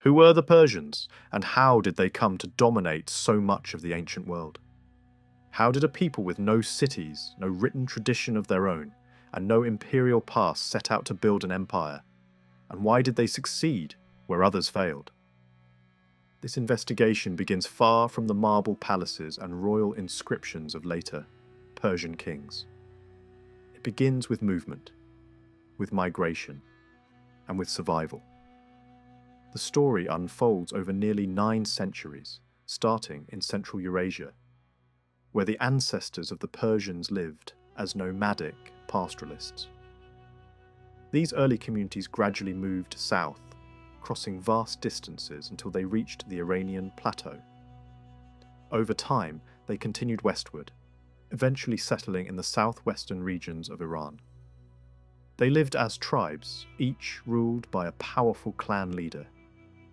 Who were the Persians, and how did they come to dominate so much of the ancient world? How did a people with no cities, no written tradition of their own, and no imperial past set out to build an empire? And why did they succeed where others failed? This investigation begins far from the marble palaces and royal inscriptions of later Persian kings. It begins with movement, with migration, and with survival. The story unfolds over nearly 9 centuries, starting in Central Eurasia, where the ancestors of the Persians lived as nomadic pastoralists. These early communities gradually moved south, crossing vast distances until they reached the Iranian plateau. Over time, they continued westward, eventually settling in the southwestern regions of Iran. They lived as tribes, each ruled by a powerful clan leader,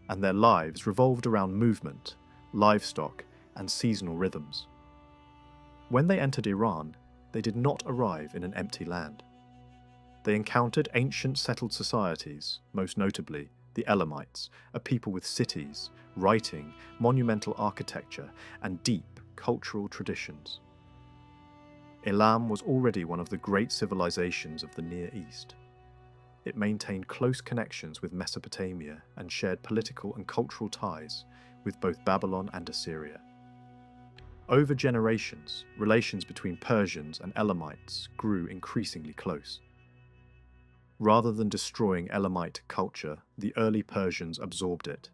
and their lives revolved around movement, livestock, and seasonal rhythms. When they entered Iran, they did not arrive in an empty land. They encountered ancient settled societies, most notably the Elamites, a people with cities, writing, monumental architecture, and deep cultural traditions. Elam was already one of the great civilizations of the Near East. It maintained close connections with Mesopotamia and shared political and cultural ties with both Babylon and Assyria. Over generations, relations between Persians and Elamites grew increasingly close. Rather than destroying Elamite culture, the early Persians absorbed it.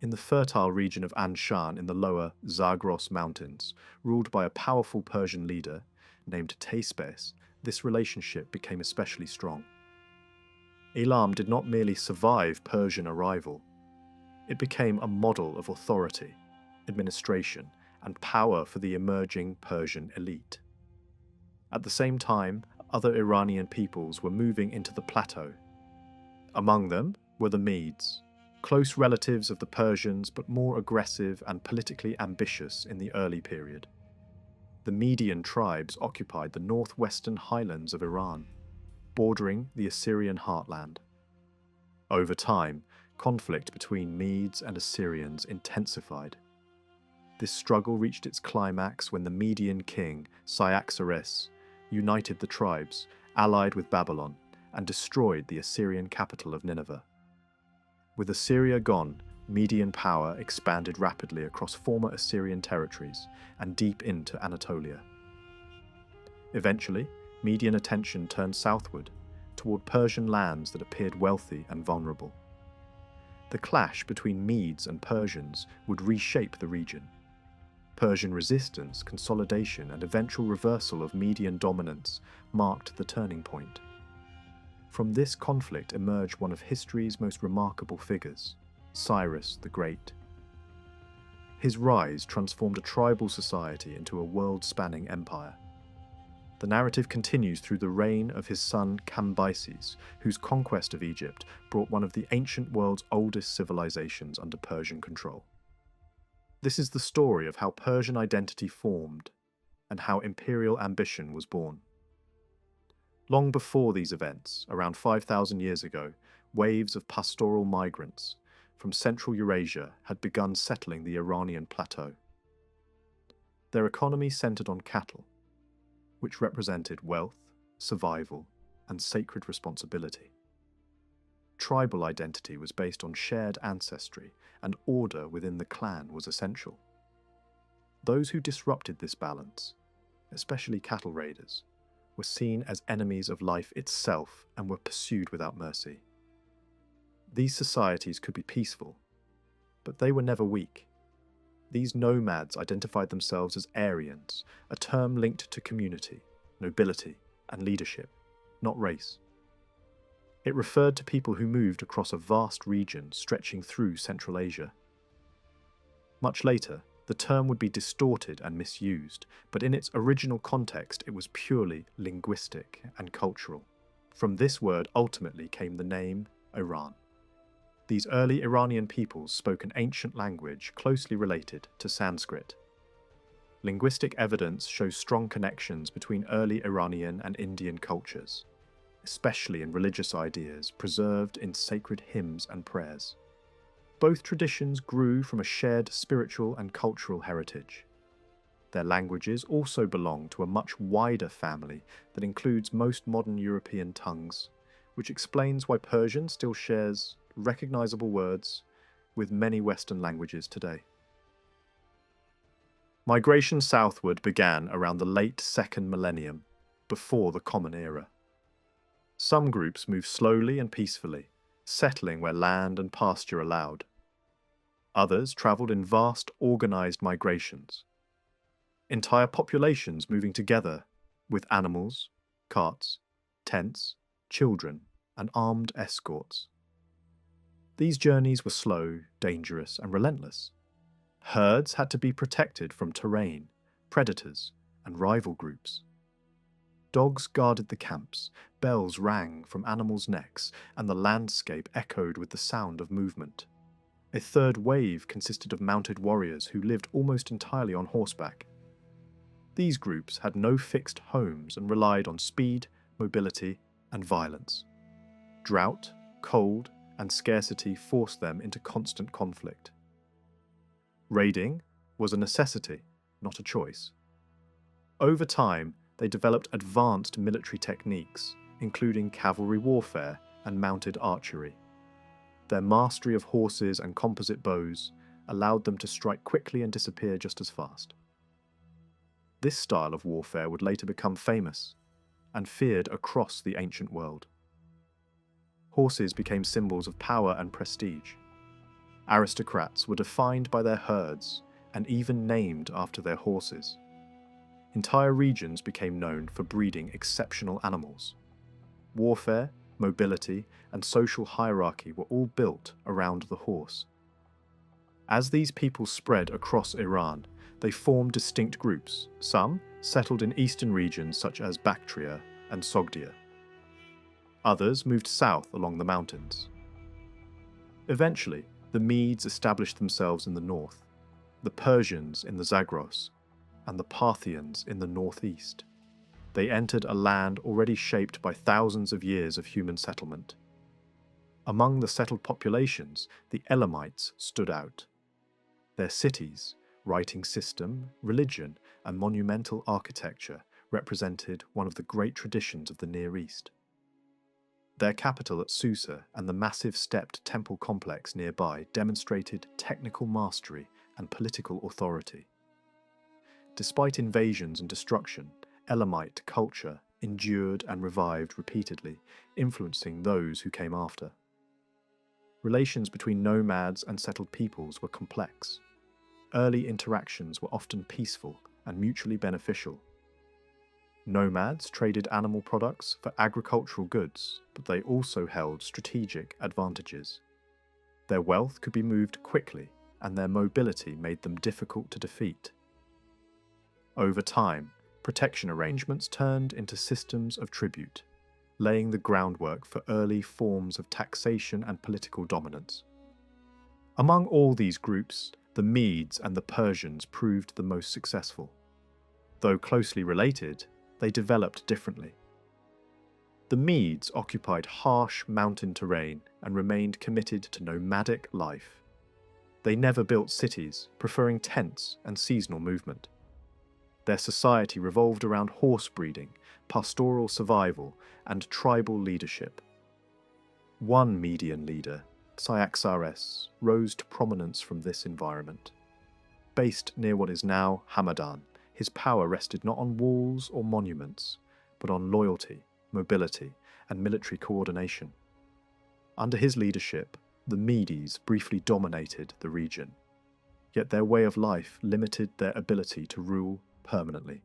In the fertile region of Anshan in the lower Zagros Mountains, ruled by a powerful Persian leader named Teispes, this relationship became especially strong. Elam did not merely survive Persian arrival. It became a model of authority, administration, and power for the emerging Persian elite. At the same time, other Iranian peoples were moving into the plateau. Among them were the Medes, close relatives of the Persians but more aggressive and politically ambitious in the early period. The Median tribes occupied the northwestern highlands of Iran, bordering the Assyrian heartland. Over time, conflict between Medes and Assyrians intensified. This struggle reached its climax when the Median king, Cyaxares, united the tribes, allied with Babylon, and destroyed the Assyrian capital of Nineveh. With Assyria gone, Median power expanded rapidly across former Assyrian territories and deep into Anatolia. Eventually, Median attention turned southward, toward Persian lands that appeared wealthy and vulnerable. The clash between Medes and Persians would reshape the region. Persian resistance, consolidation, and eventual reversal of Median dominance marked the turning point. From this conflict emerged one of history's most remarkable figures, Cyrus the Great. His rise transformed a tribal society into a world-spanning empire. The narrative continues through the reign of his son Cambyses, whose conquest of Egypt brought one of the ancient world's oldest civilizations under Persian control. This is the story of how Persian identity formed and how imperial ambition was born. Long before these events, around 5,000 years ago, waves of pastoral migrants from Central Eurasia had begun settling the Iranian plateau. Their economy centered on cattle, which represented wealth, survival, and sacred responsibility. Tribal identity was based on shared ancestry, and order within the clan was essential. Those who disrupted this balance, especially cattle raiders, were seen as enemies of life itself and were pursued without mercy. These societies could be peaceful, but they were never weak. These nomads identified themselves as Aryans, a term linked to community, nobility, and leadership, not race. It referred to people who moved across a vast region stretching through Central Asia. Much later, the term would be distorted and misused, but in its original context it was purely linguistic and cultural. From this word ultimately came the name Iran. These early Iranian peoples spoke an ancient language closely related to Sanskrit. Linguistic evidence shows strong connections between early Iranian and Indian cultures, especially in religious ideas preserved in sacred hymns and prayers. Both traditions grew from a shared spiritual and cultural heritage. Their languages also belong to a much wider family that includes most modern European tongues, which explains why Persian still shares recognizable words with many Western languages today. Migration southward began around the late second millennium, before the Common Era. Some groups moved slowly and peacefully, settling where land and pasture allowed. Others travelled in vast, organised migrations. Entire populations moving together with animals, carts, tents, children, and armed escorts. These journeys were slow, dangerous, and relentless. Herds had to be protected from terrain, predators, and rival groups. Dogs guarded the camps, bells rang from animals' necks, and the landscape echoed with the sound of movement. A third wave consisted of mounted warriors who lived almost entirely on horseback. These groups had no fixed homes and relied on speed, mobility, and violence. Drought, cold, and scarcity forced them into constant conflict. Raiding was a necessity, not a choice. Over time, they developed advanced military techniques, including cavalry warfare and mounted archery. Their mastery of horses and composite bows allowed them to strike quickly and disappear just as fast. This style of warfare would later become famous and feared across the ancient world. Horses became symbols of power and prestige. Aristocrats were defined by their herds and even named after their horses. Entire regions became known for breeding exceptional animals. Warfare, mobility, and social hierarchy were all built around the horse. As these peoples spread across Iran, they formed distinct groups. Some settled in eastern regions such as Bactria and Sogdia. Others moved south along the mountains. Eventually, the Medes established themselves in the north, the Persians in the Zagros, and the Parthians in the northeast. They entered a land already shaped by thousands of years of human settlement. Among the settled populations, the Elamites stood out. Their cities, writing system, religion, and monumental architecture represented one of the great traditions of the Near East. Their capital at Susa and the massive stepped temple complex nearby demonstrated technical mastery and political authority. Despite invasions and destruction, Elamite culture endured and revived repeatedly, influencing those who came after. Relations between nomads and settled peoples were complex. Early interactions were often peaceful and mutually beneficial. Nomads traded animal products for agricultural goods, but they also held strategic advantages. Their wealth could be moved quickly, and their mobility made them difficult to defeat. Over time, protection arrangements turned into systems of tribute, laying the groundwork for early forms of taxation and political dominance. Among all these groups, the Medes and the Persians proved the most successful. Though closely related, they developed differently. The Medes occupied harsh mountain terrain and remained committed to nomadic life. They never built cities, preferring tents and seasonal movement. Their society revolved around horse breeding, pastoral survival, and tribal leadership. One Median leader, Cyrus, rose to prominence from this environment. Based near what is now Hamadan, his power rested not on walls or monuments, but on loyalty, mobility, and military coordination. Under his leadership, the Medes briefly dominated the region, yet their way of life limited their ability to rule permanently.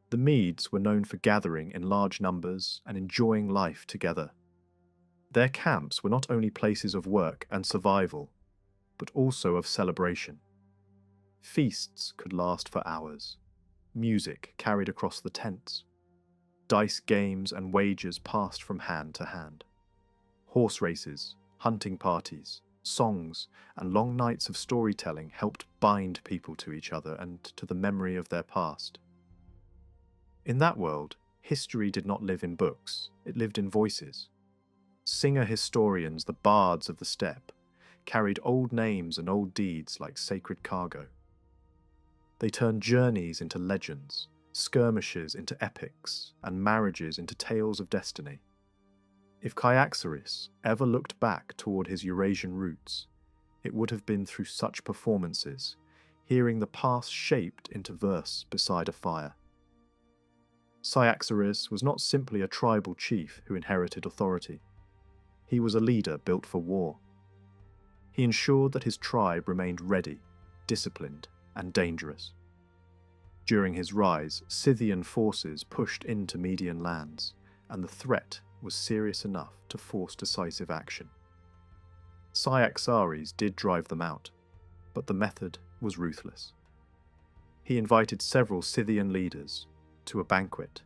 The Medes were known for gathering in large numbers and enjoying life together. Their camps were not only places of work and survival, but also of celebration. Feasts could last for hours. Music carried across the tents. Dice games and wagers passed from hand to hand. Horse races, hunting parties, songs, and long nights of storytelling helped bind people to each other and to the memory of their past. In that world, history did not live in books, it lived in voices. Singer historians, the bards of the steppe, carried old names and old deeds like sacred cargo. They turned journeys into legends, skirmishes into epics, and marriages into tales of destiny. If Cyaxares ever looked back toward his Eurasian roots, it would have been through such performances, hearing the past shaped into verse beside a fire. Cyaxares was not simply a tribal chief who inherited authority. He was a leader built for war. He ensured that his tribe remained ready, disciplined, and dangerous. During his rise, Scythian forces pushed into Median lands, and the threat was serious enough to force decisive action. Cyaxares did drive them out, but the method was ruthless. He invited several Scythian leaders to a banquet,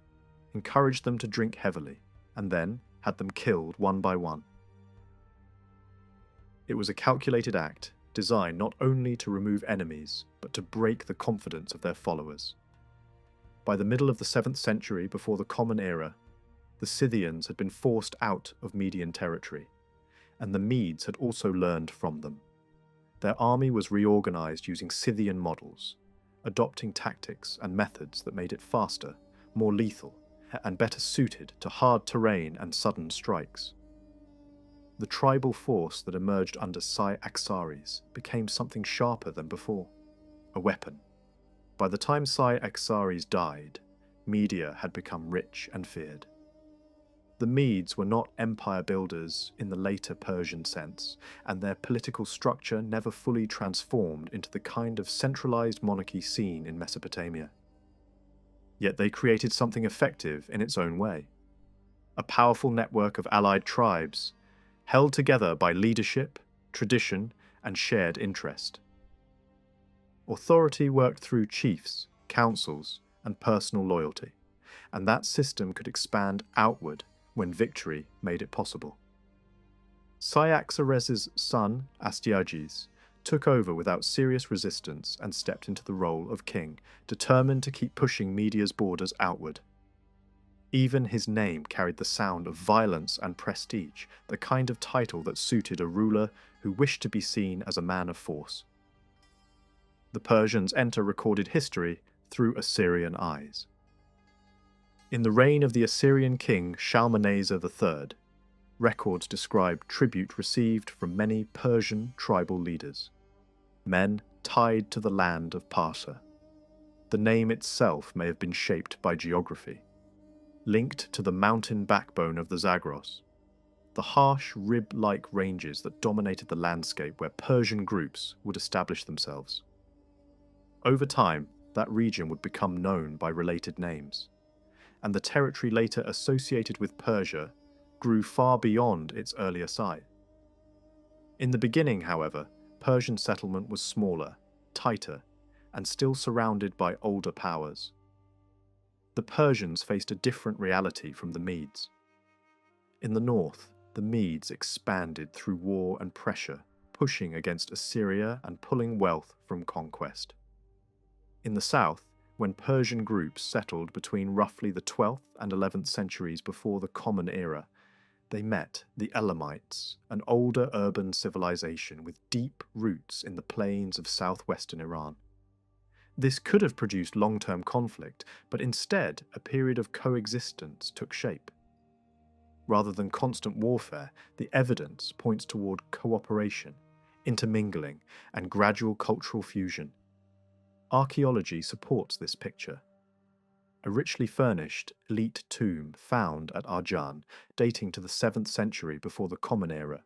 encouraged them to drink heavily, and then had them killed one by one. It was a calculated act designed not only to remove enemies, but to break the confidence of their followers. By the middle of the 7th century before the Common Era, the Scythians had been forced out of Median territory, and the Medes had also learned from them. Their army was reorganized using Scythian models, adopting tactics and methods that made it faster, more lethal, and better suited to hard terrain and sudden strikes. The tribal force that emerged under Cyaxares became something sharper than before, a weapon. By the time Cyaxares died, Media had become rich and feared. The Medes were not empire builders in the later Persian sense, and their political structure never fully transformed into the kind of centralized monarchy seen in Mesopotamia. Yet they created something effective in its own way. A powerful network of allied tribes, held together by leadership, tradition, and shared interest. Authority worked through chiefs, councils, and personal loyalty, and that system could expand outward when victory made it possible. Cyaxares' son, Astyages, took over without serious resistance and stepped into the role of king, determined to keep pushing Media's borders outward. Even his name carried the sound of violence and prestige, the kind of title that suited a ruler who wished to be seen as a man of force. The Persians enter recorded history through Assyrian eyes. In the reign of the Assyrian king Shalmaneser III, records describe tribute received from many Persian tribal leaders, men tied to the land of Parsa. The name itself may have been shaped by geography, linked to the mountain backbone of the Zagros, the harsh rib-like ranges that dominated the landscape where Persian groups would establish themselves. Over time, that region would become known by related names, and the territory later associated with Persia grew far beyond its earlier site. In the beginning, however, Persian settlement was smaller, tighter, and still surrounded by older powers. The Persians faced a different reality from the Medes. In the north, the Medes expanded through war and pressure, pushing against Assyria and pulling wealth from conquest. In the south, when Persian groups settled between roughly the 12th and 11th centuries before the Common Era, they met the Elamites, an older urban civilization with deep roots in the plains of southwestern Iran. This could have produced long-term conflict, but instead a period of coexistence took shape. Rather than constant warfare, the evidence points toward cooperation, intermingling, and gradual cultural fusion. Archaeology supports this picture. A richly furnished, elite tomb found at Arjan, dating to the 7th century before the Common Era,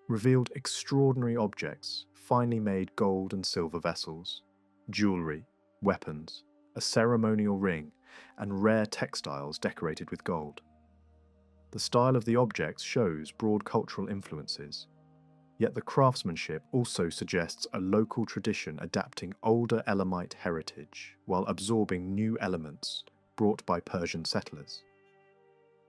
revealed extraordinary objects, finely made gold and silver vessels, jewellery, weapons, a ceremonial ring, and rare textiles decorated with gold. The style of the objects shows broad cultural influences, yet the craftsmanship also suggests a local tradition adapting older Elamite heritage while absorbing new elements brought by Persian settlers.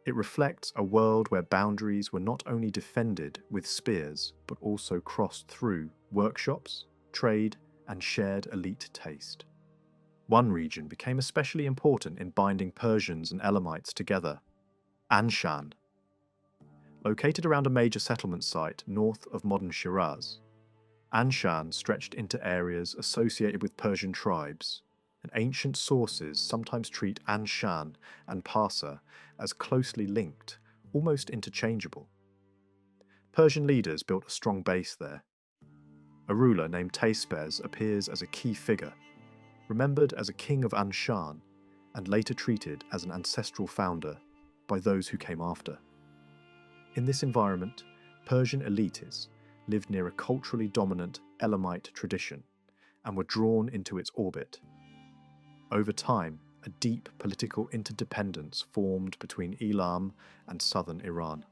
It reflects a world where boundaries were not only defended with spears, but also crossed through workshops, trade, and shared elite taste. One region became especially important in binding Persians and Elamites together: Anshan. Located around a major settlement site north of modern Shiraz, Anshan stretched into areas associated with Persian tribes, and ancient sources sometimes treat Anshan and Parsa as closely linked, almost interchangeable. Persian leaders built a strong base there. A ruler named Teispes appears as a key figure, remembered as a king of Anshan, and later treated as an ancestral founder by those who came after. In this environment, Persian elites lived near a culturally dominant Elamite tradition and were drawn into its orbit. Over time, a deep political interdependence formed between Elam and southern Iran.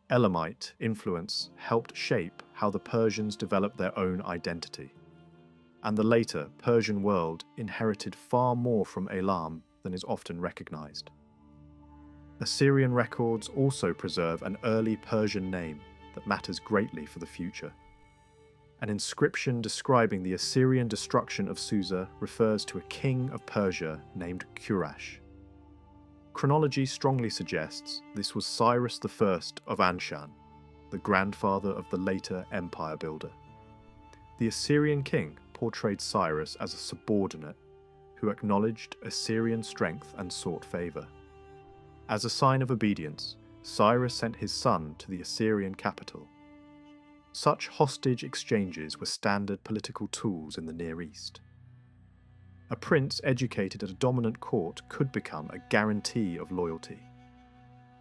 Elamite influence helped shape how the Persians developed their own identity, and the later Persian world inherited far more from Elam than is often recognized. Assyrian records also preserve an early Persian name that matters greatly for the future. An inscription describing the Assyrian destruction of Susa refers to a king of Persia named Qurash. Chronology strongly suggests this was Cyrus I of Anshan, the grandfather of the later empire builder. The Assyrian king portrayed Cyrus as a subordinate who acknowledged Assyrian strength and sought favour. As a sign of obedience, Cyrus sent his son to the Assyrian capital. Such hostage exchanges were standard political tools in the Near East. A prince educated at a dominant court could become a guarantee of loyalty,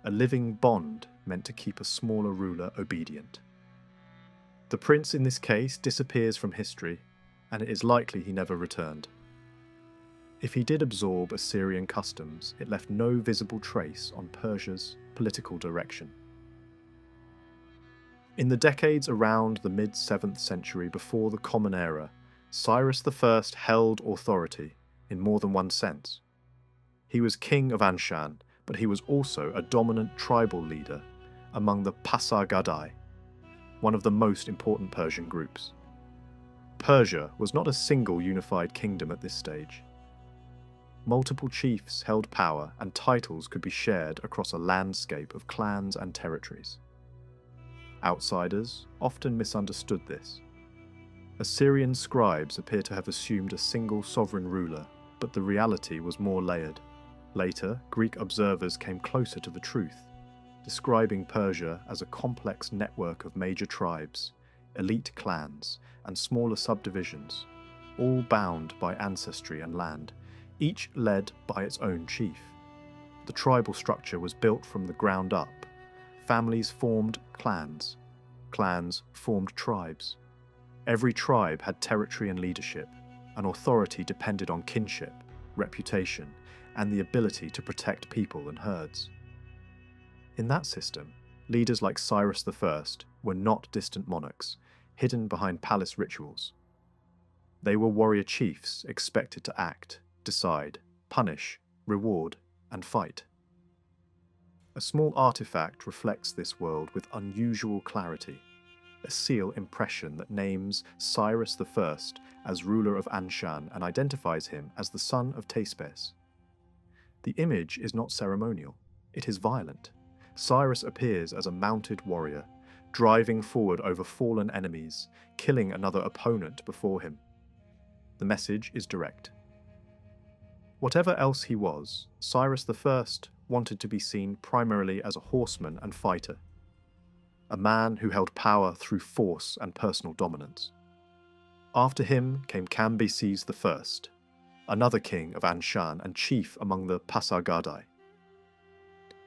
a living bond meant to keep a smaller ruler obedient. The prince in this case disappears from history, and it is likely he never returned. If he did absorb Assyrian customs, it left no visible trace on Persia's political direction. In the decades around the mid-7th century before the Common Era, Cyrus I held authority in more than one sense. He was king of Anshan, but he was also a dominant tribal leader among the Pasargadae, one of the most important Persian groups. Persia was not a single unified kingdom at this stage. Multiple chiefs held power, and titles could be shared across a landscape of clans and territories. Outsiders often misunderstood this. Assyrian scribes appear to have assumed a single sovereign ruler, but the reality was more layered. Later, Greek observers came closer to the truth, describing Persia as a complex network of major tribes, elite clans, and smaller subdivisions, all bound by ancestry and land, each led by its own chief. The tribal structure was built from the ground up. Families formed clans. Clans formed tribes. Every tribe had territory and leadership, and authority depended on kinship, reputation, and the ability to protect people and herds. In that system, leaders like Cyrus I were not distant monarchs, hidden behind palace rituals. They were warrior chiefs expected to act, decide, punish, reward, and fight. A small artifact reflects this world with unusual clarity, a seal impression that names Cyrus I as ruler of Anshan and identifies him as the son of Teispes. The image is not ceremonial, it is violent. Cyrus appears as a mounted warrior, driving forward over fallen enemies, killing another opponent before him. The message is direct. Whatever else he was, Cyrus I wanted to be seen primarily as a horseman and fighter, a man who held power through force and personal dominance. After him came Cambyses I, another king of Anshan and chief among the Pasargadae.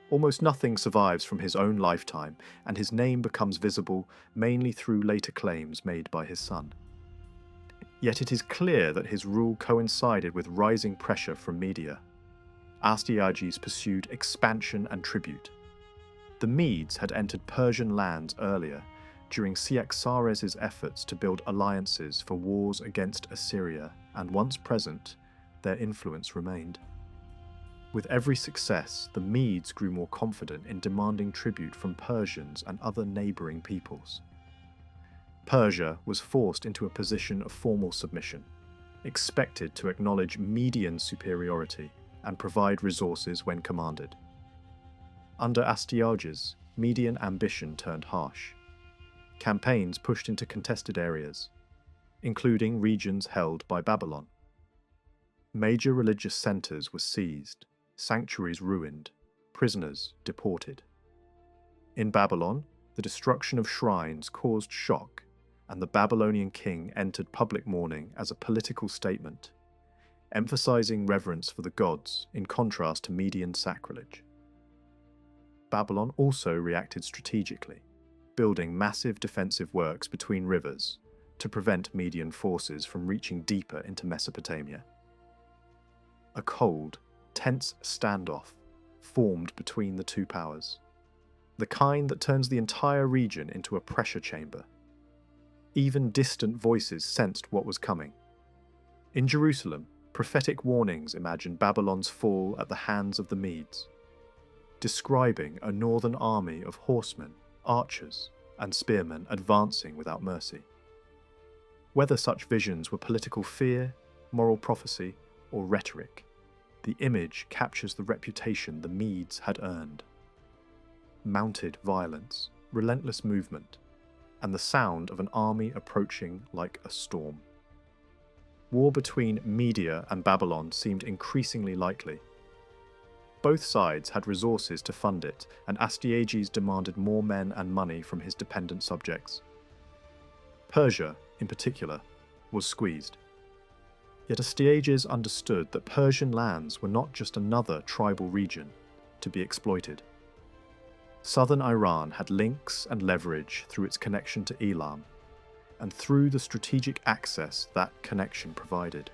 Almost nothing survives from his own lifetime, and his name becomes visible mainly through later claims made by his son. Yet it is clear that his rule coincided with rising pressure from media. Astyages pursued expansion and tribute. The Medes had entered Persian lands earlier, during Cyaxares' efforts to build alliances for wars against Assyria, and once present, their influence remained. With every success, the Medes grew more confident in demanding tribute from Persians and other neighbouring peoples. Persia was forced into a position of formal submission, expected to acknowledge Median superiority and provide resources when commanded. Under Astyages, Median ambition turned harsh. campaigns pushed into contested areas, including regions held by Babylon. Major religious centers were seized, sanctuaries ruined, prisoners deported. In Babylon, the destruction of shrines caused shock, and the Babylonian king entered public mourning as a political statement, emphasizing reverence for the gods in contrast to Median sacrilege. Babylon also reacted strategically, building massive defensive works between rivers to prevent Median forces from reaching deeper into Mesopotamia. A cold, tense standoff formed between the two powers, the kind that turns the entire region into a pressure chamber. Even distant voices sensed what was coming. In Jerusalem, prophetic warnings imagined Babylon's fall at the hands of the Medes, describing a northern army of horsemen, archers, and spearmen advancing without mercy. Whether such visions were political fear, moral prophecy, or rhetoric, the image captures the reputation the Medes had earned. Mounted violence, relentless movement, and the sound of an army approaching like a storm. War between Media and Babylon seemed increasingly likely. Both sides had resources to fund it, and Astyages demanded more men and money from his dependent subjects. Persia, in particular, was squeezed. Yet Astyages understood that Persian lands were not just another tribal region to be exploited. Southern Iran had links and leverage through its connection to Elam, and through the strategic access that connection provided.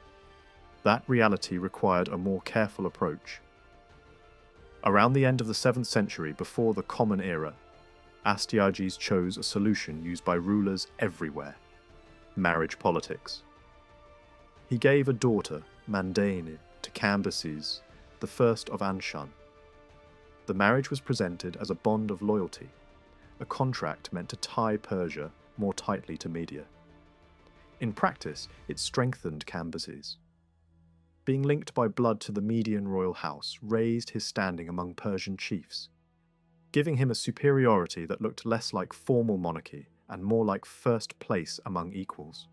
That reality required a more careful approach. Around the end of the 7th century, before the Common Era, Astyages chose a solution used by rulers everywhere: marriage politics. He gave a daughter, Mandain, to Cambyses, the first of Anshan. The marriage was presented as a bond of loyalty, a contract meant to tie Persia more tightly to Media. In practice, it strengthened Cambyses. Being linked by blood to the Median royal house raised his standing among Persian chiefs, giving him a superiority that looked less like formal monarchy and more like first place among equals.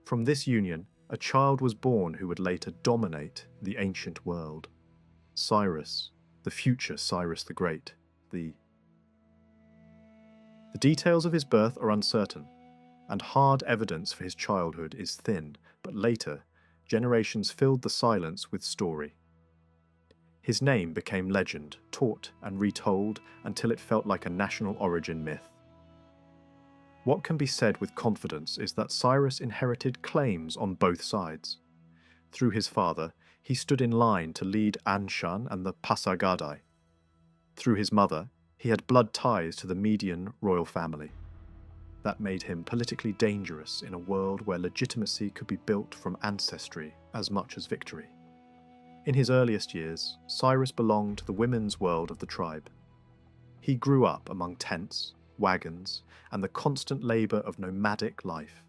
From this union, a child was born who would later dominate the ancient world: Cyrus, the future Cyrus the Great. The details of his birth are uncertain, and hard evidence for his childhood is thin, but later, generations filled the silence with story. His name became legend, taught and retold until it felt like a national origin myth. What can be said with confidence is that Cyrus inherited claims on both sides. Through his father, he stood in line to lead Anshan and the Pasargadae. Through his mother, he had blood ties to the Median royal family. That made him politically dangerous in a world where legitimacy could be built from ancestry as much as victory. In his earliest years, Cyrus belonged to the women's world of the tribe. He grew up among tents, wagons, and the constant labour of nomadic life.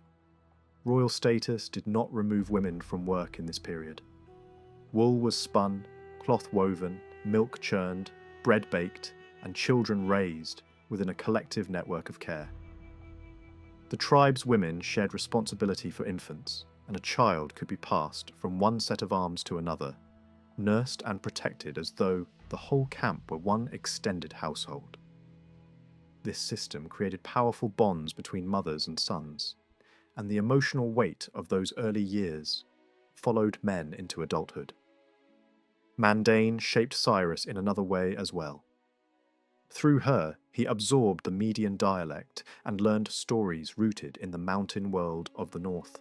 Royal status did not remove women from work in this period. Wool was spun, cloth woven, milk churned, bread baked, and children raised within a collective network of care. The tribe's women shared responsibility for infants, and a child could be passed from one set of arms to another, nursed and protected as though the whole camp were one extended household. This system created powerful bonds between mothers and sons, and the emotional weight of those early years followed men into adulthood. Mandain shaped Cyrus in another way as well. Through her, he absorbed the Median dialect and learned stories rooted in the mountain world of the north.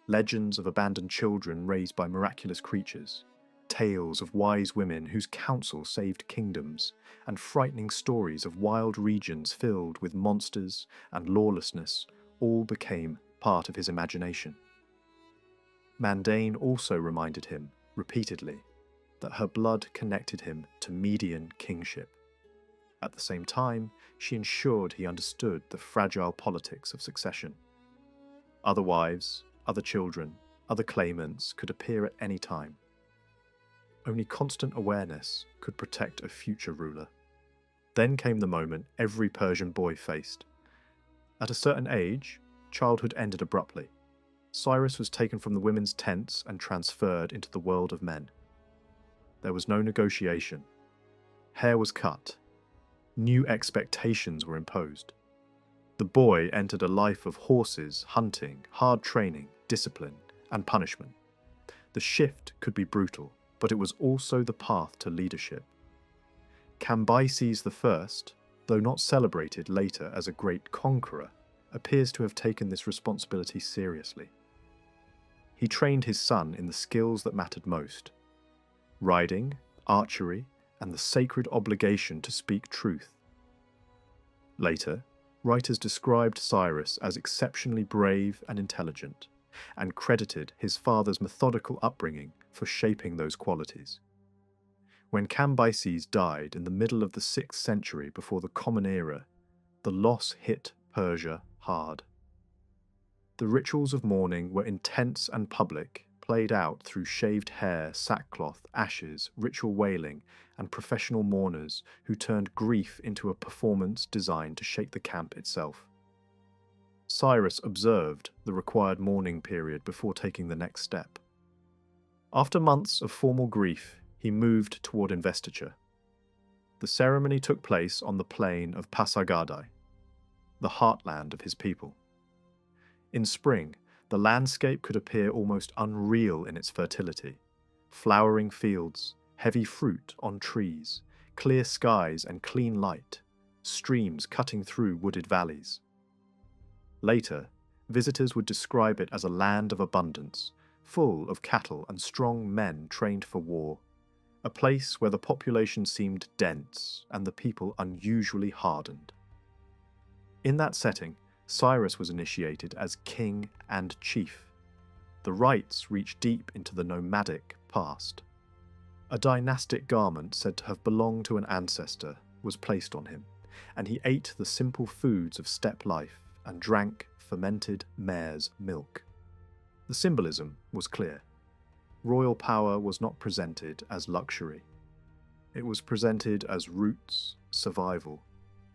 Legends of abandoned children raised by miraculous creatures, tales of wise women whose counsel saved kingdoms, and frightening stories of wild regions filled with monsters and lawlessness all became part of his imagination. Mandain also reminded him, repeatedly, that her blood connected him to Median kingship. At the same time, she ensured he understood the fragile politics of succession. Other wives, other children, other claimants could appear at any time. Only constant awareness could protect a future ruler. Then came the moment every Persian boy faced. At a certain age, childhood ended abruptly. Cyrus was taken from the women's tents and transferred into the world of men. There was no negotiation. Hair was cut. New expectations were imposed. The boy entered a life of horses, hunting, hard training, discipline, and punishment. The shift could be brutal, but it was also the path to leadership. Cambyses I, though not celebrated later as a great conqueror, appears to have taken this responsibility seriously. He trained his son in the skills that mattered most: riding, archery, and the sacred obligation to speak truth. Later, writers described Cyrus as exceptionally brave and intelligent, and credited his father's methodical upbringing for shaping those qualities. When Cambyses died in the middle of the 6th century before the Common Era, the loss hit Persia hard. The rituals of mourning were intense and public, played out through shaved hair, sackcloth, ashes, ritual wailing, and professional mourners who turned grief into a performance designed to shake the camp itself. Cyrus observed the required mourning period before taking the next step. After months of formal grief, he moved toward investiture. The ceremony took place on the plain of Pasargadae, the heartland of his people. In spring, the landscape could appear almost unreal in its fertility. Flowering fields, heavy fruit on trees, clear skies and clean light, streams cutting through wooded valleys. Later, visitors would describe it as a land of abundance, full of cattle and strong men trained for war, a place where the population seemed dense and the people unusually hardened. In that setting, Cyrus was initiated as king and chief. The rites reached deep into the nomadic past. A dynastic garment said to have belonged to an ancestor was placed on him, and he ate the simple foods of steppe life and drank fermented mare's milk. The symbolism was clear. Royal power was not presented as luxury. It was presented as roots, survival,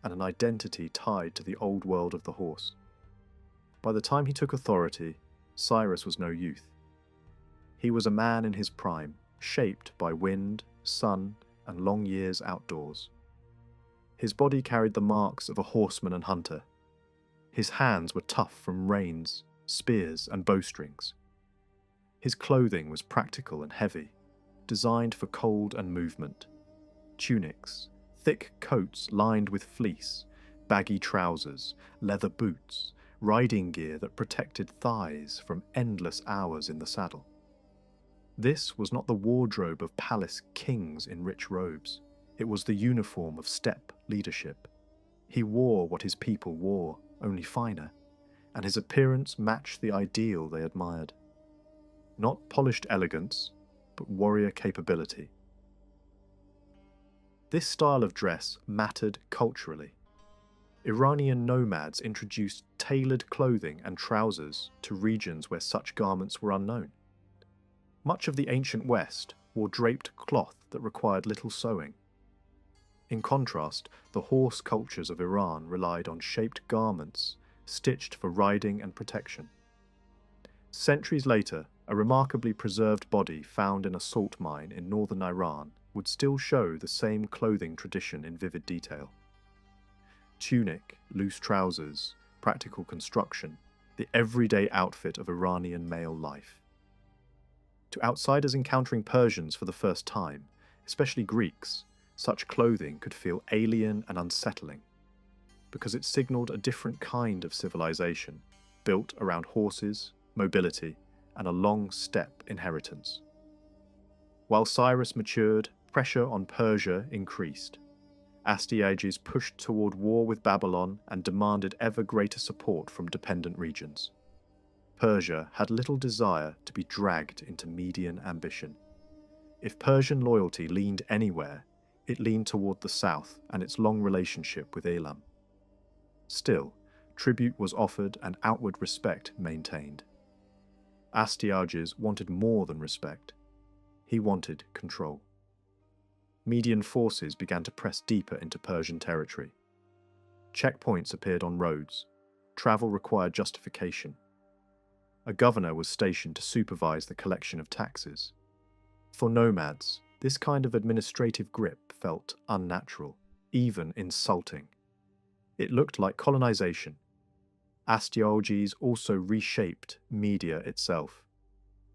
and an identity tied to the old world of the horse. By the time he took authority, Cyrus was no youth. He was a man in his prime, shaped by wind, sun, and long years outdoors. His body carried the marks of a horseman and hunter. His hands were tough from reins, spears, and bowstrings. His clothing was practical and heavy, designed for cold and movement. Tunics, thick coats lined with fleece, baggy trousers, leather boots, riding gear that protected thighs from endless hours in the saddle. This was not the wardrobe of palace kings in rich robes. It was the uniform of steppe leadership. He wore what his people wore, only finer, and his appearance matched the ideal they admired. Not polished elegance, but warrior capability. This style of dress mattered culturally. Iranian nomads introduced tailored clothing and trousers to regions where such garments were unknown. Much of the ancient West wore draped cloth that required little sewing. In contrast, the horse cultures of Iran relied on shaped garments stitched for riding and protection. Centuries later, a remarkably preserved body found in a salt mine in northern Iran would still show the same clothing tradition in vivid detail. Tunic, loose trousers, practical construction, the everyday outfit of Iranian male life. To outsiders encountering Persians for the first time, especially Greeks, such clothing could feel alien and unsettling, because it signaled a different kind of civilization, built around horses, mobility, and a long steppe inheritance. While Cyrus matured, pressure on Persia increased. Astyages pushed toward war with Babylon and demanded ever greater support from dependent regions. Persia had little desire to be dragged into Median ambition. If Persian loyalty leaned anywhere, it leaned toward the south and its long relationship with Elam. Still, tribute was offered and outward respect maintained. Astyages wanted more than respect. He wanted control. Median forces began to press deeper into Persian territory. Checkpoints appeared on roads. Travel required justification. A governor was stationed to supervise the collection of taxes. For nomads, this kind of administrative grip felt unnatural, even insulting. It looked like colonization. Astyages also reshaped Media itself.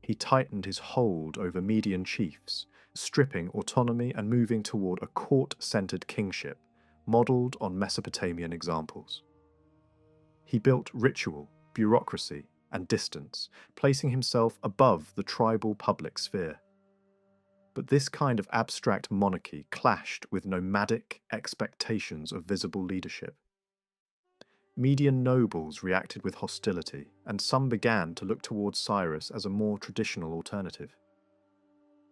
He tightened his hold over Median chiefs, stripping autonomy and moving toward a court-centered kingship, modelled on Mesopotamian examples. He built ritual, bureaucracy, and distance, placing himself above the tribal public sphere. But this kind of abstract monarchy clashed with nomadic expectations of visible leadership. Median nobles reacted with hostility, and some began to look towards Cyrus as a more traditional alternative.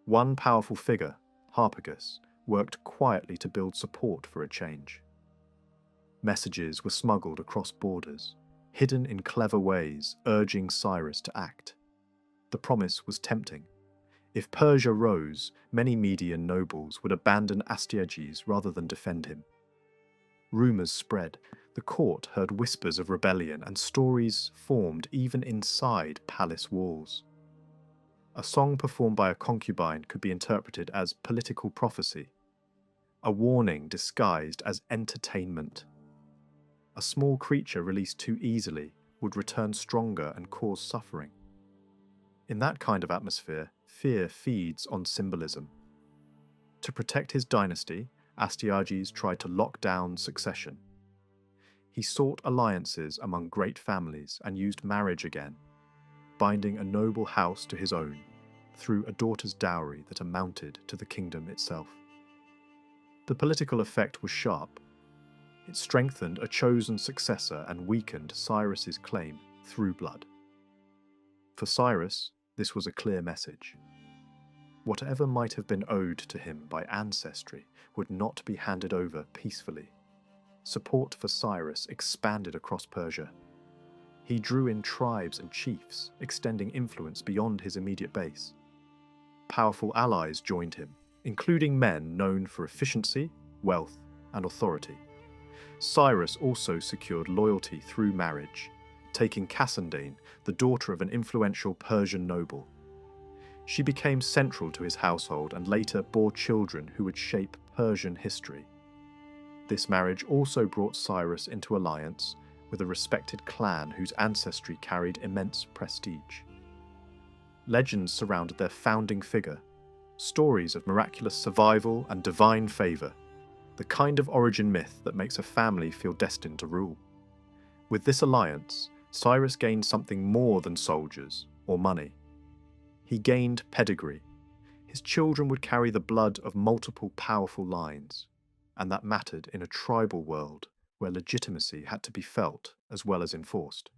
One powerful figure, Harpagus, worked quietly to build support for a change. Messages were smuggled across borders, hidden in clever ways, urging Cyrus to act. The promise was tempting. If Persia rose, many Median nobles would abandon Astyages rather than defend him. Rumours spread. The court heard whispers of rebellion, and stories formed even inside palace walls. A song performed by a concubine could be interpreted as political prophecy, a warning disguised as entertainment. A small creature released too easily would return stronger and cause suffering. In that kind of atmosphere, fear feeds on symbolism. To protect his dynasty, Astyages tried to lock down succession. He sought alliances among great families and used marriage again, binding a noble house to his own, through a daughter's dowry that amounted to the kingdom itself. The political effect was sharp. It strengthened a chosen successor and weakened Cyrus's claim through blood. For Cyrus, this was a clear message. Whatever might have been owed to him by ancestry would not be handed over peacefully. Support for Cyrus expanded across Persia. He drew in tribes and chiefs, extending influence beyond his immediate base. Powerful allies joined him, including men known for efficiency, wealth, and authority. Cyrus also secured loyalty through marriage, taking Cassandine, the daughter of an influential Persian noble. She became central to his household and later bore children who would shape Persian history. This marriage also brought Cyrus into alliance with a respected clan whose ancestry carried immense prestige. Legends surrounded their founding figure, stories of miraculous survival and divine favour, the kind of origin myth that makes a family feel destined to rule. With this alliance, Cyrus gained something more than soldiers or money. He gained pedigree. His children would carry the blood of multiple powerful lines, and that mattered in a tribal world where legitimacy had to be felt as well as enforced.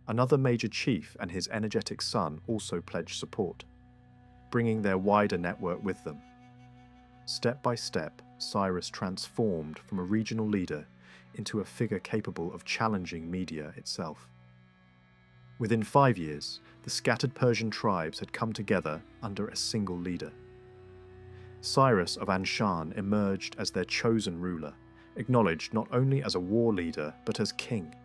Another major chief and his energetic son also pledged support, bringing their wider network with them. Step by step, Cyrus transformed from a regional leader into a figure capable of challenging Media itself. Within 5 years, the scattered Persian tribes had come together under a single leader. Cyrus of Anshan emerged as their chosen ruler, acknowledged not only as a war leader but as king.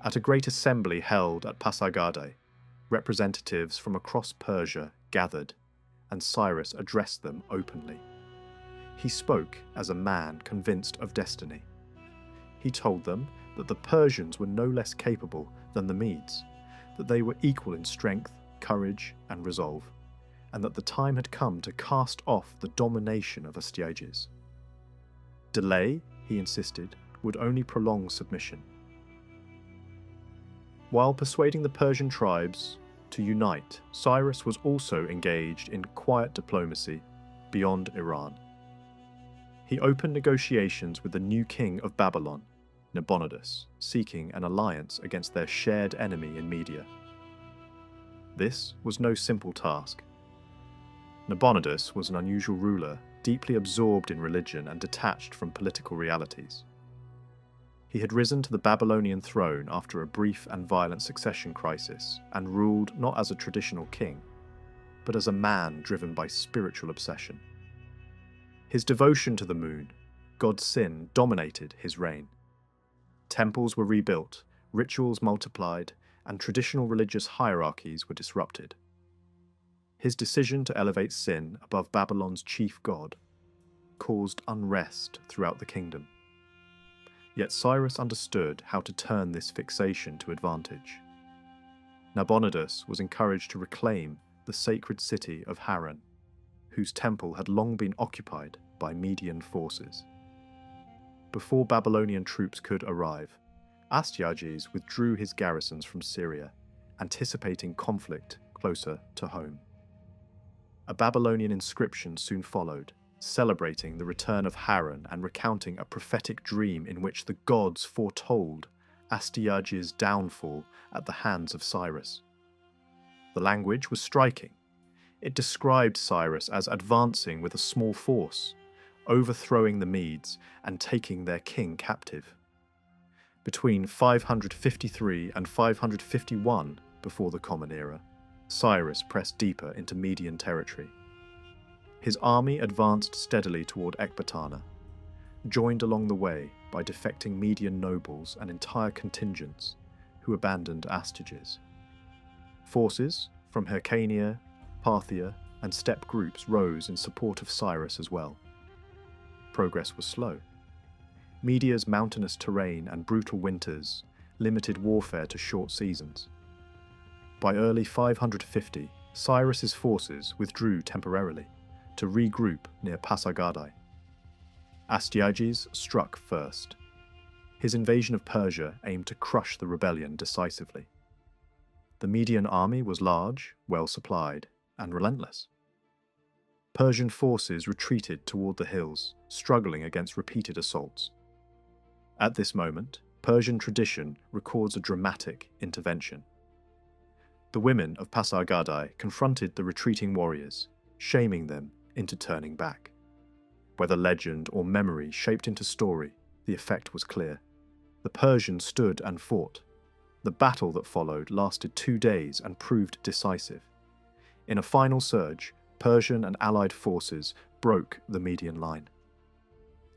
At a great assembly held at Pasargadae, representatives from across Persia gathered, and Cyrus addressed them openly. He spoke as a man convinced of destiny. He told them that the Persians were no less capable than the Medes, that they were equal in strength, courage, and resolve, and that the time had come to cast off the domination of Astyages. Delay, he insisted, would only prolong submission. While persuading the Persian tribes to unite, Cyrus was also engaged in quiet diplomacy beyond Iran. He opened negotiations with the new king of Babylon, Nabonidus, seeking an alliance against their shared enemy in Media. This was no simple task. Nabonidus was an unusual ruler, deeply absorbed in religion and detached from political realities. He had risen to the Babylonian throne after a brief and violent succession crisis and ruled not as a traditional king, but as a man driven by spiritual obsession. His devotion to the moon, god Sin, dominated his reign. Temples were rebuilt, rituals multiplied, and traditional religious hierarchies were disrupted. His decision to elevate Sin above Babylon's chief god caused unrest throughout the kingdom. Yet Cyrus understood how to turn this fixation to advantage. Nabonidus was encouraged to reclaim the sacred city of Haran, whose temple had long been occupied by Median forces. Before Babylonian troops could arrive, Astyages withdrew his garrisons from Syria, anticipating conflict closer to home. A Babylonian inscription soon followed, celebrating the return of Haran and recounting a prophetic dream in which the gods foretold Astyages' downfall at the hands of Cyrus. The language was striking. It described Cyrus as advancing with a small force, overthrowing the Medes and taking their king captive. Between 553 and 551 before the Common Era, Cyrus pressed deeper into Median territory. His army advanced steadily toward Ecbatana, joined along the way by defecting Median nobles and entire contingents who abandoned Astyages. Forces from Hyrcania, Parthia, and steppe groups rose in support of Cyrus as well. Progress was slow. Media's mountainous terrain and brutal winters limited warfare to short seasons. By early 550, Cyrus's forces withdrew temporarily to regroup near Pasargadae. Astyages struck first. His invasion of Persia aimed to crush the rebellion decisively. The Median army was large, well supplied, and relentless. Persian forces retreated toward the hills, struggling against repeated assaults. At this moment, Persian tradition records a dramatic intervention. The women of Pasargadae confronted the retreating warriors, shaming them into turning back. Whether legend or memory shaped into story, the effect was clear. The Persians stood and fought. The battle that followed lasted 2 days and proved decisive. In a final surge, Persian and allied forces broke the Median line.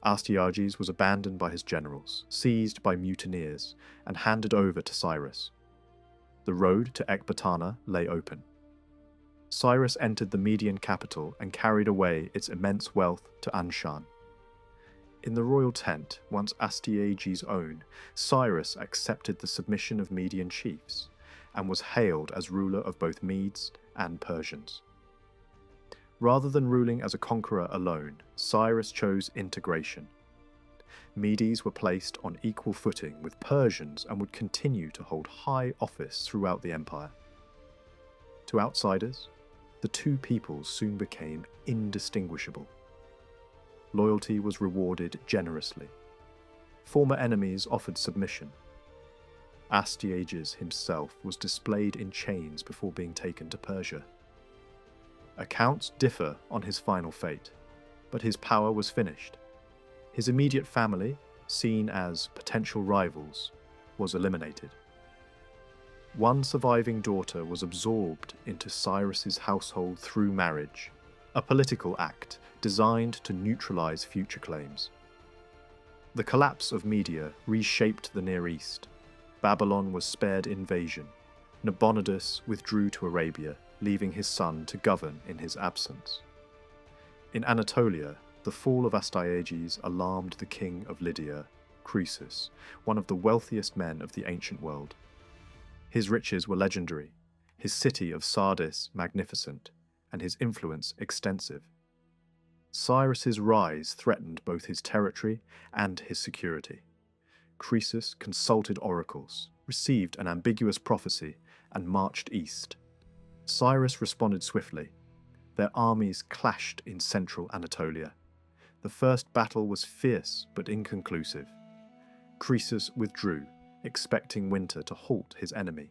Astyages was abandoned by his generals, seized by mutineers, and handed over to Cyrus. The road to Ecbatana lay open. Cyrus entered the Median capital and carried away its immense wealth to Anshan. In the royal tent, once Astyages' own, Cyrus accepted the submission of Median chiefs and was hailed as ruler of both Medes and Persians. Rather than ruling as a conqueror alone, Cyrus chose integration. Medes were placed on equal footing with Persians and would continue to hold high office throughout the empire. To outsiders, the two peoples soon became indistinguishable. Loyalty was rewarded generously. Former enemies offered submission. Astyages himself was displayed in chains before being taken to Persia. Accounts differ on his final fate, but his power was finished. His immediate family, seen as potential rivals, was eliminated. One surviving daughter was absorbed into Cyrus's household through marriage, a political act designed to neutralize future claims. The collapse of Media reshaped the Near East. Babylon was spared invasion. Nabonidus withdrew to Arabia, leaving his son to govern in his absence. In Anatolia, the fall of Astyages alarmed the king of Lydia, Croesus, one of the wealthiest men of the ancient world. His riches were legendary, his city of Sardis magnificent, and his influence extensive. Cyrus's rise threatened both his territory and his security. Croesus consulted oracles, received an ambiguous prophecy, and marched east. Cyrus responded swiftly. Their armies clashed in central Anatolia. The first battle was fierce but inconclusive. Croesus withdrew, expecting winter to halt his enemy.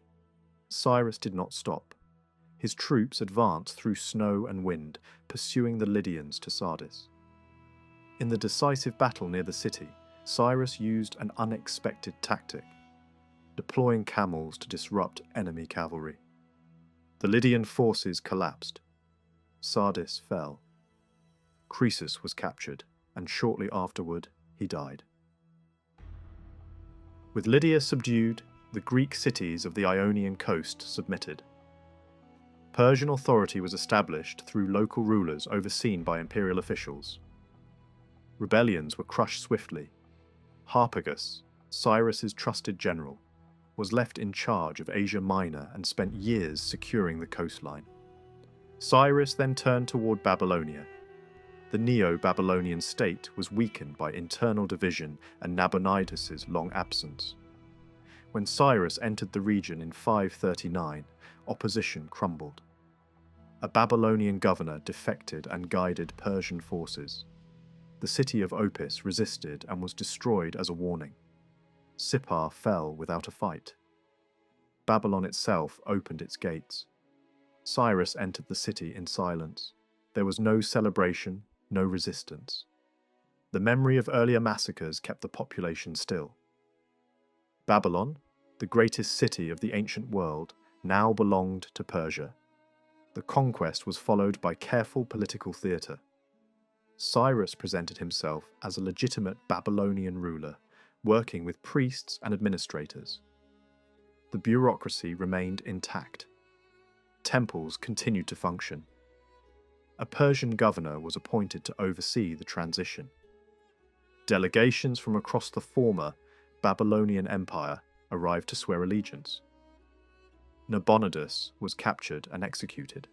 Cyrus did not stop. His troops advanced through snow and wind, pursuing the Lydians to Sardis. In the decisive battle near the city, Cyrus used an unexpected tactic, deploying camels to disrupt enemy cavalry. The Lydian forces collapsed. Sardis fell. Croesus was captured, and shortly afterward he died. With Lydia subdued, the Greek cities of the Ionian coast submitted. Persian authority was established through local rulers overseen by imperial officials. Rebellions were crushed swiftly. Harpagus, Cyrus's trusted general, was left in charge of Asia Minor and spent years securing the coastline. Cyrus then turned toward Babylonia. The Neo-Babylonian state was weakened by internal division and Nabonidus' long absence. When Cyrus entered the region in 539, opposition crumbled. A Babylonian governor defected and guided Persian forces. The city of Opis resisted and was destroyed as a warning. Sippar fell without a fight. Babylon itself opened its gates. Cyrus entered the city in silence. There was no celebration, no resistance. The memory of earlier massacres kept the population still. Babylon, the greatest city of the ancient world, now belonged to Persia. The conquest was followed by careful political theatre. Cyrus presented himself as a legitimate Babylonian ruler, working with priests and administrators. The bureaucracy remained intact. Temples continued to function. A Persian governor was appointed to oversee the transition. Delegations from across the former Babylonian Empire arrived to swear allegiance. Nabonidus was captured and executed.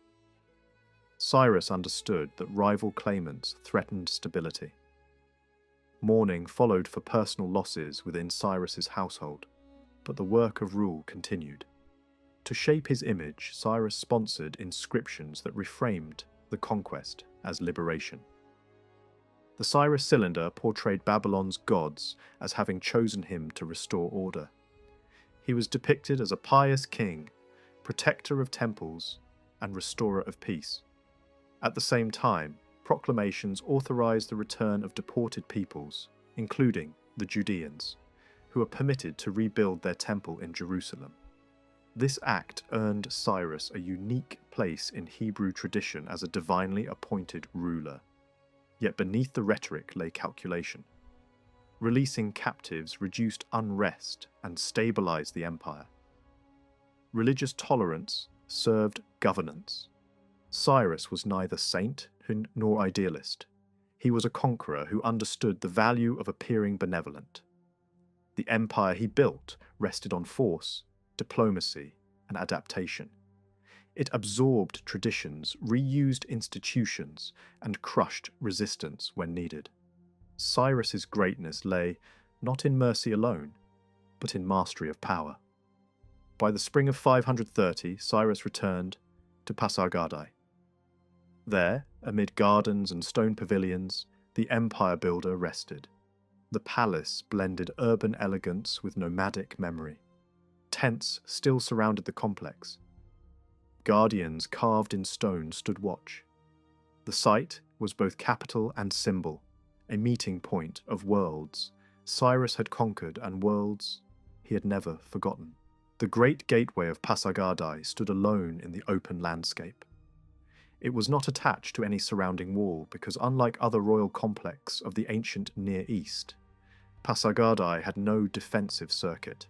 Cyrus understood that rival claimants threatened stability. Mourning followed for personal losses within Cyrus's household, but the work of rule continued. To shape his image, Cyrus sponsored inscriptions that reframed the conquest as liberation. The Cyrus cylinder portrayed Babylon's gods as having chosen him to restore order. He was depicted as a pious king, protector of temples, and restorer of peace. At the same time, proclamations authorized the return of deported peoples, including the Judeans, who were permitted to rebuild their temple in Jerusalem. This act earned Cyrus a unique place in Hebrew tradition as a divinely appointed ruler. Yet beneath the rhetoric lay calculation. Releasing captives reduced unrest and stabilized the empire. Religious tolerance served governance. Cyrus was neither saint nor idealist. He was a conqueror who understood the value of appearing benevolent. The empire he built rested on force, diplomacy, and adaptation. It absorbed traditions, reused institutions, and crushed resistance when needed. Cyrus's greatness lay not in mercy alone, but in mastery of power. By the spring of 530, Cyrus returned to Pasargadae. There, amid gardens and stone pavilions, the empire builder rested. The palace blended urban elegance with nomadic memory. Tents still surrounded the complex. Guardians carved in stone stood watch. The site was both capital and symbol, a meeting point of worlds Cyrus had conquered and worlds he had never forgotten. The great gateway of Pasargadae stood alone in the open landscape. It was not attached to any surrounding wall because, unlike other royal complexes of the ancient Near East, Pasargadae had no defensive circuit.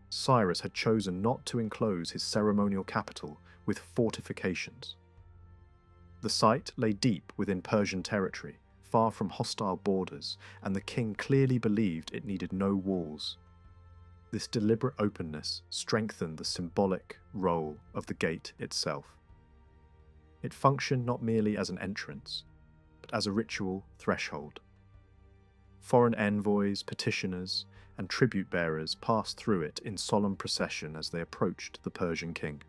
Cyrus had chosen not to enclose his ceremonial capital with fortifications. The site lay deep within Persian territory, far from hostile borders, and the king clearly believed it needed no walls. This deliberate openness strengthened the symbolic role of the gate itself. It functioned not merely as an entrance, but as a ritual threshold. Foreign envoys, petitioners, and tribute bearers passed through it in solemn procession as they approached the Persian king.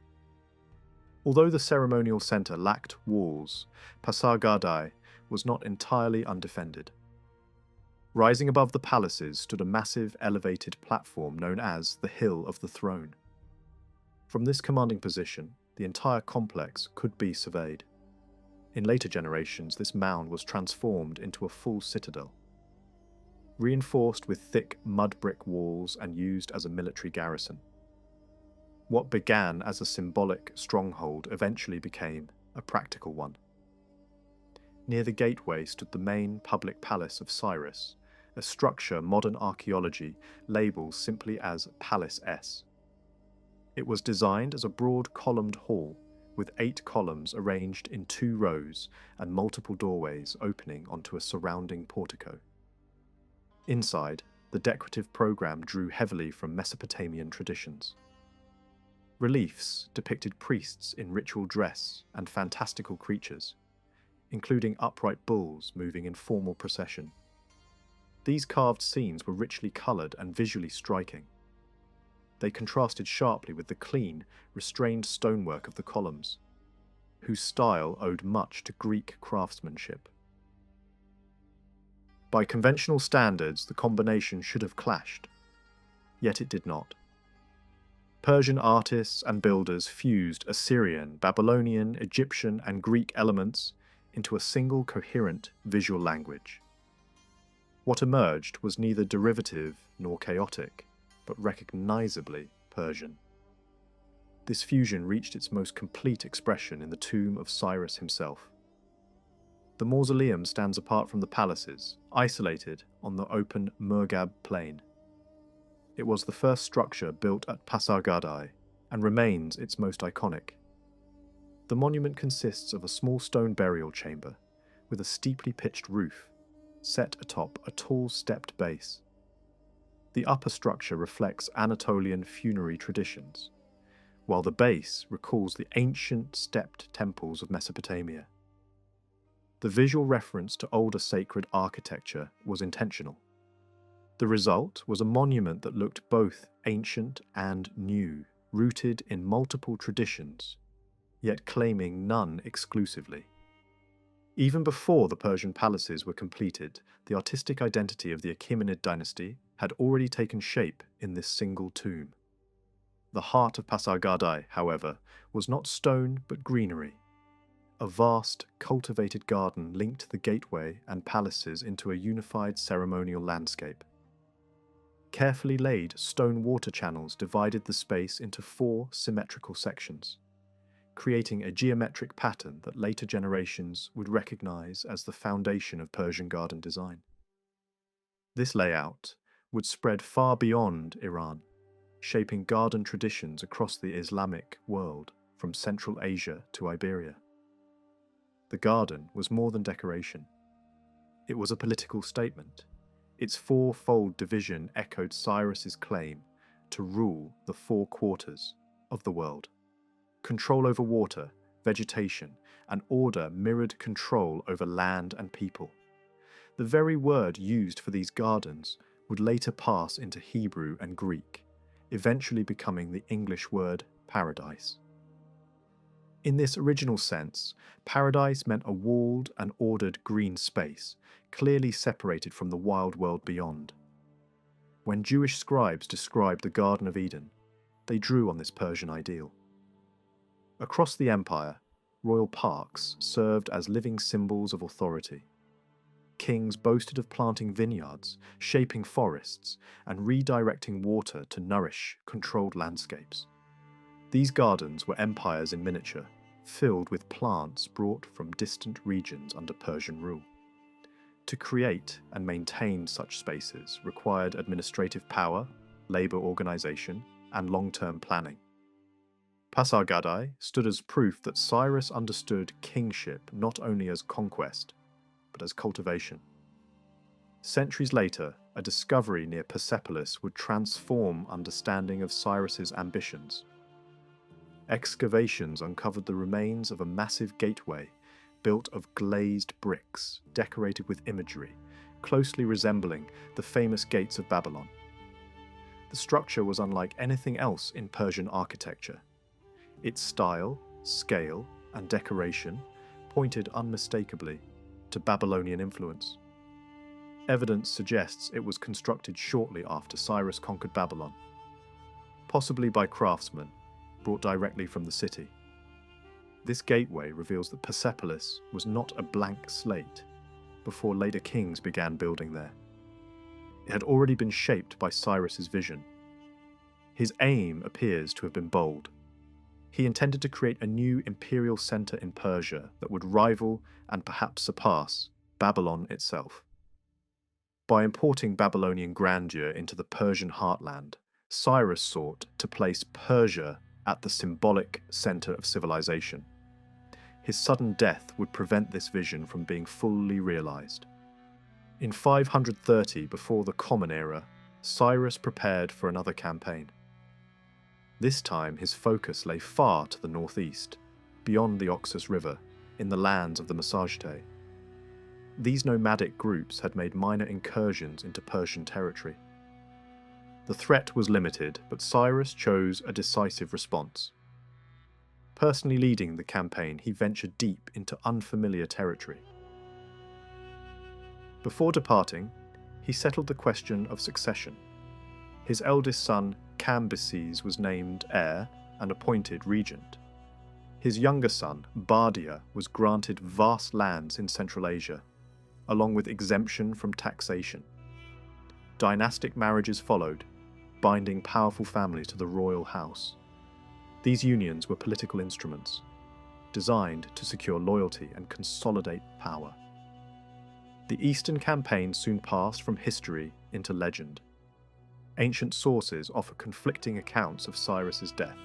Although the ceremonial centre lacked walls, Pasargadae was not entirely undefended. Rising above the palaces stood a massive elevated platform known as the Hill of the Throne. From this commanding position, the entire complex could be surveyed. In later generations, this mound was transformed into a full citadel, reinforced with thick mud brick walls and used as a military garrison. What began as a symbolic stronghold eventually became a practical one. Near the gateway stood the main public palace of Cyrus, a structure modern archaeology labels simply as Palace S. It was designed as a broad columned hall with 8 columns arranged in 2 rows and multiple doorways opening onto a surrounding portico. Inside, the decorative program drew heavily from Mesopotamian traditions. Reliefs depicted priests in ritual dress and fantastical creatures, including upright bulls moving in formal procession. These carved scenes were richly coloured and visually striking. They contrasted sharply with the clean, restrained stonework of the columns, whose style owed much to Greek craftsmanship. By conventional standards, the combination should have clashed, yet it did not. Persian artists and builders fused Assyrian, Babylonian, Egyptian, and Greek elements into a single coherent visual language. What emerged was neither derivative nor chaotic, but recognizably Persian. This fusion reached its most complete expression in the tomb of Cyrus himself. The mausoleum stands apart from the palaces, isolated on the open Murghab plain. It was the first structure built at Pasargadae and remains its most iconic. The monument consists of a small stone burial chamber with a steeply pitched roof, set atop a tall stepped base. The upper structure reflects Anatolian funerary traditions, while the base recalls the ancient stepped temples of Mesopotamia. The visual reference to older sacred architecture was intentional. The result was a monument that looked both ancient and new, rooted in multiple traditions, yet claiming none exclusively. Even before the Persian palaces were completed, the artistic identity of the Achaemenid dynasty had already taken shape in this single tomb. The heart of Pasargadae, however, was not stone but greenery. A vast, cultivated garden linked the gateway and palaces into a unified ceremonial landscape. Carefully laid stone water channels divided the space into 4 symmetrical sections, creating a geometric pattern that later generations would recognize as the foundation of Persian garden design. This layout would spread far beyond Iran, shaping garden traditions across the Islamic world from Central Asia to Iberia. The garden was more than decoration. It was a political statement. Its 4-fold division echoed Cyrus's claim to rule the 4 quarters of the world. Control over water, vegetation, and order mirrored control over land and people. The very word used for these gardens would later pass into Hebrew and Greek, eventually becoming the English word paradise. In this original sense, paradise meant a walled and ordered green space, clearly separated from the wild world beyond. When Jewish scribes described the Garden of Eden, they drew on this Persian ideal. Across the empire, royal parks served as living symbols of authority. Kings boasted of planting vineyards, shaping forests, and redirecting water to nourish controlled landscapes. These gardens were empires in miniature, filled with plants brought from distant regions under Persian rule. To create and maintain such spaces required administrative power, labor organization, and long-term planning. Pasargadae stood as proof that Cyrus understood kingship not only as conquest, but as cultivation. Centuries later, a discovery near Persepolis would transform understanding of Cyrus's ambitions. Excavations uncovered the remains of a massive gateway built of glazed bricks decorated with imagery, closely resembling the famous gates of Babylon. The structure was unlike anything else in Persian architecture. Its style, scale, and decoration pointed unmistakably to Babylonian influence. Evidence suggests it was constructed shortly after Cyrus conquered Babylon, possibly by craftsmen brought directly from the city. This gateway reveals that Persepolis was not a blank slate before later kings began building there. It had already been shaped by Cyrus's vision. His aim appears to have been bold: He intended to create a new imperial center in Persia that would rival and perhaps surpass Babylon itself. By importing Babylonian grandeur into the Persian heartland, Cyrus sought to place Persia at the symbolic center of civilization. His sudden death would prevent this vision from being fully realized. In 530 before the Common Era, Cyrus prepared for another campaign. This time his focus lay far to the northeast, beyond the Oxus River, in the lands of the Massagetæ. These nomadic groups had made minor incursions into Persian territory. The threat was limited, but Cyrus chose a decisive response. Personally leading the campaign, he ventured deep into unfamiliar territory. Before departing, he settled the question of succession. His eldest son, Cambyses, was named heir and appointed regent. His younger son, Bardia, was granted vast lands in Central Asia, along with exemption from taxation. Dynastic marriages followed, binding powerful families to the royal house. These unions were political instruments, designed to secure loyalty and consolidate power. The Eastern campaign soon passed from history into legend. Ancient sources offer conflicting accounts of Cyrus's death.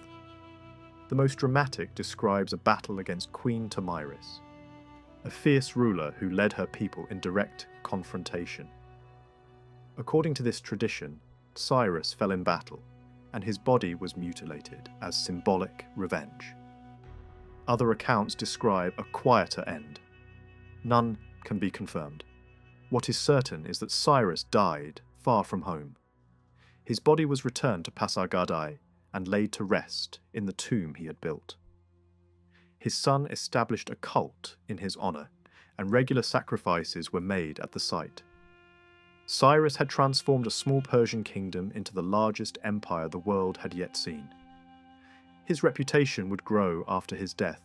The most dramatic describes a battle against Queen Tomyris, a fierce ruler who led her people in direct confrontation. According to this tradition, Cyrus fell in battle, and his body was mutilated as symbolic revenge. Other accounts describe a quieter end. None can be confirmed. What is certain is that Cyrus died far from home. His body was returned to Pasargadae and laid to rest in the tomb he had built. His son established a cult in his honor, and regular sacrifices were made at the site. Cyrus had transformed a small Persian kingdom into the largest empire the world had yet seen. His reputation would grow after his death,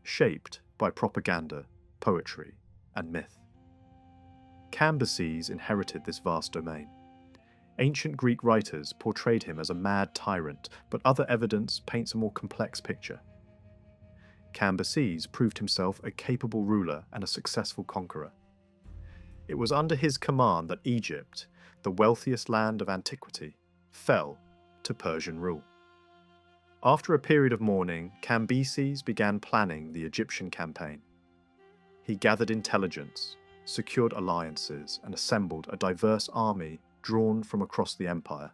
shaped by propaganda, poetry, and myth. Cambyses inherited this vast domain. Ancient Greek writers portrayed him as a mad tyrant, but other evidence paints a more complex picture. Cambyses proved himself a capable ruler and a successful conqueror. It was under his command that Egypt, the wealthiest land of antiquity, fell to Persian rule. After a period of mourning, Cambyses began planning the Egyptian campaign. He gathered intelligence, secured alliances, and assembled a diverse army drawn from across the empire.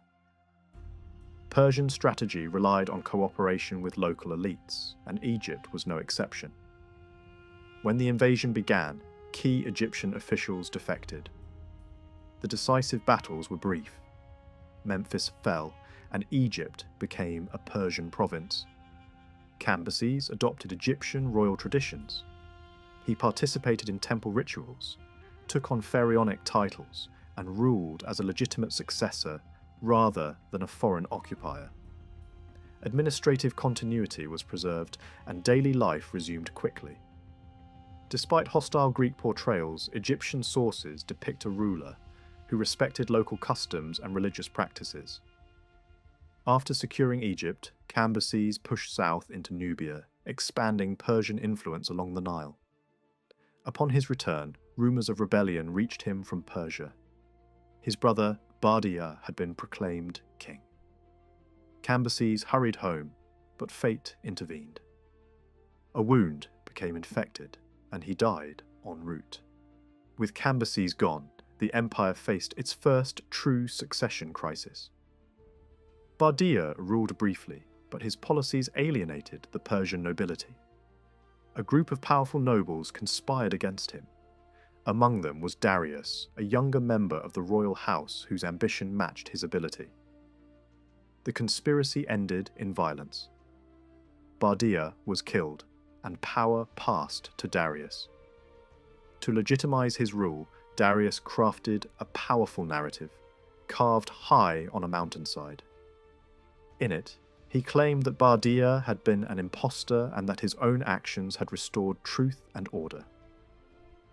Persian strategy relied on cooperation with local elites, and Egypt was no exception. When the invasion began, key Egyptian officials defected. The decisive battles were brief. Memphis fell, and Egypt became a Persian province. Cambyses adopted Egyptian royal traditions. He participated in temple rituals, took on pharaonic titles, and ruled as a legitimate successor rather than a foreign occupier. Administrative continuity was preserved, and daily life resumed quickly. Despite hostile Greek portrayals, Egyptian sources depict a ruler who respected local customs and religious practices. After securing Egypt, Cambyses pushed south into Nubia, expanding Persian influence along the Nile. Upon his return, rumours of rebellion reached him from Persia. His brother Bardia had been proclaimed king. Cambyses hurried home, but fate intervened. A wound became infected, and he died en route. With Cambyses gone, the empire faced its first true succession crisis. Bardia ruled briefly, but his policies alienated the Persian nobility. A group of powerful nobles conspired against him. Among them was Darius, a younger member of the royal house whose ambition matched his ability. The conspiracy ended in violence. Bardia was killed, and power passed to Darius. To legitimize his rule, Darius crafted a powerful narrative, carved high on a mountainside. In it, he claimed that Bardia had been an impostor and that his own actions had restored truth and order.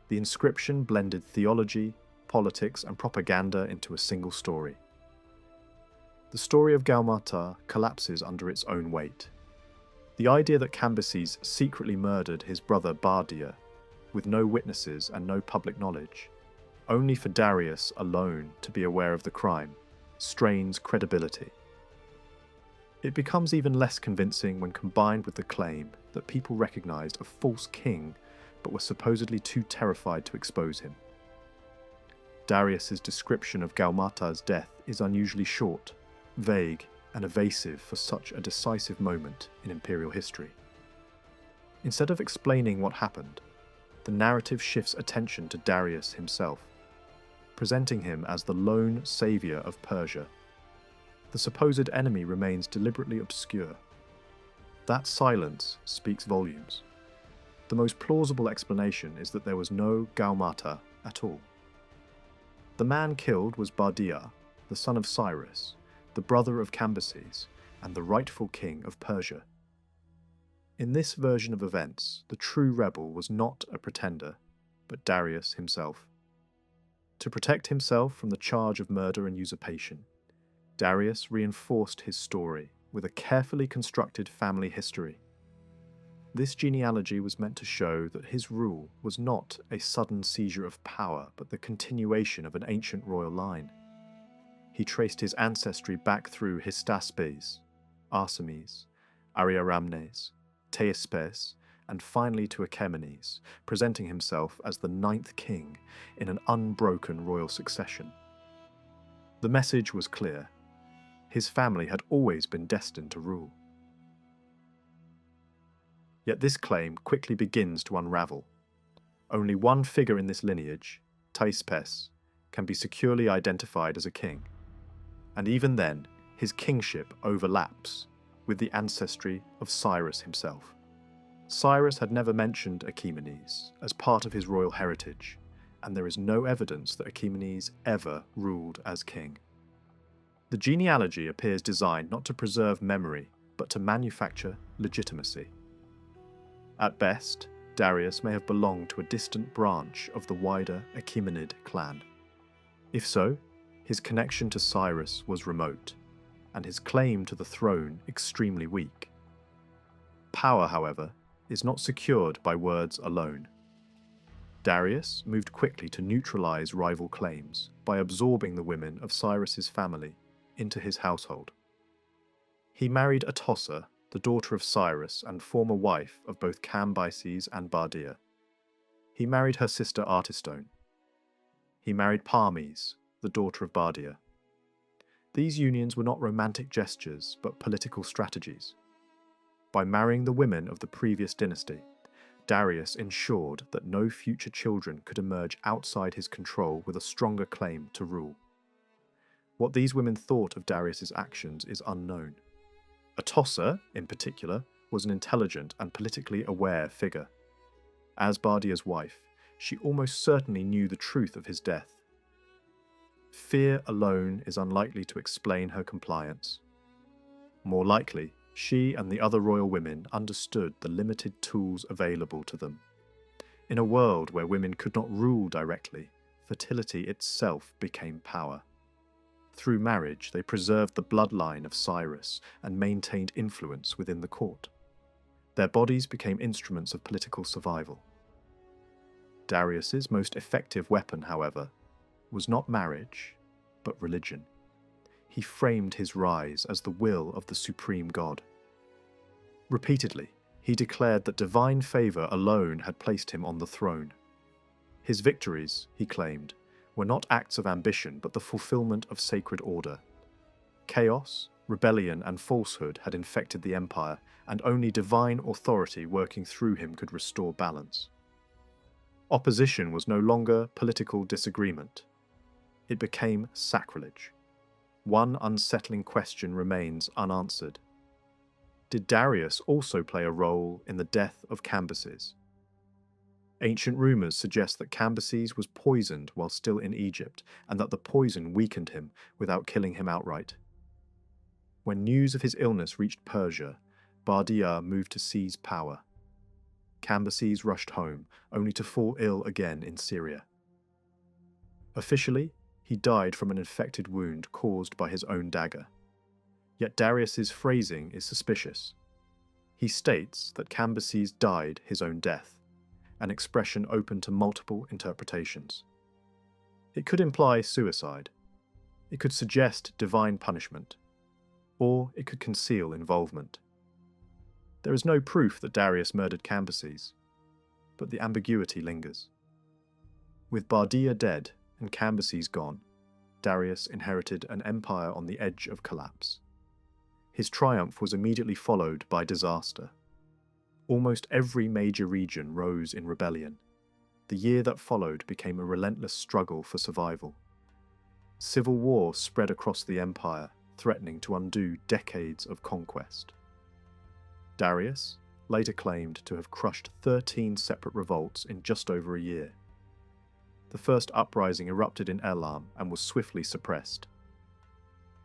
The inscription blended theology, politics, and propaganda into a single story. The story of Gaumata collapses under its own weight. The idea that Cambyses secretly murdered his brother Bardia, with no witnesses and no public knowledge, only for Darius alone to be aware of the crime, strains credibility. It becomes even less convincing when combined with the claim that people recognized a false king but were supposedly too terrified to expose him. Darius's description of Gaumata's death is unusually short, vague, and evasive for such a decisive moment in imperial history. Instead of explaining what happened, the narrative shifts attention to Darius himself, presenting him as the lone savior of Persia. The supposed enemy remains deliberately obscure. That silence speaks volumes. The most plausible explanation is that there was no Gaumata at all. The man killed was Bardia, the son of Cyrus, the brother of Cambyses, and the rightful king of Persia. In this version of events, the true rebel was not a pretender, but Darius himself. To protect himself from the charge of murder and usurpation, Darius reinforced his story with a carefully constructed family history. This genealogy was meant to show that his rule was not a sudden seizure of power, but the continuation of an ancient royal line. He traced his ancestry back through Hystaspes, Arsames, Ariaramnes, Theispes, and finally to Achaemenes, presenting himself as the ninth king in an unbroken royal succession. The message was clear. His family had always been destined to rule. Yet this claim quickly begins to unravel. Only one figure in this lineage, Theispes, can be securely identified as a king. And even then, his kingship overlaps with the ancestry of Cyrus himself. Cyrus had never mentioned Achaemenes as part of his royal heritage, and there is no evidence that Achaemenes ever ruled as king. The genealogy appears designed not to preserve memory, but to manufacture legitimacy. At best, Darius may have belonged to a distant branch of the wider Achaemenid clan. If so, his connection to Cyrus was remote, and his claim to the throne extremely weak. Power, however, is not secured by words alone. Darius moved quickly to neutralize rival claims by absorbing the women of Cyrus's family into his household. He married Atossa, the daughter of Cyrus and former wife of both Cambyses and Bardia. He married her sister Artistone. He married Parmes, the daughter of Bardia. These unions were not romantic gestures, but political strategies. By marrying the women of the previous dynasty, Darius ensured that no future children could emerge outside his control with a stronger claim to rule. What these women thought of Darius's actions is unknown. Atossa, in particular, was an intelligent and politically aware figure. As Bardia's wife, she almost certainly knew the truth of his death. Fear alone is unlikely to explain her compliance. More likely, she and the other royal women understood the limited tools available to them. In a world where women could not rule directly, fertility itself became power. Through marriage, they preserved the bloodline of Cyrus and maintained influence within the court. Their bodies became instruments of political survival. Darius's most effective weapon, however, was not marriage, but religion. He framed his rise as the will of the supreme god. Repeatedly, he declared that divine favor alone had placed him on the throne. His victories, he claimed, were not acts of ambition, but the fulfillment of sacred order. Chaos, rebellion, and falsehood had infected the empire, and only divine authority working through him could restore balance. Opposition was no longer political disagreement. It became sacrilege. One unsettling question remains unanswered. Did Darius also play a role in the death of Cambyses? Ancient rumours suggest that Cambyses was poisoned while still in Egypt, and that the poison weakened him without killing him outright. When news of his illness reached Persia, Bardia moved to seize power. Cambyses rushed home, only to fall ill again in Syria. Officially, he died from an infected wound caused by his own dagger. Yet Darius's phrasing is suspicious. He states that Cambyses died his own death, an expression open to multiple interpretations. It could imply suicide, it could suggest divine punishment, or it could conceal involvement. There is no proof that Darius murdered Cambyses, but the ambiguity lingers. With Bardia dead and Cambyses gone, Darius inherited an empire on the edge of collapse. His triumph was immediately followed by disaster. Almost every major region rose in rebellion. The year that followed became a relentless struggle for survival. Civil war spread across the empire, threatening to undo decades of conquest. Darius later claimed to have crushed 13 separate revolts in just over a year. The first uprising erupted in Elam and was swiftly suppressed.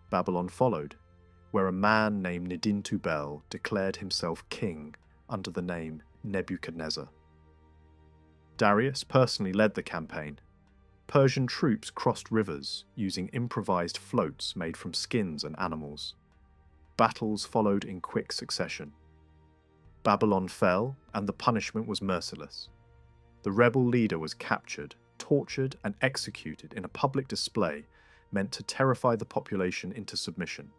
Babylon followed, where a man named Nidin-Tubal declared himself king under the name Nebuchadnezzar. Darius personally led the campaign. Persian troops crossed rivers using improvised floats made from skins and animals. Battles followed in quick succession. Babylon fell, and the punishment was merciless. The rebel leader was captured, tortured, and executed in a public display meant to terrify the population into submission.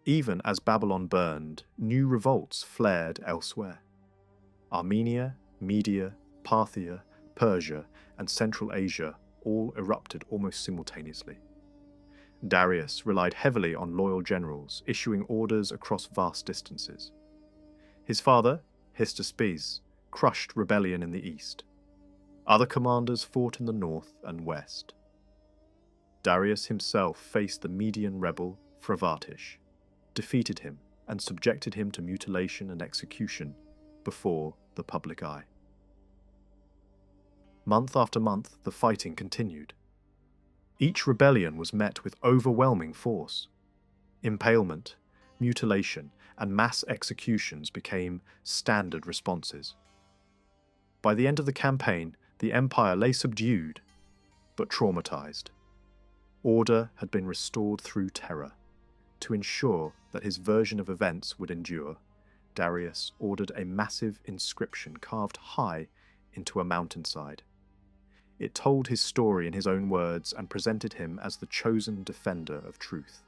Even as Babylon burned, new revolts flared elsewhere. Armenia, Media, Parthia, Persia, and Central Asia all erupted almost simultaneously. Darius relied heavily on loyal generals, issuing orders across vast distances. His father, Hystaspes, crushed rebellion in the east. Other commanders fought in the north and west. Darius himself faced the Median rebel Phrevatish, defeated him, and subjected him to mutilation and execution before the public eye. Month after month, the fighting continued. Each rebellion was met with overwhelming force. Impalement, mutilation, and mass executions became standard responses. By the end of the campaign, the empire lay subdued, but traumatized. Order had been restored through terror. To ensure that his version of events would endure, Darius ordered a massive inscription carved high into a mountainside. It told his story in his own words and presented him as the chosen defender of truth.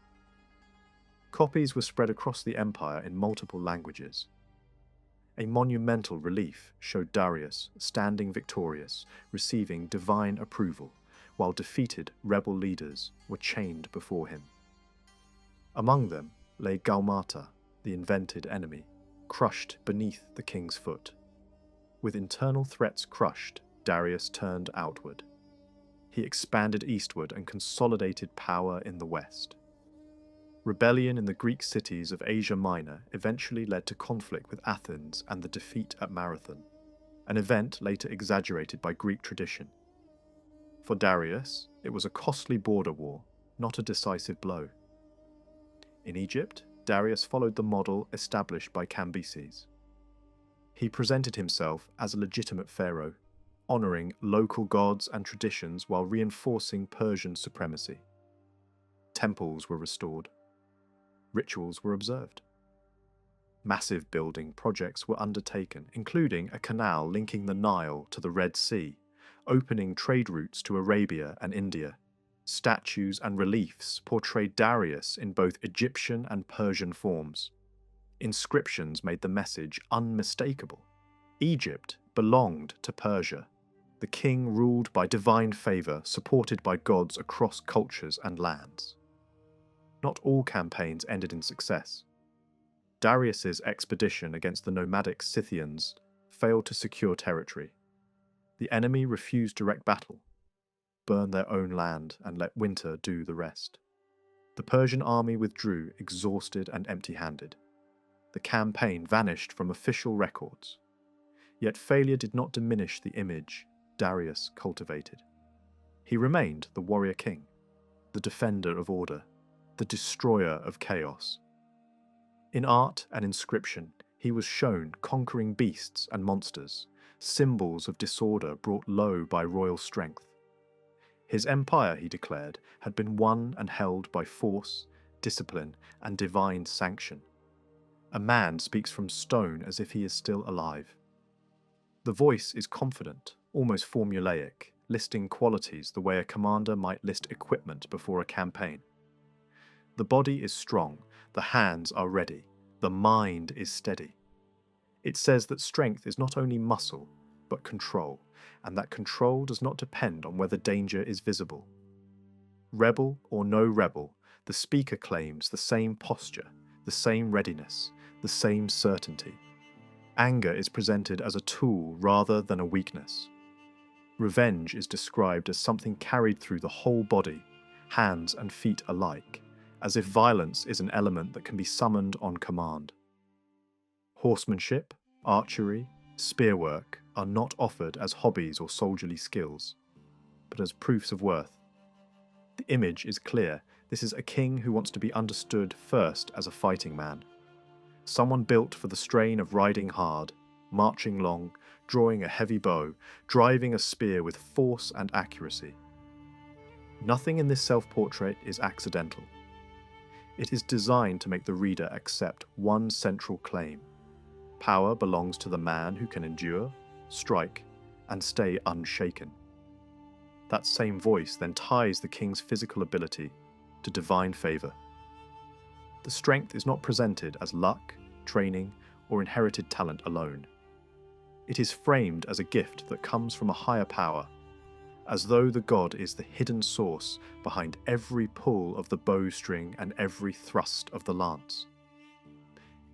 Copies were spread across the empire in multiple languages. A monumental relief showed Darius standing victorious, receiving divine approval, while defeated rebel leaders were chained before him. Among them lay Gaumata, the invented enemy, crushed beneath the king's foot. With internal threats crushed, Darius turned outward. He expanded eastward and consolidated power in the west. Rebellion in the Greek cities of Asia Minor eventually led to conflict with Athens and the defeat at Marathon, an event later exaggerated by Greek tradition. For Darius, it was a costly border war, not a decisive blow. In Egypt, Darius followed the model established by Cambyses. He presented himself as a legitimate pharaoh, honouring local gods and traditions while reinforcing Persian supremacy. Temples were restored. Rituals were observed. Massive building projects were undertaken, including a canal linking the Nile to the Red Sea, opening trade routes to Arabia and India. Statues and reliefs portrayed Darius in both Egyptian and Persian forms. Inscriptions made the message unmistakable. Egypt belonged to Persia. The king ruled by divine favour, supported by gods across cultures and lands. Not all campaigns ended in success. Darius's expedition against the nomadic Scythians failed to secure territory. The enemy refused direct battle, burned their own land, and let winter do the rest. The Persian army withdrew, exhausted and empty-handed. The campaign vanished from official records. Yet failure did not diminish the image Darius cultivated. He remained the warrior king, the defender of order, the destroyer of chaos. In art and inscription, he was shown conquering beasts and monsters, symbols of disorder brought low by royal strength. His empire, he declared, had been won and held by force, discipline, and divine sanction. A man speaks from stone as if he is still alive. The voice is confident, almost formulaic, listing qualities the way a commander might list equipment before a campaign. The body is strong, the hands are ready, the mind is steady. It says that strength is not only muscle, but control, and that control does not depend on whether danger is visible. Rebel or no rebel, the speaker claims the same posture, the same readiness, the same certainty. Anger is presented as a tool rather than a weakness. Revenge is described as something carried through the whole body, hands and feet alike, as if violence is an element that can be summoned on command. Horsemanship, archery, spearwork are not offered as hobbies or soldierly skills, but as proofs of worth. The image is clear. This is a king who wants to be understood first as a fighting man. Someone built for the strain of riding hard, marching long, drawing a heavy bow, driving a spear with force and accuracy. Nothing in this self-portrait is accidental. It is designed to make the reader accept one central claim. Power belongs to the man who can endure, strike, and stay unshaken. That same voice then ties the king's physical ability to divine favour. The strength is not presented as luck, training, or inherited talent alone. It is framed as a gift that comes from a higher power, as though the god is the hidden source behind every pull of the bowstring and every thrust of the lance.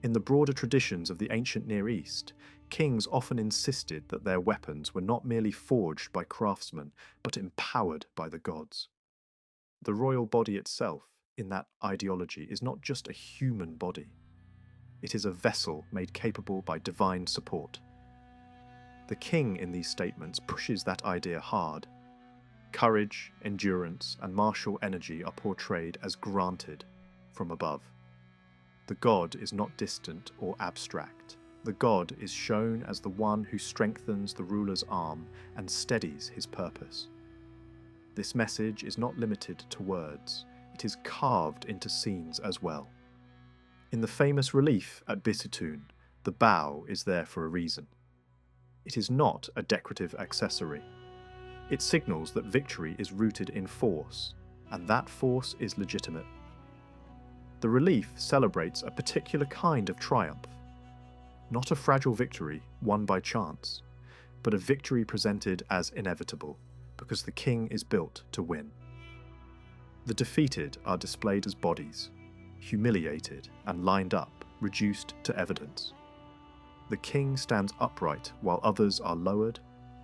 In the broader traditions of the ancient Near East, kings often insisted that their weapons were not merely forged by craftsmen, but empowered by the gods. The royal body itself, in that ideology, is not just a human body. It is a vessel made capable by divine support. The king in these statements pushes that idea hard. Courage, endurance, and martial energy are portrayed as granted from above. The god is not distant or abstract. The god is shown as the one who strengthens the ruler's arm and steadies his purpose. This message is not limited to words. It is carved into scenes as well. In the famous relief at Bisitun, the bow is there for a reason. It is not a decorative accessory. It signals that victory is rooted in force, and that force is legitimate. The relief celebrates a particular kind of triumph. Not a fragile victory won by chance, but a victory presented as inevitable, because the king is built to win. The defeated are displayed as bodies, humiliated and lined up, reduced to evidence. The king stands upright while others are lowered,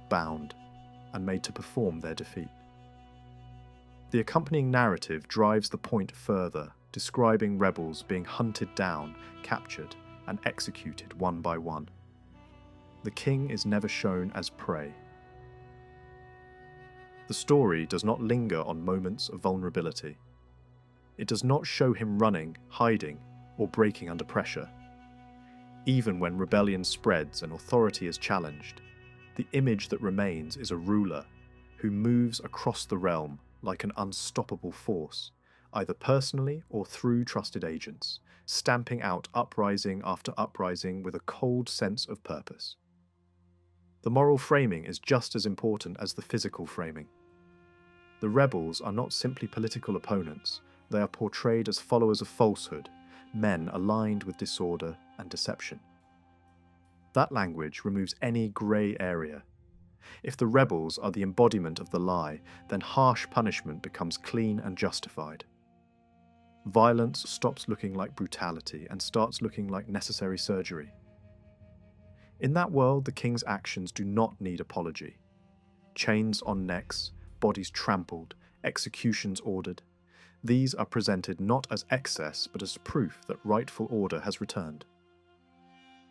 bound, and made to perform their defeat. The accompanying narrative drives the point further, describing rebels being hunted down, captured, and executed one by one. The king is never shown as prey. The story does not linger on moments of vulnerability. It does not show him running, hiding, or breaking under pressure. Even when rebellion spreads and authority is challenged, the image that remains is a ruler who moves across the realm like an unstoppable force, either personally or through trusted agents, stamping out uprising after uprising with a cold sense of purpose. The moral framing is just as important as the physical framing. The rebels are not simply political opponents, they are portrayed as followers of falsehood, men aligned with disorder and deception. That language removes any grey area. If the rebels are the embodiment of the lie, then harsh punishment becomes clean and justified. Violence stops looking like brutality and starts looking like necessary surgery. In that world, the king's actions do not need apology. Chains on necks, bodies trampled, executions ordered. These are presented not as excess, but as proof that rightful order has returned.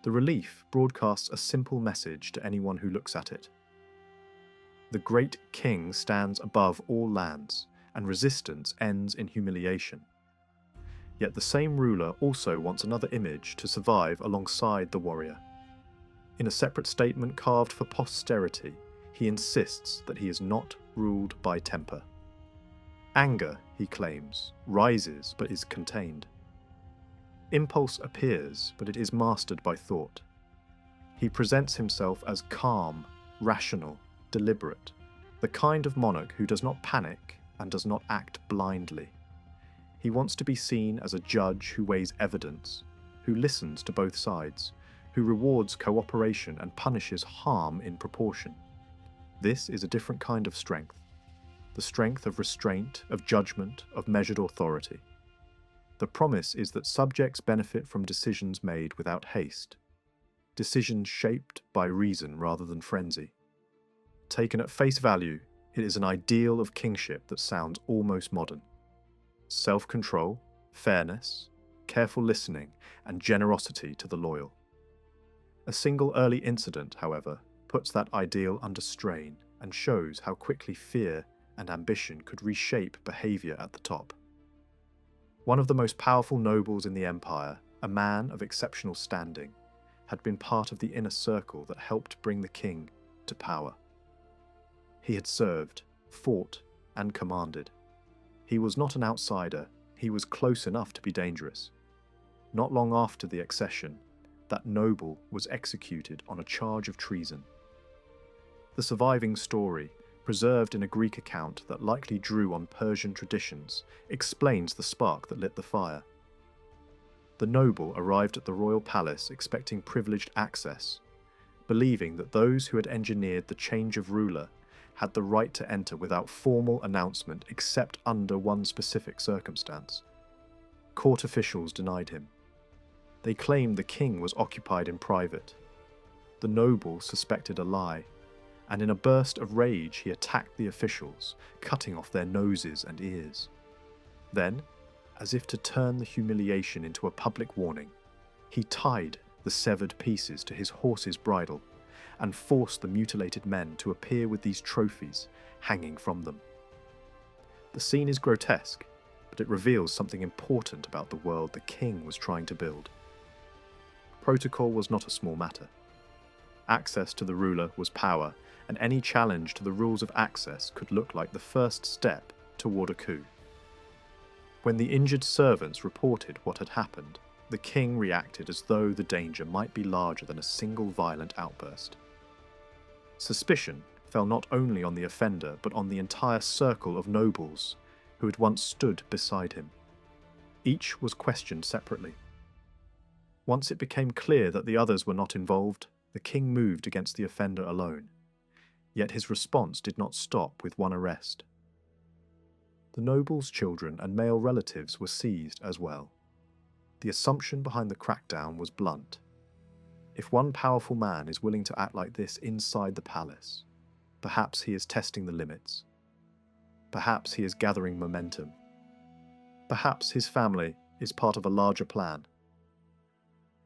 The relief broadcasts a simple message to anyone who looks at it. The great king stands above all lands, and resistance ends in humiliation. Yet the same ruler also wants another image to survive alongside the warrior. In a separate statement carved for posterity, he insists that he is not ruled by temper. Anger, he claims, rises but is contained. Impulse appears, but it is mastered by thought. He presents himself as calm, rational, deliberate, the kind of monarch who does not panic and does not act blindly. He wants to be seen as a judge who weighs evidence, who listens to both sides, who rewards cooperation and punishes harm in proportion. This is a different kind of strength, the strength of restraint, of judgment, of measured authority. The promise is that subjects benefit from decisions made without haste, decisions shaped by reason rather than frenzy. Taken at face value, it is an ideal of kingship that sounds almost modern. Self-control, fairness, careful listening, and generosity to the loyal. A single early incident, however, puts that ideal under strain and shows how quickly fear and ambition could reshape behaviour at the top. One of the most powerful nobles in the empire, a man of exceptional standing, had been part of the inner circle that helped bring the king to power. He had served, fought, and commanded. He was not an outsider, he was close enough to be dangerous. Not long after the accession, that noble was executed on a charge of treason. The surviving story, preserved in a Greek account that likely drew on Persian traditions, explains the spark that lit the fire. The noble arrived at the royal palace expecting privileged access, believing that those who had engineered the change of ruler had the right to enter without formal announcement except under one specific circumstance. Court officials denied him. They claimed the king was occupied in private. The noble suspected a lie, and in a burst of rage he attacked the officials, cutting off their noses and ears. Then, as if to turn the humiliation into a public warning, he tied the severed pieces to his horse's bridle and forced the mutilated men to appear with these trophies hanging from them. The scene is grotesque, but it reveals something important about the world the king was trying to build. Protocol was not a small matter. Access to the ruler was power, and any challenge to the rules of access could look like the first step toward a coup. When the injured servants reported what had happened, the king reacted as though the danger might be larger than a single violent outburst. Suspicion fell not only on the offender but on the entire circle of nobles who had once stood beside him. Each was questioned separately. Once it became clear that the others were not involved, the king moved against the offender alone. Yet his response did not stop with one arrest. The noble's children and male relatives were seized as well. The assumption behind the crackdown was blunt. If one powerful man is willing to act like this inside the palace, perhaps he is testing the limits. Perhaps he is gathering momentum. Perhaps his family is part of a larger plan.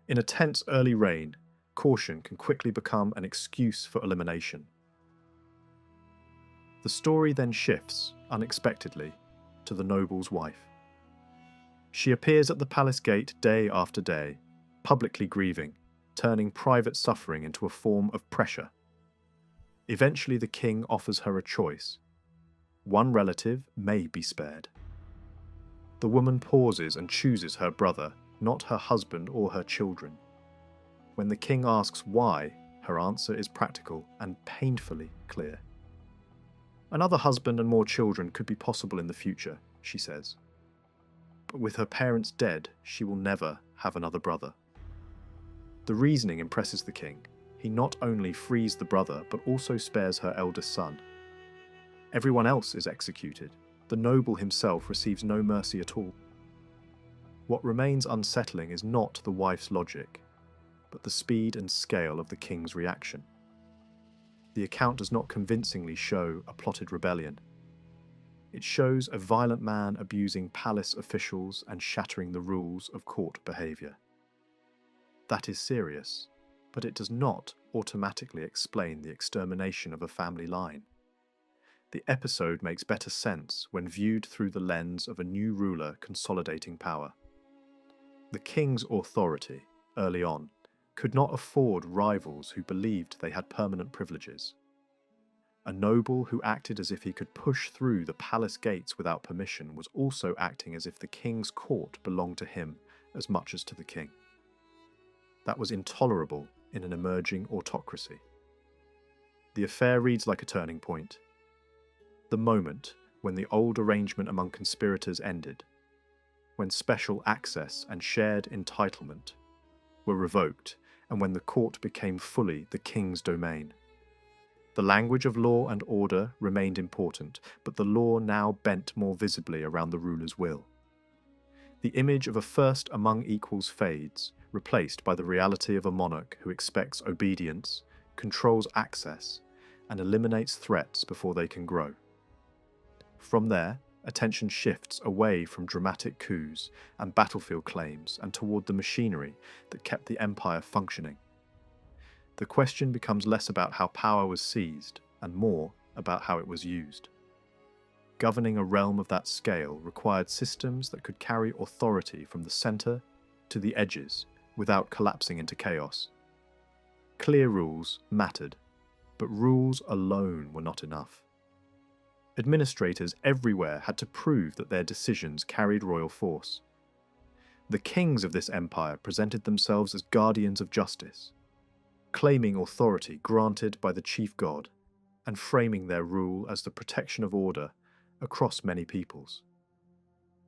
In a tense early reign, caution can quickly become an excuse for elimination. The story then shifts, unexpectedly, to the noble's wife. She appears at the palace gate day after day, publicly grieving, turning private suffering into a form of pressure. Eventually the king offers her a choice. One relative may be spared. The woman pauses and chooses her brother, not her husband or her children. When the king asks why, her answer is practical and painfully clear. Another husband and more children could be possible in the future, she says. But with her parents dead, she will never have another brother. The reasoning impresses the king. He not only frees the brother, but also spares her eldest son. Everyone else is executed. The noble himself receives no mercy at all. What remains unsettling is not the wife's logic, but the speed and scale of the king's reaction. The account does not convincingly show a plotted rebellion. It shows a violent man abusing palace officials and shattering the rules of court behaviour. That is serious, but it does not automatically explain the extermination of a family line. The episode makes better sense when viewed through the lens of a new ruler consolidating power. The king's authority, early on, could not afford rivals who believed they had permanent privileges. A noble who acted as if he could push through the palace gates without permission was also acting as if the king's court belonged to him as much as to the king. That was intolerable in an emerging autocracy. The affair reads like a turning point. The moment when the old arrangement among conspirators ended, when special access and shared entitlement were revoked, and when the court became fully the king's domain. The language of law and order remained important, but the law now bent more visibly around the ruler's will. The image of a first among equals fades, replaced by the reality of a monarch who expects obedience, controls access, and eliminates threats before they can grow. From there, attention shifts away from dramatic coups and battlefield claims and toward the machinery that kept the empire functioning. The question becomes less about how power was seized and more about how it was used. Governing a realm of that scale required systems that could carry authority from the center to the edges without collapsing into chaos. Clear rules mattered, but rules alone were not enough. Administrators everywhere had to prove that their decisions carried royal force. The kings of this empire presented themselves as guardians of justice, claiming authority granted by the chief god and framing their rule as the protection of order across many peoples.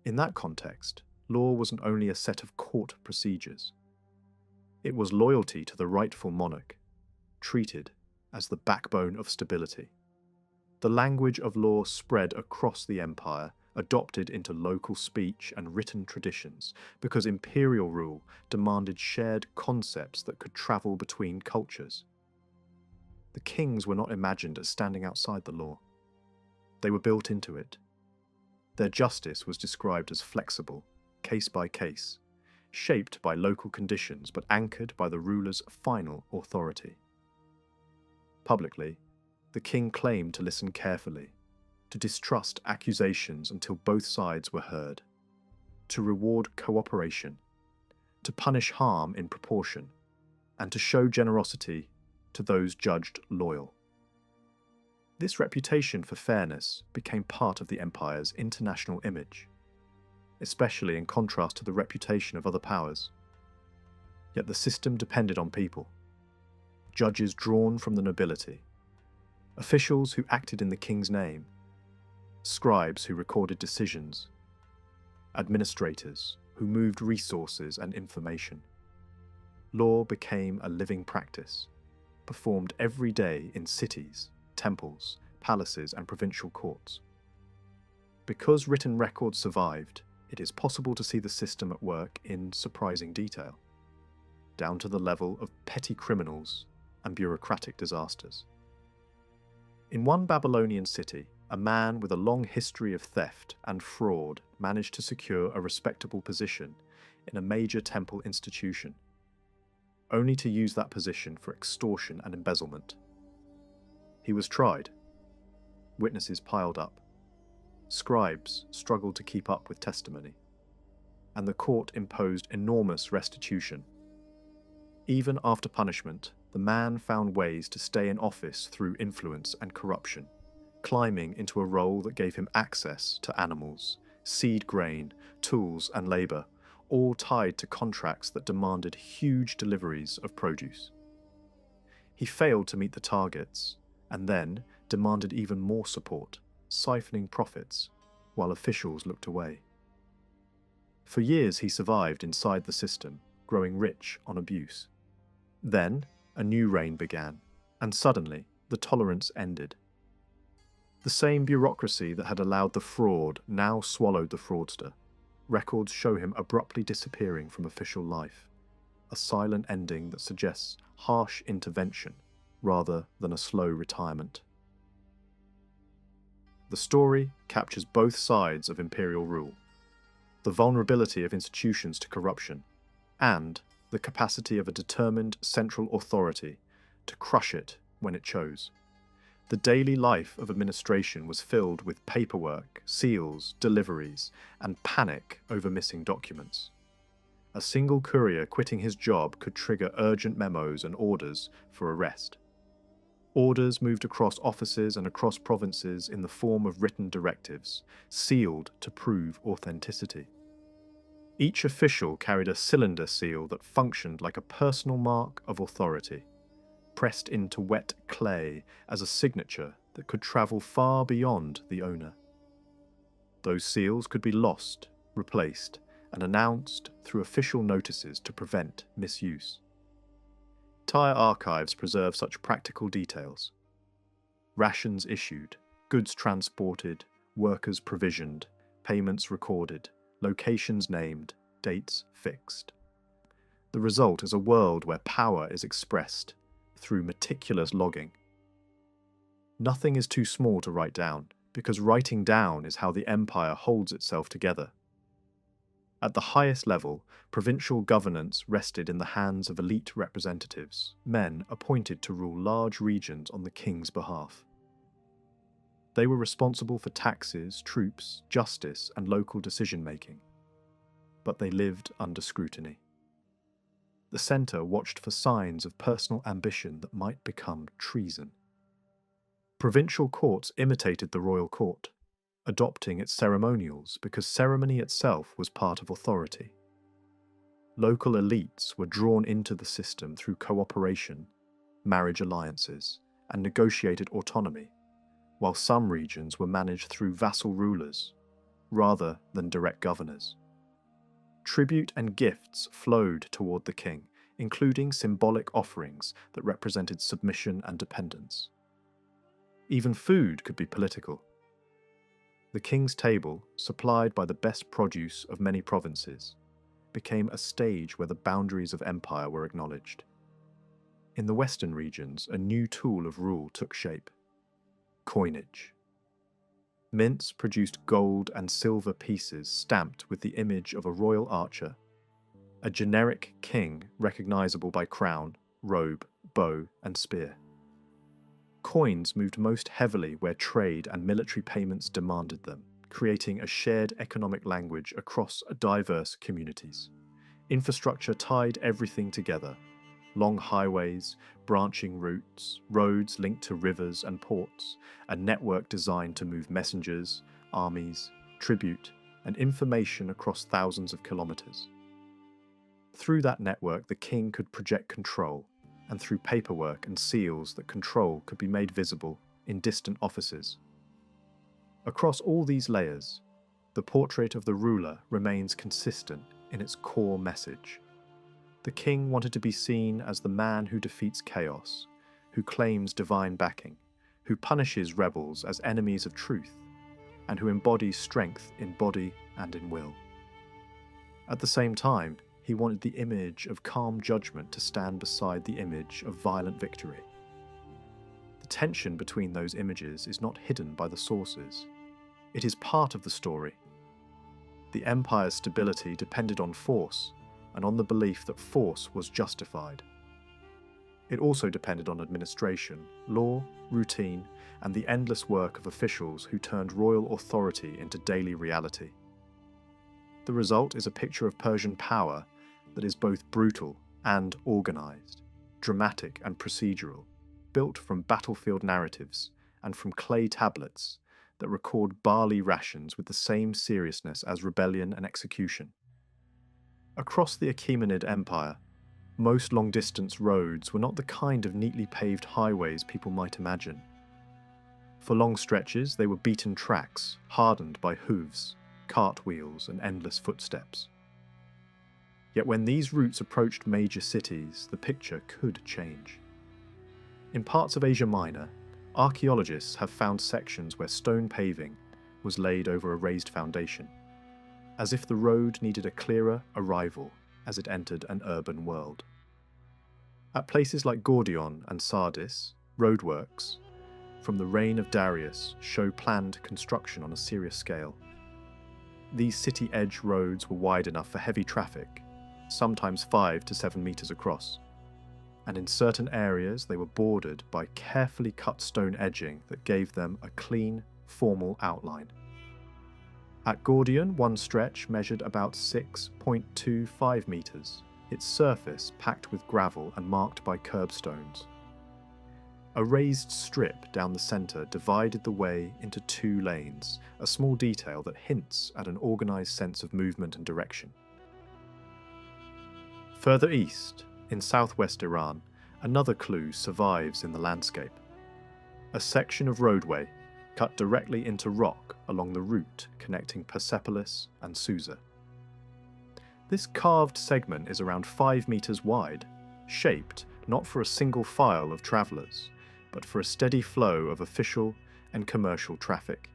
In that context, law wasn't only a set of court procedures. It was loyalty to the rightful monarch, treated as the backbone of stability. The language of law spread across the empire, adopted into local speech and written traditions, because imperial rule demanded shared concepts that could travel between cultures. The kings were not imagined as standing outside the law. They were built into it. Their justice was described as flexible, case by case, shaped by local conditions but anchored by the ruler's final authority. Publicly, the king claimed to listen carefully, to distrust accusations until both sides were heard, to reward cooperation, to punish harm in proportion, and to show generosity to those judged loyal. This reputation for fairness became part of the empire's international image, especially in contrast to the reputation of other powers. Yet the system depended on people, judges drawn from the nobility, officials who acted in the king's name, scribes who recorded decisions, administrators who moved resources and information. Law became a living practice, performed every day in cities, temples, palaces, and provincial courts. Because written records survived, it is possible to see the system at work in surprising detail, down to the level of petty criminals and bureaucratic disasters. In one Babylonian city, a man with a long history of theft and fraud managed to secure a respectable position in a major temple institution, only to use that position for extortion and embezzlement. He was tried. Witnesses piled up. Scribes struggled to keep up with testimony, and the court imposed enormous restitution. Even after punishment, the man found ways to stay in office through influence and corruption, climbing into a role that gave him access to animals, seed grain, tools, and labour, all tied to contracts that demanded huge deliveries of produce. He failed to meet the targets, and then demanded even more support, siphoning profits, while officials looked away. For years he survived inside the system, growing rich on abuse. Then, a new reign began, and suddenly, the tolerance ended. The same bureaucracy that had allowed the fraud now swallowed the fraudster. Records show him abruptly disappearing from official life, a silent ending that suggests harsh intervention rather than a slow retirement. The story captures both sides of imperial rule, the vulnerability of institutions to corruption, and the capacity of a determined central authority to crush it when it chose. The daily life of administration was filled with paperwork, seals, deliveries, and panic over missing documents. A single courier quitting his job could trigger urgent memos and orders for arrest. Orders moved across offices and across provinces in the form of written directives, sealed to prove authenticity. Each official carried a cylinder seal that functioned like a personal mark of authority, pressed into wet clay as a signature that could travel far beyond the owner. Those seals could be lost, replaced, and announced through official notices to prevent misuse. Entire archives preserve such practical details. Rations issued, goods transported, workers provisioned, payments recorded, locations named, dates fixed. The result is a world where power is expressed through meticulous logging. Nothing is too small to write down, because writing down is how the empire holds itself together. At the highest level, provincial governance rested in the hands of elite representatives, men appointed to rule large regions on the king's behalf. They were responsible for taxes, troops, justice, and local decision-making. But they lived under scrutiny. The centre watched for signs of personal ambition that might become treason. Provincial courts imitated the royal court, adopting its ceremonials because ceremony itself was part of authority. Local elites were drawn into the system through cooperation, marriage alliances, and negotiated autonomy, while some regions were managed through vassal rulers, rather than direct governors. Tribute and gifts flowed toward the king, including symbolic offerings that represented submission and dependence. Even food could be political. The king's table, supplied by the best produce of many provinces, became a stage where the boundaries of empire were acknowledged. In the western regions, a new tool of rule took shape: coinage. Mints produced gold and silver pieces stamped with the image of a royal archer, a generic king recognizable by crown, robe, bow, and spear. Coins moved most heavily where trade and military payments demanded them, creating a shared economic language across diverse communities. Infrastructure tied everything together: long highways, branching routes, roads linked to rivers and ports, a network designed to move messengers, armies, tribute, and information across thousands of kilometers. Through that network, the king could project control, and through paperwork and seals, that control could be made visible in distant offices. Across all these layers, the portrait of the ruler remains consistent in its core message. The king wanted to be seen as the man who defeats chaos, who claims divine backing, who punishes rebels as enemies of truth, and who embodies strength in body and in will. At the same time, he wanted the image of calm judgment to stand beside the image of violent victory. The tension between those images is not hidden by the sources. It is part of the story. The empire's stability depended on force, and on the belief that force was justified. It also depended on administration, law, routine, and the endless work of officials who turned royal authority into daily reality. The result is a picture of Persian power that is both brutal and organized, dramatic and procedural, built from battlefield narratives and from clay tablets that record barley rations with the same seriousness as rebellion and execution. Across the Achaemenid Empire, most long-distance roads were not the kind of neatly paved highways people might imagine. For long stretches, they were beaten tracks, hardened by hooves, cartwheels, and endless footsteps. Yet when these routes approached major cities, the picture could change. In parts of Asia Minor, archaeologists have found sections where stone paving was laid over a raised foundation, as if the road needed a clearer arrival as it entered an urban world. At places like Gordion and Sardis, roadworks from the reign of Darius show planned construction on a serious scale. These city-edge roads were wide enough for heavy traffic, sometimes 5 to 7 meters across, and in certain areas they were bordered by carefully cut stone edging that gave them a clean, formal outline. At Gordion, one stretch measured about 6.25 meters, its surface packed with gravel and marked by curbstones. A raised strip down the centre divided the way into 2 lanes, a small detail that hints at an organised sense of movement and direction. Further east, in southwest Iran, another clue survives in the landscape. A section of roadway cut directly into rock along the route connecting Persepolis and Susa. This carved segment is around 5 meters wide, shaped not for a single file of travellers, but for a steady flow of official and commercial traffic.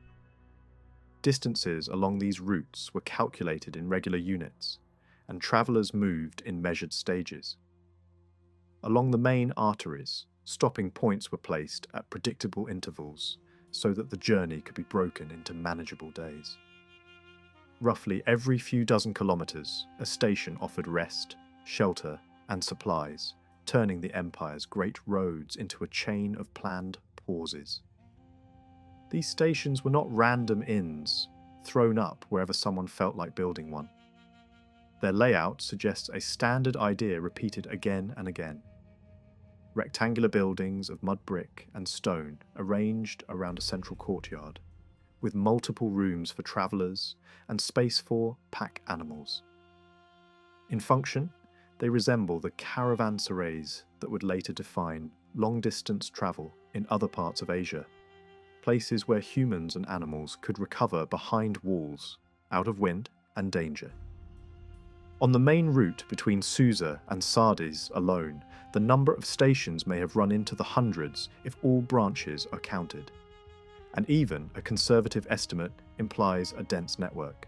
Distances along these routes were calculated in regular units, and travellers moved in measured stages. Along the main arteries, stopping points were placed at predictable intervals so that the journey could be broken into manageable days. Roughly every few dozen kilometres, a station offered rest, shelter, and supplies, turning the empire's great roads into a chain of planned pauses. These stations were not random inns, thrown up wherever someone felt like building one. Their layout suggests a standard idea repeated again and again. Rectangular buildings of mud brick and stone arranged around a central courtyard, with multiple rooms for travellers and space for pack animals. In function, they resemble the caravanserais that would later define long-distance travel in other parts of Asia, places where humans and animals could recover behind walls, out of wind and danger. On the main route between Susa and Sardis alone, the number of stations may have run into the hundreds if all branches are counted. And even a conservative estimate implies a dense network.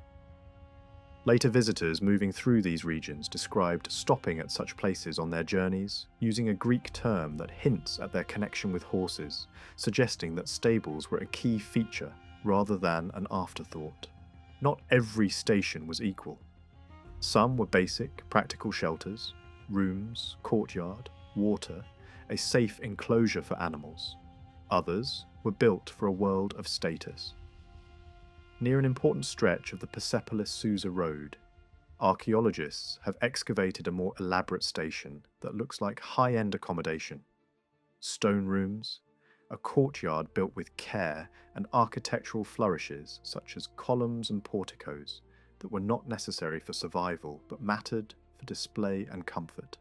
Later visitors moving through these regions described stopping at such places on their journeys, using a Greek term that hints at their connection with horses, suggesting that stables were a key feature rather than an afterthought. Not every station was equal. Some were basic, practical shelters, rooms, courtyard, water, a safe enclosure for animals. Others were built for a world of status. Near an important stretch of the Persepolis-Susa road, archaeologists have excavated a more elaborate station that looks like high-end accommodation. Stone rooms, a courtyard built with care, and architectural flourishes such as columns and porticos that were not necessary for survival but mattered for display and comfort.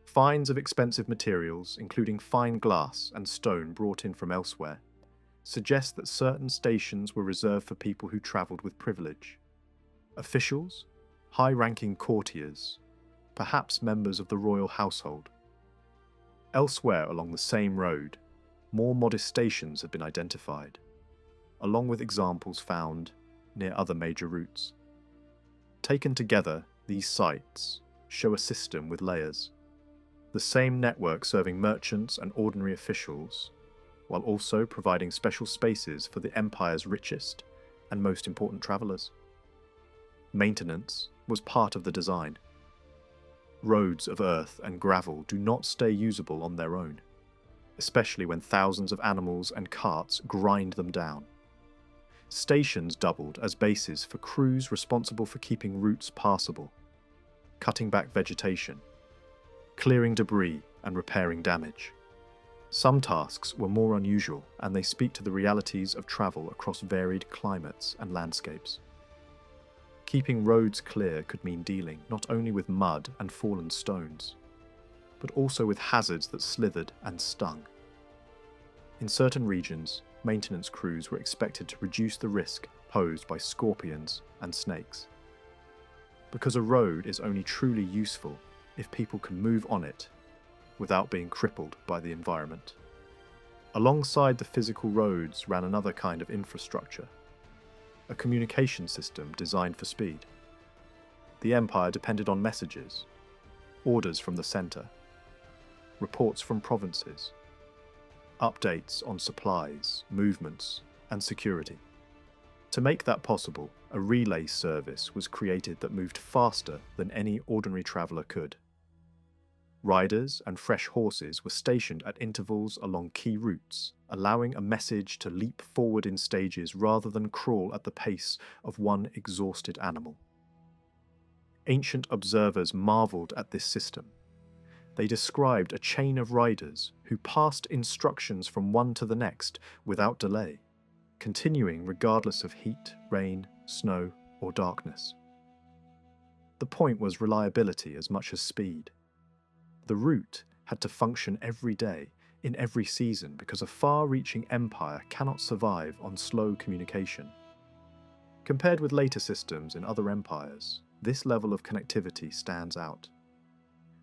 Finds of expensive materials, including fine glass and stone brought in from elsewhere, suggest that certain stations were reserved for people who travelled with privilege. Officials, high-ranking courtiers, perhaps members of the royal household. Elsewhere along the same road, more modest stations have been identified, along with examples found near other major routes. Taken together, these sites show a system with layers, the same network serving merchants and ordinary officials, while also providing special spaces for the empire's richest and most important travellers. Maintenance was part of the design. Roads of earth and gravel do not stay usable on their own, especially when thousands of animals and carts grind them down. Stations doubled as bases for crews responsible for keeping routes passable, cutting back vegetation, clearing debris and repairing damage. Some tasks were more unusual, and they speak to the realities of travel across varied climates and landscapes. Keeping roads clear could mean dealing not only with mud and fallen stones, but also with hazards that slithered and stung. In certain regions, maintenance crews were expected to reduce the risk posed by scorpions and snakes. Because a road is only truly useful if people can move on it without being crippled by the environment. Alongside the physical roads ran another kind of infrastructure, a communication system designed for speed. The empire depended on messages, orders from the centre, reports from provinces, updates on supplies, movements, and security. To make that possible, a relay service was created that moved faster than any ordinary traveller could. Riders and fresh horses were stationed at intervals along key routes, allowing a message to leap forward in stages rather than crawl at the pace of one exhausted animal. Ancient observers marvelled at this system. They described a chain of riders who passed instructions from one to the next without delay, continuing regardless of heat, rain, snow, or darkness. The point was reliability as much as speed. The route had to function every day, in every season, because a far-reaching empire cannot survive on slow communication. Compared with later systems in other empires, this level of connectivity stands out.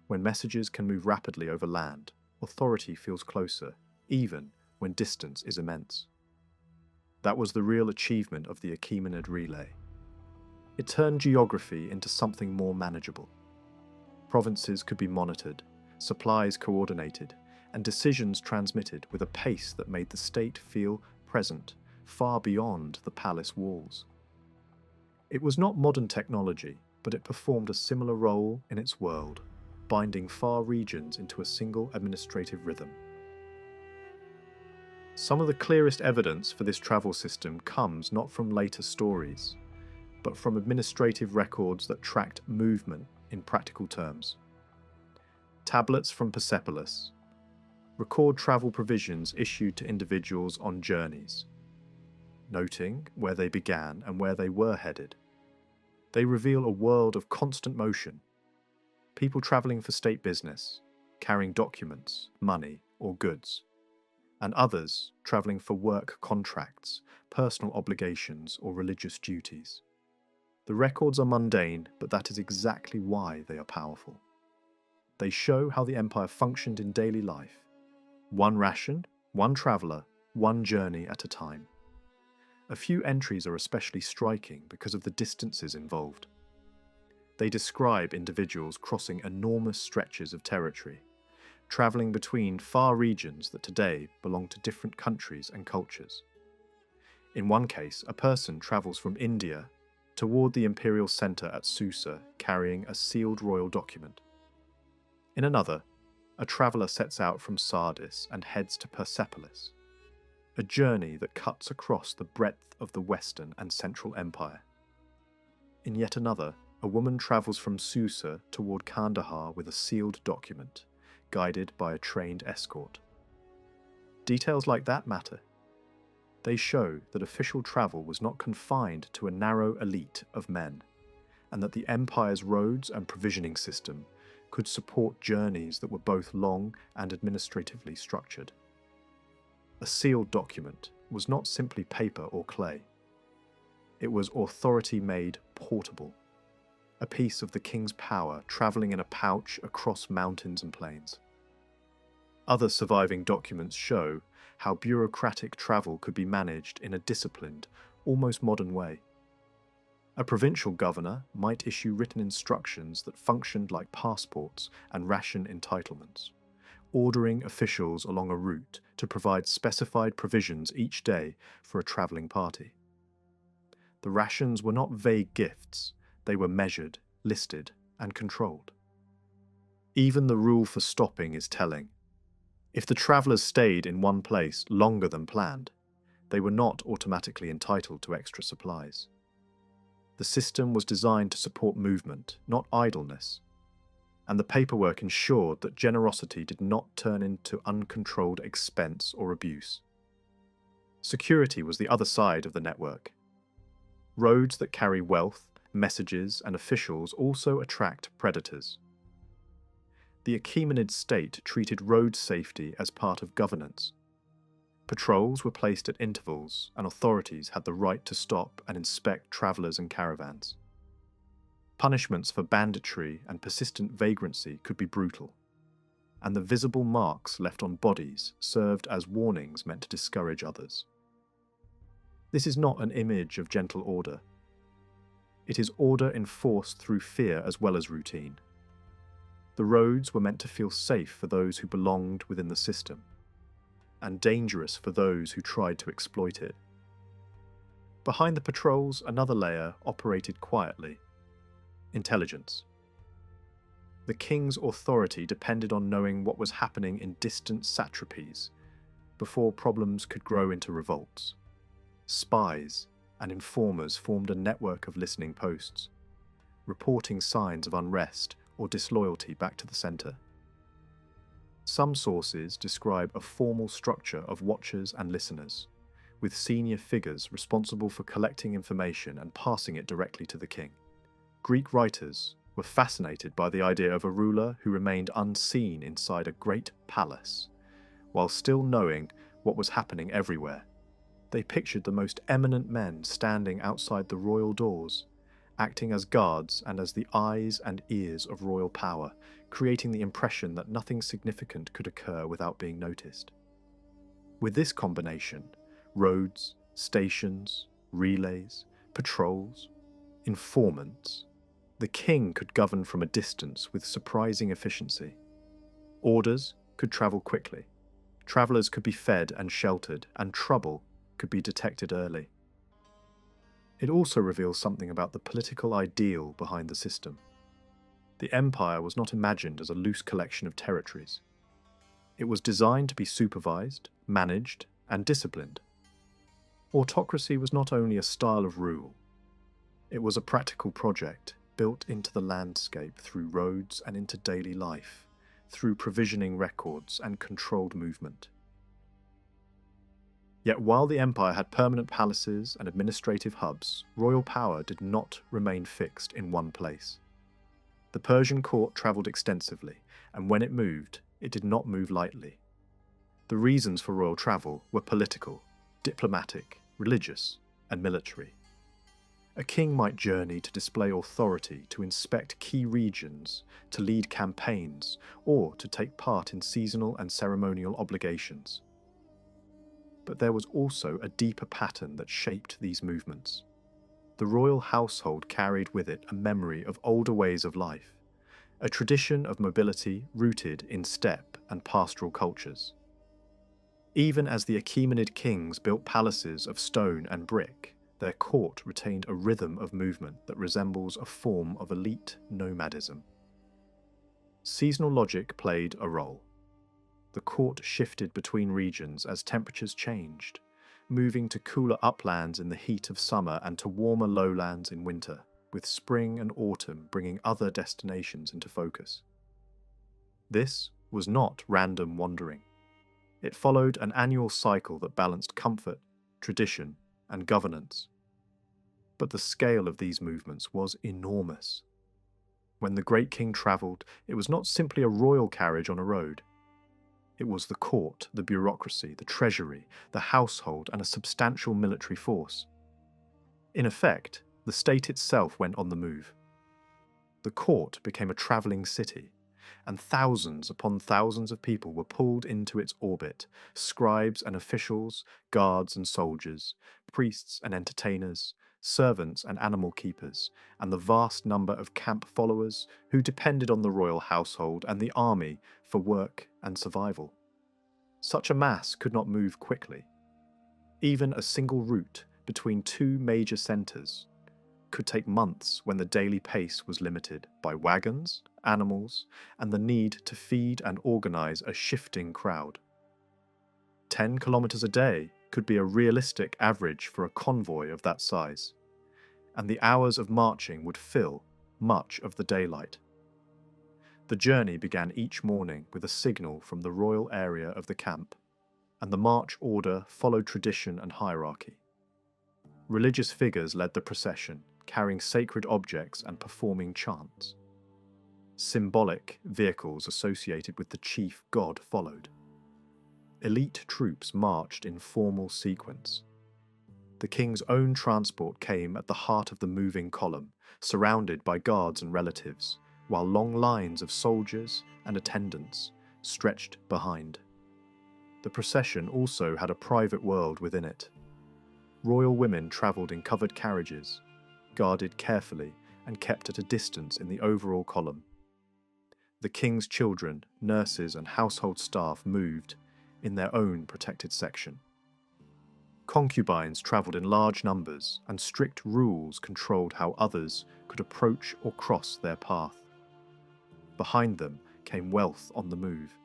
When messages can move rapidly over land, authority feels closer, even when distance is immense. That was the real achievement of the Achaemenid relay. It turned geography into something more manageable. Provinces could be monitored, supplies coordinated, and decisions transmitted with a pace that made the state feel present, far beyond the palace walls. It was not modern technology, but it performed a similar role in its world, binding far regions into a single administrative rhythm. Some of the clearest evidence for this travel system comes not from later stories, but from administrative records that tracked movement in practical terms. Tablets from Persepolis record travel provisions issued to individuals on journeys, noting where they began and where they were headed. They reveal a world of constant motion, people travelling for state business, carrying documents, money, or goods, and others travelling for work contracts, personal obligations, or religious duties. The records are mundane, but that is exactly why they are powerful. They show how the empire functioned in daily life. One ration, one traveller, one journey at a time. A few entries are especially striking because of the distances involved. They describe individuals crossing enormous stretches of territory, travelling between far regions that today belong to different countries and cultures. In one case, a person travels from India toward the imperial centre at Susa carrying a sealed royal document. In another, a traveller sets out from Sardis and heads to Persepolis, a journey that cuts across the breadth of the Western and Central Empire. In yet another, a woman travels from Susa toward Kandahar with a sealed document, guided by a trained escort. Details like that matter. They show that official travel was not confined to a narrow elite of men, and that the empire's roads and provisioning system could support journeys that were both long and administratively structured. A sealed document was not simply paper or clay. It was authority made portable, a piece of the king's power travelling in a pouch across mountains and plains. Other surviving documents show how bureaucratic travel could be managed in a disciplined, almost modern way. A provincial governor might issue written instructions that functioned like passports and ration entitlements, ordering officials along a route to provide specified provisions each day for a travelling party. The rations were not vague gifts, they were measured, listed, and controlled. Even the rule for stopping is telling. If the travellers stayed in one place longer than planned, they were not automatically entitled to extra supplies. The system was designed to support movement, not idleness, and the paperwork ensured that generosity did not turn into uncontrolled expense or abuse. Security was the other side of the network. Roads that carry wealth, messages, and officials also attract predators. The Achaemenid state treated road safety as part of governance. Patrols were placed at intervals, and authorities had the right to stop and inspect travellers and caravans. Punishments for banditry and persistent vagrancy could be brutal, and the visible marks left on bodies served as warnings meant to discourage others. This is not an image of gentle order. It is order enforced through fear as well as routine. The roads were meant to feel safe for those who belonged within the system, and dangerous for those who tried to exploit it. Behind the patrols, another layer operated quietly: intelligence. The king's authority depended on knowing what was happening in distant satrapies before problems could grow into revolts. Spies and informers formed a network of listening posts, reporting signs of unrest or disloyalty back to the centre. Some sources describe a formal structure of watchers and listeners, with senior figures responsible for collecting information and passing it directly to the king. Greek writers were fascinated by the idea of a ruler who remained unseen inside a great palace, while still knowing what was happening everywhere. They pictured the most eminent men standing outside the royal doors, acting as guards and as the eyes and ears of royal power, creating the impression that nothing significant could occur without being noticed. With this combination, roads, stations, relays, patrols, informants, the king could govern from a distance with surprising efficiency. Orders could travel quickly, travelers could be fed and sheltered, and trouble could be detected early. It also reveals something about the political ideal behind the system. The empire was not imagined as a loose collection of territories. It was designed to be supervised, managed, and disciplined. Autocracy was not only a style of rule, it was a practical project built into the landscape through roads and into daily life, through provisioning records and controlled movement. Yet while the empire had permanent palaces and administrative hubs, royal power did not remain fixed in one place. The Persian court travelled extensively, and when it moved, it did not move lightly. The reasons for royal travel were political, diplomatic, religious, and military. A king might journey to display authority, to inspect key regions, to lead campaigns, or to take part in seasonal and ceremonial obligations. But there was also a deeper pattern that shaped these movements. The royal household carried with it a memory of older ways of life, a tradition of mobility rooted in steppe and pastoral cultures. Even as the Achaemenid kings built palaces of stone and brick, their court retained a rhythm of movement that resembles a form of elite nomadism. Seasonal logic played a role. The court shifted between regions as temperatures changed, moving to cooler uplands in the heat of summer and to warmer lowlands in winter, with spring and autumn bringing other destinations into focus. This was not random wandering. It followed an annual cycle that balanced comfort, tradition, and governance. But the scale of these movements was enormous. When the great king travelled, it was not simply a royal carriage on a road. It was the court, the bureaucracy, the treasury, the household, and a substantial military force. In effect, the state itself went on the move. The court became a travelling city, and thousands upon thousands of people were pulled into its orbit: scribes and officials, guards and soldiers, priests and entertainers, servants and animal keepers, and the vast number of camp followers who depended on the royal household and the army for work and survival. Such a mass could not move quickly. Even a single route between two major centres could take months when the daily pace was limited by wagons, animals, and the need to feed and organise a shifting crowd. 10 kilometres a day could be a realistic average for a convoy of that size, and the hours of marching would fill much of the daylight. The journey began each morning with a signal from the royal area of the camp, and the march order followed tradition and hierarchy. Religious figures led the procession, carrying sacred objects and performing chants. Symbolic vehicles associated with the chief god followed. Elite troops marched in formal sequence. The king's own transport came at the heart of the moving column, surrounded by guards and relatives, while long lines of soldiers and attendants stretched behind. The procession also had a private world within it. Royal women travelled in covered carriages, guarded carefully and kept at a distance in the overall column. The king's children, nurses and household staff moved in their own protected section. Concubines travelled in large numbers, and strict rules controlled how others could approach or cross their path. Behind them came wealth on the move,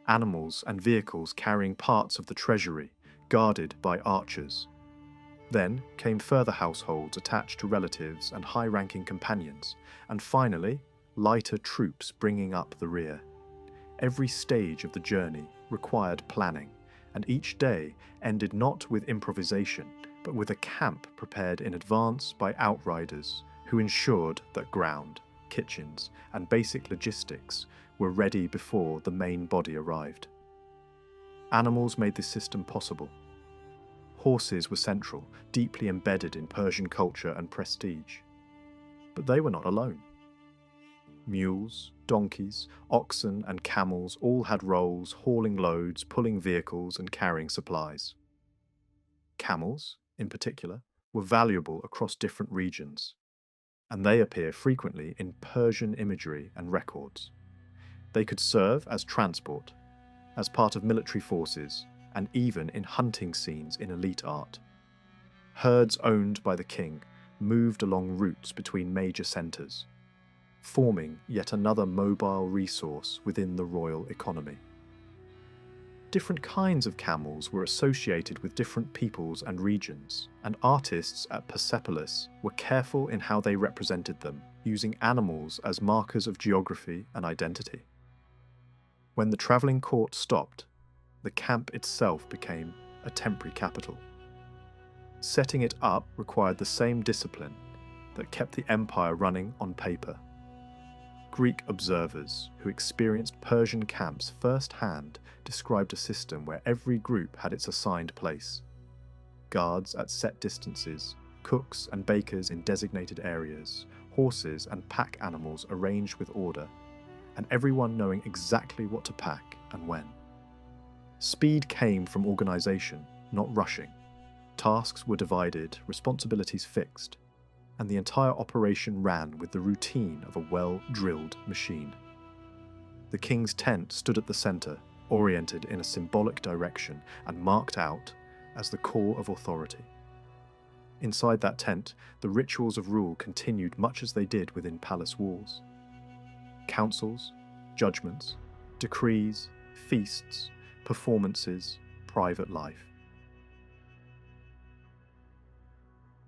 animals and vehicles carrying parts of the treasury, guarded by archers. Then came further households attached to relatives and high-ranking companions, and finally, lighter troops bringing up the rear. Every stage of the journey required planning, and each day ended not with improvisation, but with a camp prepared in advance by outriders who ensured that ground kitchens, and basic logistics were ready before the main body arrived. Animals made this system possible. Horses were central, deeply embedded in Persian culture and prestige. But they were not alone. Mules, donkeys, oxen, and camels all had roles hauling loads, pulling vehicles, and carrying supplies. Camels, in particular, were valuable across different regions, and they appear frequently in Persian imagery and records. They could serve as transport, as part of military forces, and even in hunting scenes in elite art. Herds owned by the king moved along routes between major centres, forming yet another mobile resource within the royal economy. Different kinds of camels were associated with different peoples and regions, and artists at Persepolis were careful in how they represented them, using animals as markers of geography and identity. When the travelling court stopped, the camp itself became a temporary capital. Setting it up required the same discipline that kept the empire running on paper. Greek observers who experienced Persian camps firsthand described a system where every group had its assigned place. Guards at set distances, cooks and bakers in designated areas, horses and pack animals arranged with order, and everyone knowing exactly what to pack and when. Speed came from organisation, not rushing. Tasks were divided, responsibilities fixed, and the entire operation ran with the routine of a well-drilled machine. The king's tent stood at the centre, oriented in a symbolic direction and marked out as the core of authority. Inside that tent, the rituals of rule continued much as they did within palace walls. Councils, judgments, decrees, feasts, performances, private life.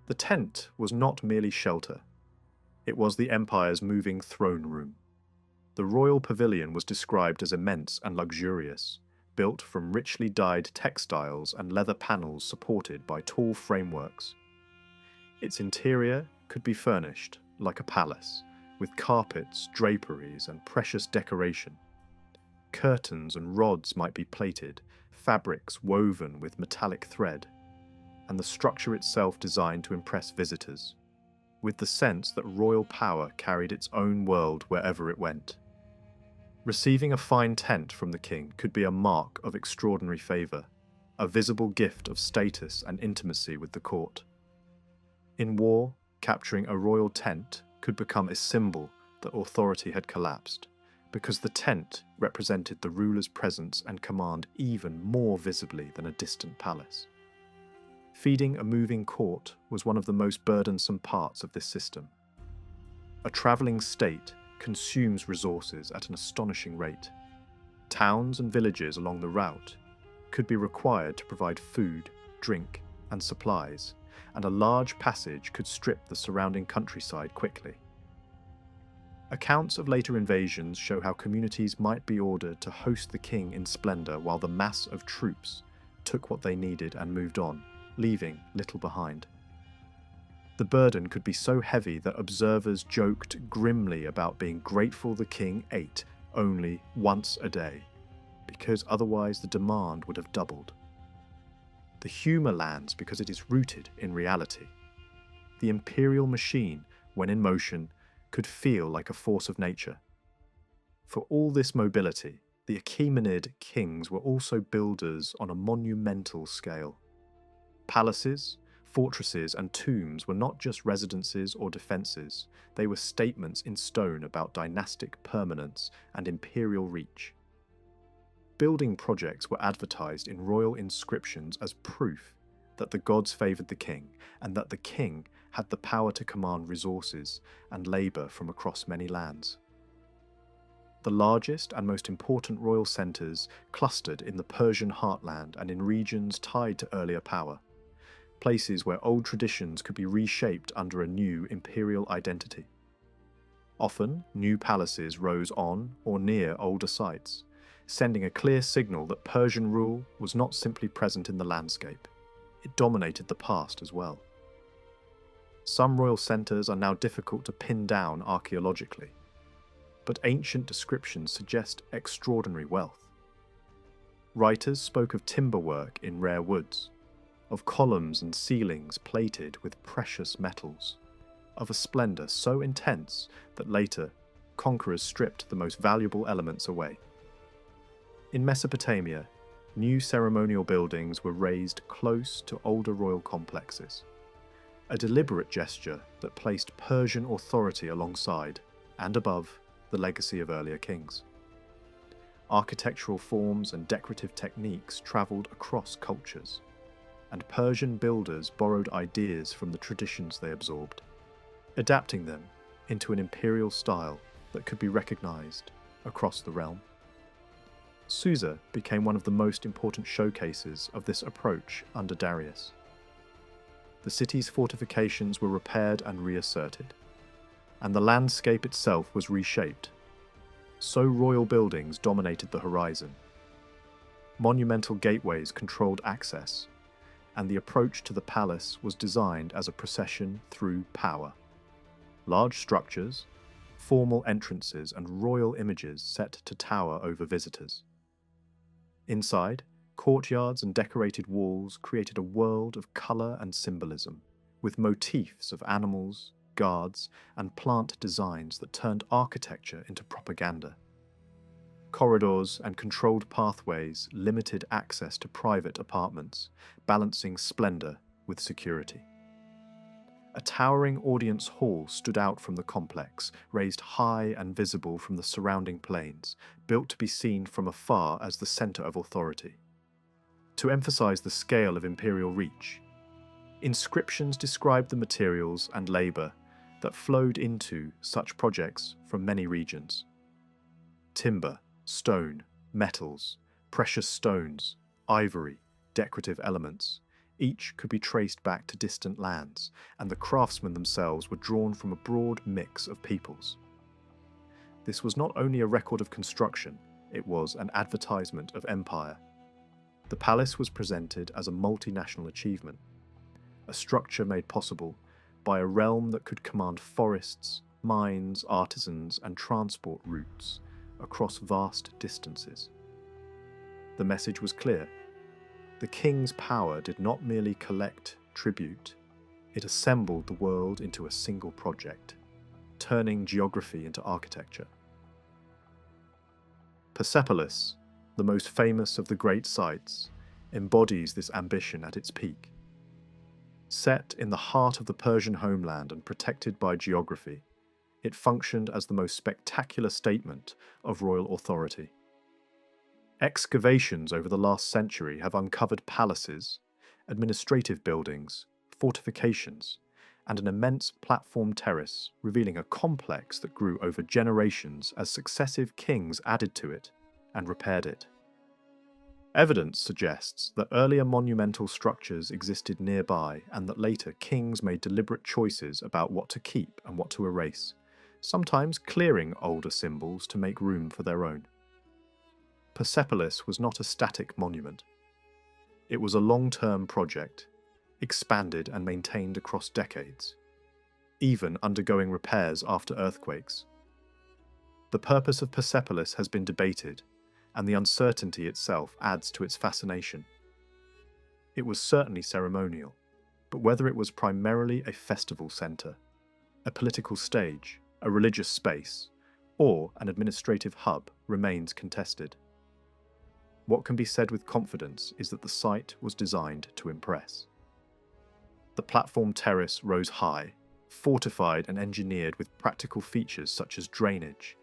The tent was not merely shelter. It was the empire's moving throne room. The royal pavilion was described as immense and luxurious, built from richly dyed textiles and leather panels supported by tall frameworks. Its interior could be furnished like a palace, with carpets, draperies, and precious decoration. Curtains and rods might be plated, fabrics woven with metallic thread, and the structure itself designed to impress visitors, with the sense that royal power carried its own world wherever it went. Receiving a fine tent from the king could be a mark of extraordinary favour, a visible gift of status and intimacy with the court. In war, capturing a royal tent could become a symbol that authority had collapsed, because the tent represented the ruler's presence and command even more visibly than a distant palace. Feeding a moving court was one of the most burdensome parts of this system. A travelling state consumes resources at an astonishing rate. Towns and villages along the route could be required to provide food, drink, and supplies, and a large passage could strip the surrounding countryside quickly. Accounts of later invasions show how communities might be ordered to host the king in splendour while the mass of troops took what they needed and moved on, leaving little behind. The burden could be so heavy that observers joked grimly about being grateful the king ate only once a day, because otherwise the demand would have doubled. The humour lands because it is rooted in reality. The imperial machine, when in motion, could feel like a force of nature. For all this mobility, the Achaemenid kings were also builders on a monumental scale. Palaces, fortresses, and tombs were not just residences or defences, they were statements in stone about dynastic permanence and imperial reach. Building projects were advertised in royal inscriptions as proof that the gods favoured the king and that the king had the power to command resources and labour from across many lands. The largest and most important royal centres clustered in the Persian heartland and in regions tied to earlier power, places where old traditions could be reshaped under a new imperial identity. Often, new palaces rose on or near older sites, sending a clear signal that Persian rule was not simply present in the landscape, it dominated the past as well. Some royal centres are now difficult to pin down archaeologically, but ancient descriptions suggest extraordinary wealth. Writers spoke of timberwork in rare woods, of columns and ceilings plated with precious metals, of a splendour so intense that later conquerors stripped the most valuable elements away. In Mesopotamia, new ceremonial buildings were raised close to older royal complexes, a deliberate gesture that placed Persian authority alongside and above the legacy of earlier kings. Architectural forms and decorative techniques travelled across cultures, and Persian builders borrowed ideas from the traditions they absorbed, adapting them into an imperial style that could be recognised across the realm. Susa became one of the most important showcases of this approach under Darius. The city's fortifications were repaired and reasserted, and the landscape itself was reshaped. So royal buildings dominated the horizon. Monumental gateways controlled access, and the approach to the palace was designed as a procession through power. Large structures, formal entrances, and royal images set to tower over visitors. Inside, courtyards and decorated walls created a world of colour and symbolism, with motifs of animals, guards, and plant designs that turned architecture into propaganda. Corridors and controlled pathways limited access to private apartments, balancing splendour with security. A towering audience hall stood out from the complex, raised high and visible from the surrounding plains, built to be seen from afar as the centre of authority. To emphasise the scale of imperial reach, inscriptions described the materials and labour that flowed into such projects from many regions. Timber, stone, metals, precious stones, ivory, decorative elements, each could be traced back to distant lands, and the craftsmen themselves were drawn from a broad mix of peoples. This was not only a record of construction, it was an advertisement of empire. The palace was presented as a multinational achievement, a structure made possible by a realm that could command forests, mines, artisans, and transport routes across vast distances. The message was clear. The king's power did not merely collect tribute, it assembled the world into a single project, turning geography into architecture. Persepolis, the most famous of the great sites, embodies this ambition at its peak. Set in the heart of the Persian homeland and protected by geography, it functioned as the most spectacular statement of royal authority. Excavations over the last century have uncovered palaces, administrative buildings, fortifications, and an immense platform terrace, revealing a complex that grew over generations as successive kings added to it and repaired it. Evidence suggests that earlier monumental structures existed nearby and that later kings made deliberate choices about what to keep and what to erase, sometimes clearing older symbols to make room for their own. Persepolis was not a static monument. It was a long-term project, expanded and maintained across decades, even undergoing repairs after earthquakes. The purpose of Persepolis has been debated, and the uncertainty itself adds to its fascination. It was certainly ceremonial, but whether it was primarily a festival centre, a political stage, a religious space, or an administrative hub remains contested. What can be said with confidence is that the site was designed to impress. The platform terrace rose high, fortified and engineered with practical features such as drainage,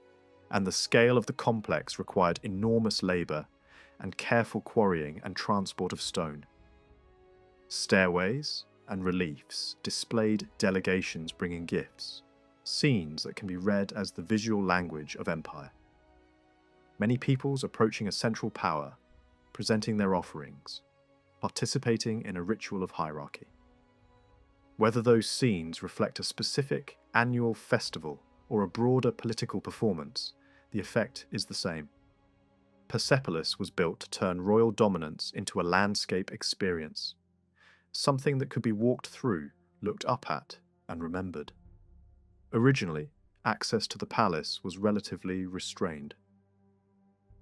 and the scale of the complex required enormous labour and careful quarrying and transport of stone. Stairways and reliefs displayed delegations bringing gifts, scenes that can be read as the visual language of empire. Many peoples approaching a central power, presenting their offerings, participating in a ritual of hierarchy. Whether those scenes reflect a specific annual festival or a broader political performance, the effect is the same. Persepolis was built to turn royal dominance into a landscape experience, something that could be walked through, looked up at, and remembered. Originally, access to the palace was relatively restrained.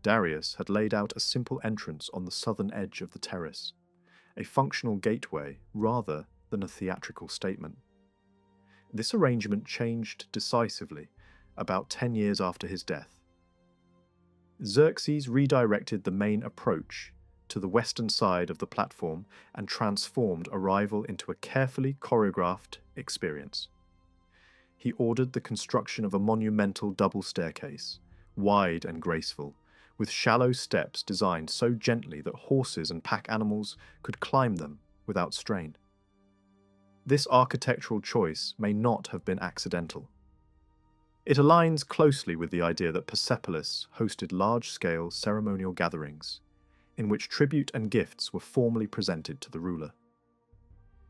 Darius had laid out a simple entrance on the southern edge of the terrace, a functional gateway rather than a theatrical statement. This arrangement changed decisively about 10 years after his death. Xerxes redirected the main approach to the western side of the platform and transformed arrival into a carefully choreographed experience. He ordered the construction of a monumental double staircase, wide and graceful, with shallow steps designed so gently that horses and pack animals could climb them without strain. This architectural choice may not have been accidental. It aligns closely with the idea that Persepolis hosted large-scale ceremonial gatherings, in which tribute and gifts were formally presented to the ruler.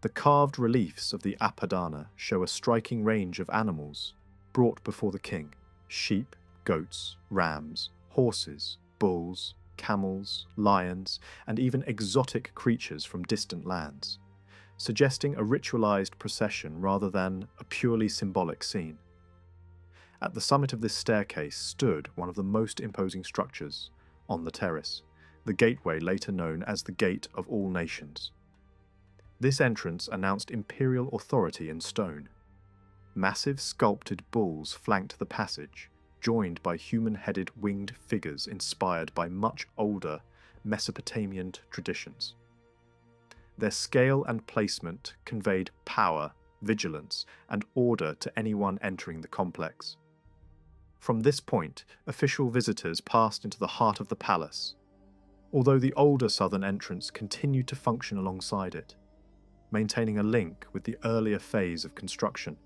The carved reliefs of the Apadana show a striking range of animals brought before the king: sheep, goats, rams, horses, bulls, camels, lions, and even exotic creatures from distant lands, suggesting a ritualized procession rather than a purely symbolic scene. At the summit of this staircase stood one of the most imposing structures on the terrace, the gateway later known as the Gate of All Nations. This entrance announced imperial authority in stone. Massive sculpted bulls flanked the passage, joined by human-headed winged figures inspired by much older Mesopotamian traditions. Their scale and placement conveyed power, vigilance, and order to anyone entering the complex. From this point, official visitors passed into the heart of the palace, although the older southern entrance continued to function alongside it, maintaining a link with the earlier phase of construction.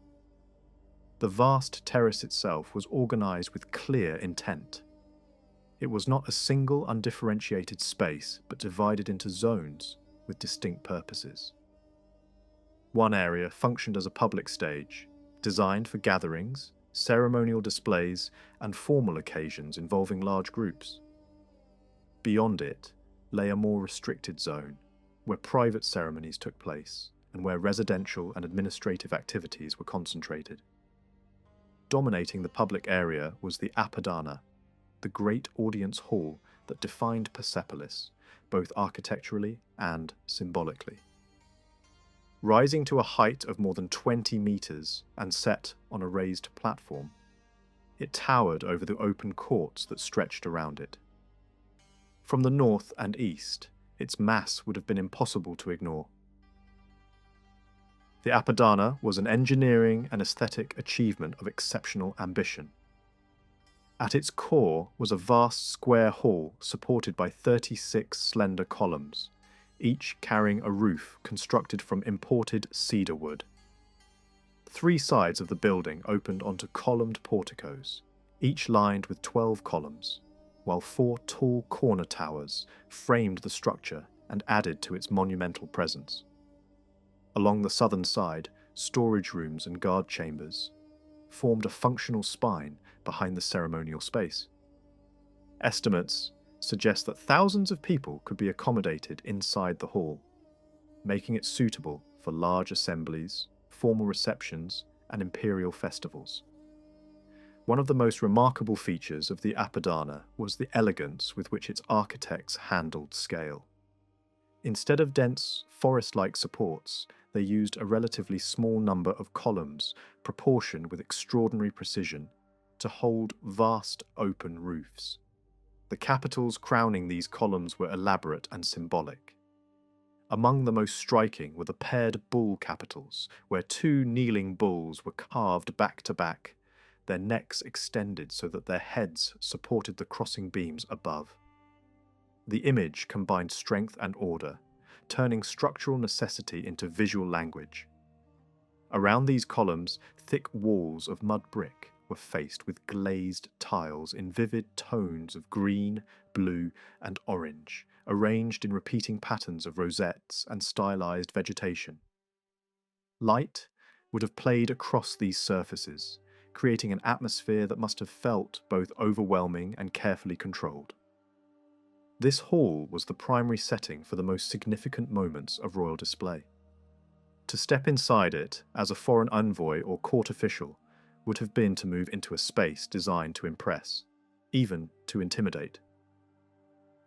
The vast terrace itself was organized with clear intent. It was not a single undifferentiated space, but divided into zones with distinct purposes. One area functioned as a public stage, designed for gatherings, ceremonial displays, and formal occasions involving large groups. Beyond it lay a more restricted zone, where private ceremonies took place and where residential and administrative activities were concentrated. Dominating the public area was the Apadana, the great audience hall that defined Persepolis, both architecturally and symbolically. Rising to a height of more than 20 meters and set on a raised platform, it towered over the open courts that stretched around it. From the north and east, its mass would have been impossible to ignore. The Apadana was an engineering and aesthetic achievement of exceptional ambition. At its core was a vast square hall supported by 36 slender columns, each carrying a roof constructed from imported cedar wood. 3 sides of the building opened onto columned porticos, each lined with 12 columns, while 4 tall corner towers framed the structure and added to its monumental presence. Along the southern side, storage rooms and guard chambers formed a functional spine behind the ceremonial space. Estimates suggest that thousands of people could be accommodated inside the hall, making it suitable for large assemblies, formal receptions, and imperial festivals. One of the most remarkable features of the Apadana was the elegance with which its architects handled scale. Instead of dense, forest-like supports, they used a relatively small number of columns, proportioned with extraordinary precision, to hold vast open roofs. The capitals crowning these columns were elaborate and symbolic. Among the most striking were the paired bull capitals, where 2 kneeling bulls were carved back to back, their necks extended so that their heads supported the crossing beams above. The image combined strength and order, turning structural necessity into visual language. Around these columns, thick walls of mud brick were faced with glazed tiles in vivid tones of green, blue, and orange, arranged in repeating patterns of rosettes and stylized vegetation. Light would have played across these surfaces, creating an atmosphere that must have felt both overwhelming and carefully controlled. This hall was the primary setting for the most significant moments of royal display. To step inside it as a foreign envoy or court official would have been to move into a space designed to impress, even to intimidate.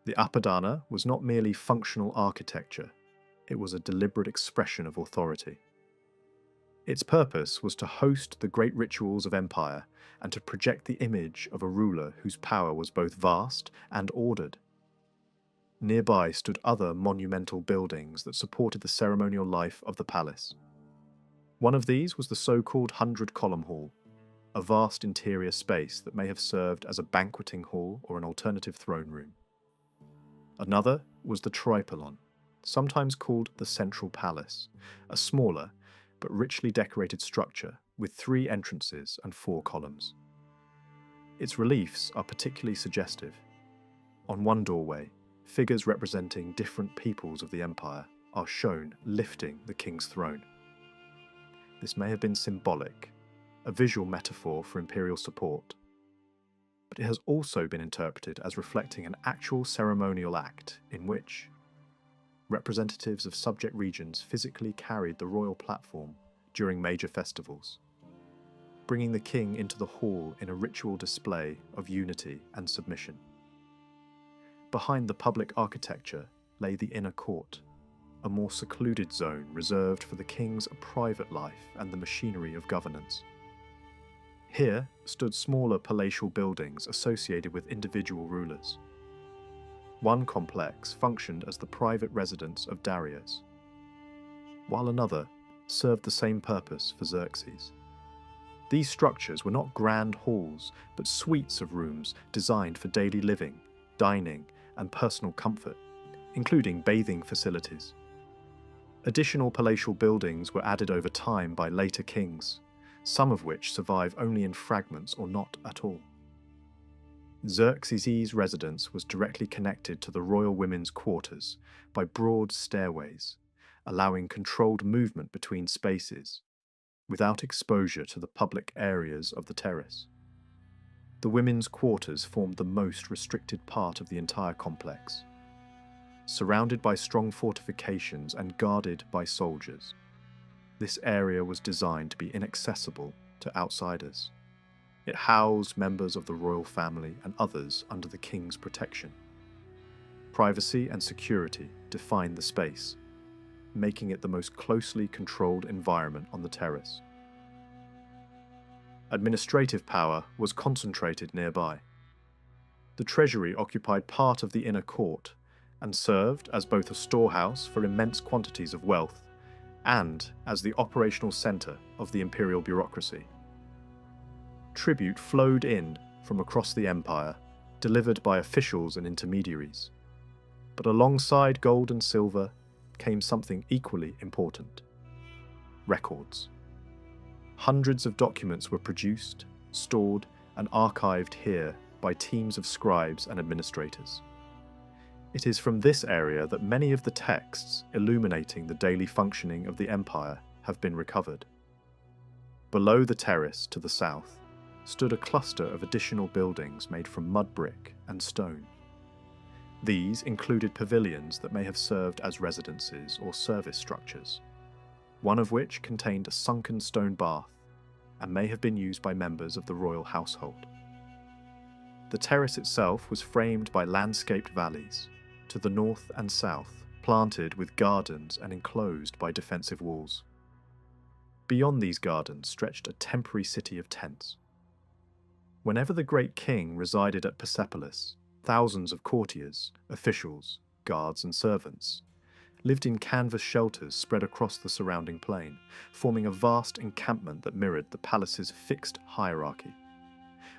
The Apadana was not merely functional architecture, it was a deliberate expression of authority. Its purpose was to host the great rituals of empire and to project the image of a ruler whose power was both vast and ordered. Nearby stood other monumental buildings that supported the ceremonial life of the palace. One of these was the so-called 100-column hall, a vast interior space that may have served as a banqueting hall or an alternative throne room. Another was the Tripylon, sometimes called the Central Palace, a smaller but richly decorated structure with 3 entrances and 4 columns. Its reliefs are particularly suggestive. On one doorway, figures representing different peoples of the empire are shown lifting the king's throne. This may have been symbolic, a visual metaphor for imperial support, but it has also been interpreted as reflecting an actual ceremonial act in which representatives of subject regions physically carried the royal platform during major festivals, bringing the king into the hall in a ritual display of unity and submission. Behind the public architecture lay the inner court, a more secluded zone reserved for the king's private life and the machinery of governance. Here stood smaller palatial buildings associated with individual rulers. One complex functioned as the private residence of Darius, while another served the same purpose for Xerxes. These structures were not grand halls, but suites of rooms designed for daily living, dining, and personal comfort, including bathing facilities. Additional palatial buildings were added over time by later kings, some of which survive only in fragments or not at all. Xerxes' residence was directly connected to the royal women's quarters by broad stairways, allowing controlled movement between spaces, without exposure to the public areas of the terrace. The women's quarters formed the most restricted part of the entire complex. Surrounded by strong fortifications and guarded by soldiers, this area was designed to be inaccessible to outsiders. It housed members of the royal family and others under the king's protection. Privacy and security defined the space, making it the most closely controlled environment on the terrace. Administrative power was concentrated nearby. The treasury occupied part of the inner court and served as both a storehouse for immense quantities of wealth and as the operational centre of the imperial bureaucracy. Tribute flowed in from across the empire, delivered by officials and intermediaries. But alongside gold and silver came something equally important: records. Hundreds of documents were produced, stored, and archived here by teams of scribes and administrators. It is from this area that many of the texts illuminating the daily functioning of the empire have been recovered. Below the terrace to the south stood a cluster of additional buildings made from mud brick and stone. These included pavilions that may have served as residences or service structures, one of which contained a sunken stone bath and may have been used by members of the royal household. The terrace itself was framed by landscaped valleys, to the north and south, planted with gardens and enclosed by defensive walls. Beyond these gardens stretched a temporary city of tents. Whenever the great king resided at Persepolis, thousands of courtiers, officials, guards and servants lived in canvas shelters spread across the surrounding plain, forming a vast encampment that mirrored the palace's fixed hierarchy.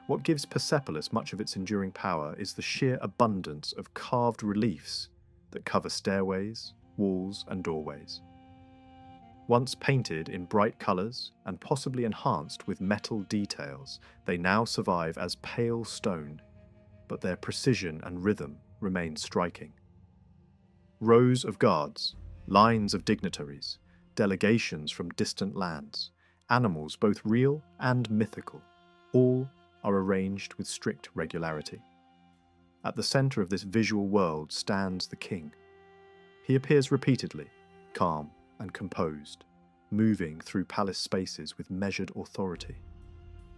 What gives Persepolis much of its enduring power is the sheer abundance of carved reliefs that cover stairways, walls and doorways. Once painted in bright colours and possibly enhanced with metal details, they now survive as pale stone, but their precision and rhythm remain striking. Rows of guards, lines of dignitaries, delegations from distant lands, animals both real and mythical, all are arranged with strict regularity. At the centre of this visual world stands the king. He appears repeatedly, calm and composed, moving through palace spaces with measured authority.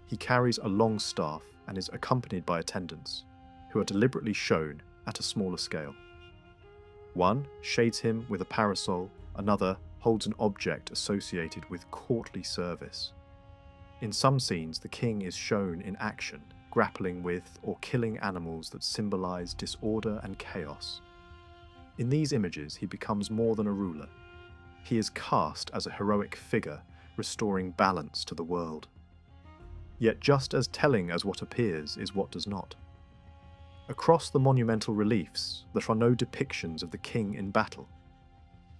He carries a long staff and is accompanied by attendants, who are deliberately shown at a smaller scale. One shades him with a parasol, another holds an object associated with courtly service. In some scenes, the king is shown in action, grappling with or killing animals that symbolize disorder and chaos. In these images, he becomes more than a ruler. He is cast as a heroic figure, restoring balance to the world. Yet just as telling as what appears is what does not. Across the monumental reliefs, there are no depictions of the king in battle,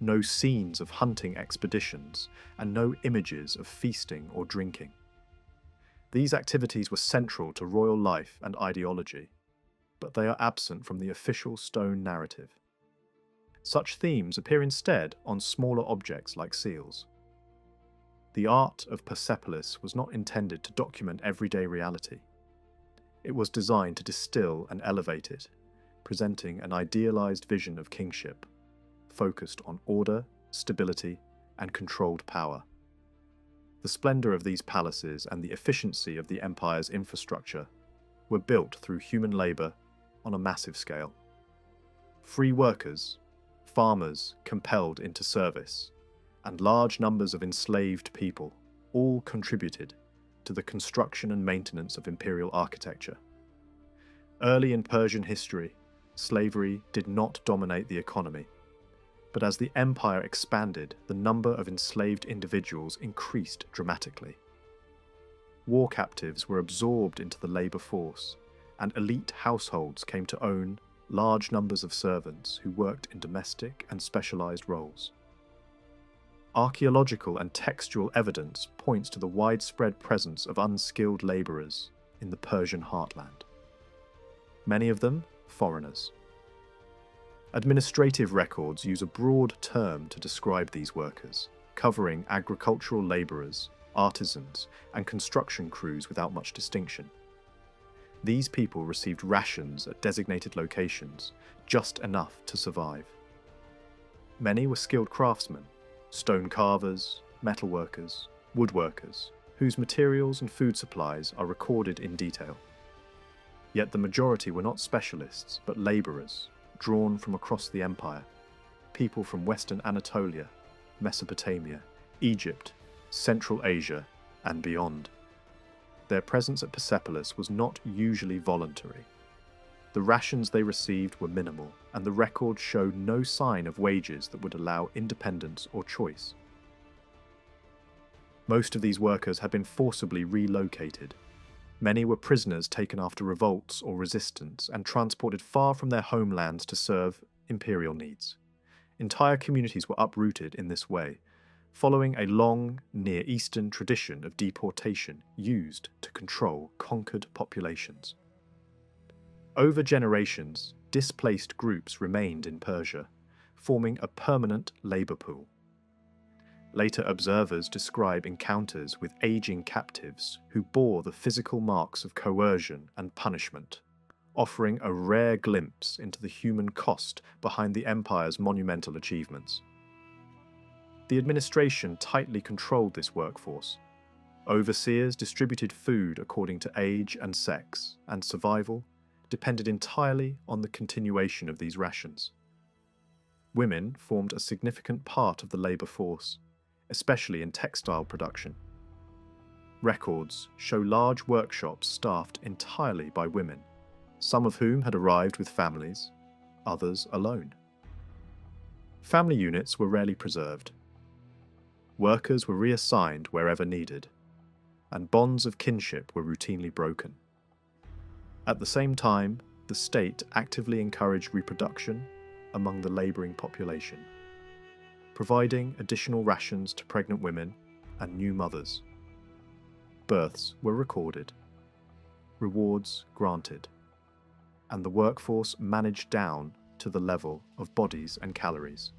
no scenes of hunting expeditions, and no images of feasting or drinking. These activities were central to royal life and ideology, but they are absent from the official stone narrative. Such themes appear instead on smaller objects like seals. The art of Persepolis was not intended to document everyday reality. It was designed to distill and elevate it, presenting an idealized vision of kingship, focused on order, stability, and controlled power. The splendor of these palaces and the efficiency of the empire's infrastructure were built through human labor on a massive scale. Free workers, farmers compelled into service, and large numbers of enslaved people all contributed to the construction and maintenance of imperial architecture. Early in Persian history, slavery did not dominate the economy, but as the empire expanded, the number of enslaved individuals increased dramatically. War captives were absorbed into the labor force, and elite households came to own large numbers of servants who worked in domestic and specialized roles. Archaeological and textual evidence points to the widespread presence of unskilled laborers in the Persian heartland. Many of them foreigners. Administrative records use a broad term to describe these workers, covering agricultural laborers, artisans, and construction crews without much distinction. These people received rations at designated locations, just enough to survive. Many were skilled craftsmen, stone carvers, metalworkers, woodworkers, whose materials and food supplies are recorded in detail. Yet the majority were not specialists, but laborers, drawn from across the empire, people from Western Anatolia, Mesopotamia, Egypt, Central Asia, and beyond. Their presence at Persepolis was not usually voluntary. The rations they received were minimal, and the records showed no sign of wages that would allow independence or choice. Most of these workers had been forcibly relocated. Many were prisoners taken after revolts or resistance and transported far from their homelands to serve imperial needs. Entire communities were uprooted in this way, following a long Near Eastern tradition of deportation used to control conquered populations. Over generations, displaced groups remained in Persia, forming a permanent labor pool. Later observers describe encounters with aging captives who bore the physical marks of coercion and punishment, offering a rare glimpse into the human cost behind the empire's monumental achievements. The administration tightly controlled this workforce. Overseers distributed food according to age and sex, and survival depended entirely on the continuation of these rations. Women formed a significant part of the labor force, especially in textile production. Records show large workshops staffed entirely by women, some of whom had arrived with families, others alone. Family units were rarely preserved. Workers were reassigned wherever needed, and bonds of kinship were routinely broken. At the same time, the state actively encouraged reproduction among the labouring population, providing additional rations to pregnant women and new mothers. Births were recorded, rewards granted, and the workforce managed down to the level of bodies and calories.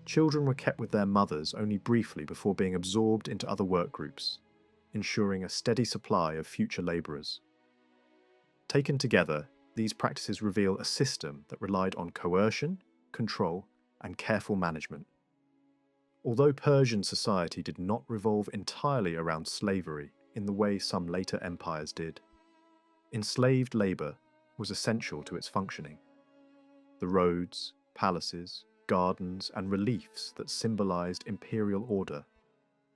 Children were kept with their mothers only briefly before being absorbed into other work groups, ensuring a steady supply of future labourers. Taken together, these practices reveal a system that relied on coercion, control, and careful management. Although Persian society did not revolve entirely around slavery in the way some later empires did, enslaved labour was essential to its functioning. The roads, palaces, gardens, and reliefs that symbolised imperial order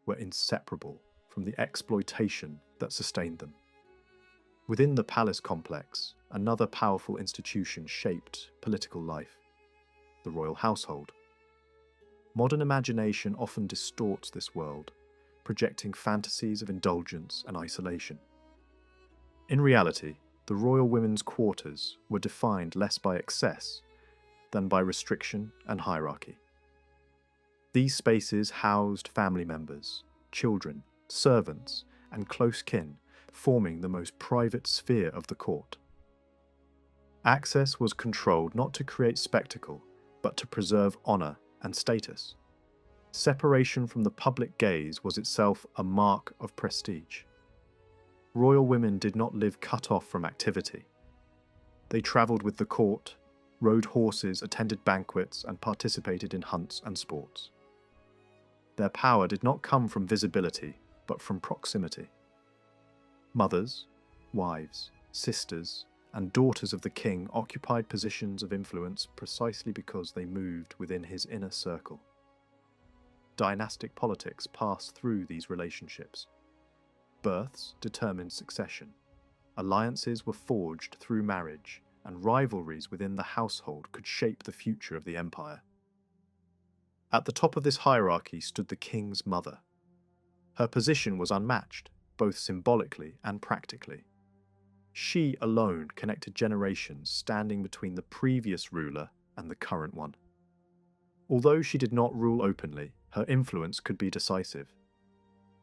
were inseparable from the exploitation that sustained them. Within the palace complex, another powerful institution shaped political life: the royal household. Modern imagination often distorts this world, projecting fantasies of indulgence and isolation. In reality, the royal women's quarters were defined less by excess than by restriction and hierarchy. These spaces housed family members, children, servants, and close kin, forming the most private sphere of the court. Access was controlled not to create spectacle, but to preserve honour and status. Separation from the public gaze was itself a mark of prestige. Royal women did not live cut off from activity. They travelled with the court, rode horses, attended banquets, and participated in hunts and sports. Their power did not come from visibility, but from proximity. Mothers, wives, sisters, and daughters of the king occupied positions of influence precisely because they moved within his inner circle. Dynastic politics passed through these relationships. Births determined succession. Alliances were forged through marriage, and rivalries within the household could shape the future of the empire. At the top of this hierarchy stood the king's mother. Her position was unmatched, both symbolically and practically. She alone connected generations, standing between the previous ruler and the current one. Although she did not rule openly, her influence could be decisive.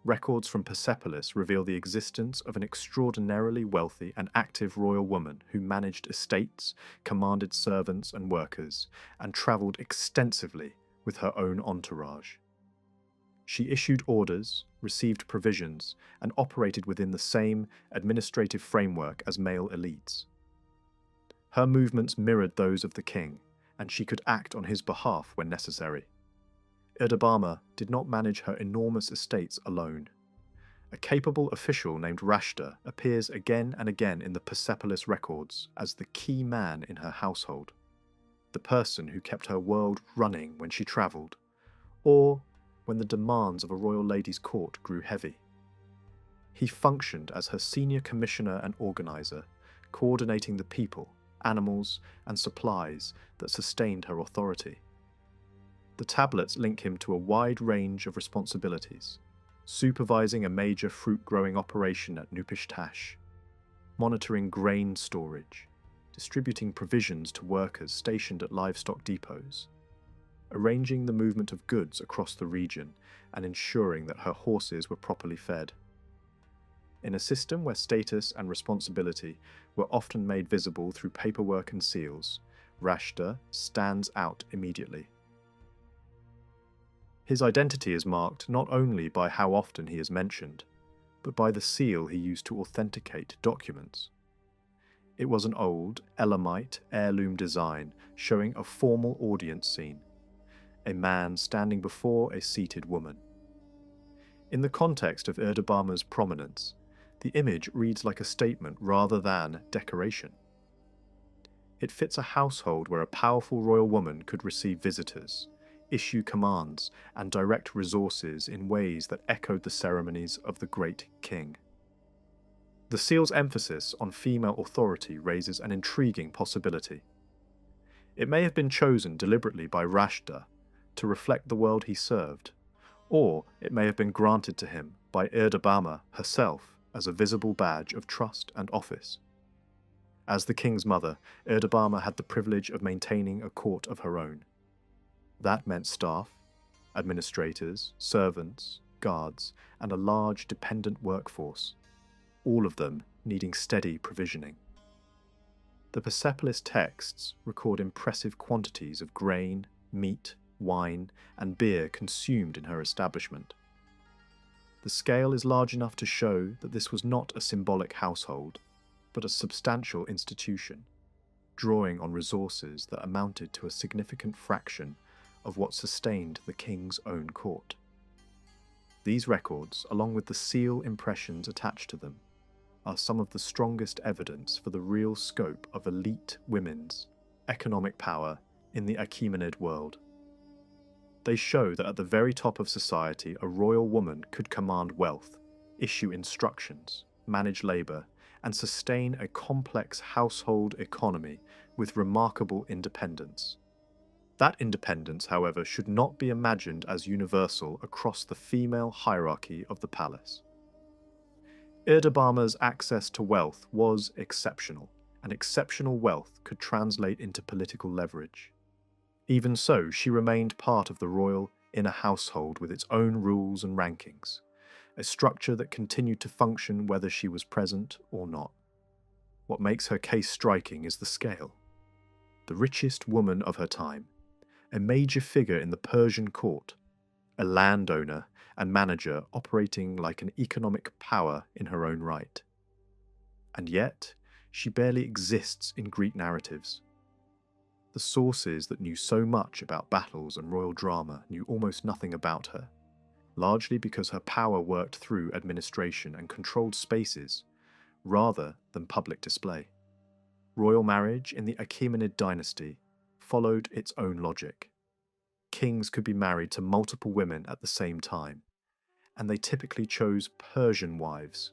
Records from Persepolis reveal the existence of an extraordinarily wealthy and active royal woman who managed estates, commanded servants and workers, and travelled extensively with her own entourage. She issued orders, received provisions, and operated within the same administrative framework as male elites. Her movements mirrored those of the king, and she could act on his behalf when necessary. Erdabama did not manage her enormous estates alone. A capable official named Rashta appears again and again in the Persepolis records as the key man in her household, the person who kept her world running when she travelled, or when the demands of a royal lady's court grew heavy. He functioned as her senior commissioner and organiser, coordinating the people, animals, and supplies that sustained her authority. The tablets link him to a wide range of responsibilities: supervising a major fruit-growing operation at Nupishtash, monitoring grain storage, distributing provisions to workers stationed at livestock depots, arranging the movement of goods across the region, and ensuring that her horses were properly fed. In a system where status and responsibility were often made visible through paperwork and seals, Rashta stands out immediately. His identity is marked not only by how often he is mentioned, but by the seal he used to authenticate documents. It was an old, Elamite heirloom design showing a formal audience scene, a man standing before a seated woman. In the context of Erdabama's prominence, the image reads like a statement rather than decoration. It fits a household where a powerful royal woman could receive visitors, issue commands, and direct resources in ways that echoed the ceremonies of the great king. The seal's emphasis on female authority raises an intriguing possibility. It may have been chosen deliberately by Rashta to reflect the world he served, or it may have been granted to him by Erdabama herself as a visible badge of trust and office. As the king's mother, Erdabama had the privilege of maintaining a court of her own. That meant staff, administrators, servants, guards, and a large dependent workforce, all of them needing steady provisioning. The Persepolis texts record impressive quantities of grain, meat, wine, and beer consumed in her establishment. The scale is large enough to show that this was not a symbolic household, but a substantial institution, drawing on resources that amounted to a significant fraction of what sustained the king's own court. These records, along with the seal impressions attached to them, are some of the strongest evidence for the real scope of elite women's economic power in the Achaemenid world. They show that at the very top of society, a royal woman could command wealth, issue instructions, manage labour, and sustain a complex household economy with remarkable independence. That independence, however, should not be imagined as universal across the female hierarchy of the palace. Erdebama's access to wealth was exceptional, and exceptional wealth could translate into political leverage. Even so, she remained part of the royal inner household with its own rules and rankings, a structure that continued to function whether she was present or not. What makes her case striking is the scale. The richest woman of her time, a major figure in the Persian court, a landowner and manager operating like an economic power in her own right. And yet, she barely exists in Greek narratives. The sources that knew so much about battles and royal drama knew almost nothing about her, largely because her power worked through administration and controlled spaces, rather than public display. Royal marriage in the Achaemenid dynasty followed its own logic. Kings could be married to multiple women at the same time, and they typically chose Persian wives,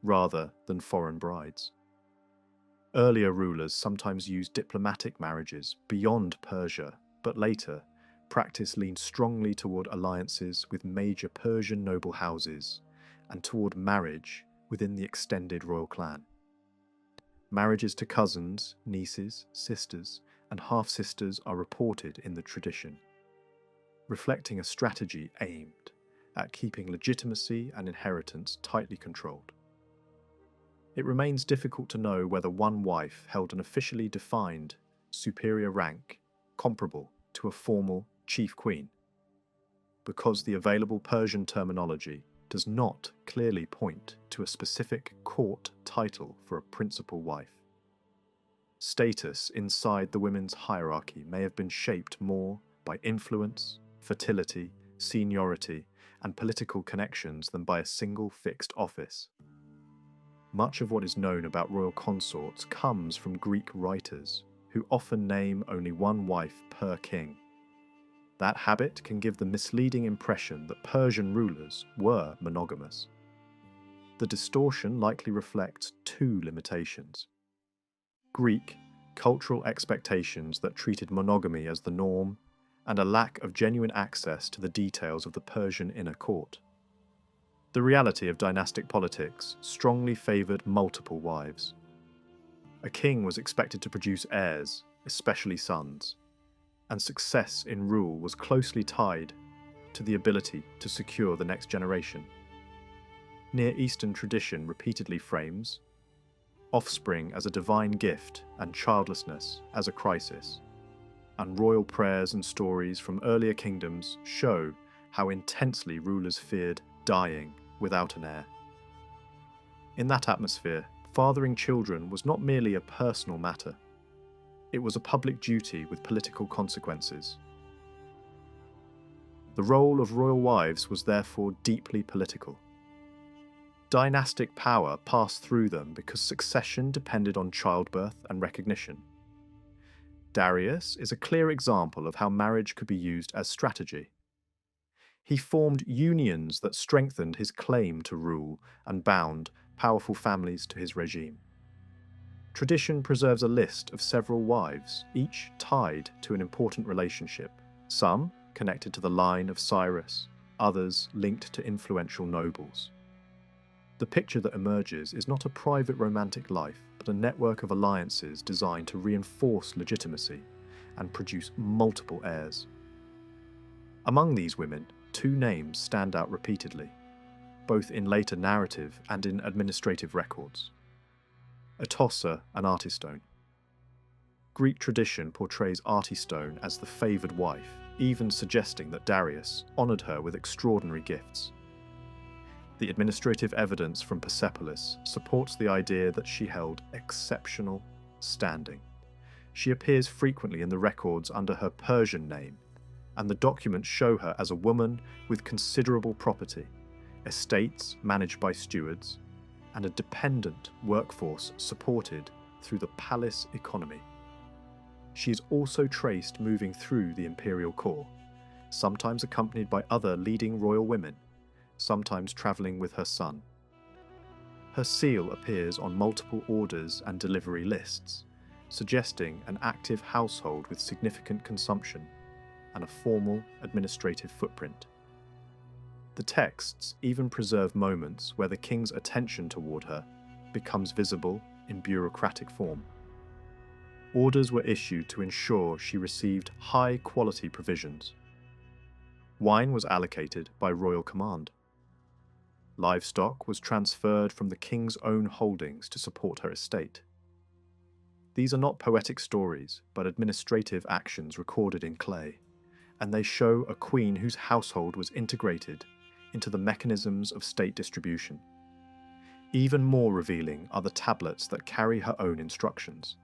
rather than foreign brides. Earlier rulers sometimes used diplomatic marriages beyond Persia, but later, practice leaned strongly toward alliances with major Persian noble houses and toward marriage within the extended royal clan. Marriages to cousins, nieces, sisters, and half-sisters are reported in the tradition, reflecting a strategy aimed at keeping legitimacy and inheritance tightly controlled. It remains difficult to know whether one wife held an officially defined superior rank comparable to a formal chief queen, because the available Persian terminology does not clearly point to a specific court title for a principal wife. Status inside the women's hierarchy may have been shaped more by influence, fertility, seniority, and political connections than by a single fixed office. Much of what is known about royal consorts comes from Greek writers, who often name only one wife per king. That habit can give the misleading impression that Persian rulers were monogamous. The distortion likely reflects two limitations: Greek cultural expectations that treated monogamy as the norm, and a lack of genuine access to the details of the Persian inner court. The reality of dynastic politics strongly favoured multiple wives. A king was expected to produce heirs, especially sons, and success in rule was closely tied to the ability to secure the next generation. Near Eastern tradition repeatedly frames offspring as a divine gift and childlessness as a crisis, and royal prayers and stories from earlier kingdoms show how intensely rulers feared dying without an heir. In that atmosphere, fathering children was not merely a personal matter. It was a public duty with political consequences. The role of royal wives was therefore deeply political. Dynastic power passed through them because succession depended on childbirth and recognition. Darius is a clear example of how marriage could be used as strategy. He formed unions that strengthened his claim to rule and bound powerful families to his regime. Tradition preserves a list of several wives, each tied to an important relationship, some connected to the line of Cyrus, others linked to influential nobles. The picture that emerges is not a private romantic life, but a network of alliances designed to reinforce legitimacy and produce multiple heirs. Among these women, two names stand out repeatedly, both in later narrative and in administrative records: Atossa and Artistone. Greek tradition portrays Artistone as the favoured wife, even suggesting that Darius honoured her with extraordinary gifts. The administrative evidence from Persepolis supports the idea that she held exceptional standing. She appears frequently in the records under her Persian name, and the documents show her as a woman with considerable property, estates managed by stewards, and a dependent workforce supported through the palace economy. She is also traced moving through the imperial corps, sometimes accompanied by other leading royal women, sometimes travelling with her son. Her seal appears on multiple orders and delivery lists, suggesting an active household with significant consumption and a formal administrative footprint. The texts even preserve moments where the king's attention toward her becomes visible in bureaucratic form. Orders were issued to ensure she received high-quality provisions. Wine was allocated by royal command. Livestock was transferred from the king's own holdings to support her estate. These are not poetic stories, but administrative actions recorded in clay, and they show a queen whose household was integrated into the mechanisms of state distribution. Even more revealing are the tablets that carry her own instructions.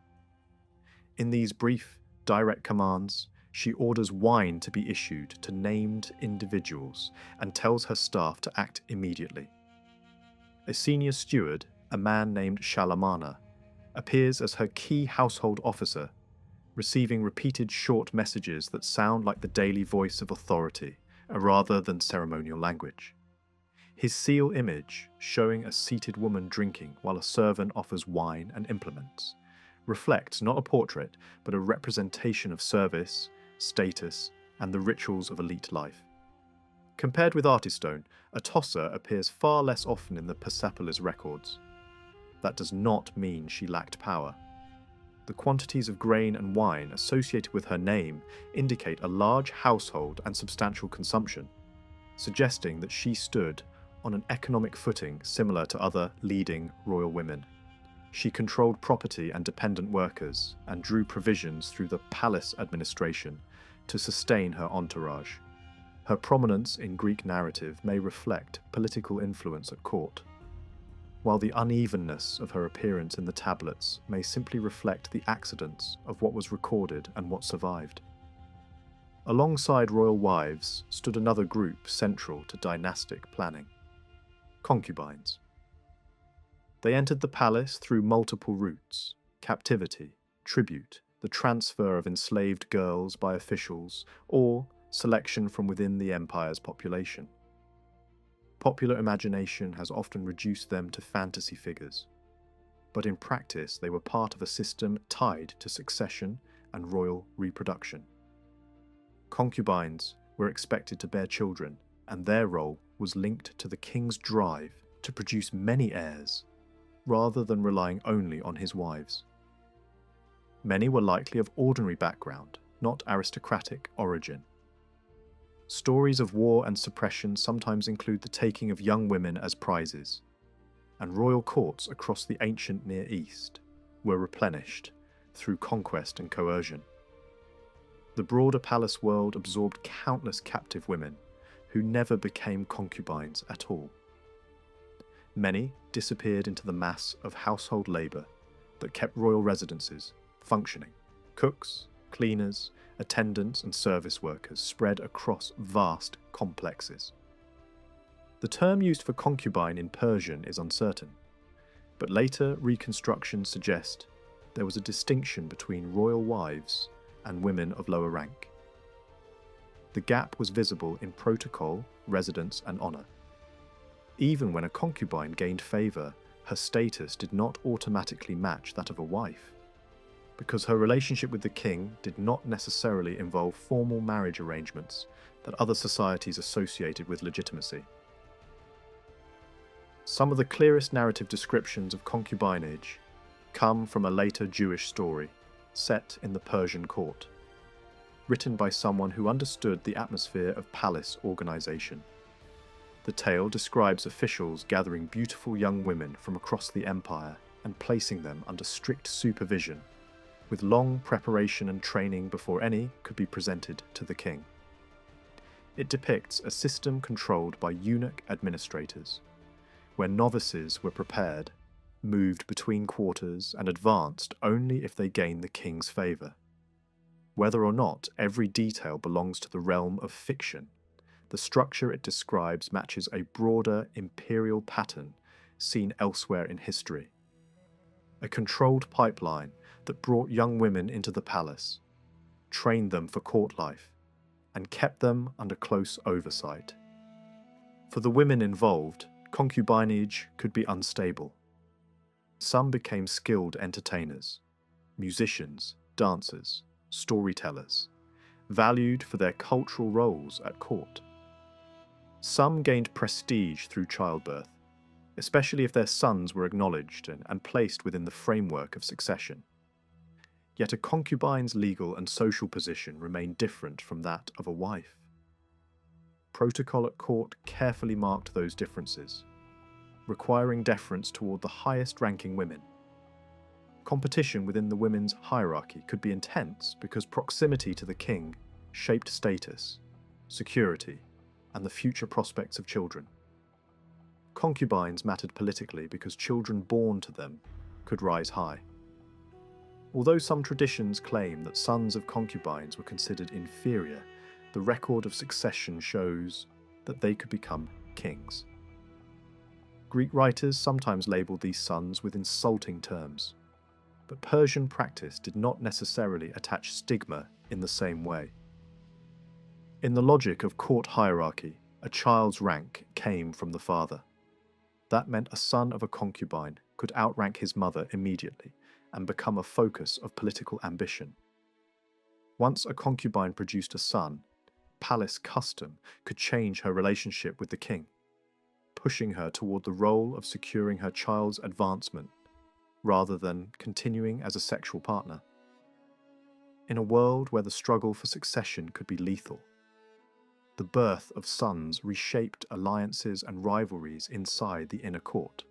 In these brief, direct commands, she orders wine to be issued to named individuals and tells her staff to act immediately. A senior steward, a man named Shalamana, appears as her key household officer, receiving repeated short messages that sound like the daily voice of authority, rather than ceremonial language. His seal image, showing a seated woman drinking while a servant offers wine and implements, reflects not a portrait, but a representation of service, status, and the rituals of elite life. Compared with Artistone, Atossa appears far less often in the Persepolis records. That does not mean she lacked power. The quantities of grain and wine associated with her name indicate a large household and substantial consumption, suggesting that she stood on an economic footing similar to other leading royal women. She controlled property and dependent workers and drew provisions through the palace administration to sustain her entourage. Her prominence in Greek narrative may reflect political influence at court, while the unevenness of her appearance in the tablets may simply reflect the accidents of what was recorded and what survived. Alongside royal wives stood another group central to dynastic planning: concubines. They entered the palace through multiple routes: captivity, tribute, the transfer of enslaved girls by officials, or selection from within the empire's population. Popular imagination has often reduced them to fantasy figures, but in practice they were part of a system tied to succession and royal reproduction. Concubines were expected to bear children, and their role was linked to the king's drive to produce many heirs, rather than relying only on his wives. Many were likely of ordinary background, not aristocratic origin. Stories of war and suppression sometimes include the taking of young women as prizes, and royal courts across the ancient Near East were replenished through conquest and coercion. The broader palace world absorbed countless captive women who never became concubines at all. Many disappeared into the mass of household labour that kept royal residences functioning. Cooks, cleaners, attendants and service workers spread across vast complexes. The term used for concubine in Persian is uncertain, but later reconstructions suggest there was a distinction between royal wives and women of lower rank. The gap was visible in protocol, residence and honour. Even when a concubine gained favour, her status did not automatically match that of a wife, because her relationship with the king did not necessarily involve formal marriage arrangements that other societies associated with legitimacy. Some of the clearest narrative descriptions of concubinage come from a later Jewish story, set in the Persian court, written by someone who understood the atmosphere of palace organisation. The tale describes officials gathering beautiful young women from across the empire and placing them under strict supervision, with long preparation and training before any could be presented to the king. It depicts a system controlled by eunuch administrators, where novices were prepared, moved between quarters and advanced only if they gained the king's favour. Whether or not every detail belongs to the realm of fiction, the structure it describes matches a broader imperial pattern seen elsewhere in history. A controlled pipeline that brought young women into the palace, trained them for court life, and kept them under close oversight. For the women involved, concubinage could be unstable. Some became skilled entertainers, musicians, dancers, storytellers, valued for their cultural roles at court. Some gained prestige through childbirth, especially if their sons were acknowledged and placed within the framework of succession. Yet a concubine's legal and social position remained different from that of a wife. Protocol at court carefully marked those differences, requiring deference toward the highest-ranking women. Competition within the women's hierarchy could be intense because proximity to the king shaped status, security, and the future prospects of children. Concubines mattered politically because children born to them could rise high. Although some traditions claim that sons of concubines were considered inferior, the record of succession shows that they could become kings. Greek writers sometimes labelled these sons with insulting terms, but Persian practice did not necessarily attach stigma in the same way. In the logic of court hierarchy, a child's rank came from the father. That meant a son of a concubine could outrank his mother immediately and become a focus of political ambition. Once a concubine produced a son, palace custom could change her relationship with the king, pushing her toward the role of securing her child's advancement rather than continuing as a sexual partner. In a world where the struggle for succession could be lethal, the birth of sons reshaped alliances and rivalries inside the inner court.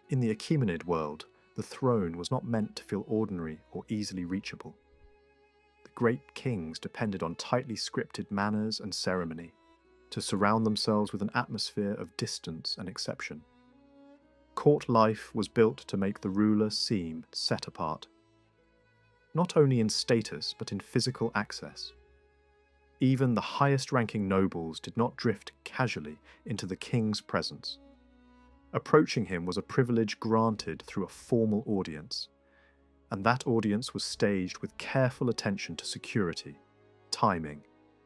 In the Achaemenid world, the throne was not meant to feel ordinary or easily reachable. The great kings depended on tightly scripted manners and ceremony to surround themselves with an atmosphere of distance and exception. Court life was built to make the ruler seem set apart, not only in status but in physical access. Even the highest-ranking nobles did not drift casually into the king's presence. Approaching him was a privilege granted through a formal audience, and that audience was staged with careful attention to security, timing,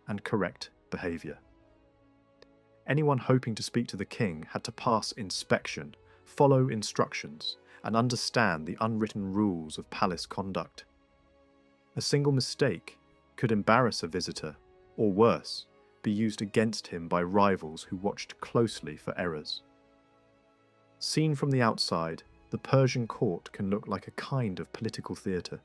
and correct behaviour. Anyone hoping to speak to the king had to pass inspection, follow instructions, and understand the unwritten rules of palace conduct. A single mistake could embarrass a visitor, or worse, be used against him by rivals who watched closely for errors. Seen from the outside, the Persian court can look like a kind of political theatre.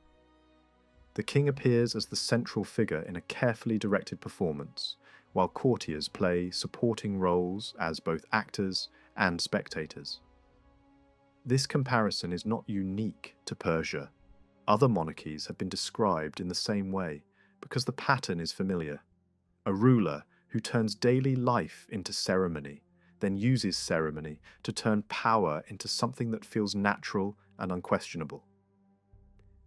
The king appears as the central figure in a carefully directed performance, while courtiers play supporting roles as both actors and spectators. This comparison is not unique to Persia. Other monarchies have been described in the same way because the pattern is familiar. A ruler who turns daily life into ceremony, then uses ceremony to turn power into something that feels natural and unquestionable.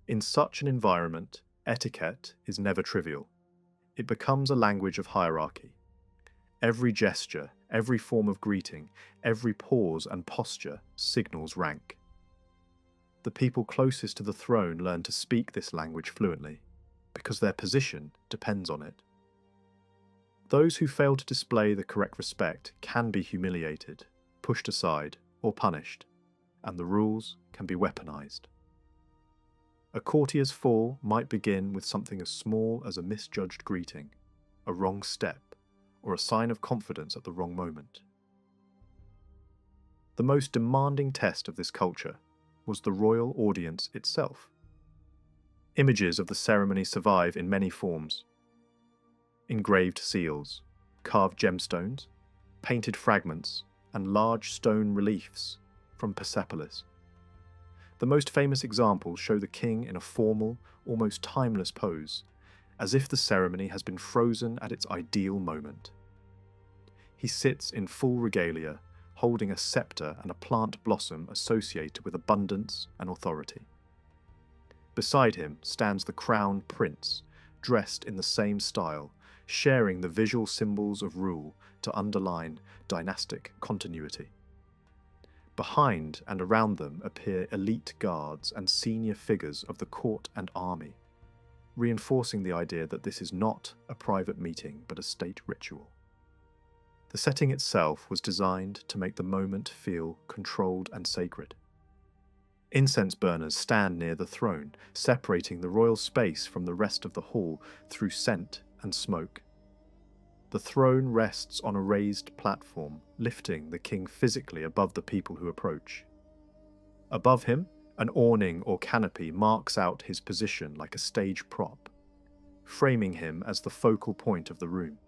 In such an environment, etiquette is never trivial. It becomes a language of hierarchy. Every gesture, every form of greeting, every pause and posture signals rank. The people closest to the throne learn to speak this language fluently, because their position depends on it. Those who fail to display the correct respect can be humiliated, pushed aside, or punished, and the rules can be weaponized. A courtier's fall might begin with something as small as a misjudged greeting, a wrong step, or a sign of confidence at the wrong moment. The most demanding test of this culture was the royal audience itself. Images of the ceremony survive in many forms. Engraved seals, carved gemstones, painted fragments, and large stone reliefs from Persepolis. The most famous examples show the king in a formal, almost timeless pose, as if the ceremony has been frozen at its ideal moment. He sits in full regalia, holding a scepter and a plant blossom associated with abundance and authority. Beside him stands the crown prince, dressed in the same style, sharing the visual symbols of rule to underline dynastic continuity. Behind and around them appear elite guards and senior figures of the court and army, reinforcing the idea that this is not a private meeting but a state ritual. The setting itself was designed to make the moment feel controlled and sacred. Incense burners stand near the throne, separating the royal space from the rest of the hall through scent and smoke. The throne rests on a raised platform, lifting the king physically above the people who approach. Above him, an awning or canopy marks out his position like a stage prop, framing him as the focal point of the room.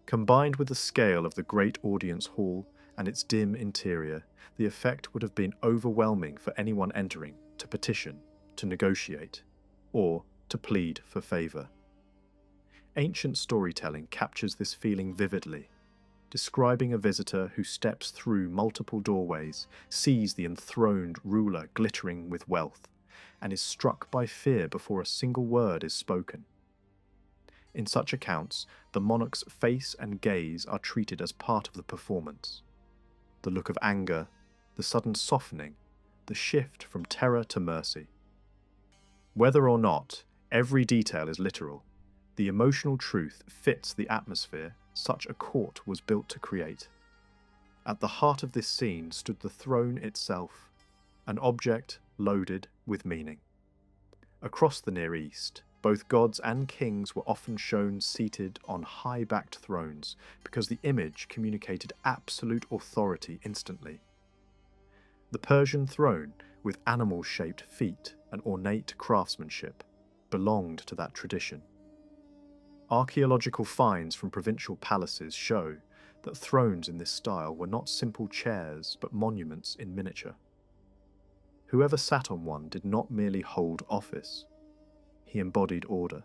Combined with the scale of the great audience hall and its dim interior, the effect would have been overwhelming for anyone entering to petition, to negotiate, or to plead for favour. Ancient storytelling captures this feeling vividly, describing a visitor who steps through multiple doorways, sees the enthroned ruler glittering with wealth, and is struck by fear before a single word is spoken. In such accounts, the monarch's face and gaze are treated as part of the performance. The look of anger, the sudden softening, the shift from terror to mercy. Whether or not every detail is literal, the emotional truth fits the atmosphere such a court was built to create. At the heart of this scene stood the throne itself, an object loaded with meaning. Across the Near East, both gods and kings were often shown seated on high-backed thrones because the image communicated absolute authority instantly. The Persian throne, with animal-shaped feet and ornate craftsmanship, belonged to that tradition. Archaeological finds from provincial palaces show that thrones in this style were not simple chairs but monuments in miniature. Whoever sat on one did not merely hold office, he embodied order.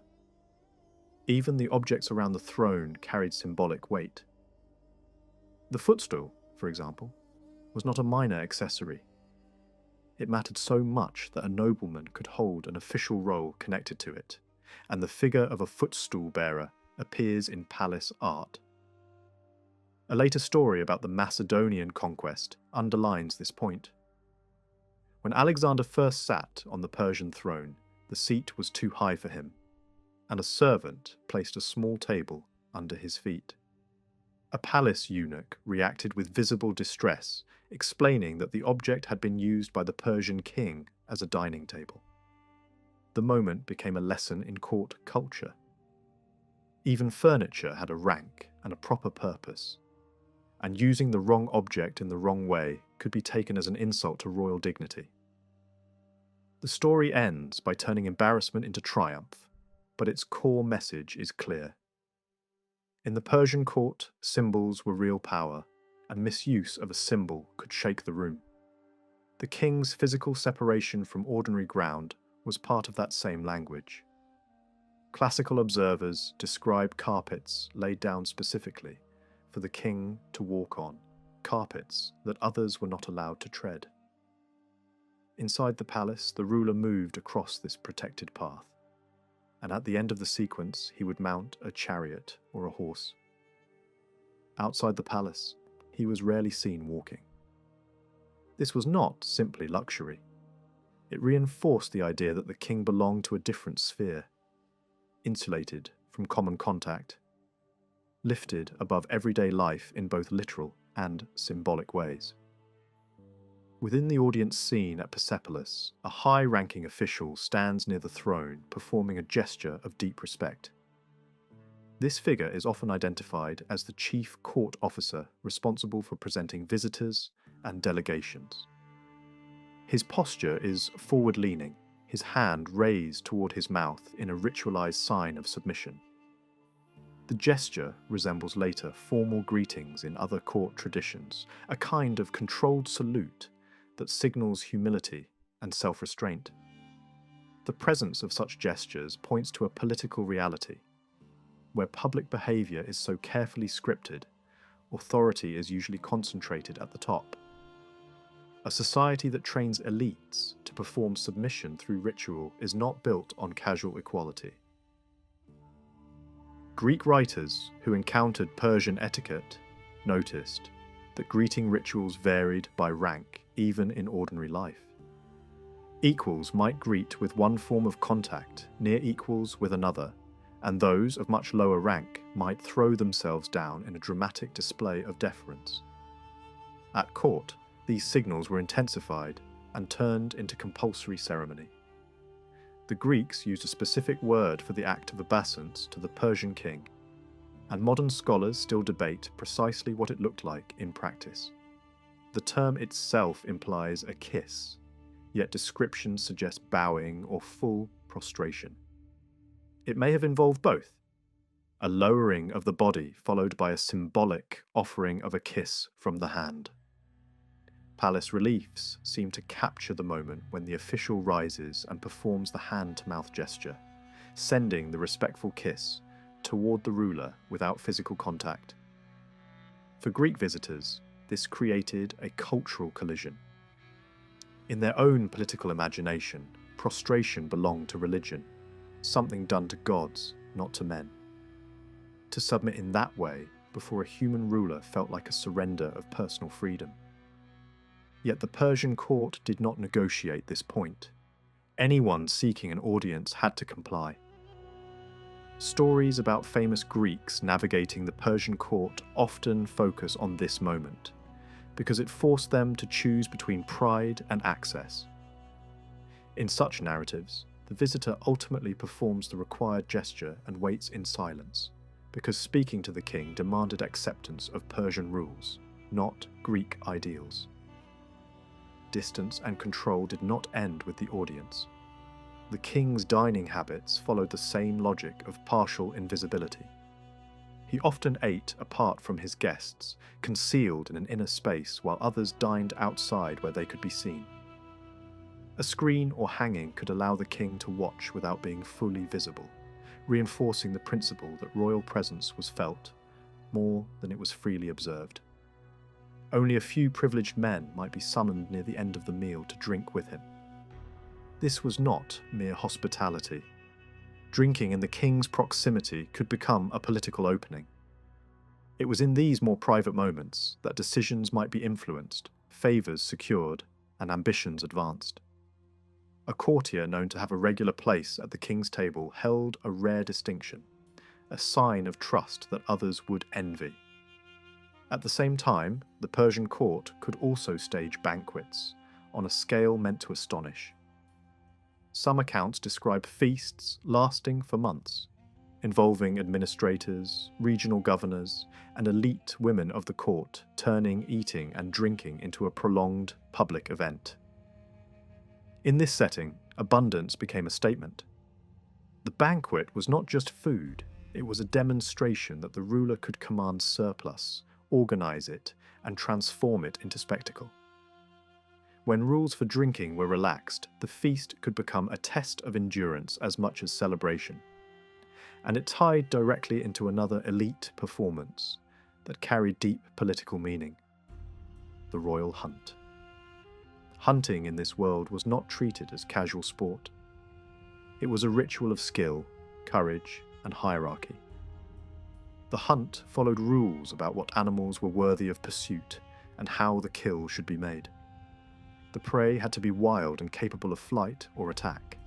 Even the objects around the throne carried symbolic weight. The footstool, for example, was not a minor accessory. It mattered so much that a nobleman could hold an official role connected to it, and the figure of a footstool bearer appears in palace art. A later story about the Macedonian conquest underlines this point. When Alexander first sat on the Persian throne, the seat was too high for him, and a servant placed a small table under his feet. A palace eunuch reacted with visible distress, explaining that the object had been used by the Persian king as a dining table. The moment became a lesson in court culture. Even furniture had a rank and a proper purpose, and using the wrong object in the wrong way could be taken as an insult to royal dignity. The story ends by turning embarrassment into triumph, but its core message is clear. In the Persian court, symbols were real power, and misuse of a symbol could shake the room. The king's physical separation from ordinary ground was part of that same language. Classical observers describe carpets laid down specifically for the king to walk on, carpets that others were not allowed to tread. Inside the palace, the ruler moved across this protected path, and at the end of the sequence he would mount a chariot or a horse. Outside the palace, he was rarely seen walking. This was not simply luxury. It reinforced the idea that the king belonged to a different sphere, insulated from common contact, lifted above everyday life in both literal and symbolic ways. Within the audience scene at Persepolis, a high-ranking official stands near the throne, performing a gesture of deep respect. This figure is often identified as the chief court officer responsible for presenting visitors and delegations. His posture is forward-leaning, his hand raised toward his mouth in a ritualized sign of submission. The gesture resembles later formal greetings in other court traditions, a kind of controlled salute that signals humility and self-restraint. The presence of such gestures points to a political reality. Where public behavior is so carefully scripted, authority is usually concentrated at the top. A society that trains elites to perform submission through ritual is not built on casual equality. Greek writers who encountered Persian etiquette noticed that greeting rituals varied by rank even in ordinary life. Equals might greet with one form of contact, near equals with another, and those of much lower rank might throw themselves down in a dramatic display of deference. At court, these signals were intensified and turned into compulsory ceremony. The Greeks used a specific word for the act of obeisance to the Persian king, and modern scholars still debate precisely what it looked like in practice. The term itself implies a kiss, yet descriptions suggest bowing or full prostration. It may have involved both, a lowering of the body followed by a symbolic offering of a kiss from the hand. Palace reliefs seem to capture the moment when the official rises and performs the hand-to-mouth gesture, sending the respectful kiss toward the ruler without physical contact. For Greek visitors, this created a cultural collision. In their own political imagination, prostration belonged to religion, something done to gods, not to men. To submit in that way before a human ruler felt like a surrender of personal freedom. Yet the Persian court did not negotiate this point. Anyone seeking an audience had to comply. Stories about famous Greeks navigating the Persian court often focus on this moment, because it forced them to choose between pride and access. In such narratives, the visitor ultimately performs the required gesture and waits in silence, because speaking to the king demanded acceptance of Persian rules, not Greek ideals. Distance and control did not end with the audience. The king's dining habits followed the same logic of partial invisibility. He often ate apart from his guests, concealed in an inner space while others dined outside where they could be seen. A screen or hanging could allow the king to watch without being fully visible, reinforcing the principle that royal presence was felt more than it was freely observed. Only a few privileged men might be summoned near the end of the meal to drink with him. This was not mere hospitality. Drinking in the king's proximity could become a political opening. It was in these more private moments that decisions might be influenced, favours secured, and ambitions advanced. A courtier known to have a regular place at the king's table held a rare distinction, a sign of trust that others would envy. At the same time, the Persian court could also stage banquets, on a scale meant to astonish. Some accounts describe feasts lasting for months, involving administrators, regional governors, and elite women of the court turning eating and drinking into a prolonged public event. In this setting, abundance became a statement. The banquet was not just food, it was a demonstration that the ruler could command surplus, organise it, and transform it into spectacle. When rules for drinking were relaxed, the feast could become a test of endurance as much as celebration, and it tied directly into another elite performance that carried deep political meaning: the royal hunt. Hunting in this world was not treated as casual sport. It was a ritual of skill, courage, and hierarchy. The hunt followed rules about what animals were worthy of pursuit and how the kill should be made. The prey had to be wild and capable of flight or attack.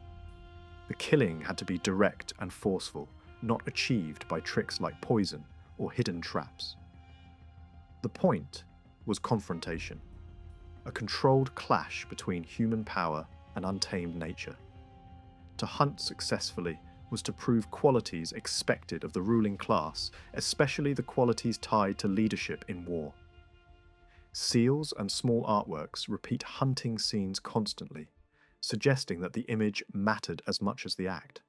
The killing had to be direct and forceful, not achieved by tricks like poison or hidden traps. The point was confrontation, a controlled clash between human power and untamed nature. To hunt successfully was to prove qualities expected of the ruling class, especially the qualities tied to leadership in war. Seals and small artworks repeat hunting scenes constantly, suggesting that the image mattered as much as the act.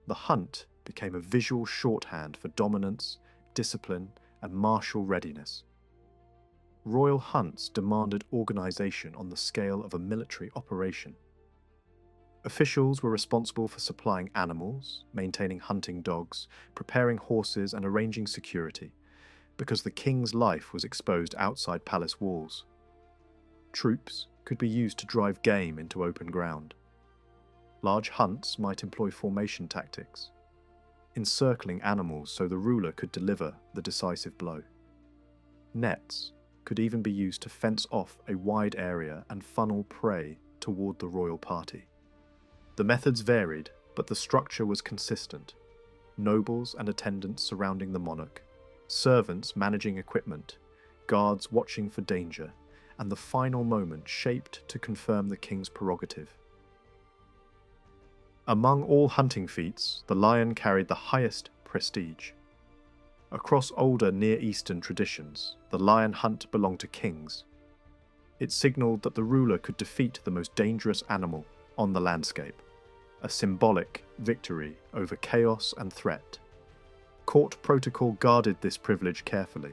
The hunt became a visual shorthand for dominance, discipline, and martial readiness. Royal hunts demanded organisation on the scale of a military operation. Officials were responsible for supplying animals, maintaining hunting dogs, preparing horses, and arranging security, because the king's life was exposed outside palace walls. Troops could be used to drive game into open ground. Large hunts might employ formation tactics. encircling animals so the ruler could deliver the decisive blow. Nets could even be used to fence off a wide area and funnel prey toward the royal party. The methods varied, but the structure was consistent. Nobles and attendants surrounding the monarch, servants managing equipment, guards watching for danger, and the final moment shaped to confirm the king's prerogative. Among all hunting feats, the lion carried the highest prestige. Across older Near Eastern traditions, the lion hunt belonged to kings. It signaled that the ruler could defeat the most dangerous animal on the landscape, a symbolic victory over chaos and threat. Court protocol guarded this privilege carefully.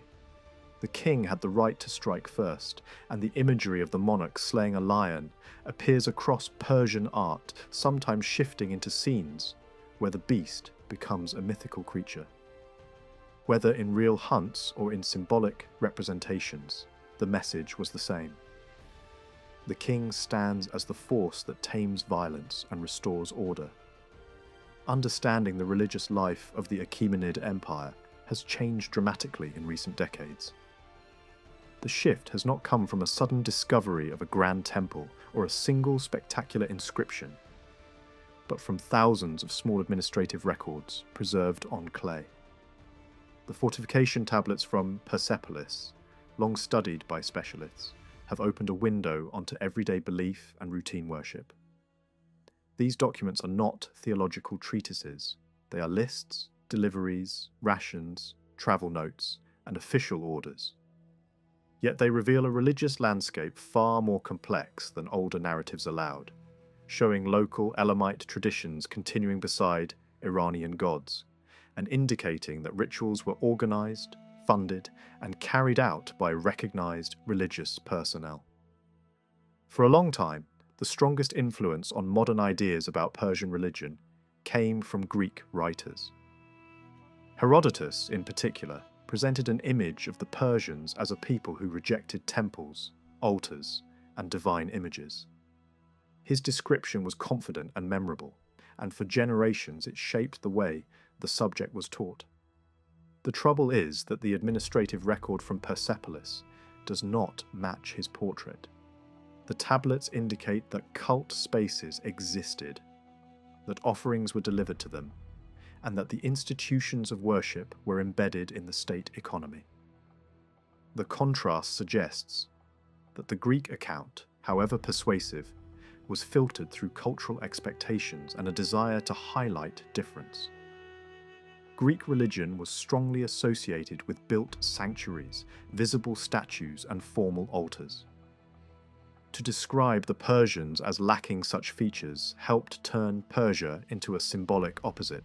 The king had the right to strike first, and the imagery of the monarch slaying a lion appears across Persian art, sometimes shifting into scenes where the beast becomes a mythical creature. Whether in real hunts or in symbolic representations, the message was the same. The king stands as the force that tames violence and restores order. Understanding the religious life of the Achaemenid Empire has changed dramatically in recent decades. The shift has not come from a sudden discovery of a grand temple or a single spectacular inscription, but from thousands of small administrative records preserved on clay. The fortification tablets from Persepolis, long studied by specialists, have opened a window onto everyday belief and routine worship. These documents are not theological treatises. They are lists, deliveries, rations, travel notes, and official orders. Yet they reveal a religious landscape far more complex than older narratives allowed, showing local Elamite traditions continuing beside Iranian gods, and indicating that rituals were organized, funded, and carried out by recognized religious personnel. For a long time, the strongest influence on modern ideas about Persian religion came from Greek writers. Herodotus, in particular, presented an image of the Persians as a people who rejected temples, altars, and divine images. His description was confident and memorable, and for generations it shaped the way the subject was taught. The trouble is that the administrative record from Persepolis does not match his portrait. The tablets indicate that cult spaces existed, that offerings were delivered to them, and that the institutions of worship were embedded in the state economy. The contrast suggests that the Greek account, however persuasive, was filtered through cultural expectations and a desire to highlight difference. Greek religion was strongly associated with built sanctuaries, visible statues, and formal altars. To describe the Persians as lacking such features helped turn Persia into a symbolic opposite,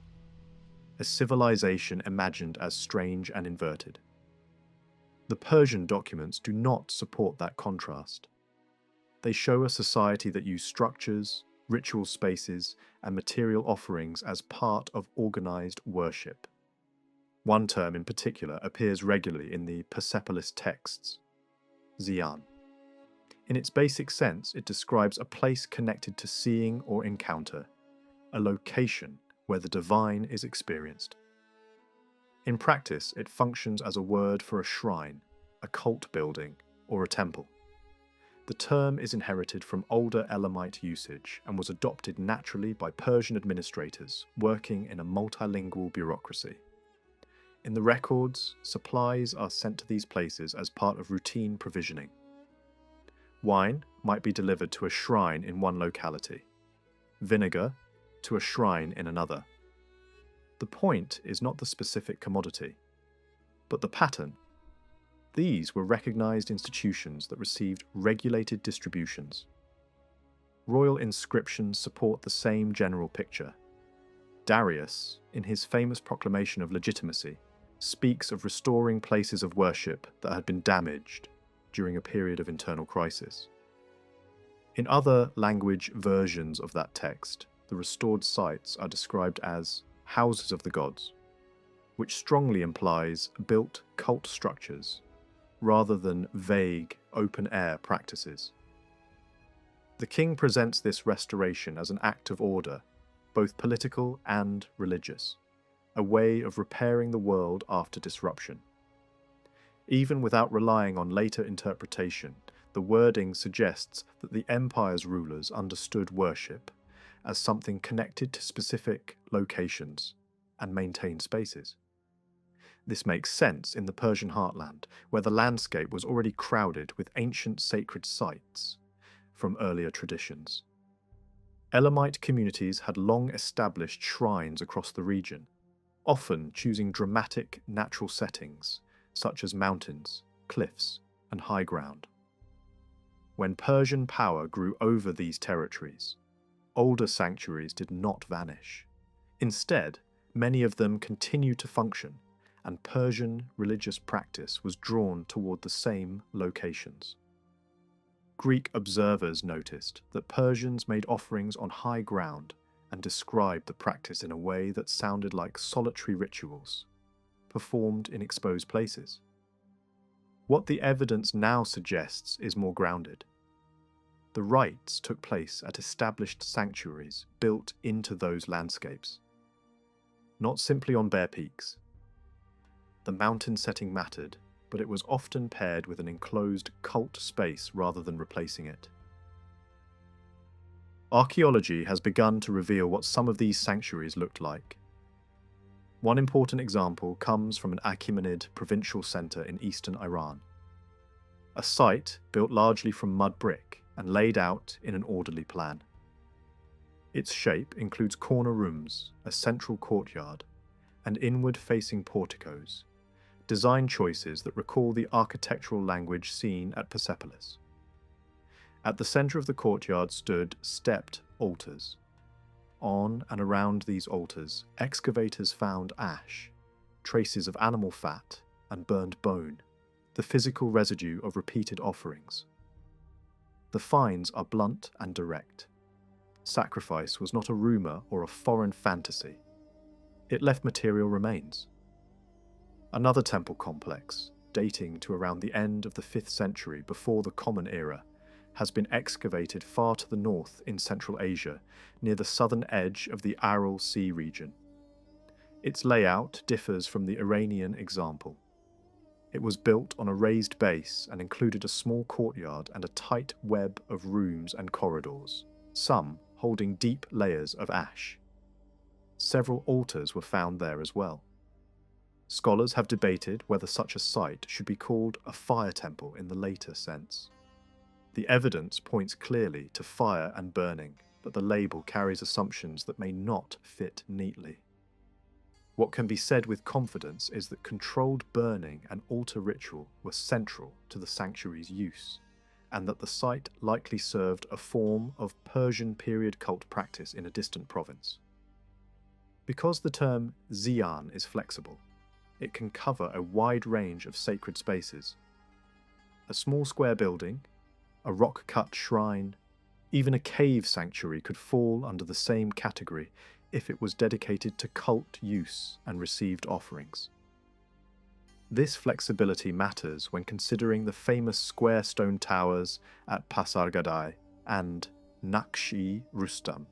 a civilization imagined as strange and inverted. The Persian documents do not support that contrast. They show a society that used structures, ritual spaces, and material offerings as part of organized worship. One term in particular appears regularly in the Persepolis texts, Zian. In its basic sense, it describes a place connected to seeing or encounter, a location where the divine is experienced. In practice, it functions as a word for a shrine, a cult building, or a temple. The term is inherited from older Elamite usage and was adopted naturally by Persian administrators working in a multilingual bureaucracy. In the records, supplies are sent to these places as part of routine provisioning. Wine might be delivered to a shrine in one locality, vinegar to a shrine in another. The point is not the specific commodity, but the pattern. These were recognized institutions that received regulated distributions. Royal inscriptions support the same general picture. Darius, in his famous proclamation of legitimacy, speaks of restoring places of worship that had been damaged during a period of internal crisis. In other language versions of that text, the restored sites are described as houses of the gods, which strongly implies built cult structures rather than vague, open-air practices. The king presents this restoration as an act of order, both political and religious. a way of repairing the world after disruption. Even without relying on later interpretation, the wording suggests that the empire's rulers understood worship as something connected to specific locations and maintained spaces. This makes sense in the Persian heartland, where the landscape was already crowded with ancient sacred sites from earlier traditions. Elamite communities had long established shrines across the region, often choosing dramatic natural settings such as mountains, cliffs, and high ground. When Persian power grew over these territories, older sanctuaries did not vanish. Instead, many of them continued to function, and Persian religious practice was drawn toward the same locations. Greek observers noticed that Persians made offerings on high ground and described the practice in a way that sounded like solitary rituals, performed in exposed places. What the evidence now suggests is more grounded. The rites took place at established sanctuaries built into those landscapes, not simply on bare peaks. The mountain setting mattered, but it was often paired with an enclosed cult space rather than replacing it. Archaeology has begun to reveal what some of these sanctuaries looked like. One important example comes from an Achaemenid provincial centre in eastern Iran. A site built largely from mud brick and laid out in an orderly plan. Its shape includes corner rooms, a central courtyard, and inward-facing porticos, design choices that recall the architectural language seen at Persepolis. At the centre of the courtyard stood stepped altars. On and around these altars, excavators found ash, traces of animal fat, and burned bone, the physical residue of repeated offerings. The finds are blunt and direct. Sacrifice was not a rumour or a foreign fantasy. It left material remains. Another temple complex, dating to around the end of the 5th century before the Common Era, has been excavated far to the north in Central Asia, near the southern edge of the Aral Sea region. Its layout differs from the Iranian example. It was built on a raised base and included a small courtyard and a tight web of rooms and corridors, some holding deep layers of ash. Several altars were found there as well. Scholars have debated whether such a site should be called a fire temple in the later sense. The evidence points clearly to fire and burning, but the label carries assumptions that may not fit neatly. What can be said with confidence is that controlled burning and altar ritual were central to the sanctuary's use, and that the site likely served a form of Persian period cult practice in a distant province. Because the term Ziyan is flexible, it can cover a wide range of sacred spaces. A small square building, a rock-cut shrine, even a cave sanctuary could fall under the same category if it was dedicated to cult use and received offerings. This flexibility matters when considering the famous square stone towers at Pasargadae and Nakshi Rustam.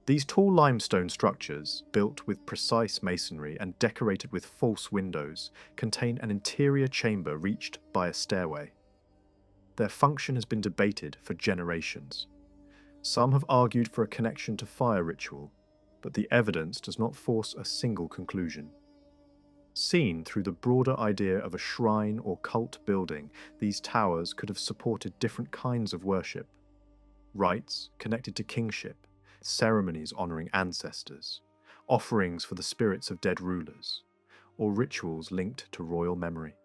These tall limestone structures, built with precise masonry and decorated with false windows, contain an interior chamber reached by a stairway. Their function has been debated for generations. Some have argued for a connection to fire ritual, but the evidence does not force a single conclusion. Seen through the broader idea of a shrine or cult building, these towers could have supported different kinds of worship. Rites connected to kingship, ceremonies honouring ancestors, offerings for the spirits of dead rulers, or rituals linked to royal memory.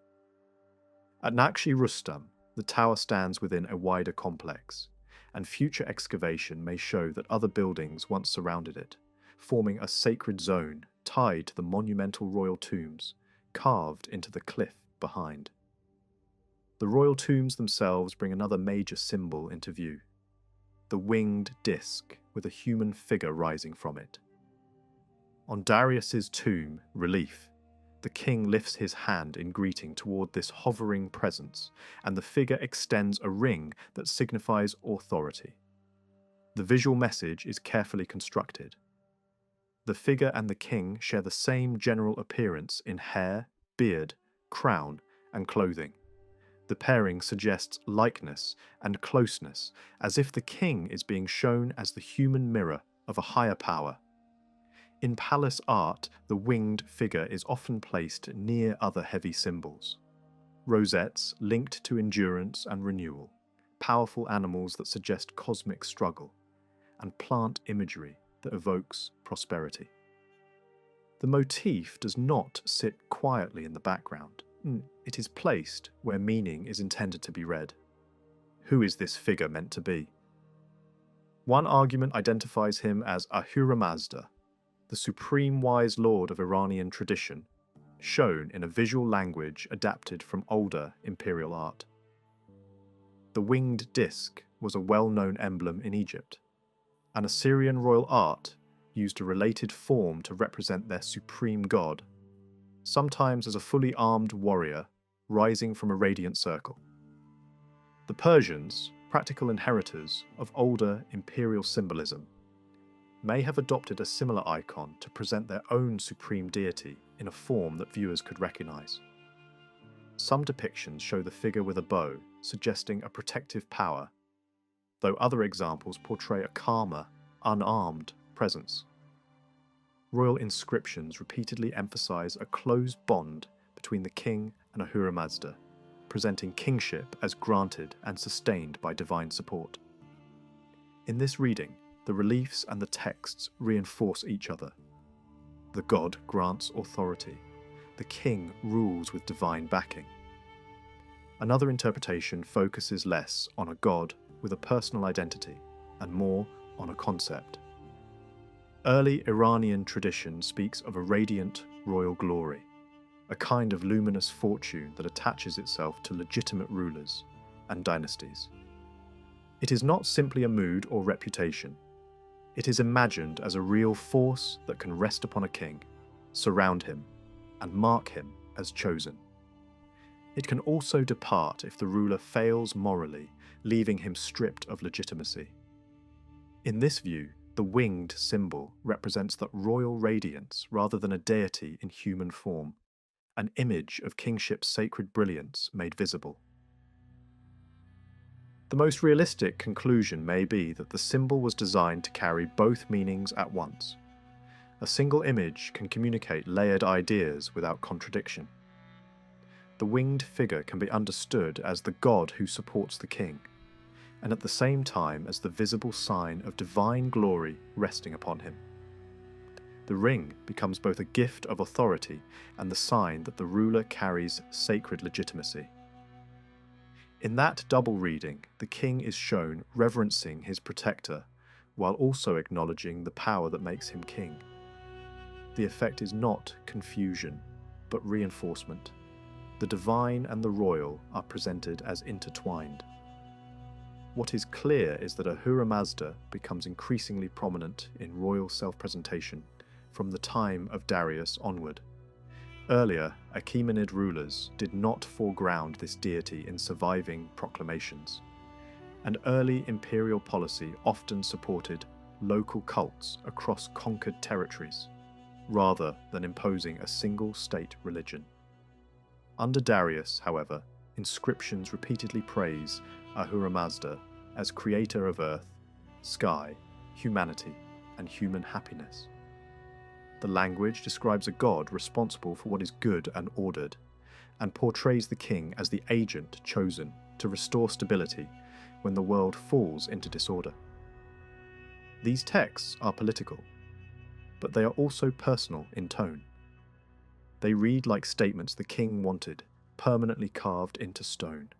At Nakshi Rustam, the tower stands within a wider complex, and future excavation may show that other buildings once surrounded it, forming a sacred zone tied to the monumental royal tombs carved into the cliff behind. The royal tombs themselves bring another major symbol into view: the winged disc with a human figure rising from it. On Darius's tomb relief, the king lifts his hand in greeting toward this hovering presence, and the figure extends a ring that signifies authority. The visual message is carefully constructed. The figure and the king share the same general appearance in hair, beard, crown, and clothing. The pairing suggests likeness and closeness, as if the king is being shown as the human mirror of a higher power. In palace art, the winged figure is often placed near other heavy symbols. Rosettes linked to endurance and renewal, powerful animals that suggest cosmic struggle, and plant imagery that evokes prosperity. The motif does not sit quietly in the background. It is placed where meaning is intended to be read. Who is this figure meant to be? One argument identifies him as Ahura Mazda, the supreme wise lord of Iranian tradition, shown in a visual language adapted from older imperial art. The winged disc was a well-known emblem in Egypt, and Assyrian royal art used a related form to represent their supreme god, sometimes as a fully armed warrior rising from a radiant circle. The Persians, practical inheritors of older imperial symbolism, may have adopted a similar icon to present their own supreme deity in a form that viewers could recognize. Some depictions show the figure with a bow, suggesting a protective power, though other examples portray a calmer, unarmed presence. Royal inscriptions repeatedly emphasize a close bond between the king and Ahura Mazda, presenting kingship as granted and sustained by divine support. In this reading, the reliefs and the texts reinforce each other. The god grants authority. The king rules with divine backing. Another interpretation focuses less on a god with a personal identity and more on a concept. Early Iranian tradition speaks of a radiant royal glory, a kind of luminous fortune that attaches itself to legitimate rulers and dynasties. It is not simply a mood or reputation. It is imagined as a real force that can rest upon a king, surround him, and mark him as chosen. It can also depart if the ruler fails morally, leaving him stripped of legitimacy. In this view, the winged symbol represents that royal radiance rather than a deity in human form, an image of kingship's sacred brilliance made visible. The most realistic conclusion may be that the symbol was designed to carry both meanings at once. A single image can communicate layered ideas without contradiction. The winged figure can be understood as the god who supports the king, and at the same time as the visible sign of divine glory resting upon him. The ring becomes both a gift of authority and the sign that the ruler carries sacred legitimacy. In that double reading, the king is shown reverencing his protector while also acknowledging the power that makes him king. The effect is not confusion, but reinforcement. The divine and the royal are presented as intertwined. What is clear is that Ahura Mazda becomes increasingly prominent in royal self-presentation from the time of Darius onward. Earlier, Achaemenid rulers did not foreground this deity in surviving proclamations, and early imperial policy often supported local cults across conquered territories, rather than imposing a single state religion. Under Darius, however, inscriptions repeatedly praise Ahura Mazda as creator of earth, sky, humanity, and human happiness. The language describes a god responsible for what is good and ordered, and portrays the king as the agent chosen to restore stability when the world falls into disorder. These texts are political, but they are also personal in tone. They read like statements the king wanted, permanently carved into stone.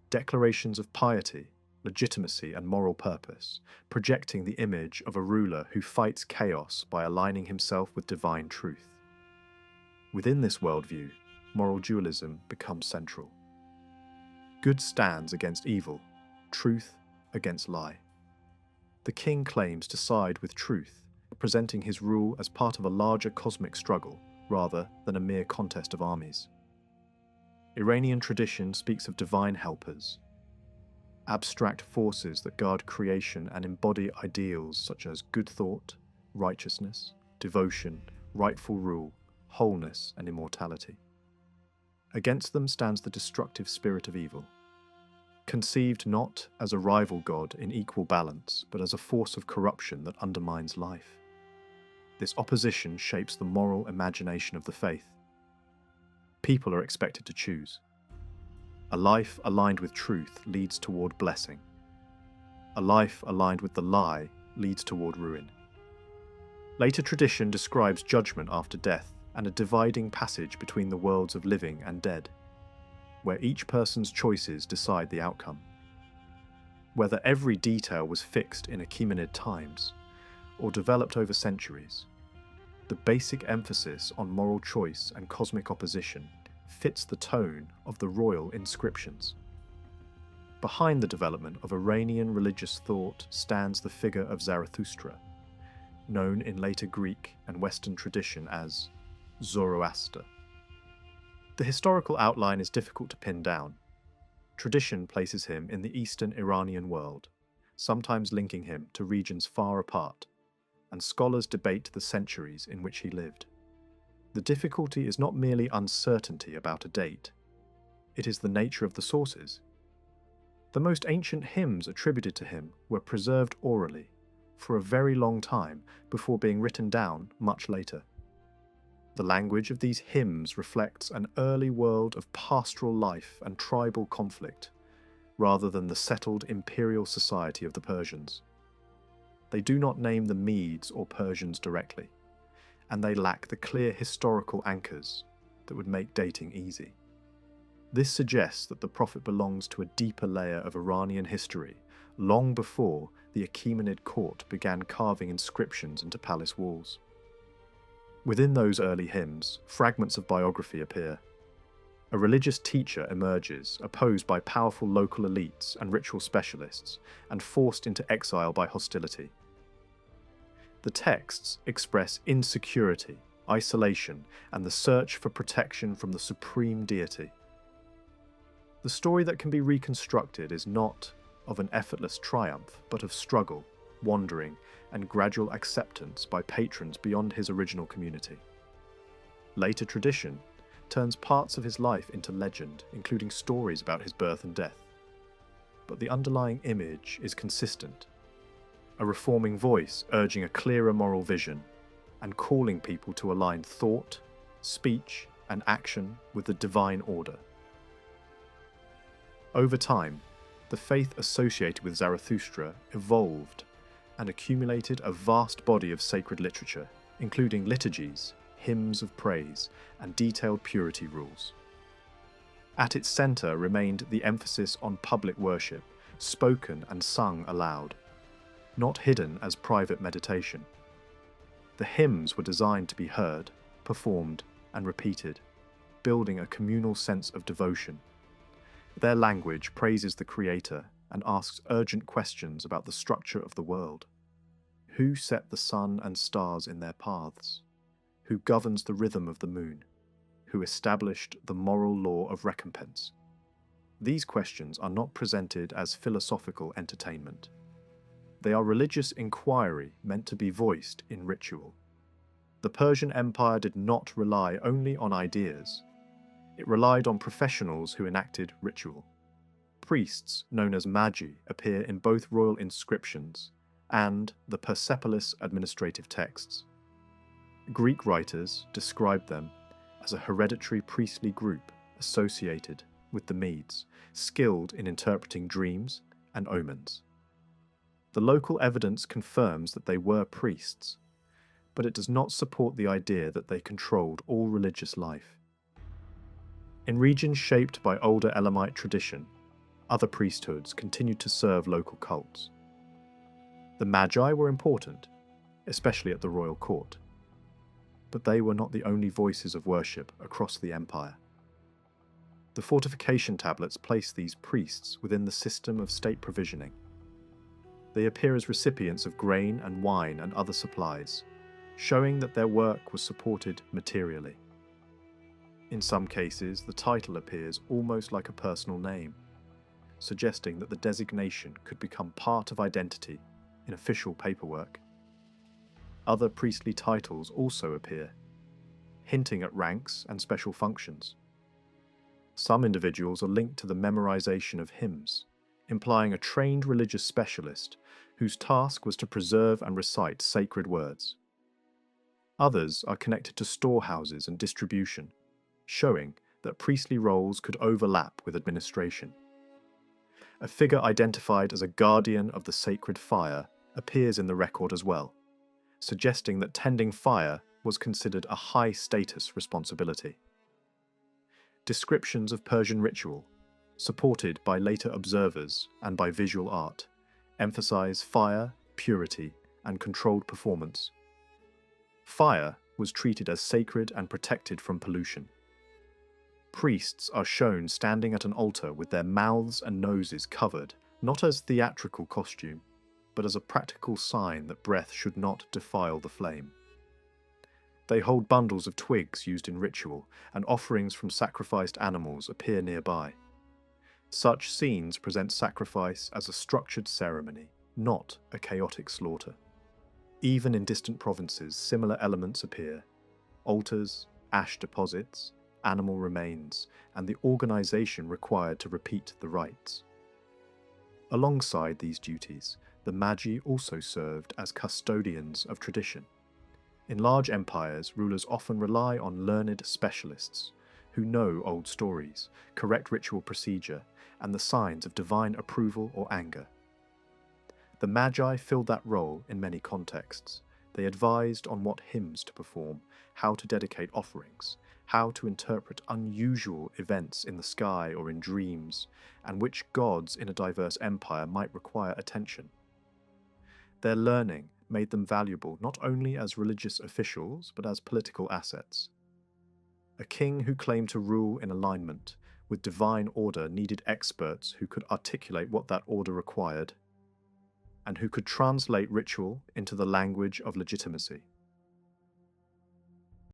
Declarations of piety, legitimacy, and moral purpose, projecting the image of a ruler who fights chaos by aligning himself with divine truth. Within this worldview, moral dualism becomes central. Good stands against evil, truth against lie. The king claims to side with truth, presenting his rule as part of a larger cosmic struggle rather than a mere contest of armies. Iranian tradition speaks of divine helpers, abstract forces that guard creation and embody ideals such as good thought, righteousness, devotion, rightful rule, wholeness, and immortality. Against them stands the destructive spirit of evil, conceived not as a rival god in equal balance, but as a force of corruption that undermines life. This opposition shapes the moral imagination of the faith. People are expected to choose. A life aligned with truth leads toward blessing. A life aligned with the lie leads toward ruin. Later tradition describes judgment after death and a dividing passage between the worlds of living and dead, where each person's choices decide the outcome. Whether every detail was fixed in Achaemenid times or developed over centuries, the basic emphasis on moral choice and cosmic opposition fits the tone of the royal inscriptions. Behind the development of Iranian religious thought stands the figure of Zarathustra, known in later Greek and Western tradition as Zoroaster. The historical outline is difficult to pin down. Tradition places him in the eastern Iranian world, sometimes linking him to regions far apart, and scholars debate the centuries in which he lived. The difficulty is not merely uncertainty about a date, it is the nature of the sources. The most ancient hymns attributed to him were preserved orally for a very long time before being written down much later. The language of these hymns reflects an early world of pastoral life and tribal conflict, rather than the settled imperial society of the Persians. They do not name the Medes or Persians directly, and they lack the clear historical anchors that would make dating easy. This suggests that the prophet belongs to a deeper layer of Iranian history, long before the Achaemenid court began carving inscriptions into palace walls. Within those early hymns, fragments of biography appear. A religious teacher emerges, opposed by powerful local elites and ritual specialists, and forced into exile by hostility. The texts express insecurity, isolation, and the search for protection from the supreme deity. The story that can be reconstructed is not of an effortless triumph, but of struggle, wandering, and gradual acceptance by patrons beyond his original community. Later tradition turns parts of his life into legend, including stories about his birth and death. But the underlying image is consistent, a reforming voice urging a clearer moral vision and calling people to align thought, speech, and action with the divine order. Over time, the faith associated with Zarathustra evolved and accumulated a vast body of sacred literature, including liturgies, hymns of praise, and detailed purity rules. At its centre remained the emphasis on public worship, spoken and sung aloud, not hidden as private meditation. The hymns were designed to be heard, performed, and repeated, building a communal sense of devotion. Their language praises the Creator and asks urgent questions about the structure of the world. Who set the sun and stars in their paths? Who governs the rhythm of the moon? Who established the moral law of recompense? These questions are not presented as philosophical entertainment. They are religious inquiry meant to be voiced in ritual. The Persian Empire did not rely only on ideas. It relied on professionals who enacted ritual. Priests, known as magi, appear in both royal inscriptions and the Persepolis administrative texts. Greek writers described them as a hereditary priestly group associated with the Medes, skilled in interpreting dreams and omens. The local evidence confirms that they were priests, but it does not support the idea that they controlled all religious life. In regions shaped by older Elamite tradition, other priesthoods continued to serve local cults. The Magi were important, especially at the royal court, but they were not the only voices of worship across the empire. The fortification tablets place these priests within the system of state provisioning. They appear as recipients of grain and wine and other supplies, showing that their work was supported materially. In some cases, the title appears almost like a personal name, suggesting that the designation could become part of identity in official paperwork. Other priestly titles also appear, hinting at ranks and special functions. Some individuals are linked to the memorization of hymns, implying a trained religious specialist whose task was to preserve and recite sacred words. Others are connected to storehouses and distribution, showing that priestly roles could overlap with administration. A figure identified as a guardian of the sacred fire appears in the record as well, suggesting that tending fire was considered a high-status responsibility. Descriptions of Persian ritual, supported by later observers and by visual art, emphasize fire, purity, and controlled performance. Fire was treated as sacred and protected from pollution. Priests are shown standing at an altar with their mouths and noses covered, not as theatrical costume, but as a practical sign that breath should not defile the flame. They hold bundles of twigs used in ritual, and offerings from sacrificed animals appear nearby. Such scenes present sacrifice as a structured ceremony, not a chaotic slaughter. Even in distant provinces, similar elements appear: altars, ash deposits, animal remains, and the organization required to repeat the rites. Alongside these duties, the magi also served as custodians of tradition. In large empires, rulers often rely on learned specialists who know old stories, correct ritual procedure, and the signs of divine approval or anger. The magi filled that role in many contexts. They advised on what hymns to perform, how to dedicate offerings, how to interpret unusual events in the sky or in dreams, and which gods in a diverse empire might require attention. Their learning made them valuable not only as religious officials but as political assets. A king who claimed to rule in alignment with divine order needed experts who could articulate what that order required and who could translate ritual into the language of legitimacy.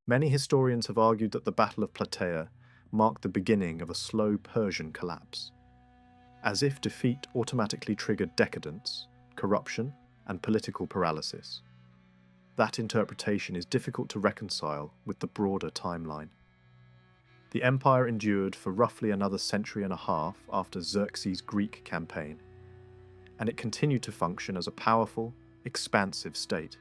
Many historians have argued that the Battle of Plataea marked the beginning of a slow Persian collapse, as if defeat automatically triggered decadence, corruption, and political paralysis. That interpretation is difficult to reconcile with the broader timeline. The empire endured for roughly another century and a half after Xerxes' Greek campaign, and it continued to function as a powerful, expansive state.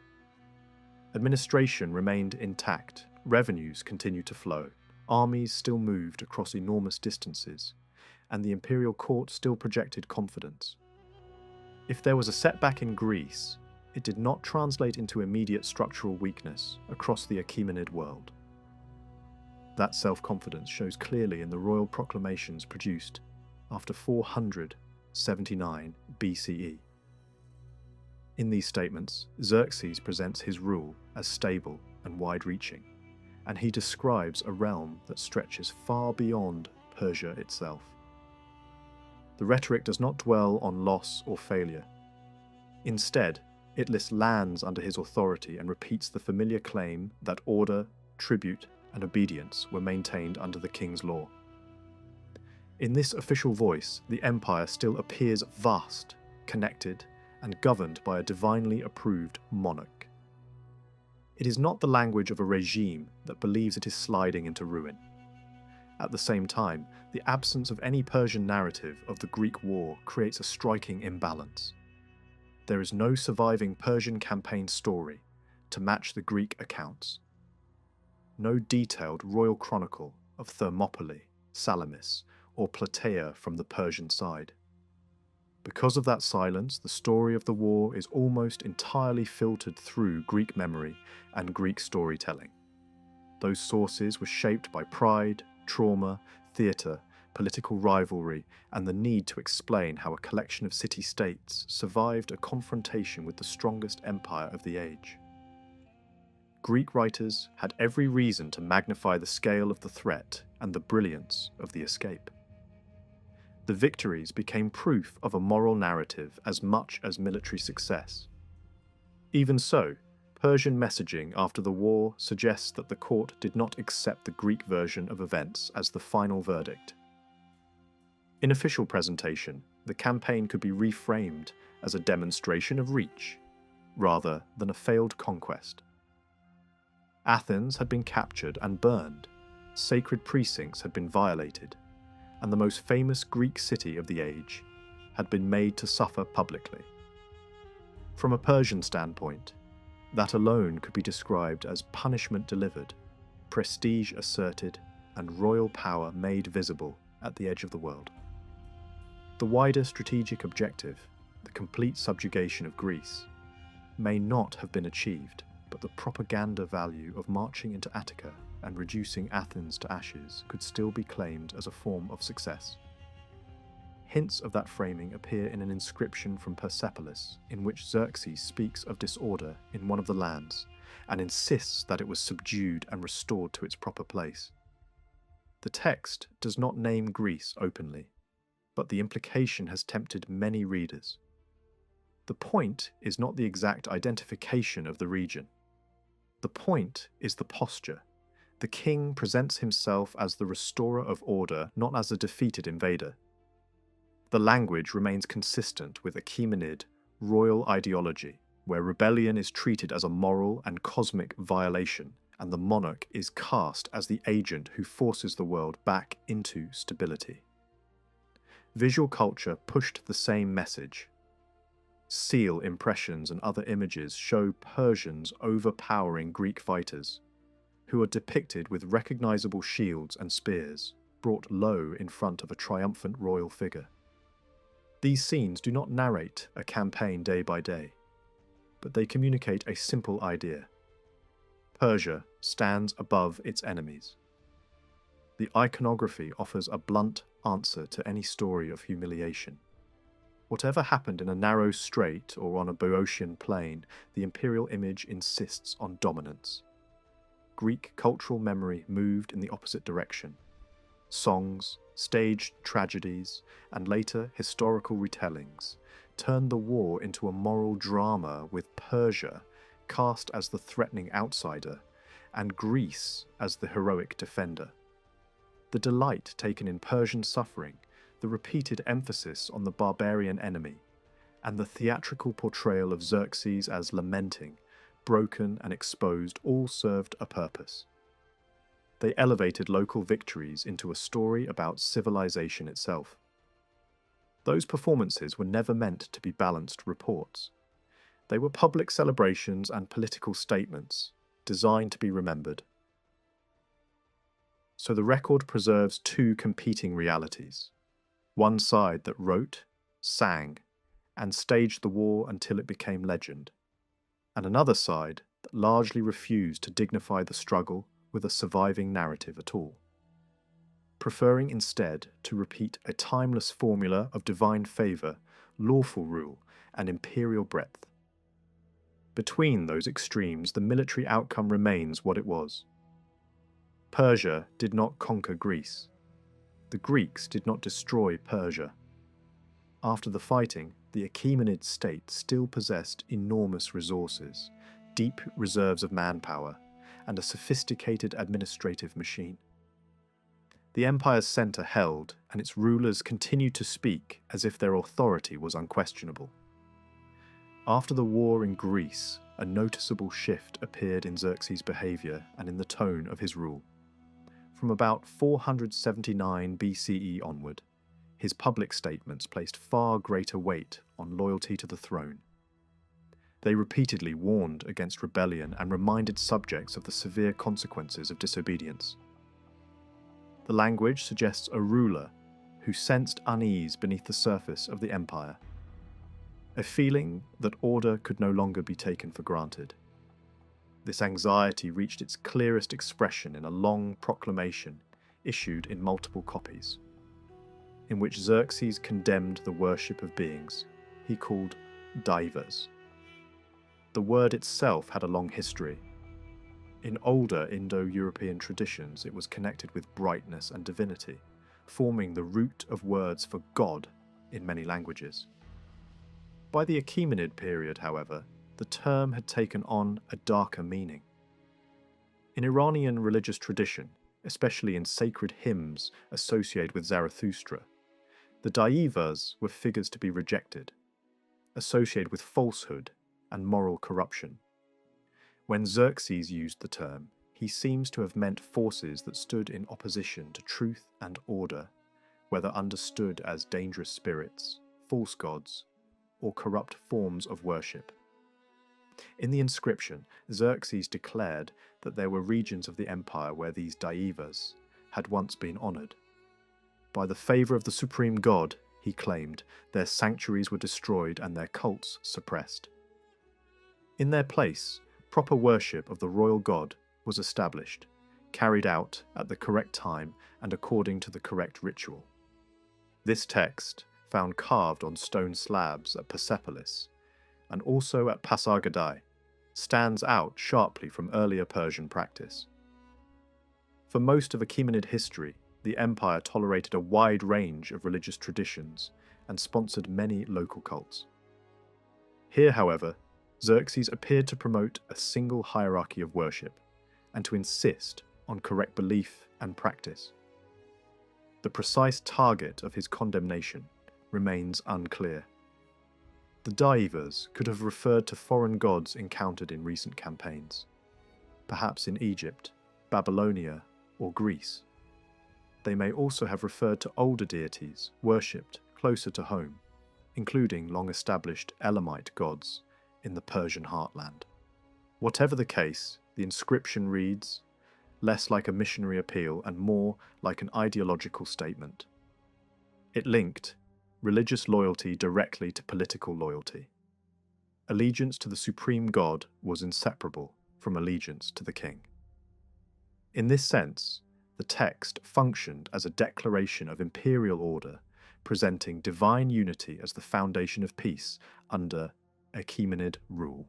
Administration remained intact, revenues continued to flow, armies still moved across enormous distances, and the imperial court still projected confidence. If there was a setback in Greece, it did not translate into immediate structural weakness across the Achaemenid world. That self-confidence shows clearly in the royal proclamations produced after 479 BCE. In these statements, Xerxes presents his rule as stable and wide-reaching, and he describes a realm that stretches far beyond Persia itself. The rhetoric does not dwell on loss or failure. Instead, it lists lands under his authority and repeats the familiar claim that order, tribute, and obedience were maintained under the king's law. In this official voice, the empire still appears vast, connected, and governed by a divinely approved monarch. It is not the language of a regime that believes it is sliding into ruin. At the same time, the absence of any Persian narrative of the Greek war creates a striking imbalance. There is no surviving Persian campaign story to match the Greek accounts. No detailed royal chronicle of Thermopylae, Salamis, or Plataea from the Persian side. Because of that silence, the story of the war is almost entirely filtered through Greek memory and Greek storytelling. Those sources were shaped by pride, trauma, theatre, political rivalry, and the need to explain how a collection of city-states survived a confrontation with the strongest empire of the age. Greek writers had every reason to magnify the scale of the threat and the brilliance of the escape. The victories became proof of a moral narrative as much as military success. Even so, Persian messaging after the war suggests that the court did not accept the Greek version of events as the final verdict. In official presentation, the campaign could be reframed as a demonstration of reach, rather than a failed conquest. Athens had been captured and burned, sacred precincts had been violated, and the most famous Greek city of the age had been made to suffer publicly. From a Persian standpoint, that alone could be described as punishment delivered, prestige asserted, and royal power made visible at the edge of the world. The wider strategic objective, the complete subjugation of Greece, may not have been achieved, but the propaganda value of marching into Attica and reducing Athens to ashes could still be claimed as a form of success. Hints of that framing appear in an inscription from Persepolis in which Xerxes speaks of disorder in one of the lands and insists that it was subdued and restored to its proper place. The text does not name Greece openly, but the implication has tempted many readers. The point is not the exact identification of the region. The point is the posture. The king presents himself as the restorer of order, not as a defeated invader. The language remains consistent with Achaemenid royal ideology, where rebellion is treated as a moral and cosmic violation, and the monarch is cast as the agent who forces the world back into stability. Visual culture pushed the same message. Seal impressions and other images show Persians overpowering Greek fighters, who are depicted with recognizable shields and spears, brought low in front of a triumphant royal figure. These scenes do not narrate a campaign day by day, but they communicate a simple idea. Persia stands above its enemies. The iconography offers a blunt answer to any story of humiliation. Whatever happened in a narrow strait or on a Boeotian plain, the imperial image insists on dominance. Greek cultural memory moved in the opposite direction. Songs, staged tragedies, and later historical retellings turned the war into a moral drama, with Persia cast as the threatening outsider and Greece as the heroic defender. The delight taken in Persian suffering, the repeated emphasis on the barbarian enemy, and the theatrical portrayal of Xerxes as lamenting, broken and exposed all served a purpose. They elevated local victories into a story about civilization itself. Those performances were never meant to be balanced reports. They were public celebrations and political statements, designed to be remembered. So the record preserves two competing realities. One side that wrote, sang, and staged the war until it became legend, and another side that largely refused to dignify the struggle with a surviving narrative at all, preferring instead to repeat a timeless formula of divine favour, lawful rule, and imperial breadth. Between those extremes, the military outcome remains what it was. Persia did not conquer Greece. The Greeks did not destroy Persia. After the fighting, the Achaemenid state still possessed enormous resources, deep reserves of manpower, and a sophisticated administrative machine. The empire's centre held, and its rulers continued to speak as if their authority was unquestionable. After the war in Greece, a noticeable shift appeared in Xerxes' behaviour and in the tone of his rule. From about 479 BCE onward, his public statements placed far greater weight on loyalty to the throne. They repeatedly warned against rebellion and reminded subjects of the severe consequences of disobedience. The language suggests a ruler who sensed unease beneath the surface of the empire, a feeling that order could no longer be taken for granted. This anxiety reached its clearest expression in a long proclamation issued in multiple copies, in which Xerxes condemned the worship of beings he called divas. The word itself had a long history. In older Indo-European traditions, it was connected with brightness and divinity, forming the root of words for God in many languages. By the Achaemenid period, however, the term had taken on a darker meaning. In Iranian religious tradition, especially in sacred hymns associated with Zarathustra, the daivas were figures to be rejected, associated with falsehood and moral corruption. When Xerxes used the term, he seems to have meant forces that stood in opposition to truth and order, whether understood as dangerous spirits, false gods, or corrupt forms of worship. In the inscription, Xerxes declared that there were regions of the empire where these daivas had once been honoured. By the favour of the supreme god, he claimed, their sanctuaries were destroyed and their cults suppressed. In their place, proper worship of the royal god was established, carried out at the correct time and according to the correct ritual. This text, found carved on stone slabs at Persepolis, and also at Pasargadae, stands out sharply from earlier Persian practice. For most of Achaemenid history, the empire tolerated a wide range of religious traditions and sponsored many local cults. Here, however, Xerxes appeared to promote a single hierarchy of worship and to insist on correct belief and practice. The precise target of his condemnation remains unclear. The daivas could have referred to foreign gods encountered in recent campaigns, perhaps in Egypt, Babylonia, or Greece. They may also have referred to older deities worshipped closer to home, including long-established Elamite gods in the Persian heartland. Whatever the case, the inscription reads, less like a missionary appeal and more like an ideological statement. It linked religious loyalty directly to political loyalty. Allegiance to the supreme god was inseparable from allegiance to the king. In this sense, the text functioned as a declaration of imperial order, presenting divine unity as the foundation of peace under Achaemenid rule.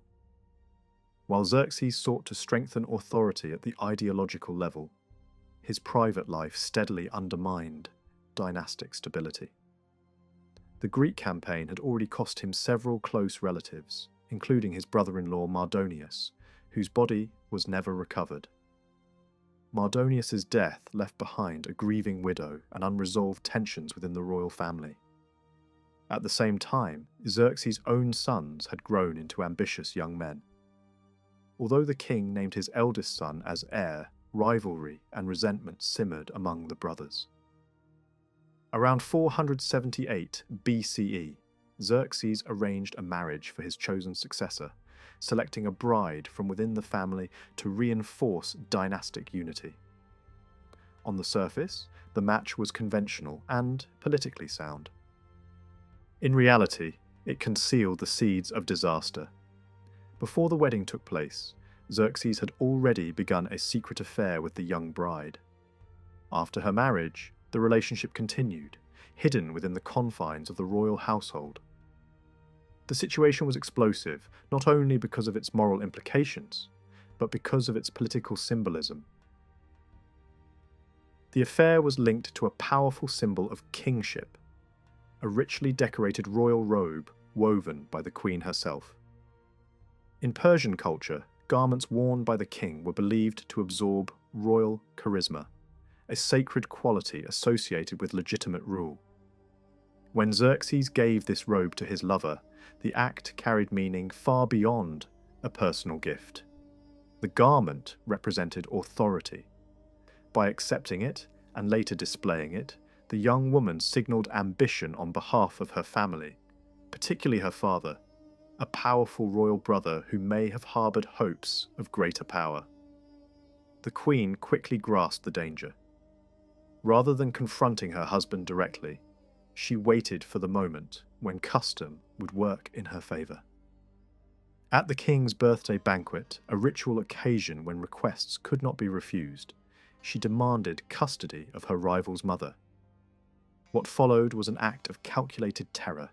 While Xerxes sought to strengthen authority at the ideological level, his private life steadily undermined dynastic stability. The Greek campaign had already cost him several close relatives, including his brother-in-law Mardonius, whose body was never recovered. Mardonius's death left behind a grieving widow and unresolved tensions within the royal family. At the same time, Xerxes' own sons had grown into ambitious young men. Although the king named his eldest son as heir, rivalry and resentment simmered among the brothers. Around 478 BCE, Xerxes arranged a marriage for his chosen successor, selecting a bride from within the family to reinforce dynastic unity. On the surface, the match was conventional and politically sound. In reality, it concealed the seeds of disaster. Before the wedding took place, Xerxes had already begun a secret affair with the young bride. After her marriage, the relationship continued, hidden within the confines of the royal household. The situation was explosive, not only because of its moral implications, but because of its political symbolism. The affair was linked to a powerful symbol of kingship, a richly decorated royal robe woven by the queen herself. In Persian culture, garments worn by the king were believed to absorb royal charisma, a sacred quality associated with legitimate rule. When Xerxes gave this robe to his lover, the act carried meaning far beyond a personal gift. The garment represented authority. By accepting it, and later displaying it, the young woman signalled ambition on behalf of her family, particularly her father, a powerful royal brother who may have harboured hopes of greater power. The queen quickly grasped the danger. Rather than confronting her husband directly, she waited for the moment when custom would work in her favour. At the king's birthday banquet, a ritual occasion when requests could not be refused, she demanded custody of her rival's mother. What followed was an act of calculated terror.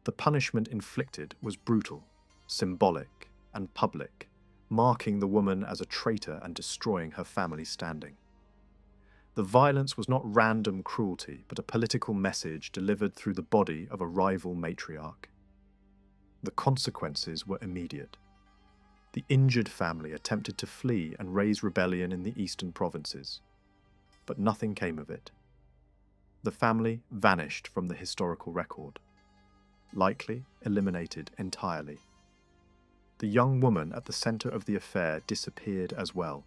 The punishment inflicted was brutal, symbolic, and public, marking the woman as a traitor and destroying her family's standing. The violence was not random cruelty, but a political message delivered through the body of a rival matriarch. The consequences were immediate. The injured family attempted to flee and raise rebellion in the eastern provinces, but nothing came of it. The family vanished from the historical record, likely eliminated entirely. the young woman at the centre of the affair disappeared as well.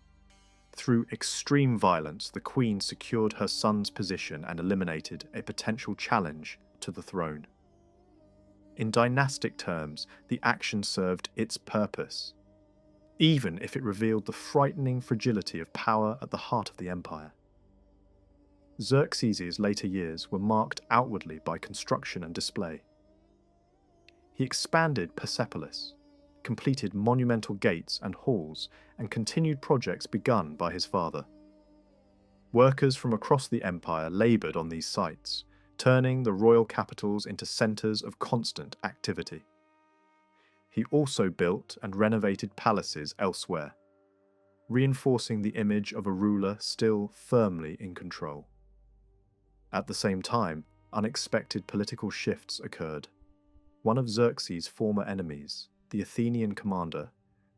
Through extreme violence, the queen secured her son's position and eliminated a potential challenge to the throne. In dynastic terms, the action served its purpose, even if it revealed the frightening fragility of power at the heart of the empire. Xerxes' later years were marked outwardly by construction and display. He expanded Persepolis, completed monumental gates and halls, and continued projects begun by his father. Workers from across the empire laboured on these sites, turning the royal capitals into centres of constant activity. He also built and renovated palaces elsewhere, reinforcing the image of a ruler still firmly in control. At the same time, unexpected political shifts occurred. One of Xerxes' former enemies, the Athenian commander,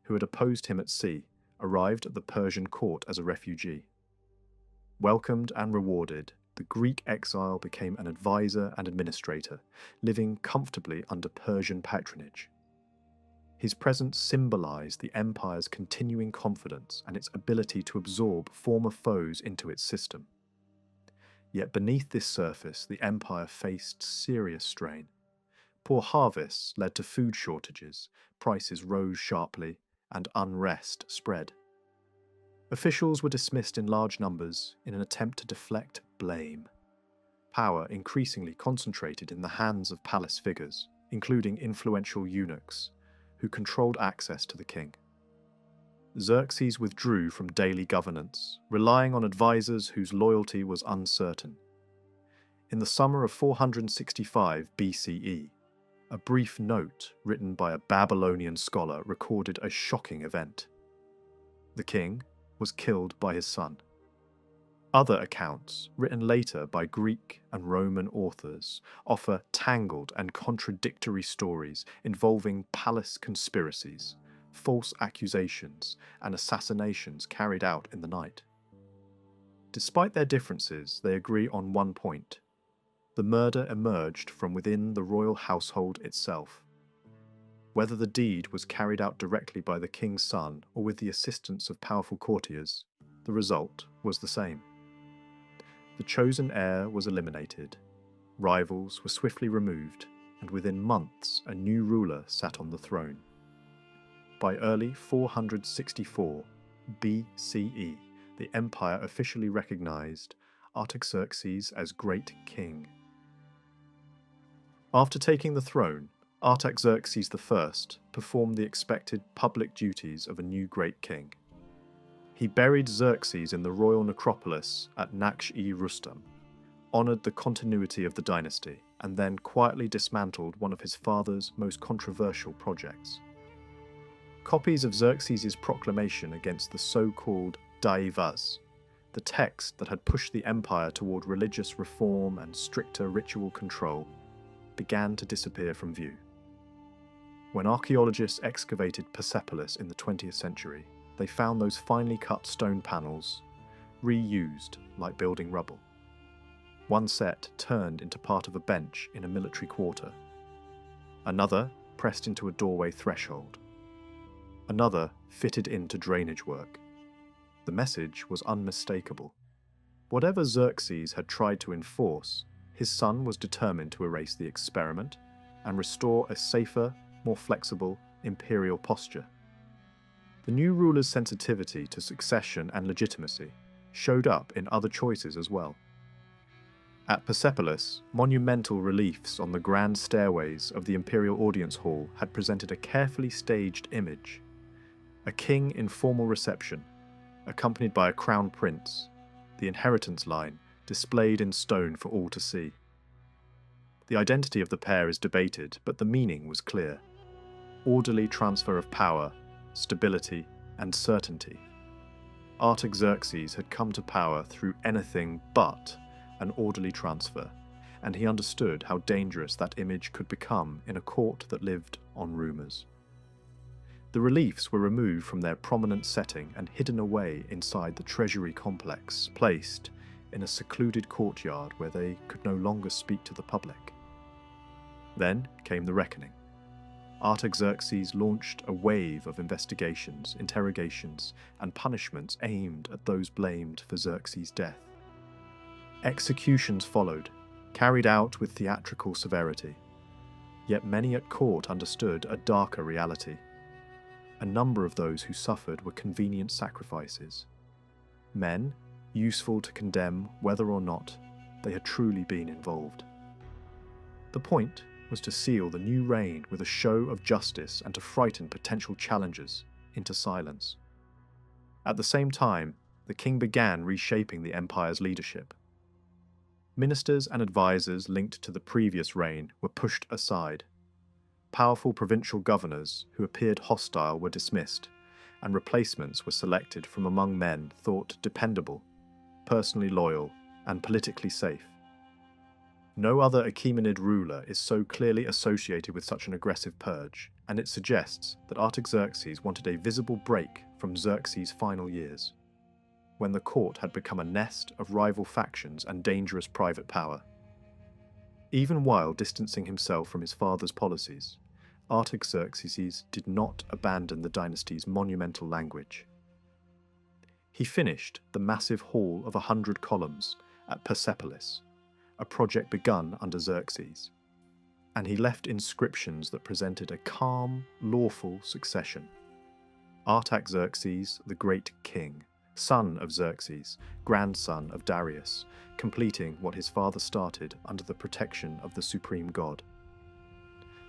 who had opposed him at sea, arrived at the Persian court as a refugee. Welcomed and rewarded, the Greek exile became an advisor and administrator, living comfortably under Persian patronage. His presence symbolized the empire's continuing confidence and its ability to absorb former foes into its system. Yet beneath this surface, the empire faced serious strain. Poor harvests led to food shortages, prices rose sharply, and unrest spread. Officials were dismissed in large numbers in an attempt to deflect blame. Power increasingly concentrated in the hands of palace figures, including influential eunuchs, who controlled access to the king. Xerxes withdrew from daily governance, relying on advisors whose loyalty was uncertain. In the summer of 465 BCE, a brief note written by a Babylonian scholar recorded a shocking event. The king was killed by his son. Other accounts, written later by Greek and Roman authors, offer tangled and contradictory stories involving palace conspiracies, false accusations, and assassinations carried out in the night. Despite their differences, they agree on one point. The murder emerged from within the royal household itself. Whether the deed was carried out directly by the king's son or with the assistance of powerful courtiers, the result was the same. The chosen heir was eliminated, rivals were swiftly removed, and within months a new ruler sat on the throne. By early 464 BCE, the empire officially recognized Artaxerxes as Great King. After taking the throne, Artaxerxes I performed the expected public duties of a new great king. He buried Xerxes in the royal necropolis at Naksh-e-Rustam, honoured the continuity of the dynasty, and then quietly dismantled one of his father's most controversial projects. Copies of Xerxes' proclamation against the so-called Daivas, the text that had pushed the empire toward religious reform and stricter ritual control, began to disappear from view. When archaeologists excavated Persepolis in the 20th century, they found those finely cut stone panels reused like building rubble. One set turned into part of a bench in a military quarter. Another pressed into a doorway threshold. Another fitted into drainage work. The message was unmistakable. Whatever Xerxes had tried to enforce, his son was determined to erase the experiment and restore a safer, more flexible imperial posture. The new ruler's sensitivity to succession and legitimacy showed up in other choices as well. At Persepolis, monumental reliefs on the grand stairways of the imperial audience hall had presented a carefully staged image. A king in formal reception, accompanied by a crown prince, the inheritance line displayed in stone for all to see. The identity of the pair is debated, but the meaning was clear. Orderly transfer of power, stability, and certainty. Artaxerxes had come to power through anything but an orderly transfer, and he understood how dangerous that image could become in a court that lived on rumours. The reliefs were removed from their prominent setting and hidden away inside the treasury complex, placed in a secluded courtyard where they could no longer speak to the public. Then came the reckoning. Artaxerxes launched a wave of investigations, interrogations, and punishments aimed at those blamed for Xerxes' death. Executions followed, carried out with theatrical severity. Yet many at court understood a darker reality. A number of those who suffered were convenient sacrifices. Men, useful to condemn whether or not they had truly been involved. The point was to seal the new reign with a show of justice and to frighten potential challengers into silence. At the same time, the king began reshaping the empire's leadership. Ministers and advisors linked to the previous reign were pushed aside. Powerful provincial governors who appeared hostile were dismissed, and replacements were selected from among men thought dependable, personally loyal, and politically safe. No other Achaemenid ruler is so clearly associated with such an aggressive purge, and it suggests that Artaxerxes wanted a visible break from Xerxes' final years, when the court had become a nest of rival factions and dangerous private power. Even while distancing himself from his father's policies, Artaxerxes did not abandon the dynasty's monumental language. He finished the massive hall of 100 columns at Persepolis, a project begun under Xerxes, and he left inscriptions that presented a calm, lawful succession. Artaxerxes, the Great King, son of Xerxes, grandson of Darius, completing what his father started under the protection of the supreme god.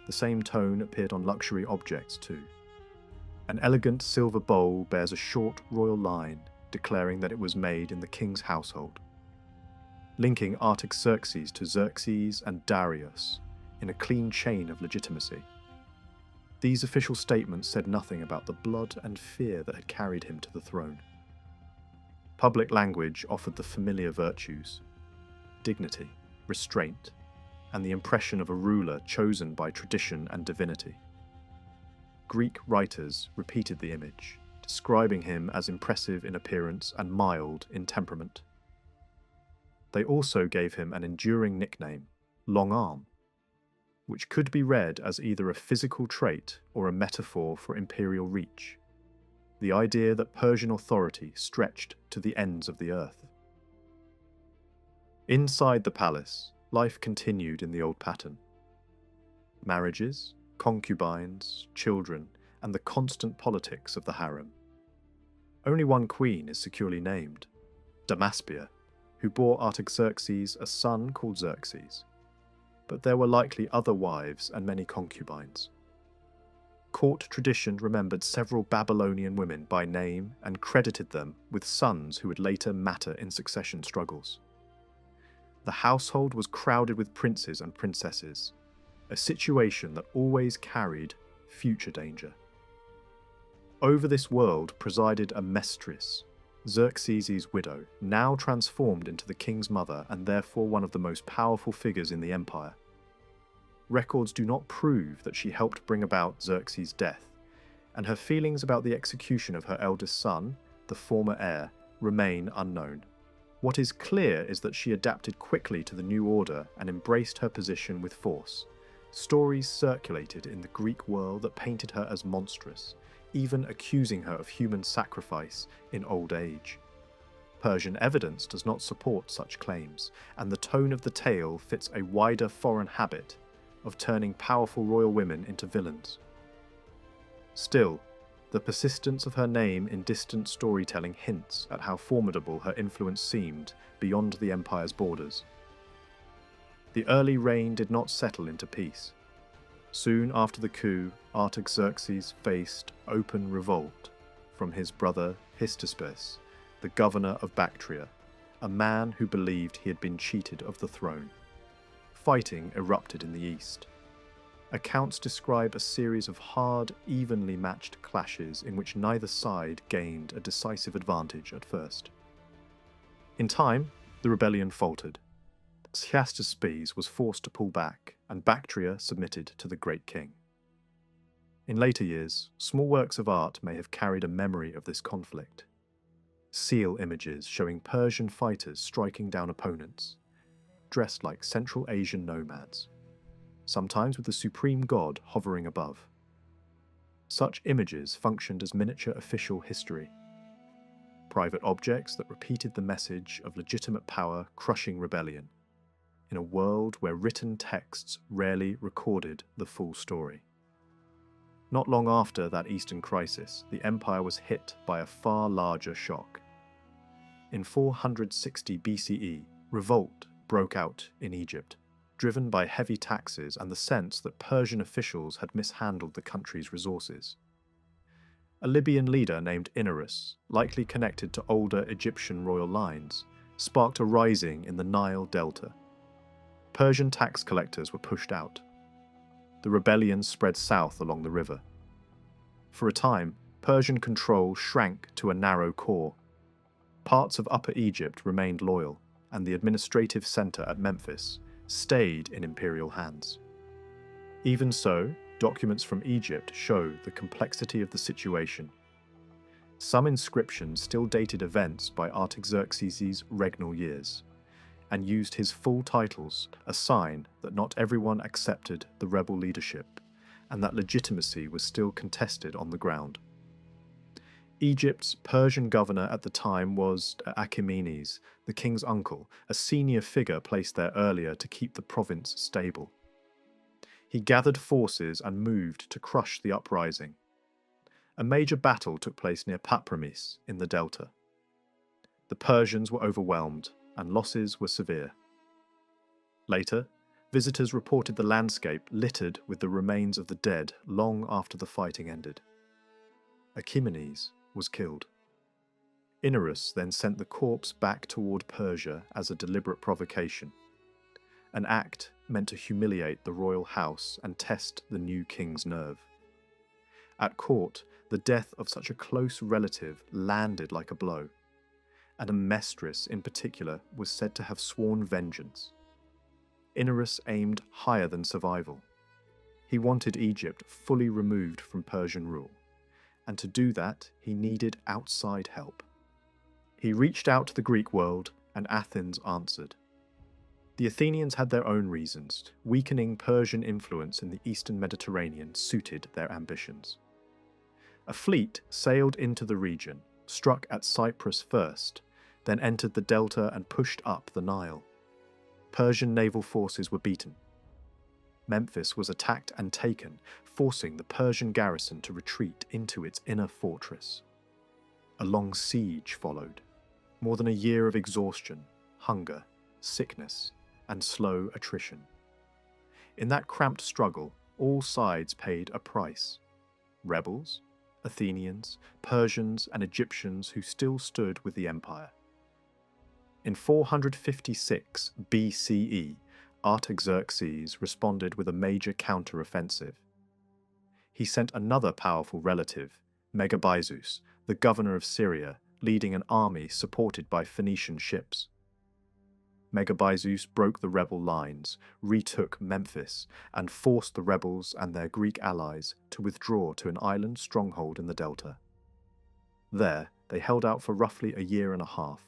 The same tone appeared on luxury objects too. An elegant silver bowl bears a short royal line declaring that it was made in the king's household, linking Artaxerxes to Xerxes and Darius in a clean chain of legitimacy. These official statements said nothing about the blood and fear that had carried him to the throne. Public language offered the familiar virtues: dignity, restraint, and the impression of a ruler chosen by tradition and divinity. Greek writers repeated the image, describing him as impressive in appearance and mild in temperament. They also gave him an enduring nickname, Long Arm, which could be read as either a physical trait or a metaphor for imperial reach, the idea that Persian authority stretched to the ends of the earth. Inside the palace, life continued in the old pattern. Marriages, concubines, children, and the constant politics of the harem. Only one queen is securely named, Damaspia, who bore Artaxerxes a son called Xerxes, but there were likely other wives and many concubines. Court tradition remembered several Babylonian women by name and credited them with sons who would later matter in succession struggles. The household was crowded with princes and princesses, a situation that always carried future danger. Over this world presided a Mestris, Xerxes' widow, now transformed into the king's mother and therefore one of the most powerful figures in the empire. Records do not prove that she helped bring about Xerxes' death, and her feelings about the execution of her eldest son, the former heir, remain unknown. What is clear is that she adapted quickly to the new order and embraced her position with force. Stories circulated in the Greek world that painted her as monstrous, even accusing her of human sacrifice in old age. Persian evidence does not support such claims, and the tone of the tale fits a wider foreign habit of turning powerful royal women into villains. Still, the persistence of her name in distant storytelling hints at how formidable her influence seemed beyond the empire's borders. The early reign did not settle into peace. Soon after the coup, Artaxerxes faced open revolt from his brother Histispes, the governor of Bactria, a man who believed he had been cheated of the throne. Fighting erupted in the east. Accounts describe a series of hard, evenly matched clashes in which neither side gained a decisive advantage at first. In time, the rebellion faltered. Xerxes was forced to pull back, and Bactria submitted to the Great King. In later years, small works of art may have carried a memory of this conflict. Seal images showing Persian fighters striking down opponents, dressed like Central Asian nomads, sometimes with the supreme god hovering above. Such images functioned as miniature official history. Private objects that repeated the message of legitimate power crushing rebellion, in a world where written texts rarely recorded the full story. Not long after that Eastern crisis, the empire was hit by a far larger shock. In 460 BCE, revolt broke out in Egypt, driven by heavy taxes and the sense that Persian officials had mishandled the country's resources. A Libyan leader named Inarus, likely connected to older Egyptian royal lines, sparked a rising in the Nile Delta. Persian tax collectors were pushed out. The rebellion spread south along the river. For a time, Persian control shrank to a narrow core. Parts of Upper Egypt remained loyal, and the administrative center at Memphis stayed in imperial hands. Even so, documents from Egypt show the complexity of the situation. Some inscriptions still dated events by Artaxerxes' regnal years, and used his full titles, a sign that not everyone accepted the rebel leadership, and that legitimacy was still contested on the ground. Egypt's Persian governor at the time was Achaemenes, the king's uncle, a senior figure placed there earlier to keep the province stable. He gathered forces and moved to crush the uprising. A major battle took place near Papramis in the delta. The Persians were overwhelmed, and losses were severe. Later, visitors reported the landscape littered with the remains of the dead long after the fighting ended. Achaemenes was killed. Inarus then sent the corpse back toward Persia as a deliberate provocation, an act meant to humiliate the royal house and test the new king's nerve. At court, the death of such a close relative landed like a blow, and a mestress in particular was said to have sworn vengeance. Inarus aimed higher than survival. He wanted Egypt fully removed from Persian rule, and to do that he needed outside help. He reached out to the Greek world, and Athens answered. The Athenians had their own reasons. Weakening Persian influence in the eastern Mediterranean suited their ambitions. A fleet sailed into the region, struck at Cyprus first, then entered the delta and pushed up the Nile. Persian naval forces were beaten. Memphis was attacked and taken, forcing the Persian garrison to retreat into its inner fortress. A long siege followed. More than a year of exhaustion, hunger, sickness, and slow attrition. In that cramped struggle, all sides paid a price. Rebels, Athenians, Persians, and Egyptians who still stood with the empire. In 456 BCE, Artaxerxes responded with a major counter-offensive. He sent another powerful relative, Megabyzus, the governor of Syria, leading an army supported by Phoenician ships. Megabyzus broke the rebel lines, retook Memphis, and forced the rebels and their Greek allies to withdraw to an island stronghold in the delta. There, they held out for roughly a year and a half,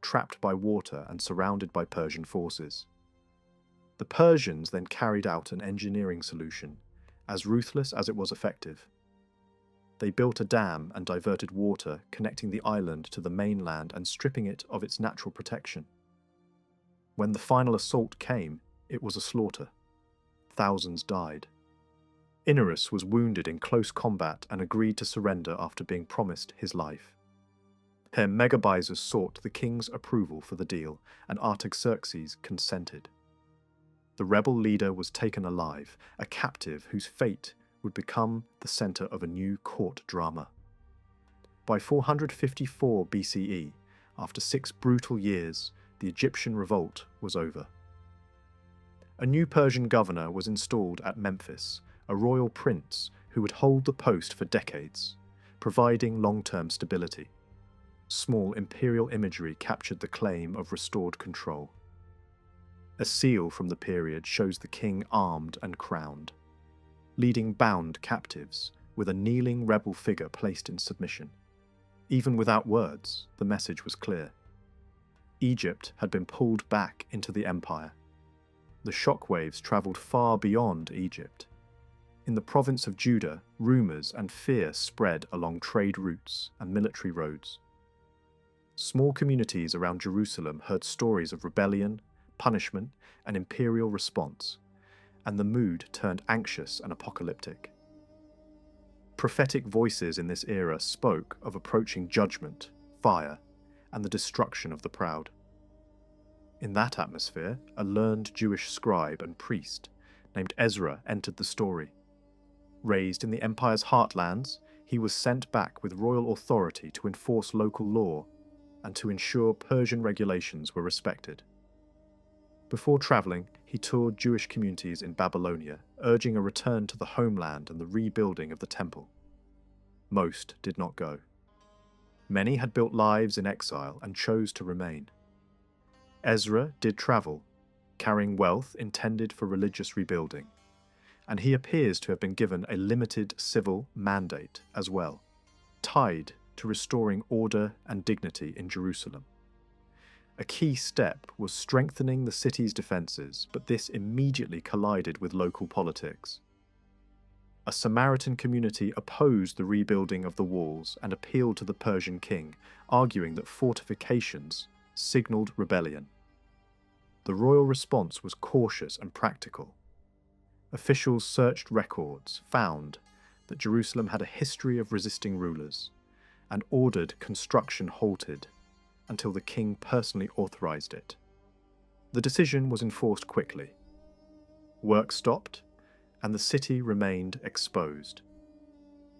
trapped by water and surrounded by Persian forces. The Persians then carried out an engineering solution, as ruthless as it was effective. They built a dam and diverted water, connecting the island to the mainland and stripping it of its natural protection. When the final assault came, it was a slaughter. Thousands died. Inarus was wounded in close combat and agreed to surrender after being promised his life. Here Megabyzus sought the king's approval for the deal, and Artaxerxes consented. The rebel leader was taken alive, a captive whose fate would become the center of a new court drama. By 454 BCE, after 6 brutal years, the Egyptian revolt was over. A new Persian governor was installed at Memphis, a royal prince who would hold the post for decades, providing long-term stability. Small imperial imagery captured the claim of restored control. A seal from the period shows the king armed and crowned, leading bound captives, with a kneeling rebel figure placed in submission. Even without words, the message was clear. Egypt had been pulled back into the empire. The shockwaves travelled far beyond Egypt. In the province of Judah, rumours and fear spread along trade routes and military roads. Small communities around Jerusalem heard stories of rebellion, punishment, and imperial response, and the mood turned anxious and apocalyptic. Prophetic voices in this era spoke of approaching judgment, fire, and the destruction of the proud. In that atmosphere, a learned Jewish scribe and priest named Ezra entered the story. Raised in the empire's heartlands, he was sent back with royal authority to enforce local law and to ensure Persian regulations were respected. Before travelling, he toured Jewish communities in Babylonia, urging a return to the homeland and the rebuilding of the temple. Most did not go. Many had built lives in exile and chose to remain. Ezra did travel, carrying wealth intended for religious rebuilding, and he appears to have been given a limited civil mandate as well, tied to restoring order and dignity in Jerusalem. A key step was strengthening the city's defences, but this immediately collided with local politics. A Samaritan community opposed the rebuilding of the walls and appealed to the Persian king, arguing that fortifications signalled rebellion. The royal response was cautious and practical. Officials searched records, found that Jerusalem had a history of resisting rulers, and ordered construction halted until the king personally authorized it. The decision was enforced quickly. Work stopped, and the city remained exposed.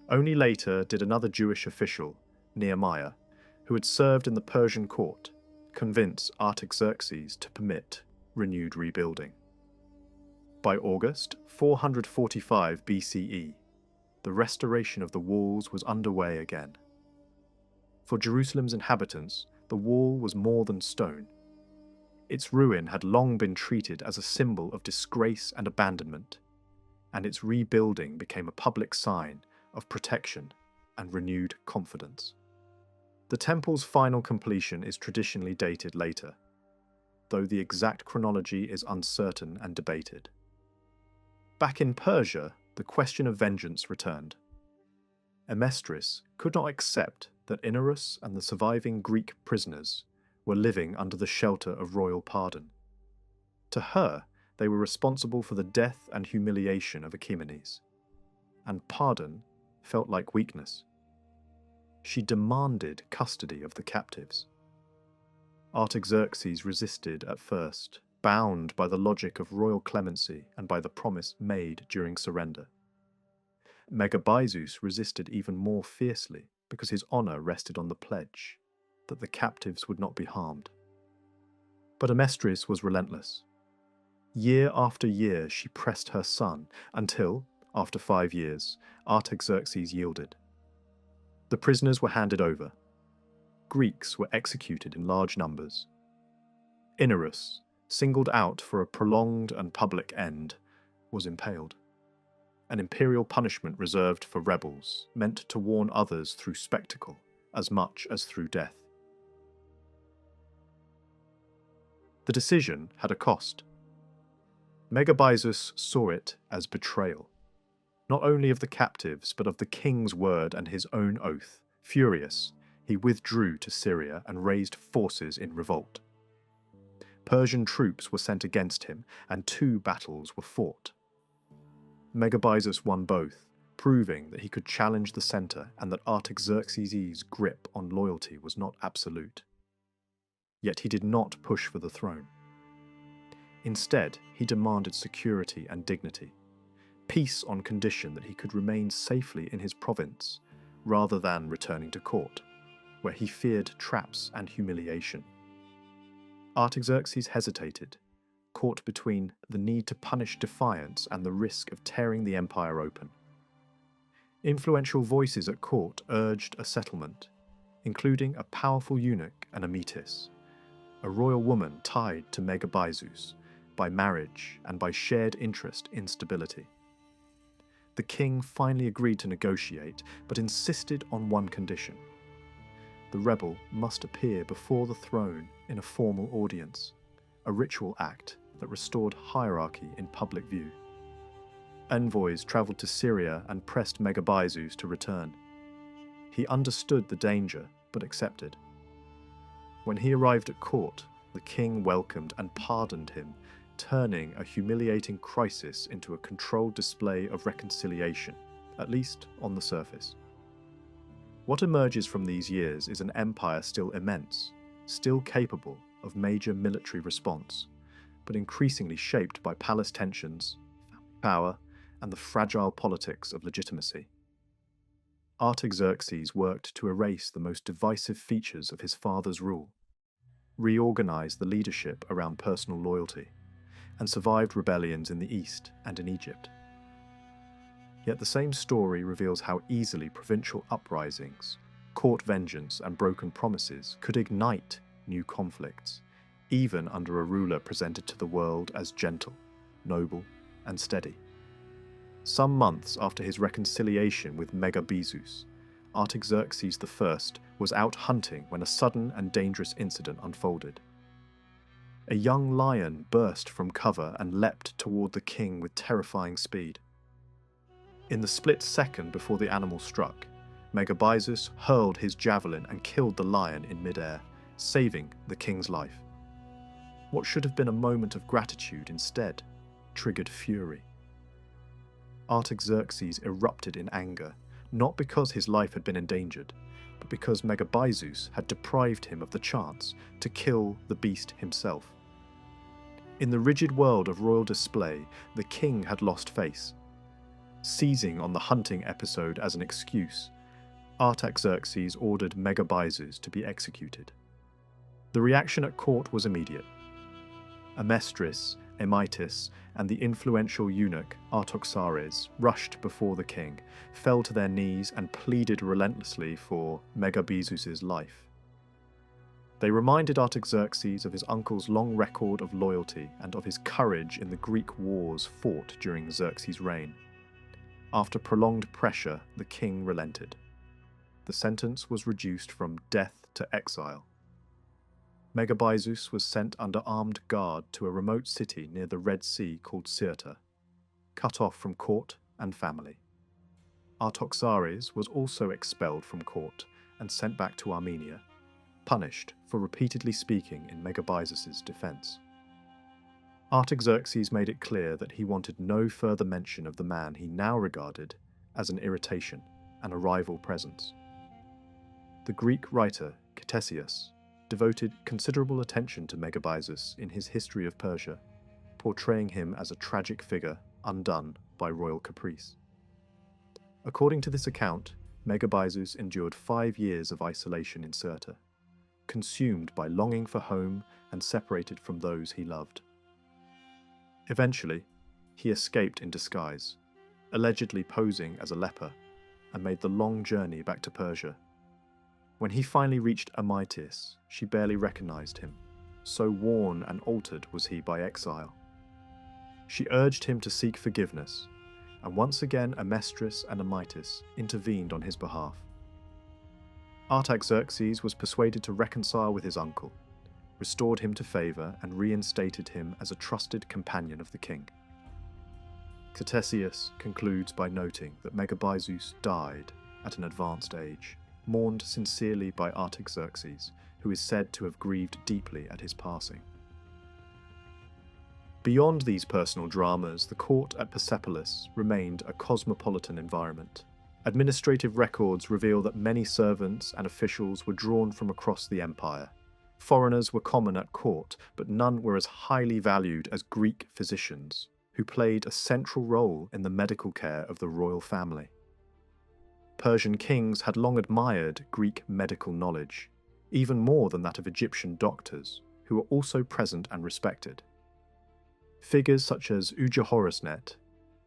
Only later did another Jewish official, Nehemiah, who had served in the Persian court, convince Artaxerxes to permit renewed rebuilding. By August 445 BCE, the restoration of the walls was underway again. For Jerusalem's inhabitants, the wall was more than stone. Its ruin had long been treated as a symbol of disgrace and abandonment, and its rebuilding became a public sign of protection and renewed confidence. The temple's final completion is traditionally dated later, though the exact chronology is uncertain and debated. Back in Persia, the question of vengeance returned. Amestris could not accept that Inarus and the surviving Greek prisoners were living under the shelter of royal pardon. To her, they were responsible for the death and humiliation of Achaemenes, and pardon felt like weakness. She demanded custody of the captives. Artaxerxes resisted at first, bound by the logic of royal clemency and by the promise made during surrender. Megabyzus resisted even more fiercely because his honour rested on the pledge that the captives would not be harmed. But Amestris was relentless. Year after year she pressed her son until, after 5 years, Artaxerxes yielded. The prisoners were handed over. Greeks were executed in large numbers. Inarus, singled out for a prolonged and public end, was impaled. An imperial punishment reserved for rebels, meant to warn others through spectacle as much as through death. The decision had a cost. Megabyzus saw it as betrayal, not only of the captives but of the king's word and his own oath. Furious, he withdrew to Syria and raised forces in revolt. Persian troops were sent against him, and 2 battles were fought. Megabyzus won both, proving that he could challenge the centre and that Artaxerxes' grip on loyalty was not absolute. Yet he did not push for the throne. Instead, he demanded security and dignity, peace on condition that he could remain safely in his province, rather than returning to court, where he feared traps and humiliation. Artaxerxes hesitated, caught between the need to punish defiance and the risk of tearing the empire open. Influential voices at court urged a settlement, including a powerful eunuch and a Metis, a royal woman tied to Megabyzus by marriage and by shared interest in stability. The king finally agreed to negotiate, but insisted on one condition. The rebel must appear before the throne in a formal audience, a ritual act that restored hierarchy in public view. Envoys travelled to Syria and pressed Megabyzus to return. He understood the danger, but accepted. When he arrived at court, the king welcomed and pardoned him, turning a humiliating crisis into a controlled display of reconciliation, at least on the surface. What emerges from these years is an empire still immense, still capable of major military response, but increasingly shaped by palace tensions, power, and the fragile politics of legitimacy. Artaxerxes worked to erase the most divisive features of his father's rule, reorganized the leadership around personal loyalty, and survived rebellions in the east and in Egypt. Yet the same story reveals how easily provincial uprisings, court vengeance, and broken promises could ignite new conflicts, even under a ruler presented to the world as gentle, noble, and steady. Some months after his reconciliation with Megabyzus, Artaxerxes I was out hunting when a sudden and dangerous incident unfolded. A young lion burst from cover and leapt toward the king with terrifying speed. In the split second before the animal struck, Megabyzus hurled his javelin and killed the lion in midair, saving the king's life. What should have been a moment of gratitude instead triggered fury. Artaxerxes erupted in anger, not because his life had been endangered, but because Megabyzus had deprived him of the chance to kill the beast himself. In the rigid world of royal display, the king had lost face. Seizing on the hunting episode as an excuse, Artaxerxes ordered Megabyzus to be executed. The reaction at court was immediate. Amestris, Amytis, and the influential eunuch Artaxerxes rushed before the king, fell to their knees, and pleaded relentlessly for Megabyzus' life. They reminded Artaxerxes of his uncle's long record of loyalty and of his courage in the Greek wars fought during Xerxes' reign. After prolonged pressure, the king relented. The sentence was reduced from death to exile. Megabyzus was sent under armed guard to a remote city near the Red Sea called Sirta, cut off from court and family. Artaxerxes was also expelled from court and sent back to Armenia, punished for repeatedly speaking in Megabyzus' defense. Artaxerxes made it clear that he wanted no further mention of the man he now regarded as an irritation and a rival presence. The Greek writer Ctesias devoted considerable attention to Megabyzus in his History of Persia, portraying him as a tragic figure undone by royal caprice. According to this account, Megabyzus endured 5 years of isolation in Sirta, consumed by longing for home and separated from those he loved. Eventually, he escaped in disguise, allegedly posing as a leper, and made the long journey back to Persia. When he finally reached Amytis, she barely recognized him, so worn and altered was he by exile. She urged him to seek forgiveness, and once again Amestris and Amytis intervened on his behalf. Artaxerxes was persuaded to reconcile with his uncle, restored him to favor, and reinstated him as a trusted companion of the king. Ctesias concludes by noting that Megabyzus died at an advanced age, mourned sincerely by Artaxerxes, who is said to have grieved deeply at his passing. Beyond these personal dramas, the court at Persepolis remained a cosmopolitan environment. Administrative records reveal that many servants and officials were drawn from across the empire. Foreigners were common at court, but none were as highly valued as Greek physicians, who played a central role in the medical care of the royal family. Persian kings had long admired Greek medical knowledge, even more than that of Egyptian doctors, who were also present and respected. Figures such as Ujahorisnet,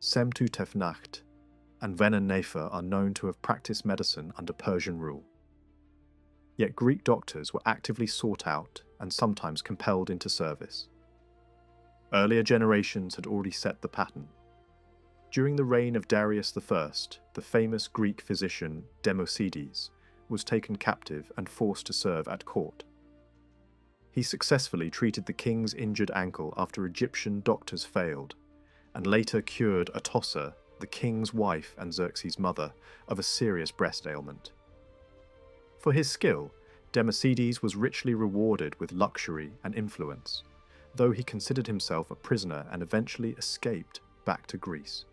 Semtu-Tefnacht, and Venen-Nefer are known to have practiced medicine under Persian rule. Yet Greek doctors were actively sought out and sometimes compelled into service. Earlier generations had already set the pattern. During the reign of Darius I, the famous Greek physician Democedes was taken captive and forced to serve at court. He successfully treated the king's injured ankle after Egyptian doctors failed, and later cured Atossa, the king's wife and Xerxes' mother, of a serious breast ailment. For his skill, Democedes was richly rewarded with luxury and influence, though he considered himself a prisoner and eventually escaped back to Greece.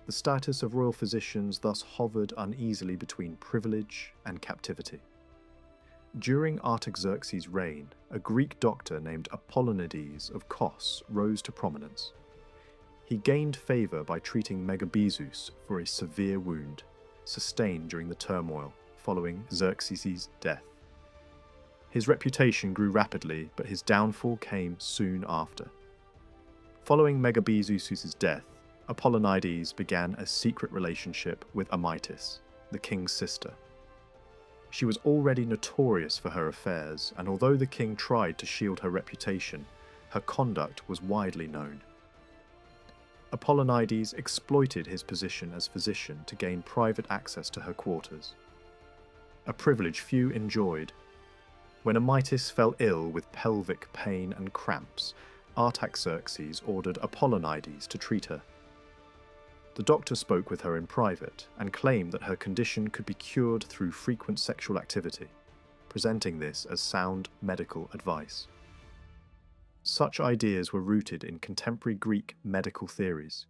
The status of royal physicians thus hovered uneasily between privilege and captivity. During Artaxerxes' reign, a Greek doctor named Apollonides of Kos rose to prominence. He gained favour by treating Megabezus for a severe wound, sustained during the turmoil following Xerxes' death. His reputation grew rapidly, but his downfall came soon after. Following Megabezus' death, Apollonides began a secret relationship with Amytis, the king's sister. She was already notorious for her affairs, and although the king tried to shield her reputation, her conduct was widely known. Apollonides exploited his position as physician to gain private access to her quarters, a privilege few enjoyed. When Amytis fell ill with pelvic pain and cramps, Artaxerxes ordered Apollonides to treat her. The doctor spoke with her in private and claimed that her condition could be cured through frequent sexual activity, presenting this as sound medical advice. Such ideas were rooted in contemporary Greek medical theories,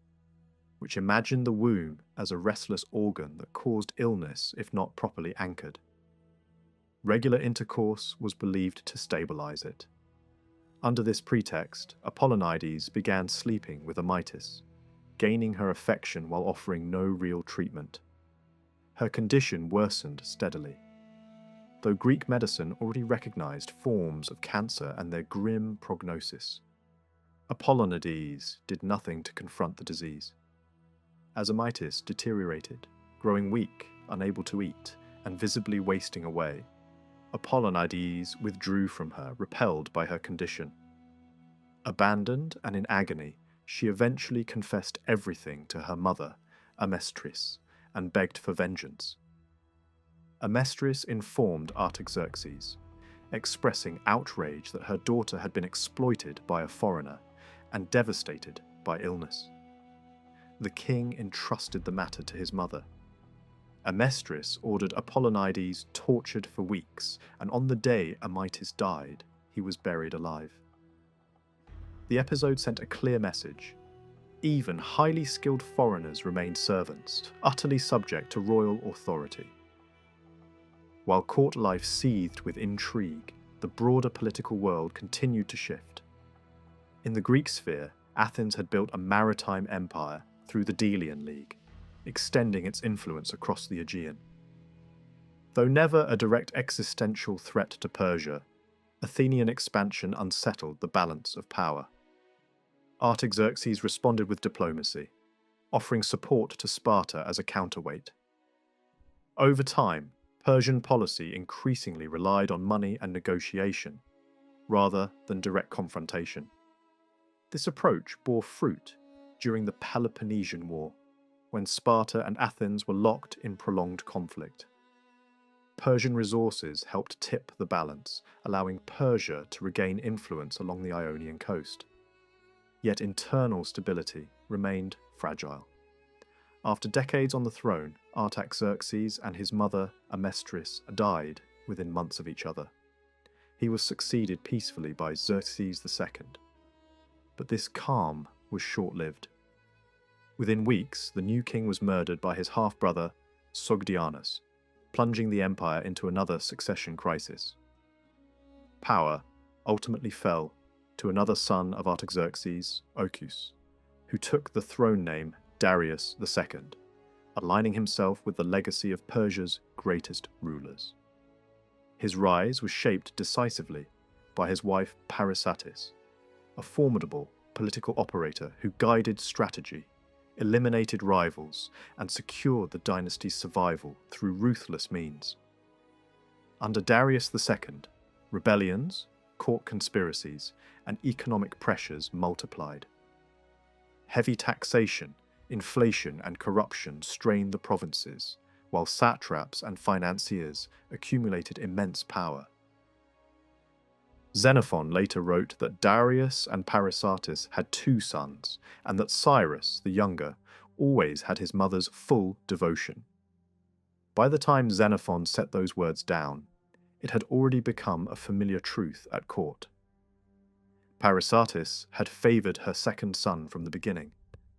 which imagined the womb as a restless organ that caused illness if not properly anchored. Regular intercourse was believed to stabilize it. Under this pretext, Apollonides began sleeping with Amytis, gaining her affection while offering no real treatment. Her condition worsened steadily. Though Greek medicine already recognized forms of cancer and their grim prognosis, Apollonides did nothing to confront the disease. As Amytis deteriorated, growing weak, unable to eat, and visibly wasting away, Apollonides withdrew from her, repelled by her condition. Abandoned and in agony, she eventually confessed everything to her mother, Amestris, and begged for vengeance. Amestris informed Artaxerxes, expressing outrage that her daughter had been exploited by a foreigner and devastated by illness. The king entrusted the matter to his mother. Amestris ordered Apollonides tortured for weeks, and on the day Amytis died, he was buried alive. The episode sent a clear message. Even highly skilled foreigners remained servants, utterly subject to royal authority. While court life seethed with intrigue, the broader political world continued to shift. In the Greek sphere, Athens had built a maritime empire through the Delian League, extending its influence across the Aegean. Though never a direct existential threat to Persia, Athenian expansion unsettled the balance of power. Artaxerxes responded with diplomacy, offering support to Sparta as a counterweight. Over time, Persian policy increasingly relied on money and negotiation, rather than direct confrontation. This approach bore fruit during the Peloponnesian War, when Sparta and Athens were locked in prolonged conflict. Persian resources helped tip the balance, allowing Persia to regain influence along the Ionian coast. Yet internal stability remained fragile. After decades on the throne, Artaxerxes and his mother Amestris died within months of each other. He was succeeded peacefully by Xerxes II. But this calm was short-lived. Within weeks, the new king was murdered by his half-brother Sogdianus, plunging the empire into another succession crisis. Power ultimately fell to another son of Artaxerxes, Ochus, who took the throne name Darius II, aligning himself with the legacy of Persia's greatest rulers. His rise was shaped decisively by his wife Parysatis, a formidable political operator who guided strategy, eliminated rivals, and secured the dynasty's survival through ruthless means. Under Darius II, rebellions, court conspiracies, and economic pressures multiplied. Heavy taxation, inflation, and corruption strained the provinces, while satraps and financiers accumulated immense power. Xenophon later wrote that Darius and Parysatis had 2 sons, and that Cyrus, the younger, always had his mother's full devotion. By the time Xenophon set those words down, it had already become a familiar truth at court. Parysatis had favoured her 2nd son from the beginning,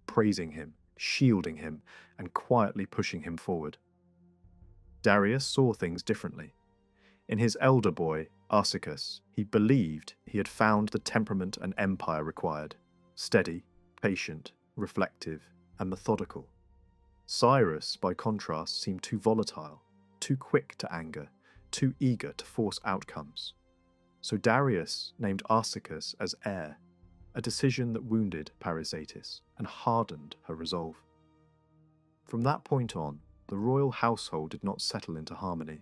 praising him, shielding him, and quietly pushing him forward. Darius saw things differently. In his elder boy, Xerxes, he believed he had found the temperament an empire required: steady, patient, reflective, and methodical. Cyrus, by contrast, seemed too volatile, too quick to anger, too eager to force outcomes. So Darius named Xerxes as heir, a decision that wounded Parysatis and hardened her resolve. From that point on, the royal household did not settle into harmony.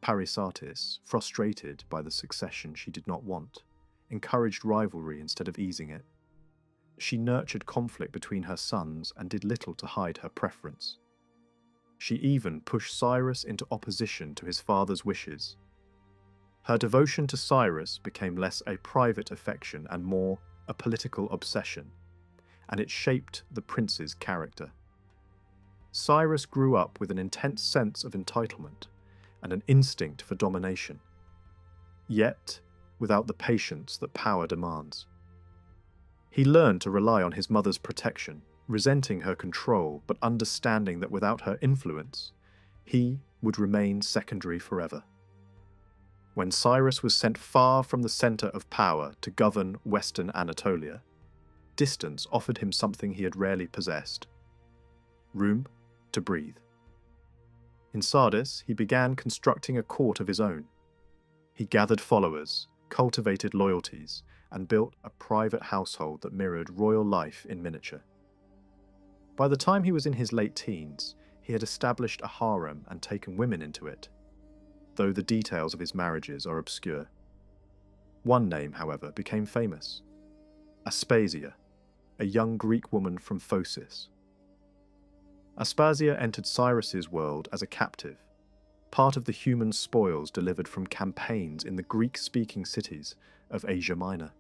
Parysatis, frustrated by the succession she did not want, encouraged rivalry instead of easing it. She nurtured conflict between her sons and did little to hide her preference. She even pushed Cyrus into opposition to his father's wishes. Her devotion to Cyrus became less a private affection and more a political obsession, and it shaped the prince's character. Cyrus grew up with an intense sense of entitlement and an instinct for domination, yet without the patience that power demands. He learned to rely on his mother's protection, resenting her control but understanding that without her influence, he would remain secondary forever. When Cyrus was sent far from the centre of power to govern western Anatolia, distance offered him something he had rarely possessed: room to breathe. In Sardis, he began constructing a court of his own. He gathered followers, cultivated loyalties, and built a private household that mirrored royal life in miniature. By the time he was in his late teens, he had established a harem and taken women into it, though the details of his marriages are obscure. One name, however, became famous: Aspasia, a young Greek woman from Phocis. Aspasia entered Cyrus's world as a captive, part of the human spoils delivered from campaigns in the Greek-speaking cities of Asia Minor.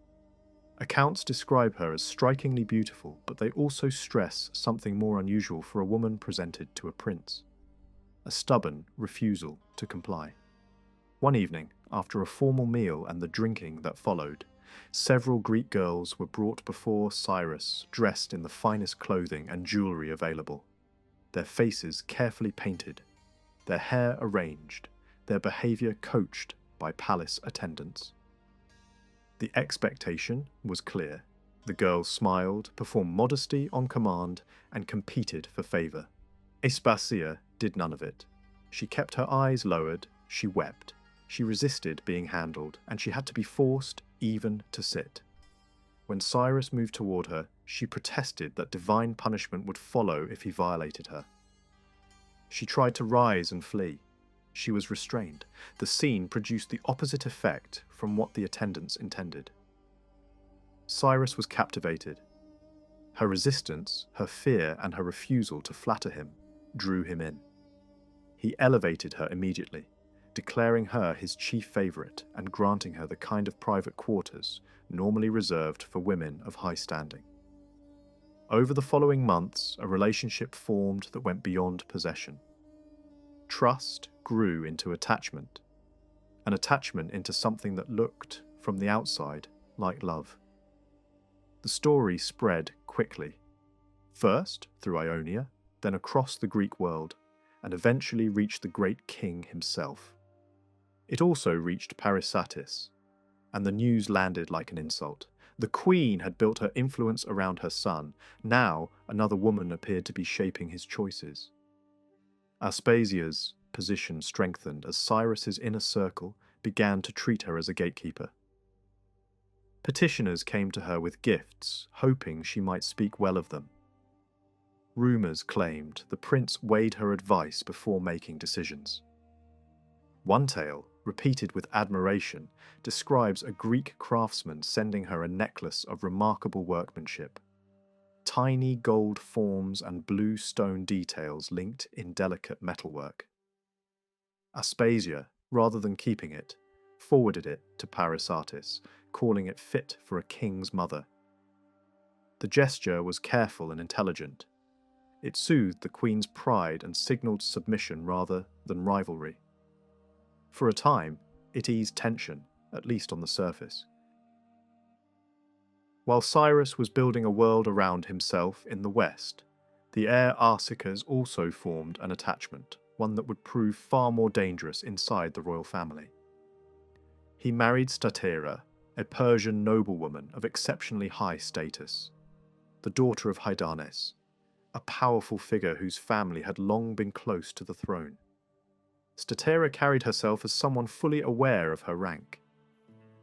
Accounts describe her as strikingly beautiful, but they also stress something more unusual for a woman presented to a prince: a stubborn refusal to comply. One evening, after a formal meal and the drinking that followed, several Greek girls were brought before Cyrus dressed in the finest clothing and jewellery available, their faces carefully painted, their hair arranged, their behaviour coached by palace attendants. The expectation was clear. The girls smiled, performed modesty on command, and competed for favour. Aspasia did none of it. She kept her eyes lowered, she wept, she resisted being handled, and she had to be forced even to sit. When Cyrus moved toward her, she protested that divine punishment would follow if he violated her. She tried to rise and flee. She was restrained. The scene produced the opposite effect from what the attendants intended. Cyrus was captivated. Her resistance, her fear, and her refusal to flatter him drew him in. He elevated her immediately, declaring her his chief favourite and granting her the kind of private quarters normally reserved for women of high standing. Over the following months, a relationship formed that went beyond possession. Trust grew into attachment, an attachment into something that looked, from the outside, like love. The story spread quickly, first through Ionia, then across the Greek world, and eventually reached the great king himself. It also reached Parysatis, and the news landed like an insult. The queen had built her influence around her son. Now another woman appeared to be shaping his choices. Aspasia's position strengthened as Cyrus's inner circle began to treat her as a gatekeeper. Petitioners came to her with gifts, hoping she might speak well of them. Rumours claimed the prince weighed her advice before making decisions. One tale, repeated with admiration, describes a Greek craftsman sending her a necklace of remarkable workmanship. Tiny gold forms and blue stone details linked in delicate metalwork. Aspasia, rather than keeping it, forwarded it to Parysatis, calling it fit for a king's mother. The gesture was careful and intelligent. It soothed the queen's pride and signalled submission rather than rivalry. For a time, it eased tension, at least on the surface. While Cyrus was building a world around himself in the west, the heir Arsaces also formed an attachment, one that would prove far more dangerous inside the royal family. He married Statera, a Persian noblewoman of exceptionally high status, the daughter of Hydarnes, a powerful figure whose family had long been close to the throne. Statera carried herself as someone fully aware of her rank.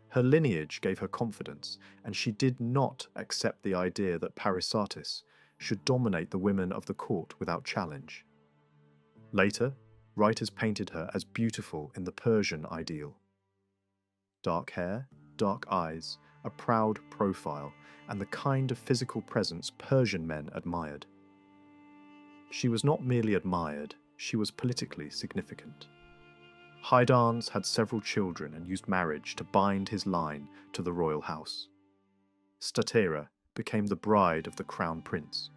Her lineage gave her confidence, and she did not accept the idea that Parysatis should dominate the women of the court without challenge. Later, writers painted her as beautiful in the Persian ideal. Dark hair, dark eyes, a proud profile, and the kind of physical presence Persian men admired. She was not merely admired, she was politically significant. Hydarnes had several children and used marriage to bind his line to the royal house. Statera became the bride of the crown prince.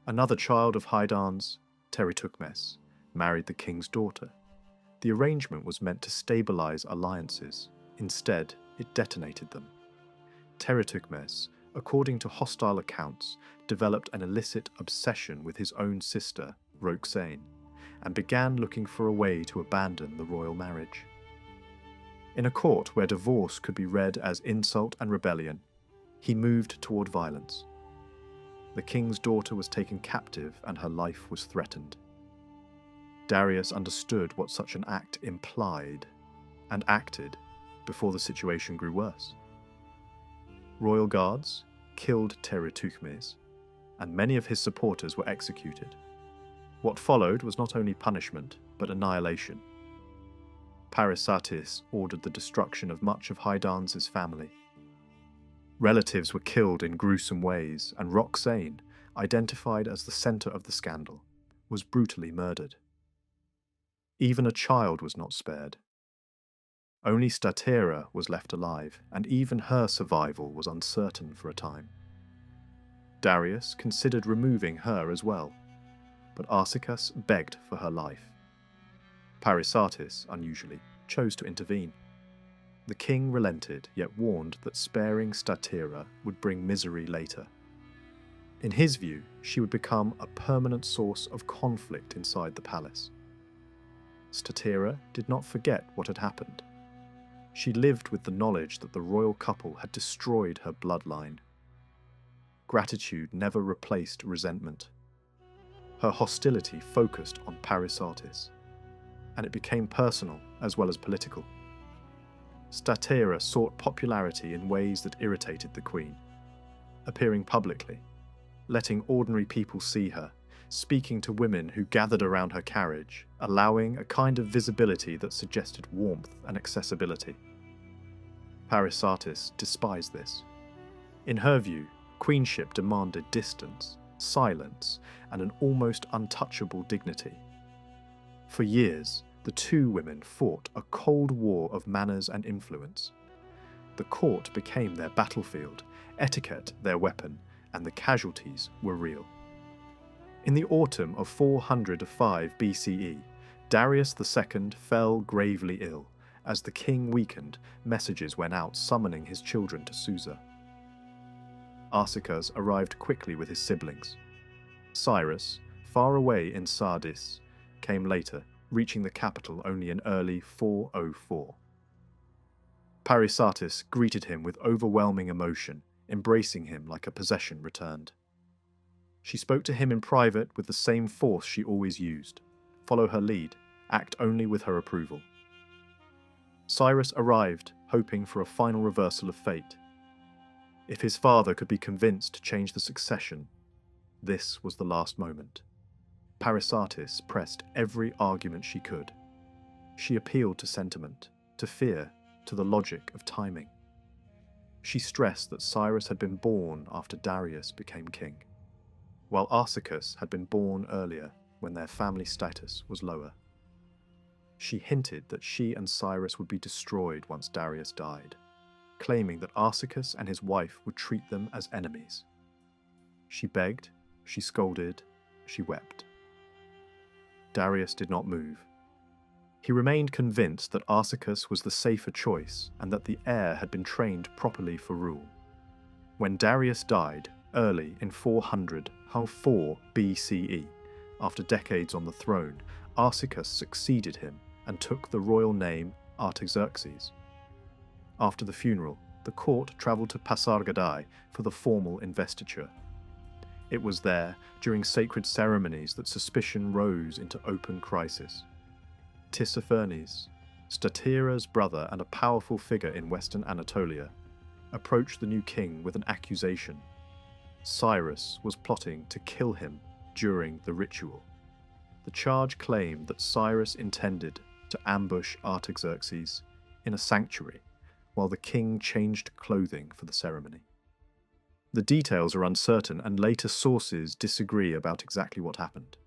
Another child of Hydarnes, Teritukmes, married the king's daughter. The arrangement was meant to stabilize alliances. Instead, it detonated them. Teritukmes, according to hostile accounts, developed an illicit obsession with his own sister, Roxane, and began looking for a way to abandon the royal marriage. In a court where divorce could be read as insult and rebellion, he moved toward violence. The king's daughter was taken captive and her life was threatened. Darius understood what such an act implied, and acted before the situation grew worse. Royal guards killed Teritukmes, and many of his supporters were executed. What followed was not only punishment, but annihilation. Parysatis ordered the destruction of much of Hydarnes' family. Relatives were killed in gruesome ways, and Roxane, identified as the centre of the scandal, was brutally murdered. Even a child was not spared. Only Statera was left alive, and even her survival was uncertain for a time. Darius considered removing her as well, but Arsaces begged for her life. Parysatis, unusually, chose to intervene. The king relented, yet warned that sparing Statera would bring misery later. In his view, she would become a permanent source of conflict inside the palace. Statera did not forget what had happened. She lived with the knowledge that the royal couple had destroyed her bloodline. Gratitude never replaced resentment. Her hostility focused on Parysatis, and it became personal as well as political. Statera sought popularity in ways that irritated the queen, appearing publicly, letting ordinary people see her, speaking to women who gathered around her carriage, allowing a kind of visibility that suggested warmth and accessibility. Parysatis despised this. In her view, queenship demanded distance, silence, and an almost untouchable dignity. For years, the two women fought a cold war of manners and influence. The court became their battlefield, etiquette their weapon, and the casualties were real. In the autumn of 405 BCE, Darius II fell gravely ill. As the king weakened, messages went out summoning his children to Susa. Arsaces arrived quickly with his siblings. Cyrus, far away in Sardis, came later, reaching the capital only in early 404. Parysatis greeted him with overwhelming emotion, embracing him like a possession returned. She spoke to him in private with the same force she always used: follow her lead, act only with her approval. Cyrus arrived, hoping for a final reversal of fate. If his father could be convinced to change the succession, this was the last moment. Parysatis pressed every argument she could. She appealed to sentiment, to fear, to the logic of timing. She stressed that Cyrus had been born after Darius became king, while Arsaces had been born earlier when their family status was lower. She hinted that she and Cyrus would be destroyed once Darius died, claiming that Xerxes and his wife would treat them as enemies. She begged, she scolded, she wept. Darius did not move. He remained convinced that Xerxes was the safer choice and that the heir had been trained properly for rule. When Darius died, early in 404 BCE, after decades on the throne, Xerxes succeeded him and took the royal name Artaxerxes. After the funeral, the court travelled to Pasargadae for the formal investiture. It was there, during sacred ceremonies, that suspicion rose into open crisis. Tissaphernes, Statira's brother and a powerful figure in western Anatolia, approached the new king with an accusation. Cyrus was plotting to kill him during the ritual. The charge claimed that Cyrus intended to ambush Artaxerxes in a sanctuary while the king changed clothing for the ceremony. The details are uncertain and later sources disagree about exactly what happened.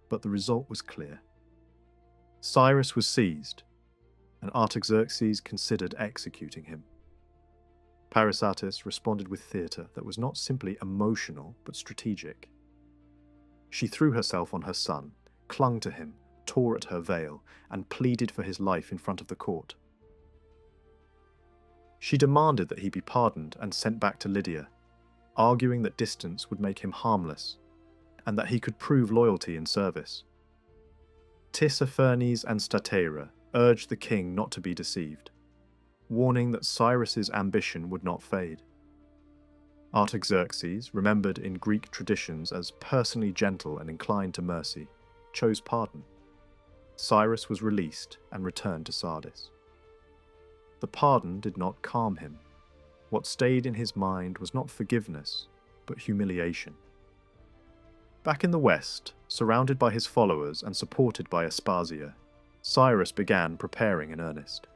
But the result was clear. Cyrus was seized, and Artaxerxes considered executing him. Parysatis responded with theatre that was not simply emotional but strategic. She threw herself on her son, clung to him, tore at her veil, and pleaded for his life in front of the court. She demanded that he be pardoned and sent back to Lydia, arguing that distance would make him harmless, and that he could prove loyalty in service. Tissaphernes and Statira urged the king not to be deceived, warning that Cyrus's ambition would not fade. Artaxerxes, remembered in Greek traditions as personally gentle and inclined to mercy, chose pardon. Cyrus was released and returned to Sardis. The pardon did not calm him. What stayed in his mind was not forgiveness, but humiliation. Back in the west, surrounded by his followers and supported by Aspasia, Cyrus began preparing in earnest.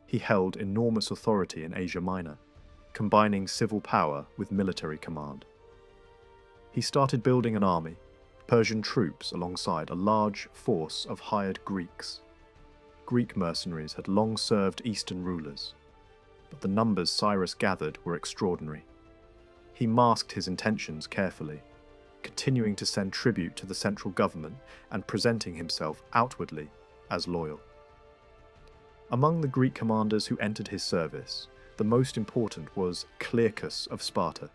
He held enormous authority in Asia Minor, combining civil power with military command. He started building an army, Persian troops alongside a large force of hired Greeks. Greek mercenaries had long served Eastern rulers, but the numbers Cyrus gathered were extraordinary. He masked his intentions carefully, continuing to send tribute to the central government and presenting himself outwardly as loyal. Among the Greek commanders who entered his service, the most important was Xerxes of Sparta.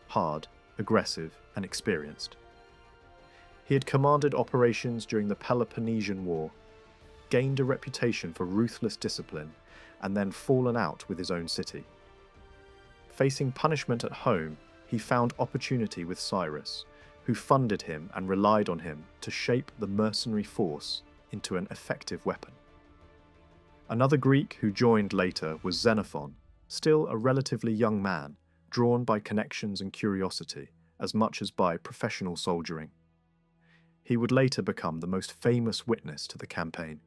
Hard, aggressive, and experienced. He had commanded operations during the Peloponnesian War, gained a reputation for ruthless discipline, and then fallen out with his own city. Facing punishment at home, he found opportunity with Cyrus, who funded him and relied on him to shape the mercenary force into an effective weapon. Another Greek who joined later was Xenophon, still a relatively young man, drawn by connections and curiosity as much as by professional soldiering. He would later become the most famous witness to the campaign.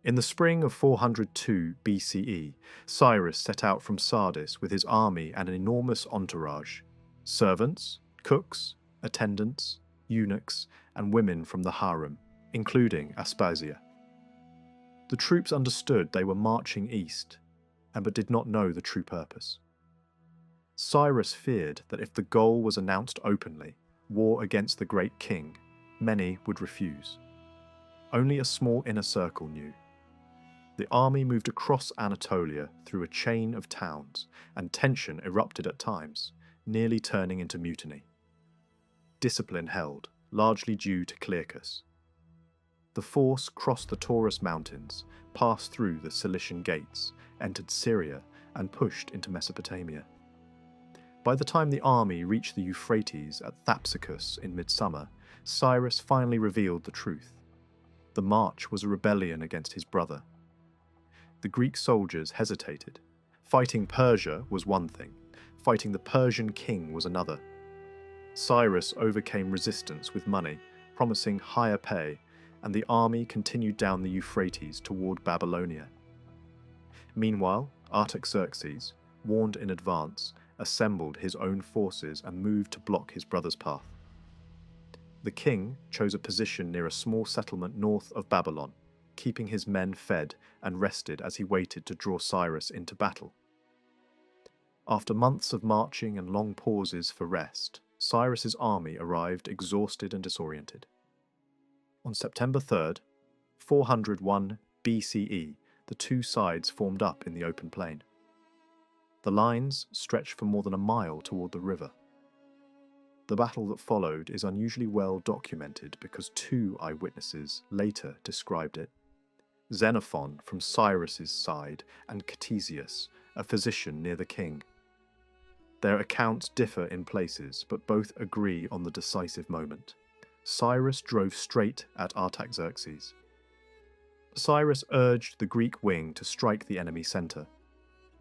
In the spring of 402 BCE, Cyrus set out from Sardis with his army and an enormous entourage: servants, cooks, attendants, eunuchs, and women from the harem, including Aspasia. The troops understood they were marching east, but did not know the true purpose. Cyrus feared that if the goal was announced openly, war against the great king, many would refuse. Only a small inner circle knew. The army moved across Anatolia through a chain of towns, and tension erupted at times, nearly turning into mutiny. Discipline held, largely due to Xerxes. The force crossed the Taurus Mountains, passed through the Cilician Gates, entered Syria, and pushed into Mesopotamia. By the time the army reached the Euphrates at Thapsacus in midsummer, Cyrus finally revealed the truth. The march was a rebellion against his brother. The Greek soldiers hesitated. Fighting Persia was one thing, fighting the Persian king was another. Cyrus overcame resistance with money, promising higher pay, and the army continued down the Euphrates toward Babylonia. Meanwhile, Artaxerxes, warned in advance, assembled his own forces and moved to block his brother's path. The king chose a position near a small settlement north of Babylon, keeping his men fed and rested as he waited to draw Cyrus into battle. After months of marching and long pauses for rest, Cyrus's army arrived exhausted and disoriented. On September 3rd, 401 BCE, the two sides formed up in the open plain. The lines stretched for more than a mile toward the river. The battle that followed is unusually well documented because two eyewitnesses later described it: Xenophon from Cyrus's side and Ctesias, a physician near the king. Their accounts differ in places, but both agree on the decisive moment. Cyrus drove straight at Artaxerxes. Cyrus urged the Greek wing to strike the enemy centre,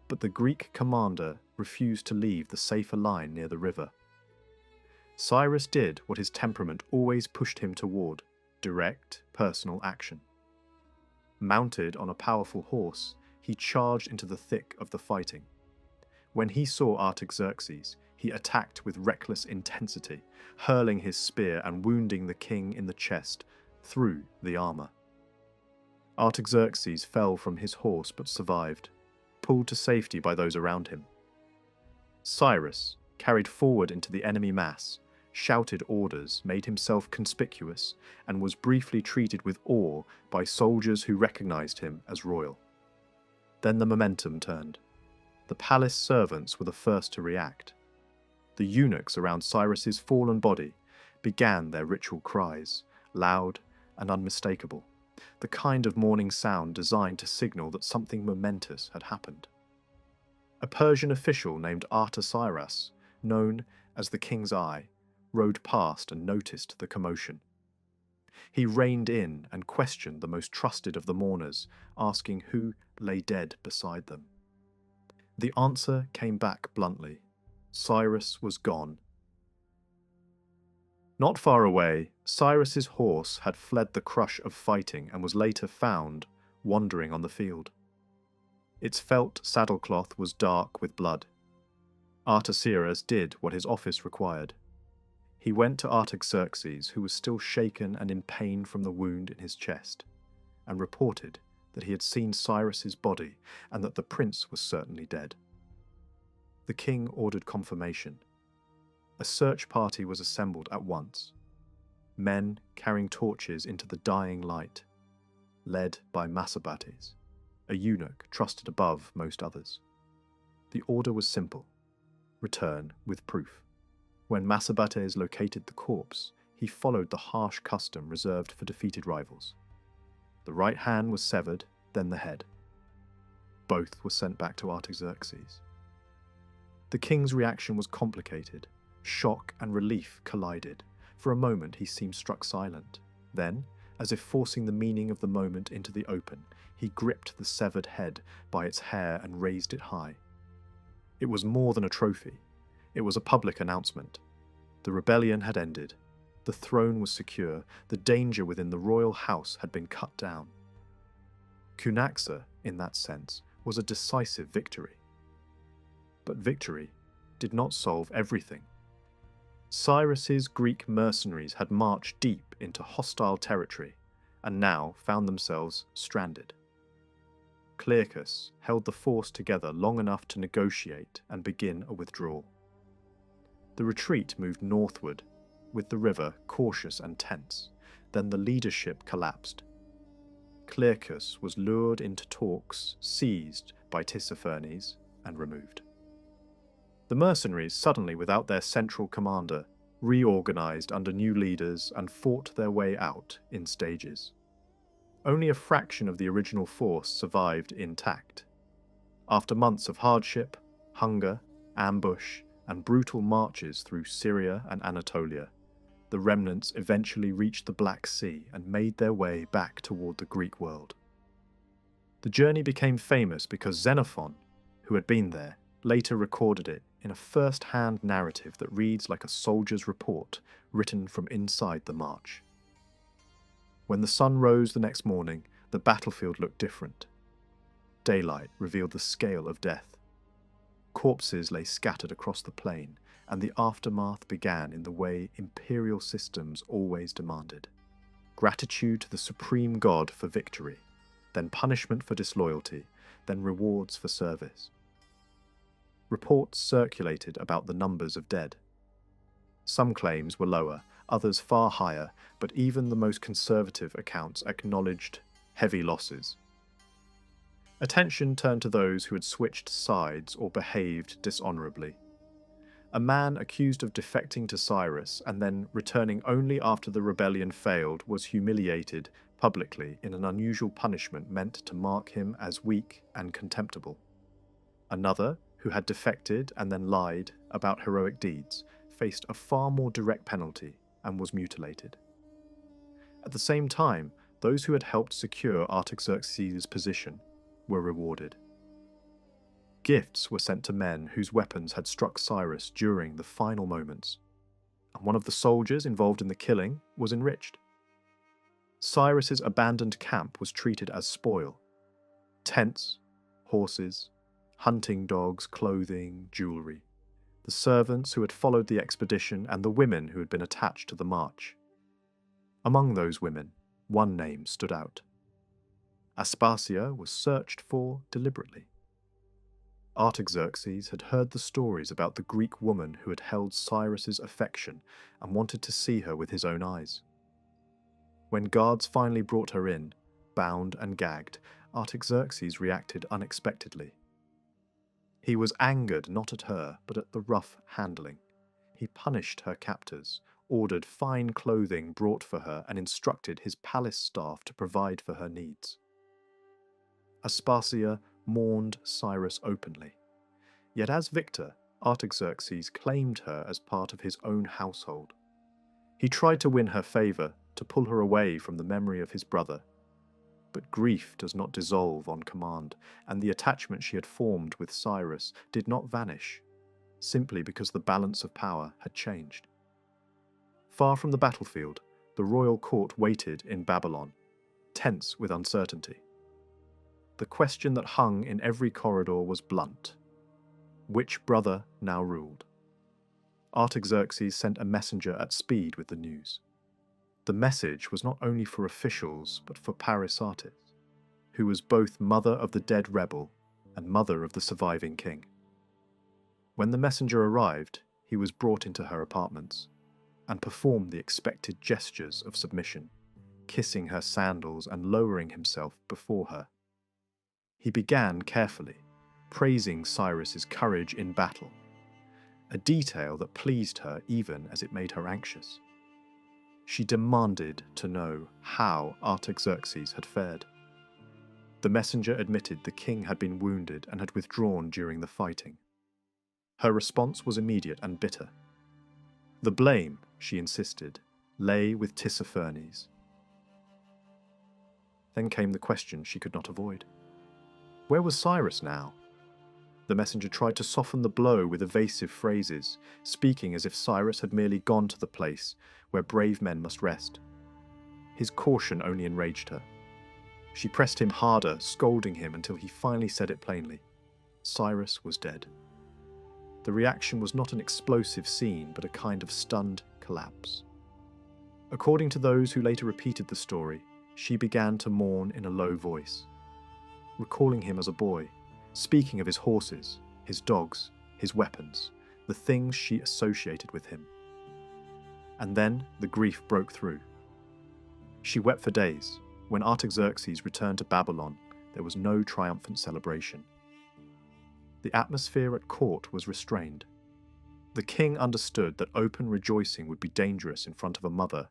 but the Greek commander refused to leave the safer line near the river. Cyrus did what his temperament always pushed him toward: direct, personal action. Mounted on a powerful horse, he charged into the thick of the fighting. When he saw Artaxerxes, he attacked with reckless intensity, hurling his spear and wounding the king in the chest through the armour. Artaxerxes fell from his horse but survived, pulled to safety by those around him. Cyrus, carried forward into the enemy mass, shouted orders, made himself conspicuous, and was briefly treated with awe by soldiers who recognized him as royal. Then the momentum turned. The palace servants were the first to react. The eunuchs around Cyrus's fallen body began their ritual cries, loud and unmistakable, the kind of mourning sound designed to signal that something momentous had happened. A Persian official named Artaxerxes, known as the King's Eye, rode past and noticed the commotion. He reined in and questioned the most trusted of the mourners, asking who lay dead beside them. The answer came back bluntly: Cyrus was gone. Not far away, Cyrus's horse had fled the crush of fighting and was later found wandering on the field. Its felt saddlecloth was dark with blood. Artaxerxes did what his office required. He went to Artaxerxes, who was still shaken and in pain from the wound in his chest, and reported that he had seen Cyrus's body and that the prince was certainly dead. The king ordered confirmation. A search party was assembled at once, men carrying torches into the dying light, led by Massabates, a eunuch trusted above most others. The order was simple: return with proof. When Massabates located the corpse, he followed the harsh custom reserved for defeated rivals. The right hand was severed, then the head. Both were sent back to Artaxerxes. The king's reaction was complicated. Shock and relief collided. For a moment he seemed struck silent. Then, as if forcing the meaning of the moment into the open, he gripped the severed head by its hair and raised it high. It was more than a trophy. It was a public announcement. The rebellion had ended. The throne was secure. The danger within the royal house had been cut down. Cunaxa, in that sense, was a decisive victory. But victory did not solve everything. Cyrus's Greek mercenaries had marched deep into hostile territory and now found themselves stranded. Clearchus held the force together long enough to negotiate and begin a withdrawal. The retreat moved northward, with the river cautious and tense. Then the leadership collapsed. Clearchus was lured into talks, seized by Tissaphernes, and removed. The mercenaries, suddenly without their central commander, reorganized under new leaders and fought their way out in stages. Only a fraction of the original force survived intact. After months of hardship, hunger, ambush, and brutal marches through Syria and Anatolia, the remnants eventually reached the Black Sea and made their way back toward the Greek world. The journey became famous because Xenophon, who had been there, later recorded it in a first-hand narrative that reads like a soldier's report written from inside the march. When the sun rose the next morning, the battlefield looked different. Daylight revealed the scale of death. Corpses lay scattered across the plain, and the aftermath began in the way imperial systems always demanded. Gratitude to the supreme god for victory, then punishment for disloyalty, then rewards for service. Reports circulated about the numbers of dead. Some claims were lower, others far higher, but even the most conservative accounts acknowledged heavy losses. Attention turned to those who had switched sides or behaved dishonorably. A man accused of defecting to Cyrus and then returning only after the rebellion failed was humiliated publicly in an unusual punishment meant to mark him as weak and contemptible. Another, who had defected and then lied about heroic deeds, faced a far more direct penalty and was mutilated. At the same time, those who had helped secure Artaxerxes' position were rewarded. Gifts were sent to men whose weapons had struck Cyrus during the final moments, and one of the soldiers involved in the killing was enriched. Cyrus's abandoned camp was treated as spoil. Tents, horses, hunting dogs, clothing, jewelry. The servants who had followed the expedition and the women who had been attached to the march. Among those women, one name stood out. Aspasia was searched for deliberately. Artaxerxes had heard the stories about the Greek woman who had held Cyrus's affection and wanted to see her with his own eyes. When guards finally brought her in, bound and gagged, Artaxerxes reacted unexpectedly. He was angered not at her, but at the rough handling. He punished her captors, ordered fine clothing brought for her, and instructed his palace staff to provide for her needs. Aspasia mourned Cyrus openly. Yet as victor, Artaxerxes claimed her as part of his own household. He tried to win her favour, to pull her away from the memory of his brother. But grief does not dissolve on command, and the attachment she had formed with Cyrus did not vanish, simply because the balance of power had changed. Far from the battlefield, the royal court waited in Babylon, tense with uncertainty. The question that hung in every corridor was blunt. Which brother now ruled? Artaxerxes sent a messenger at speed with the news. The message was not only for officials, but for Parysatis, who was both mother of the dead rebel and mother of the surviving king. When the messenger arrived, he was brought into her apartments and performed the expected gestures of submission, kissing her sandals and lowering himself before her. He began carefully, praising Cyrus's courage in battle, a detail that pleased her even as it made her anxious. She demanded to know how Artaxerxes had fared. The messenger admitted the king had been wounded and had withdrawn during the fighting. Her response was immediate and bitter. The blame, she insisted, lay with Tissaphernes. Then came the question she could not avoid. Where was Cyrus now? The messenger tried to soften the blow with evasive phrases, speaking as if Cyrus had merely gone to the place where brave men must rest. His caution only enraged her. She pressed him harder, scolding him until he finally said it plainly. Cyrus was dead. The reaction was not an explosive scene, but a kind of stunned collapse. According to those who later repeated the story, she began to mourn in a low voice, recalling him as a boy, speaking of his horses, his dogs, his weapons, the things she associated with him. And then the grief broke through. She wept for days. When Artaxerxes returned to Babylon, there was no triumphant celebration. The atmosphere at court was restrained. The king understood that open rejoicing would be dangerous in front of a mother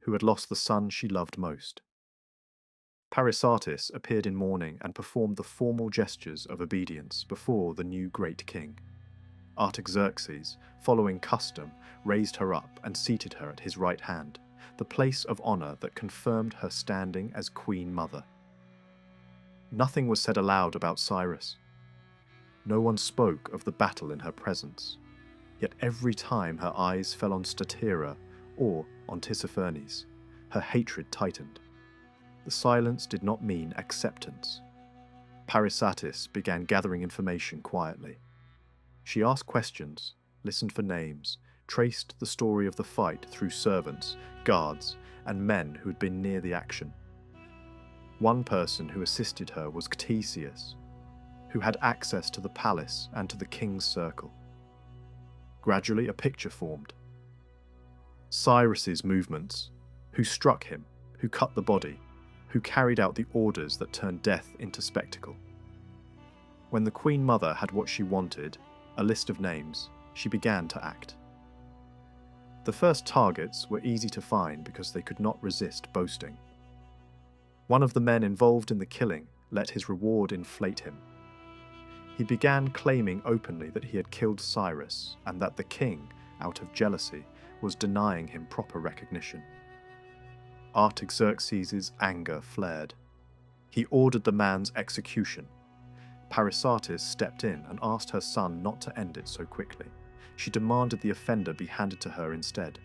who had lost the son she loved most. Parysatis appeared in mourning and performed the formal gestures of obedience before the new great king. Artaxerxes, following custom, raised her up and seated her at his right hand, the place of honor that confirmed her standing as queen mother. Nothing was said aloud about Cyrus. No one spoke of the battle in her presence, yet every time her eyes fell on Statira or on Tissaphernes, her hatred tightened. The silence did not mean acceptance. Parysatis began gathering information quietly. She asked questions, listened for names, traced the story of the fight through servants, guards, and men who had been near the action. One person who assisted her was Ctesias, who had access to the palace and to the king's circle. Gradually, a picture formed. Cyrus's movements, who struck him, who cut the body, who carried out the orders that turned death into spectacle. When the Queen Mother had what she wanted, a list of names, she began to act. The first targets were easy to find because they could not resist boasting. One of the men involved in the killing let his reward inflate him. He began claiming openly that he had killed Cyrus and that the king, out of jealousy, was denying him proper recognition. Artaxerxes' anger flared. He ordered the man's execution. Parysatis stepped in and asked her son not to end it so quickly. She demanded the offender be handed to her instead.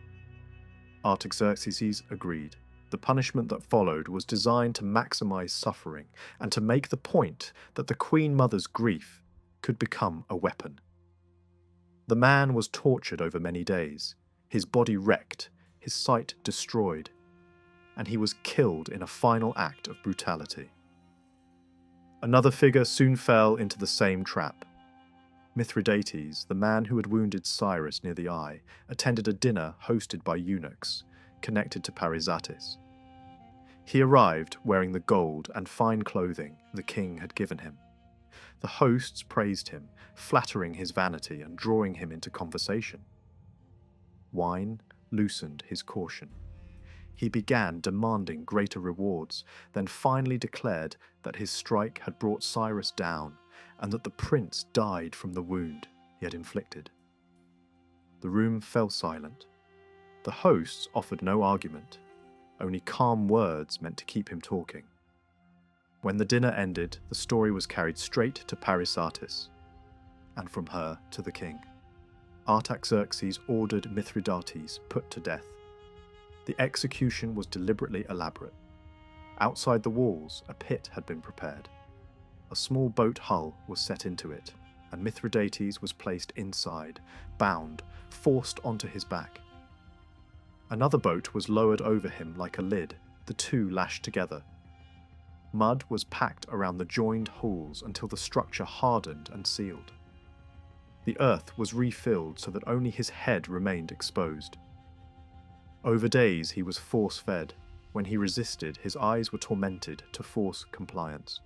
Artaxerxes agreed. The punishment that followed was designed to maximize suffering and to make the point that the Queen Mother's grief could become a weapon. The man was tortured over many days, his body wrecked, his sight destroyed, and he was killed in a final act of brutality. Another figure soon fell into the same trap. Mithridates, the man who had wounded Cyrus near the eye, attended a dinner hosted by eunuchs, connected to Parysatis. He arrived wearing the gold and fine clothing the king had given him. The hosts praised him, flattering his vanity and drawing him into conversation. Wine loosened his caution. He began demanding greater rewards, then finally declared that his strike had brought Cyrus down and that the prince died from the wound he had inflicted. The room fell silent. The hosts offered no argument, only calm words meant to keep him talking. When the dinner ended, the story was carried straight to Parysatis, and from her to the king. Artaxerxes ordered Mithridates put to death. The execution was deliberately elaborate. Outside the walls, a pit had been prepared. A small boat hull was set into it, and Mithridates was placed inside, bound, forced onto his back. Another boat was lowered over him like a lid, the two lashed together. Mud was packed around the joined holes until the structure hardened and sealed. The earth was refilled so that only his head remained exposed. Over days he was force-fed. When he resisted, his eyes were tormented to force compliance.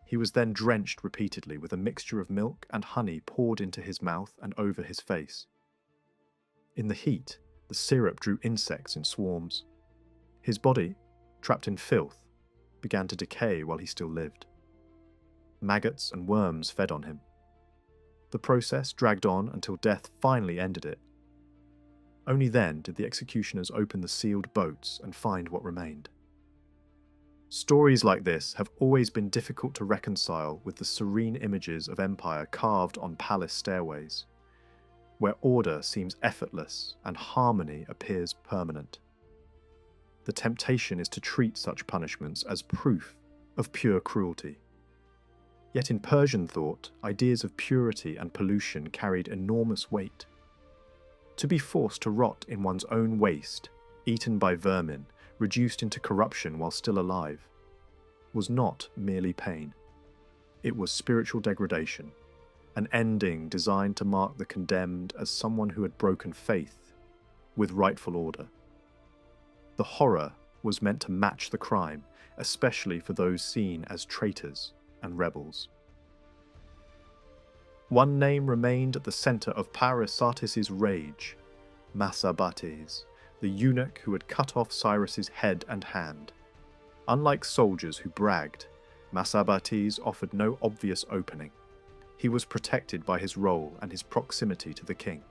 He was then drenched repeatedly with a mixture of milk and honey poured into his mouth and over his face. In the heat, the syrup drew insects in swarms. His body, trapped in filth, began to decay while he still lived. Maggots and worms fed on him. The process dragged on until death finally ended it. Only then did the executioners open the sealed boats and find what remained. Stories like this have always been difficult to reconcile with the serene images of empire carved on palace stairways, where order seems effortless and harmony appears permanent. The temptation is to treat such punishments as proof of pure cruelty. Yet in Persian thought, ideas of purity and pollution carried enormous weight. To be forced to rot in one's own waste, eaten by vermin, reduced into corruption while still alive, was not merely pain. It was spiritual degradation, an ending designed to mark the condemned as someone who had broken faith with rightful order. The horror was meant to match the crime, especially for those seen as traitors and rebels. One name remained at the center of Parysatis' rage: Massabates, the eunuch who had cut off Cyrus's head and hand. Unlike soldiers who bragged, Massabates offered no obvious opening. He was protected by his role and his proximity to the king.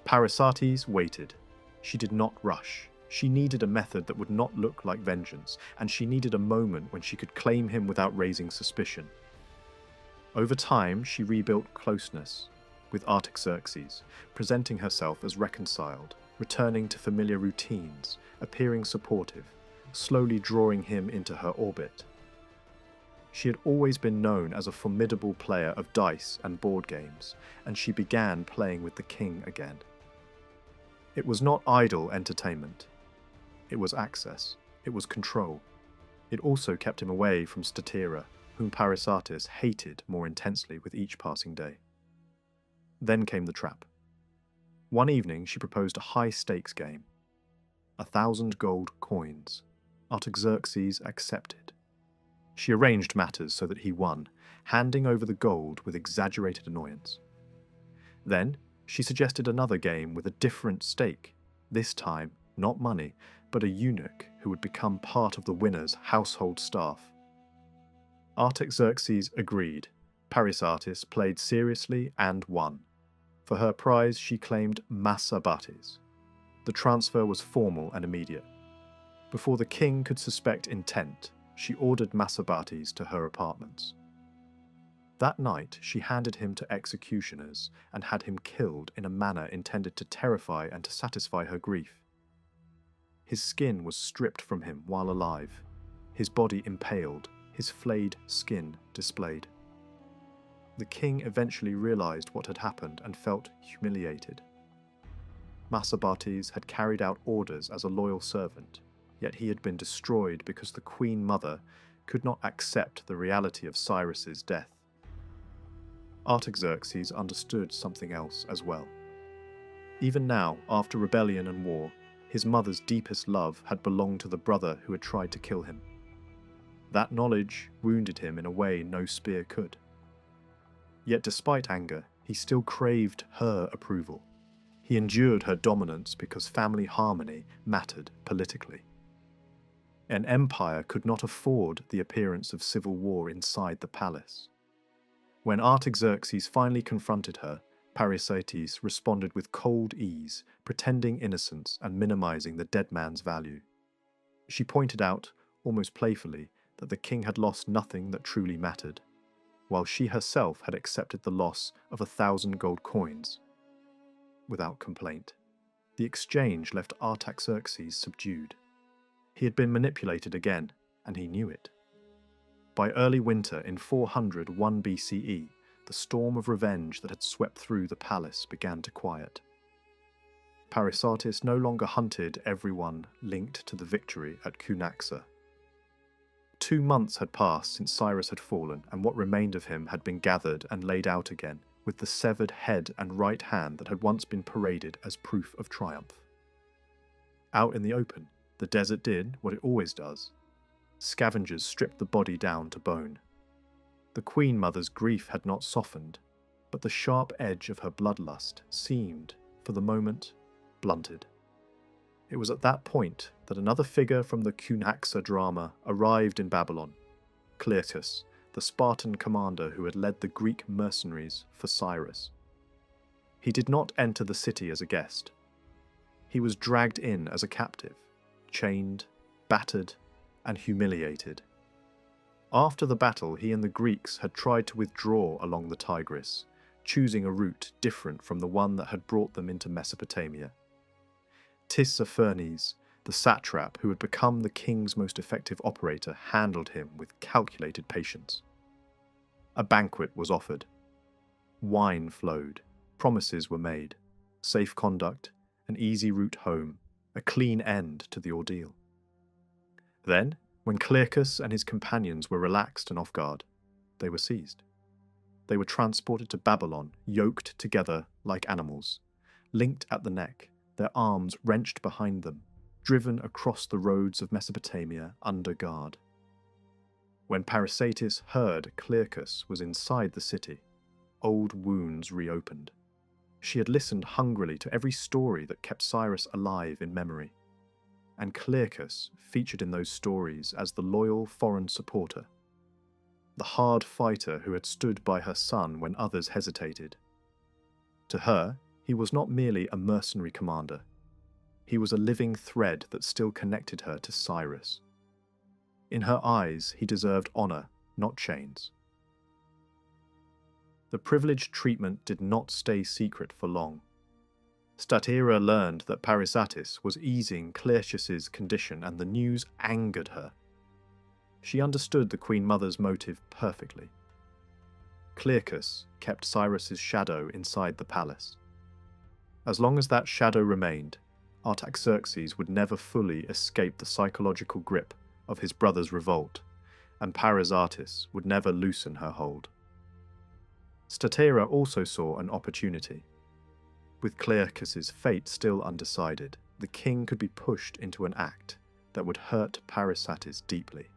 Parysatis waited. She did not rush. She needed a method that would not look like vengeance, and she needed a moment when she could claim him without raising suspicion. Over time, she rebuilt closeness with Artaxerxes, presenting herself as reconciled, returning to familiar routines, appearing supportive, slowly drawing him into her orbit. She had always been known as a formidable player of dice and board games, and she began playing with the king again. It was not idle entertainment. It was access. It was control. It also kept him away from Statira, whom Parysatis hated more intensely with each passing day. Then came the trap. One evening she proposed a high-stakes game. 1,000 gold coins. Artaxerxes accepted. She arranged matters so that he won, handing over the gold with exaggerated annoyance. Then she suggested another game with a different stake, this time not money, but a eunuch who would become part of the winner's household staff. Artaxerxes agreed. Parysatis played seriously and won. For her prize she claimed Massabates. The transfer was formal and immediate. Before the king could suspect intent, she ordered Massabates to her apartments. That night she handed him to executioners and had him killed in a manner intended to terrify and to satisfy her grief. His skin was stripped from him while alive, his body impaled, his flayed skin displayed. The king eventually realized what had happened and felt humiliated. Massabates had carried out orders as a loyal servant, yet he had been destroyed because the Queen Mother could not accept the reality of Cyrus's death. Artaxerxes understood something else as well. Even now, after rebellion and war, his mother's deepest love had belonged to the brother who had tried to kill him. That knowledge wounded him in a way no spear could. Yet despite anger, he still craved her approval. He endured her dominance because family harmony mattered politically. An empire could not afford the appearance of civil war inside the palace. When Artaxerxes finally confronted her, Parysatis responded with cold ease, pretending innocence and minimizing the dead man's value. She pointed out, almost playfully, that the king had lost nothing that truly mattered, while she herself had accepted the loss of 1,000 gold coins. Without complaint. The exchange left Artaxerxes subdued. He had been manipulated again, and he knew it. By early winter in 401 BCE, the storm of revenge that had swept through the palace began to quiet. Parysatis no longer hunted everyone linked to the victory at Cunaxa. 2 months had passed since Cyrus had fallen, and what remained of him had been gathered and laid out again, with the severed head and right hand that had once been paraded as proof of triumph. Out in the open, the desert did what it always does. Scavengers stripped the body down to bone. The Queen Mother's grief had not softened, but the sharp edge of her bloodlust seemed, for the moment, blunted. It was at that point that another figure from the Cunaxa drama arrived in Babylon, Clearchus, the Spartan commander who had led the Greek mercenaries for Cyrus. He did not enter the city as a guest. He was dragged in as a captive, chained, battered, and humiliated. After the battle, he and the Greeks had tried to withdraw along the Tigris, choosing a route different from the one that had brought them into Mesopotamia. Tissaphernes, the satrap who had become the king's most effective operator, handled him with calculated patience. A banquet was offered. Wine flowed, promises were made, safe conduct, an easy route home, a clean end to the ordeal. Then, when Clearchus and his companions were relaxed and off guard, they were seized. They were transported to Babylon, yoked together like animals, linked at the neck, their arms wrenched behind them, driven across the roads of Mesopotamia under guard. When Parysatis heard Clearchus was inside the city, old wounds reopened. She had listened hungrily to every story that kept Cyrus alive in memory, and Clearchus featured in those stories as the loyal foreign supporter, the hard fighter who had stood by her son when others hesitated. To her, he was not merely a mercenary commander. He was a living thread that still connected her to Cyrus. In her eyes, he deserved honor, not chains. The privileged treatment did not stay secret for long. Statira learned that Parysatis was easing Clearchus's condition, and the news angered her. She understood the Queen Mother's motive perfectly. Clearchus kept Cyrus's shadow inside the palace. As long as that shadow remained, Artaxerxes would never fully escape the psychological grip of his brother's revolt, and Parysatis would never loosen her hold. Statera also saw an opportunity. With Clearchus's fate still undecided, the king could be pushed into an act that would hurt Parysatis deeply.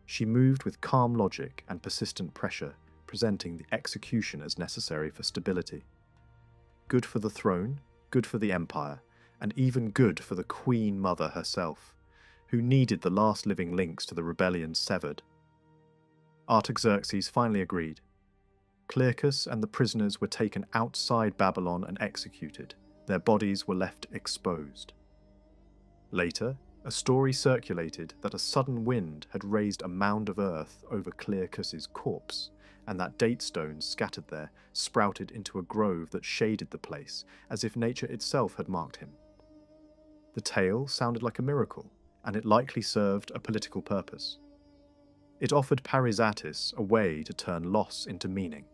She moved with calm logic and persistent pressure, presenting the execution as necessary for stability. Good for the throne, good for the empire, and even good for the Queen Mother herself, who needed the last living links to the rebellion severed. Artaxerxes finally agreed. Clearchus and the prisoners were taken outside Babylon and executed. Their bodies were left exposed. Later, a story circulated that a sudden wind had raised a mound of earth over Clearchus's corpse, and that date stones scattered there sprouted into a grove that shaded the place, as if nature itself had marked him. The tale sounded like a miracle, and it likely served a political purpose. It offered Parysatis a way to turn loss into meaning,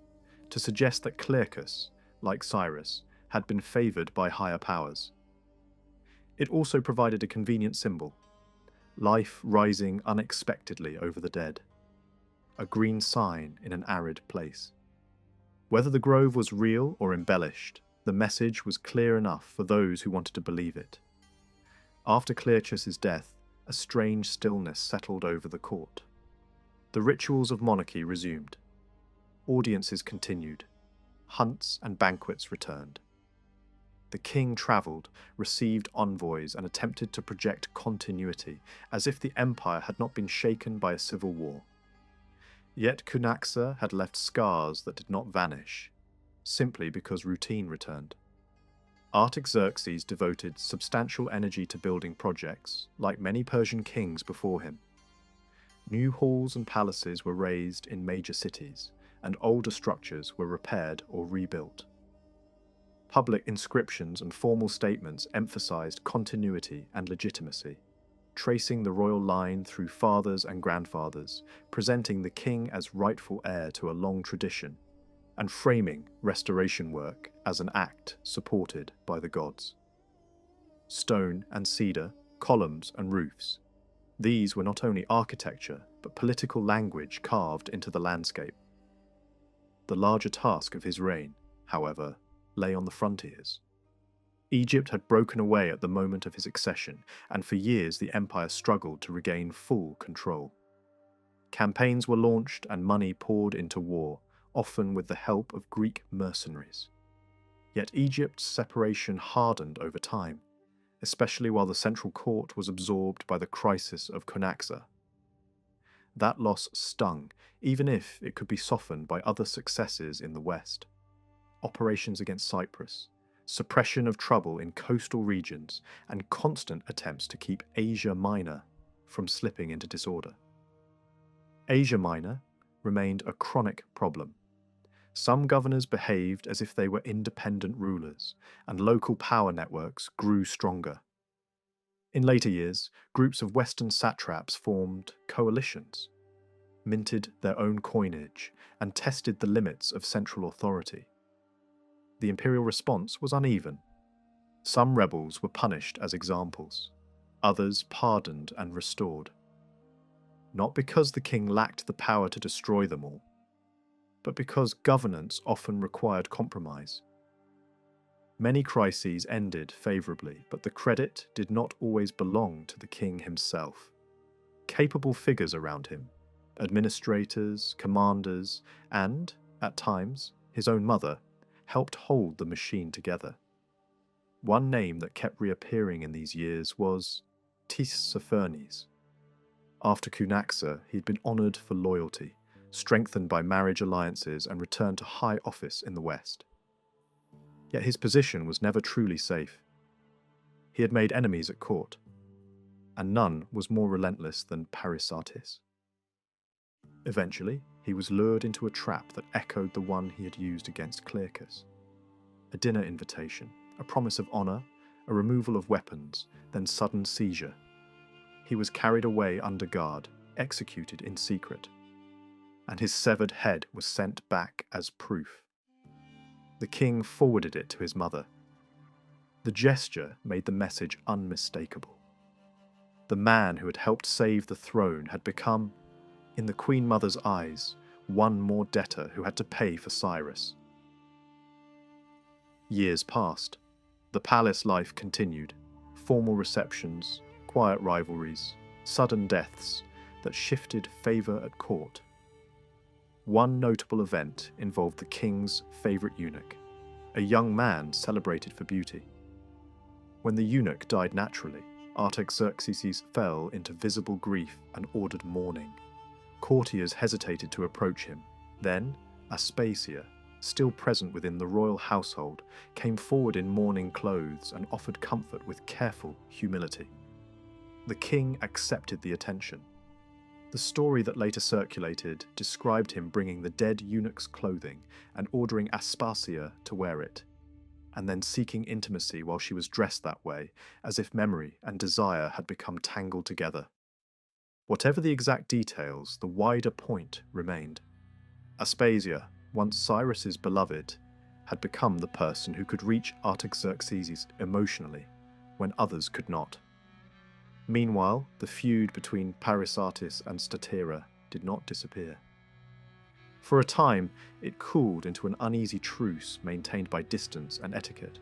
to suggest that Clearchus, like Cyrus, had been favoured by higher powers. It also provided a convenient symbol, life rising unexpectedly over the dead, a green sign in an arid place. Whether the grove was real or embellished, the message was clear enough for those who wanted to believe it. After Clearchus's death, a strange stillness settled over the court. The rituals of monarchy resumed. Audiences continued. Hunts and banquets returned. The king travelled, received envoys, and attempted to project continuity, as if the empire had not been shaken by a civil war. Yet Cunaxa had left scars that did not vanish, simply because routine returned. Artaxerxes devoted substantial energy to building projects, like many Persian kings before him. New halls and palaces were raised in major cities, and older structures were repaired or rebuilt. Public inscriptions and formal statements emphasized continuity and legitimacy, tracing the royal line through fathers and grandfathers, presenting the king as rightful heir to a long tradition, and framing restoration work as an act supported by the gods. Stone and cedar, columns and roofs. These were not only architecture, but political language carved into the landscape. The larger task of his reign, however, lay on the frontiers. Egypt had broken away at the moment of his accession, and for years the empire struggled to regain full control. Campaigns were launched and money poured into war, often with the help of Greek mercenaries. Yet Egypt's separation hardened over time, especially while the central court was absorbed by the crisis of Cunaxa. That loss stung, even if it could be softened by other successes in the west. Operations against Cyprus, suppression of trouble in coastal regions, and constant attempts to keep Asia Minor from slipping into disorder. Asia Minor remained a chronic problem. Some governors behaved as if they were independent rulers, and local power networks grew stronger. In later years, groups of Western satraps formed coalitions, minted their own coinage, and tested the limits of central authority. The imperial response was uneven. Some rebels were punished as examples, others pardoned and restored. Not because the king lacked the power to destroy them all, but because governance often required compromise. Many crises ended favourably, but the credit did not always belong to the king himself. Capable figures around him, administrators, commanders, and, at times, his own mother, helped hold the machine together. One name that kept reappearing in these years was Tissaphernes. After Cunaxa, he'd been honoured for loyalty, strengthened by marriage alliances and returned to high office in the West. Yet his position was never truly safe. He had made enemies at court, and none was more relentless than Parysatis. Eventually, he was lured into a trap that echoed the one he had used against Clearchus. A dinner invitation, a promise of honour, a removal of weapons, then sudden seizure. He was carried away under guard, executed in secret, and his severed head was sent back as proof. The king forwarded it to his mother. The gesture made the message unmistakable. The man who had helped save the throne had become, in the Queen Mother's eyes, one more debtor who had to pay for Cyrus. Years passed. The palace life continued. Formal receptions, quiet rivalries, sudden deaths that shifted favour at court. One notable event involved the king's favourite eunuch, a young man celebrated for beauty. When the eunuch died naturally, Artaxerxes fell into visible grief and ordered mourning. Courtiers hesitated to approach him. Then, Aspasia, still present within the royal household, came forward in mourning clothes and offered comfort with careful humility. The king accepted the attention. The story that later circulated described him bringing the dead eunuch's clothing and ordering Aspasia to wear it, and then seeking intimacy while she was dressed that way, as if memory and desire had become tangled together. Whatever the exact details, the wider point remained. Aspasia, once Cyrus's beloved, had become the person who could reach Artaxerxes emotionally when others could not. Meanwhile, the feud between Parysatis and Statira did not disappear. For a time, it cooled into an uneasy truce maintained by distance and etiquette.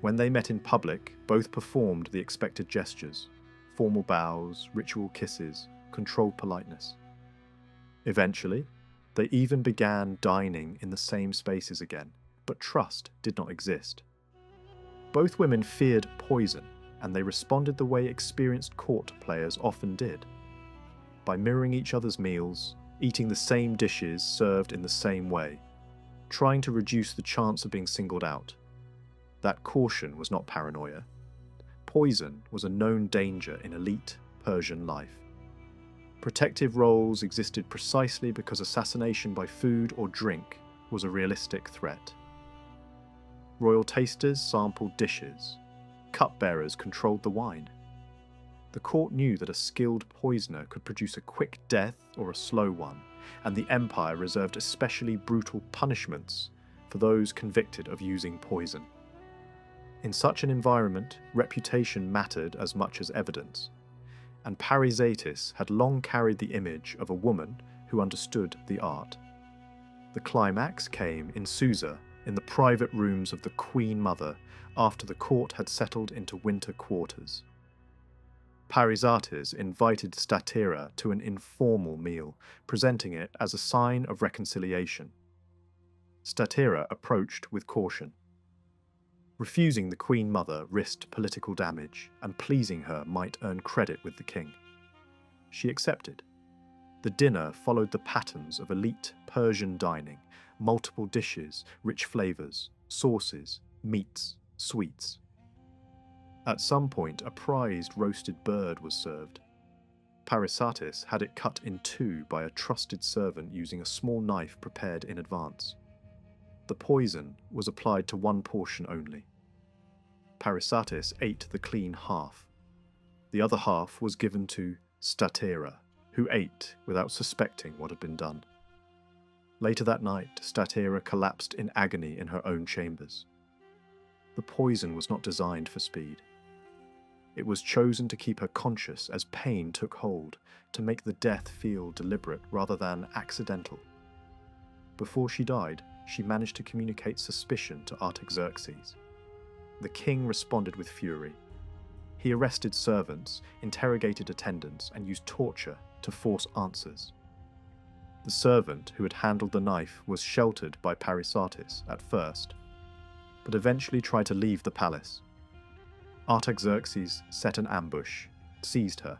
When they met in public, both performed the expected gestures, formal bows, ritual kisses, controlled politeness. Eventually, they even began dining in the same spaces again, but trust did not exist. Both women feared poison, and they responded the way experienced court players often did, by mirroring each other's meals, eating the same dishes served in the same way, trying to reduce the chance of being singled out. That caution was not paranoia. Poison was a known danger in elite Persian life. Protective roles existed precisely because assassination by food or drink was a realistic threat. Royal tasters sampled dishes. Cupbearers controlled the wine. The court knew that a skilled poisoner could produce a quick death or a slow one, and the empire reserved especially brutal punishments for those convicted of using poison. In such an environment, reputation mattered as much as evidence, and Parysatis had long carried the image of a woman who understood the art. The climax came in Susa, in the private rooms of the Queen Mother, after the court had settled into winter quarters. Parysatis invited Statira to an informal meal, presenting it as a sign of reconciliation. Statira approached with caution. Refusing the Queen Mother risked political damage, and pleasing her might earn credit with the king. She accepted. The dinner followed the patterns of elite Persian dining: multiple dishes, rich flavours, sauces, meats, sweets. At some point, a prized roasted bird was served. Parysatis had it cut in two by a trusted servant using a small knife prepared in advance. The poison was applied to one portion only. Parysatis ate the clean half. The other half was given to Statira, who ate without suspecting what had been done. Later that night, Statira collapsed in agony in her own chambers. The poison was not designed for speed. It was chosen to keep her conscious as pain took hold, to make the death feel deliberate rather than accidental. Before she died, she managed to communicate suspicion to Artaxerxes. The king responded with fury. He arrested servants, interrogated attendants, and used torture to force answers. The servant who had handled the knife was sheltered by Parysatis at first, but eventually tried to leave the palace. Artaxerxes set an ambush, seized her,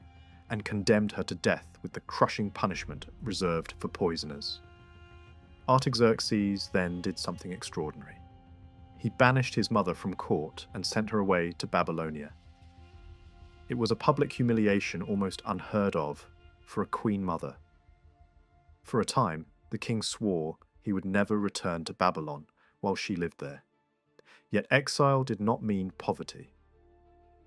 and condemned her to death with the crushing punishment reserved for poisoners. Artaxerxes then did something extraordinary. He banished his mother from court and sent her away to Babylonia. It was a public humiliation almost unheard of for a queen mother. For a time, the king swore he would never return to Babylon while she lived there. Yet exile did not mean poverty.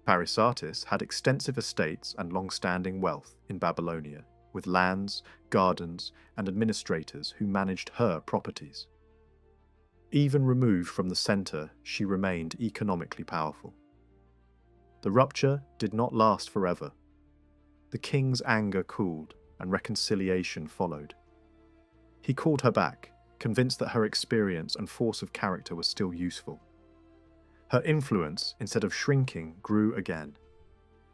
Parysatis had extensive estates and long-standing wealth in Babylonia, with lands, gardens, and administrators who managed her properties. Even removed from the centre, she remained economically powerful. The rupture did not last forever. The king's anger cooled, and reconciliation followed. He called her back, convinced that her experience and force of character was still useful. Her influence, instead of shrinking, grew again.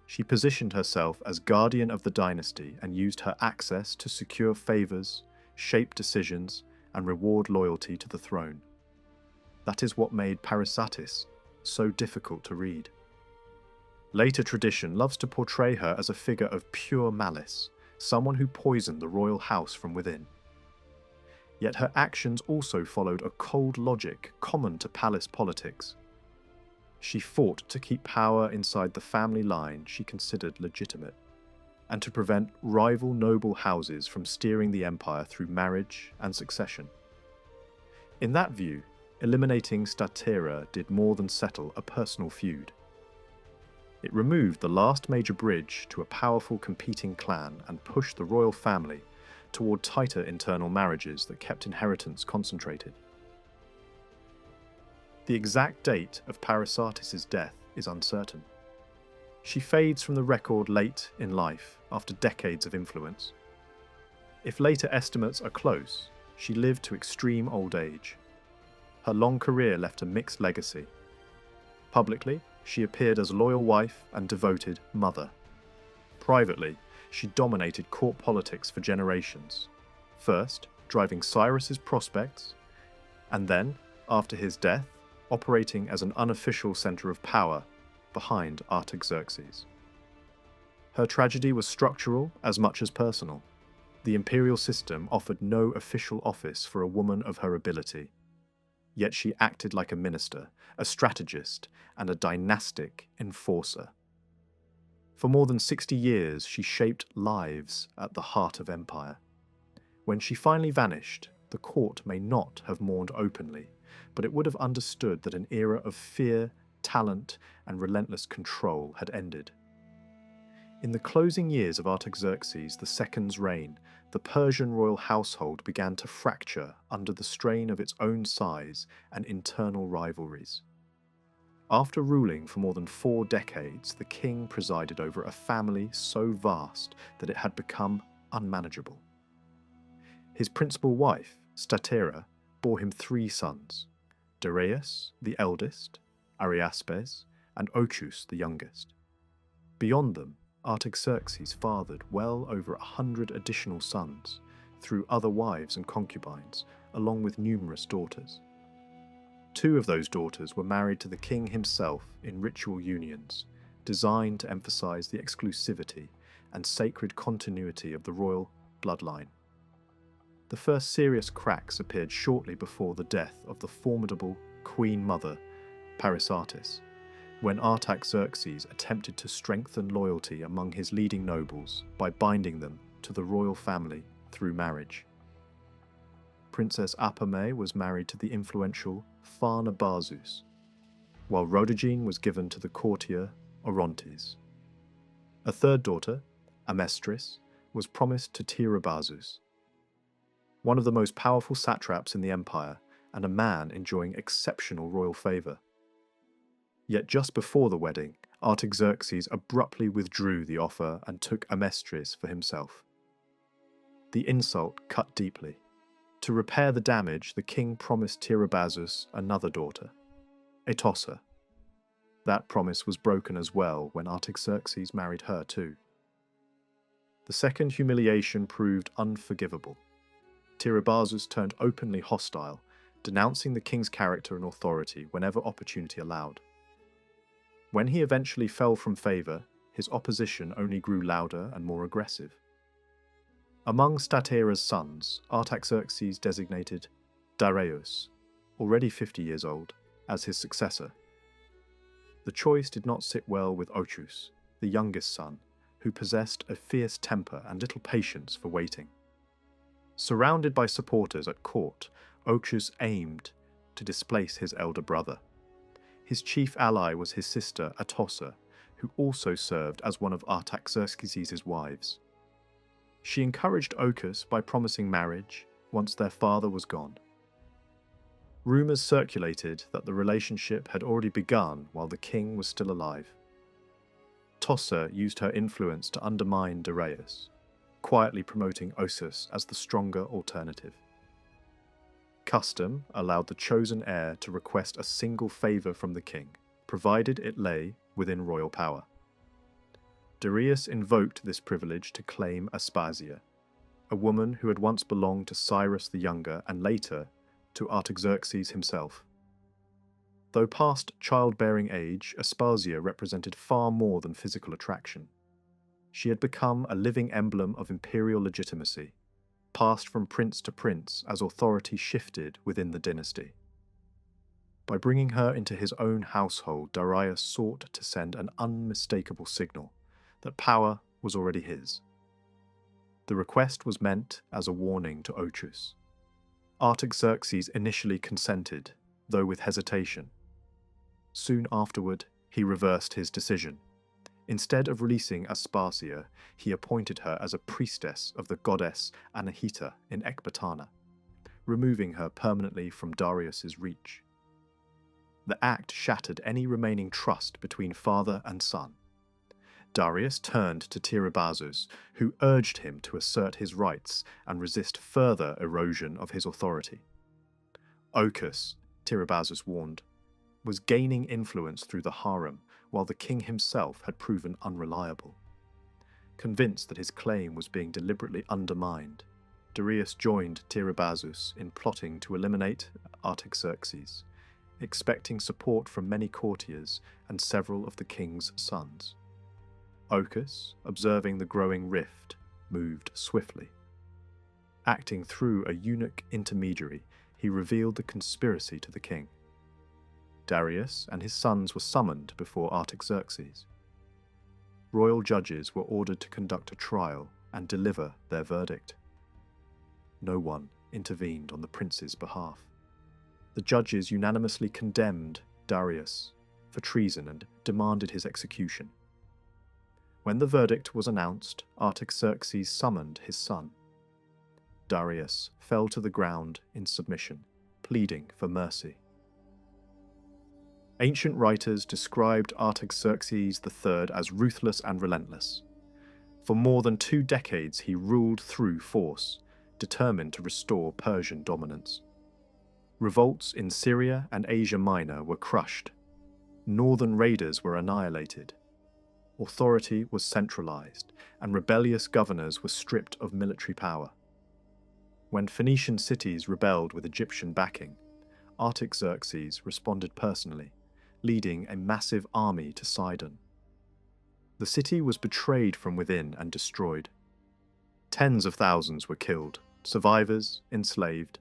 She positioned herself as guardian of the dynasty and used her access to secure favours, shape decisions, and reward loyalty to the throne. That is what made Parysatis so difficult to read. Later tradition loves to portray her as a figure of pure malice, someone who poisoned the royal house from within. Yet her actions also followed a cold logic common to palace politics. She fought to keep power inside the family line she considered legitimate, and to prevent rival noble houses from steering the empire through marriage and succession. In that view, eliminating Statera did more than settle a personal feud. It removed the last major bridge to a powerful competing clan and pushed the royal family toward tighter internal marriages that kept inheritance concentrated. The exact date of Parysatis' death is uncertain. She fades from the record late in life after decades of influence. If later estimates are close, she lived to extreme old age. Her long career left a mixed legacy. Publicly, she appeared as a loyal wife and devoted mother. Privately, she dominated court politics for generations, first driving Cyrus's prospects, and then, after his death, operating as an unofficial centre of power behind Artaxerxes. Her tragedy was structural as much as personal. The imperial system offered no official office for a woman of her ability. Yet she acted like a minister, a strategist, and a dynastic enforcer. For more than 60 years, she shaped lives at the heart of empire. When she finally vanished, the court may not have mourned openly, but it would have understood that an era of fear, talent, and relentless control had ended. In the closing years of Artaxerxes II's reign, the Persian royal household began to fracture under the strain of its own size and internal rivalries. After ruling for more than 4 decades, the king presided over a family so vast that it had become unmanageable. His principal wife, Statera, bore him 3 sons: Darius, the eldest, Ariaspes, and Ochus, the youngest. Beyond them, Artaxerxes fathered well over 100 additional sons, through other wives and concubines, along with numerous daughters. 2 of those daughters were married to the king himself in ritual unions, designed to emphasize the exclusivity and sacred continuity of the royal bloodline. The first serious cracks appeared shortly before the death of the formidable queen mother, Parysatis, when Artaxerxes attempted to strengthen loyalty among his leading nobles by binding them to the royal family through marriage. Princess Apame was married to the influential Pharnabazus, while Rhodogene was given to the courtier Orontes. A third daughter, Amestris, was promised to Tiribazus, one of the most powerful satraps in the empire and a man enjoying exceptional royal favour. Yet just before the wedding, Artaxerxes abruptly withdrew the offer and took Amestris for himself. The insult cut deeply. To repair the damage, the king promised Tiribazus another daughter, Atossa. That promise was broken as well when Artaxerxes married her too. The second humiliation proved unforgivable. Tiribazus turned openly hostile, denouncing the king's character and authority whenever opportunity allowed. When he eventually fell from favour, his opposition only grew louder and more aggressive. Among Statera's sons, Artaxerxes designated Darius, already 50 years old, as his successor. The choice did not sit well with Ochus, the youngest son, who possessed a fierce temper and little patience for waiting. Surrounded by supporters at court, Ochus aimed to displace his elder brother. His chief ally was his sister Atossa, who also served as one of Artaxerxes' wives. She encouraged Ochus by promising marriage once their father was gone. Rumours circulated that the relationship had already begun while the king was still alive. Tossa used her influence to undermine Darius, quietly promoting Ochus as the stronger alternative. Custom allowed the chosen heir to request a single favour from the king, provided it lay within royal power. Darius invoked this privilege to claim Aspasia, a woman who had once belonged to Cyrus the Younger and later to Artaxerxes himself. Though past childbearing age, Aspasia represented far more than physical attraction. She had become a living emblem of imperial legitimacy, passed from prince to prince as authority shifted within the dynasty. By bringing her into his own household, Darius sought to send an unmistakable signal that power was already his. The request was meant as a warning to Ochus. Artaxerxes initially consented, though with hesitation. Soon afterward, he reversed his decision. Instead of releasing Aspasia, he appointed her as a priestess of the goddess Anahita in Ecbatana, removing her permanently from Darius's reach. The act shattered any remaining trust between father and son. Darius turned to Tiribazus, who urged him to assert his rights and resist further erosion of his authority. Ochus, Tiribazus warned, was gaining influence through the harem, while the king himself had proven unreliable. Convinced that his claim was being deliberately undermined, Darius joined Tiribazus in plotting to eliminate Artaxerxes, expecting support from many courtiers and several of the king's sons. Ochus, observing the growing rift, moved swiftly. Acting through a eunuch intermediary, he revealed the conspiracy to the king. Darius and his sons were summoned before Artaxerxes. Royal judges were ordered to conduct a trial and deliver their verdict. No one intervened on the prince's behalf. The judges unanimously condemned Darius for treason and demanded his execution. When the verdict was announced, Artaxerxes summoned his son. Darius fell to the ground in submission, pleading for mercy. Ancient writers described Artaxerxes III as ruthless and relentless. For more than 2 decades he ruled through force, determined to restore Persian dominance. Revolts in Syria and Asia Minor were crushed. Northern raiders were annihilated. Authority was centralized, and rebellious governors were stripped of military power. When Phoenician cities rebelled with Egyptian backing, Artaxerxes responded personally, leading a massive army to Sidon. The city was betrayed from within and destroyed. Tens of thousands were killed, survivors enslaved,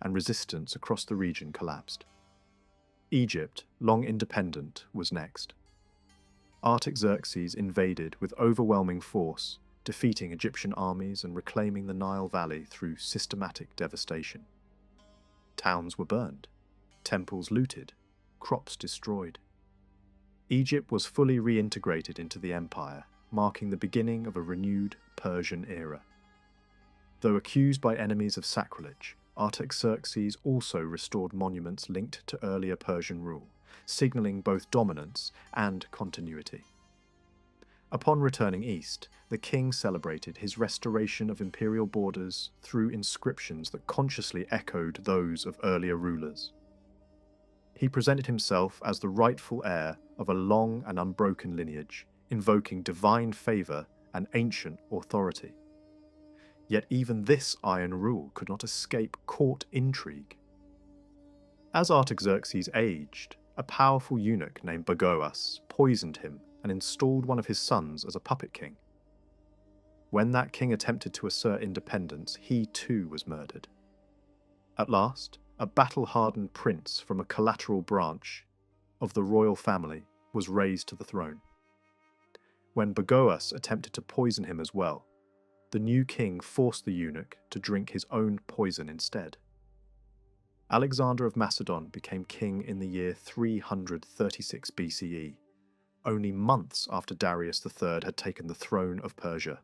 and resistance across the region collapsed. Egypt, long independent, was next. Artaxerxes invaded with overwhelming force, defeating Egyptian armies and reclaiming the Nile Valley through systematic devastation. Towns were burned, temples looted, crops destroyed. Egypt was fully reintegrated into the empire, marking the beginning of a renewed Persian era. Though accused by enemies of sacrilege, Artaxerxes also restored monuments linked to earlier Persian rule, signalling both dominance and continuity. Upon returning east, the king celebrated his restoration of imperial borders through inscriptions that consciously echoed those of earlier rulers. He presented himself as the rightful heir of a long and unbroken lineage, invoking divine favour and ancient authority. Yet even this iron rule could not escape court intrigue. As Artaxerxes aged, a powerful eunuch named Bagoas poisoned him and installed one of his sons as a puppet king. When that king attempted to assert independence, he too was murdered. At last, a battle-hardened prince from a collateral branch of the royal family was raised to the throne. When Bagoas attempted to poison him as well, the new king forced the eunuch to drink his own poison instead. Alexander of Macedon became king in the year 336 BCE, only months after Darius III had taken the throne of Persia.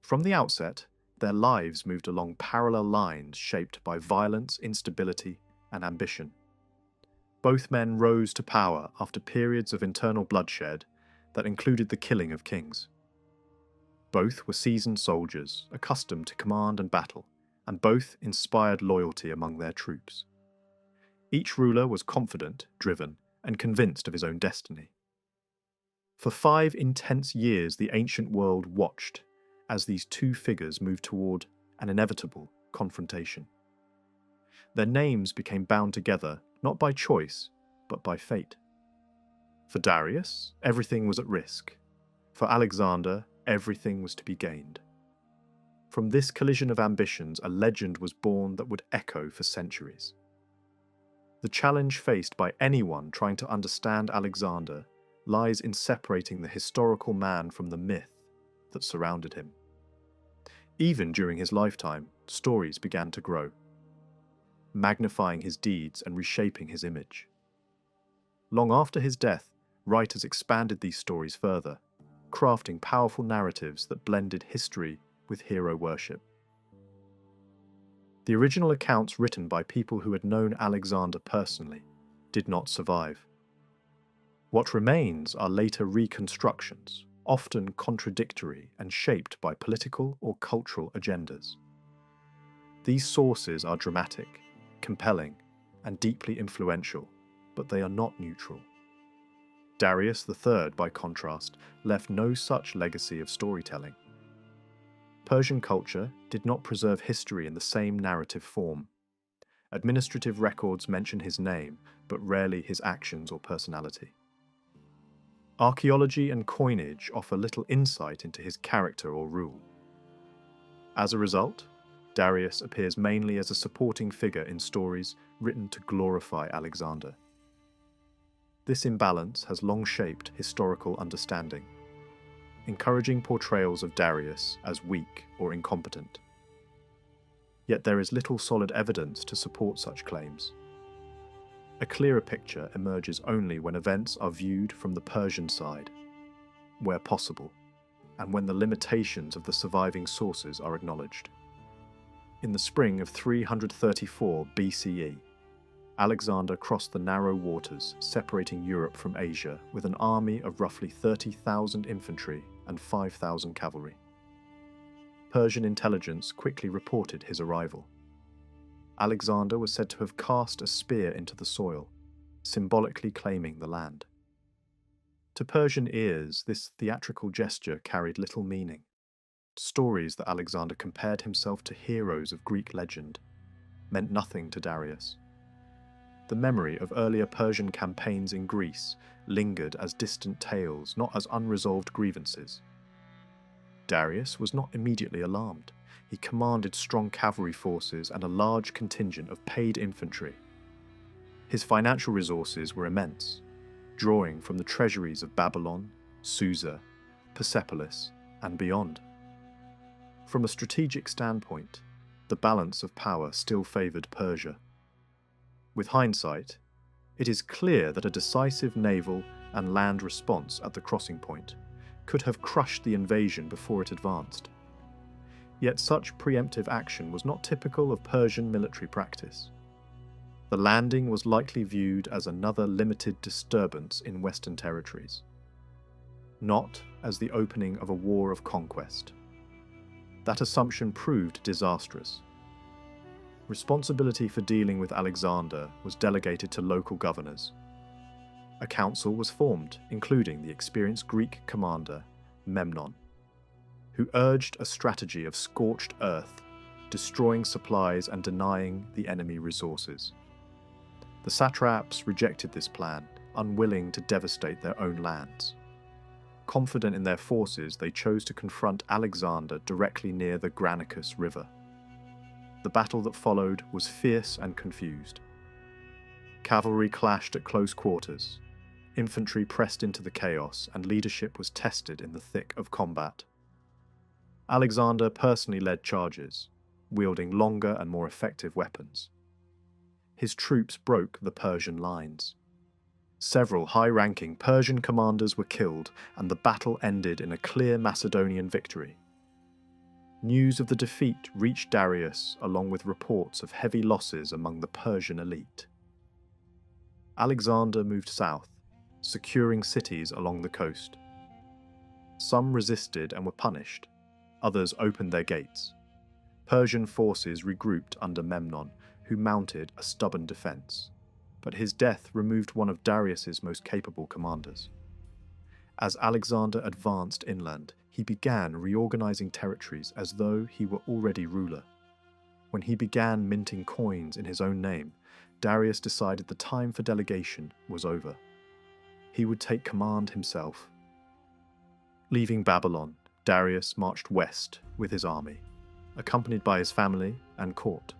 From the outset, their lives moved along parallel lines shaped by violence, instability, and ambition. Both men rose to power after periods of internal bloodshed that included the killing of kings. Both were seasoned soldiers, accustomed to command and battle, and both inspired loyalty among their troops. Each ruler was confident, driven, and convinced of his own destiny. For 5 intense years, the ancient world watched as these two figures moved toward an inevitable confrontation. Their names became bound together not by choice, but by fate. For Darius, everything was at risk. For Alexander, everything was to be gained. From this collision of ambitions, a legend was born that would echo for centuries. The challenge faced by anyone trying to understand Alexander lies in separating the historical man from the myth that surrounded him. Even during his lifetime, stories began to grow, magnifying his deeds and reshaping his image. Long after his death, writers expanded these stories further, crafting powerful narratives that blended history with hero worship. The original accounts written by people who had known Alexander personally did not survive. What remains are later reconstructions, often contradictory and shaped by political or cultural agendas. These sources are dramatic, compelling, and deeply influential, but they are not neutral. Darius III, by contrast, left no such legacy of storytelling. Persian culture did not preserve history in the same narrative form. Administrative records mention his name, but rarely his actions or personality. Archaeology and coinage offer little insight into his character or rule. As a result, Darius appears mainly as a supporting figure in stories written to glorify Alexander. This imbalance has long shaped historical understanding, encouraging portrayals of Darius as weak or incompetent. Yet there is little solid evidence to support such claims. A clearer picture emerges only when events are viewed from the Persian side, where possible, and when the limitations of the surviving sources are acknowledged. In the spring of 334 BCE, Alexander crossed the narrow waters separating Europe from Asia with an army of roughly 30,000 infantry and 5,000 cavalry. Persian intelligence quickly reported his arrival. Alexander was said to have cast a spear into the soil, symbolically claiming the land. To Persian ears, this theatrical gesture carried little meaning. Stories that Alexander compared himself to heroes of Greek legend meant nothing to Darius. The memory of earlier Persian campaigns in Greece lingered as distant tales, not as unresolved grievances. Darius was not immediately alarmed. He commanded strong cavalry forces and a large contingent of paid infantry. His financial resources were immense, drawing from the treasuries of Babylon, Susa, Persepolis, and beyond. From a strategic standpoint, the balance of power still favoured Persia. With hindsight, it is clear that a decisive naval and land response at the crossing point could have crushed the invasion before it advanced. Yet such preemptive action was not typical of Persian military practice. The landing was likely viewed as another limited disturbance in Western territories, not as the opening of a war of conquest. That assumption proved disastrous. Responsibility for dealing with Alexander was delegated to local governors. A council was formed, including the experienced Greek commander, Memnon, who urged a strategy of scorched earth, destroying supplies and denying the enemy resources. The satraps rejected this plan, unwilling to devastate their own lands. Confident in their forces, they chose to confront Alexander directly near the Granicus River. The battle that followed was fierce and confused. Cavalry clashed at close quarters, infantry pressed into the chaos, and leadership was tested in the thick of combat. Alexander personally led charges, wielding longer and more effective weapons. His troops broke the Persian lines. Several high-ranking Persian commanders were killed, and the battle ended in a clear Macedonian victory. News of the defeat reached Darius along with reports of heavy losses among the Persian elite. Alexander moved south, securing cities along the coast. Some resisted and were punished, others opened their gates. Persian forces regrouped under Memnon, who mounted a stubborn defense, but his death removed one of Darius's most capable commanders. As Alexander advanced inland, he began reorganizing territories as though he were already ruler. When he began minting coins in his own name, Darius decided the time for delegation was over. He would take command himself. Leaving Babylon, Darius marched west with his army, accompanied by his family and court.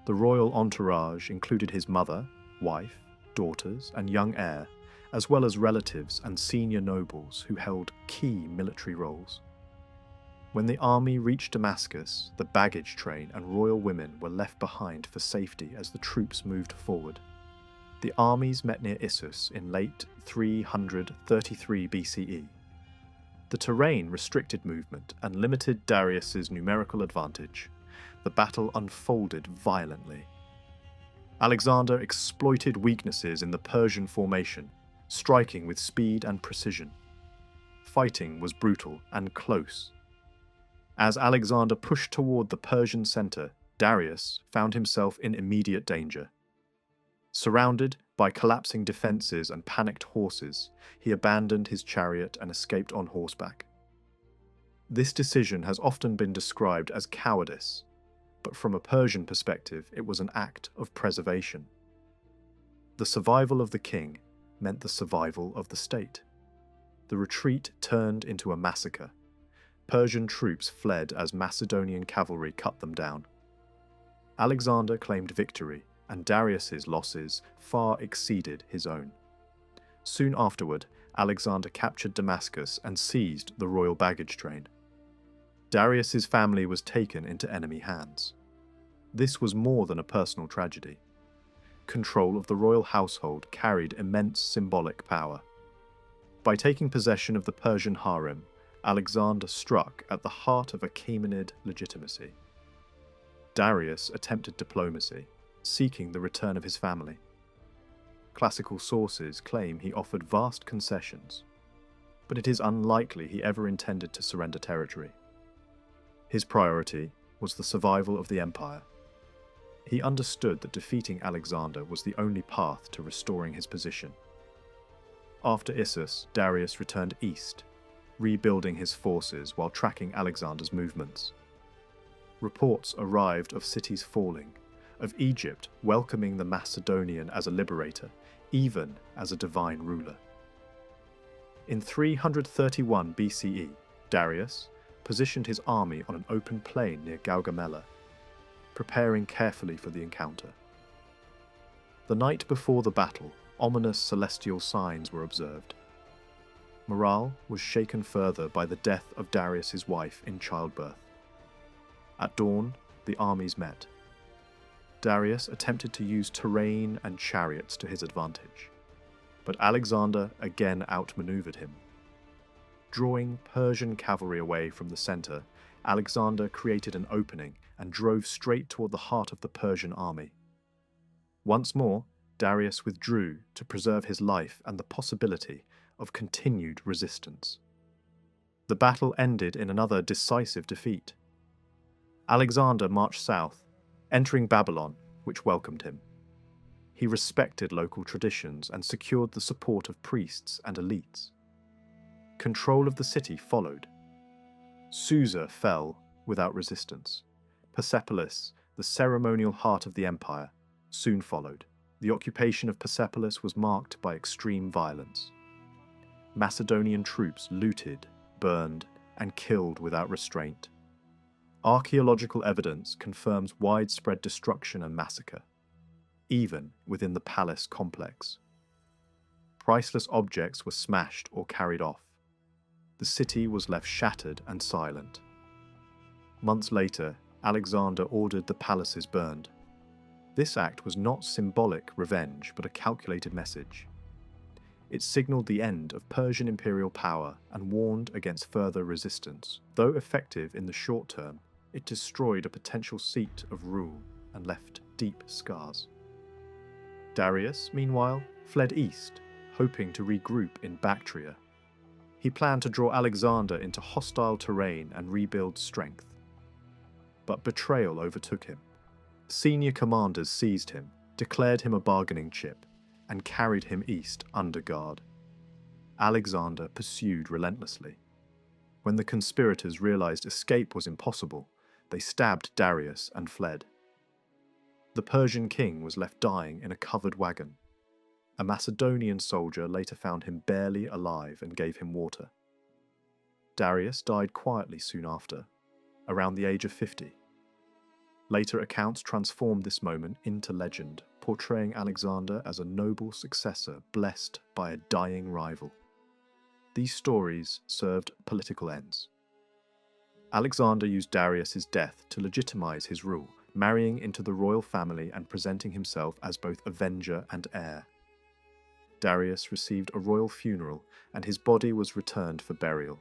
The royal entourage included his mother, wife, daughters, and young heir, as well as relatives and senior nobles who held key military roles. When the army reached Damascus, the baggage train and royal women were left behind for safety as the troops moved forward. The armies met near Issus in late 333 BCE. The terrain restricted movement and limited Darius's numerical advantage. The battle unfolded violently. Alexander exploited weaknesses in the Persian formation, striking with speed and precision. Fighting was brutal and close. As Alexander pushed toward the Persian center, Darius found himself in immediate danger. Surrounded by collapsing defenses and panicked horses, he abandoned his chariot and escaped on horseback. This decision has often been described as cowardice, but from a Persian perspective, it was an act of preservation. The survival of the king meant the survival of the state. The retreat turned into a massacre. Persian troops fled as Macedonian cavalry cut them down. Alexander claimed victory, and Darius's losses far exceeded his own. Soon afterward, Alexander captured Damascus and seized the royal baggage train. Darius's family was taken into enemy hands. This was more than a personal tragedy. Control of the royal household carried immense symbolic power. By taking possession of the Persian harem, Alexander struck at the heart of Achaemenid legitimacy. Darius attempted diplomacy, seeking the return of his family. Classical sources claim he offered vast concessions, but it is unlikely he ever intended to surrender territory. His priority was the survival of the empire. He understood that defeating Alexander was the only path to restoring his position. After Issus, Darius returned east, rebuilding his forces while tracking Alexander's movements. Reports arrived of cities falling, of Egypt welcoming the Macedonian as a liberator, even as a divine ruler. In 331 BCE, Darius positioned his army on an open plain near Gaugamela, preparing carefully for the encounter. The night before the battle, ominous celestial signs were observed. Morale was shaken further by the death of Darius's wife in childbirth. At dawn, the armies met. Darius attempted to use terrain and chariots to his advantage, but Alexander again outmaneuvered him. Drawing Persian cavalry away from the center, Alexander created an opening and drove straight toward the heart of the Persian army. Once more, Darius withdrew to preserve his life and the possibility of continued resistance. The battle ended in another decisive defeat. Alexander marched south, entering Babylon, which welcomed him. He respected local traditions and secured the support of priests and elites. Control of the city followed. Susa fell without resistance. Persepolis, the ceremonial heart of the empire, soon followed. The occupation of Persepolis was marked by extreme violence. Macedonian troops looted, burned, and killed without restraint. Archaeological evidence confirms widespread destruction and massacre, even within the palace complex. Priceless objects were smashed or carried off. The city was left shattered and silent. Months later, Alexander ordered the palaces burned. This act was not symbolic revenge, but a calculated message. It signalled the end of Persian imperial power and warned against further resistance. Though effective in the short term, it destroyed a potential seat of rule and left deep scars. Darius, meanwhile, fled east, hoping to regroup in Bactria. He planned to draw Alexander into hostile terrain and rebuild strength. But betrayal overtook him. Senior commanders seized him, declared him a bargaining chip, and carried him east under guard. Alexander pursued relentlessly. When the conspirators realized escape was impossible, they stabbed Darius and fled. The Persian king was left dying in a covered wagon. A Macedonian soldier later found him barely alive and gave him water. Darius died quietly soon after, around the age of 50. Later accounts transformed this moment into legend, portraying Alexander as a noble successor blessed by a dying rival. These stories served political ends. Alexander used Darius's death to legitimize his rule, marrying into the royal family and presenting himself as both avenger and heir. Darius received a royal funeral, and his body was returned for burial,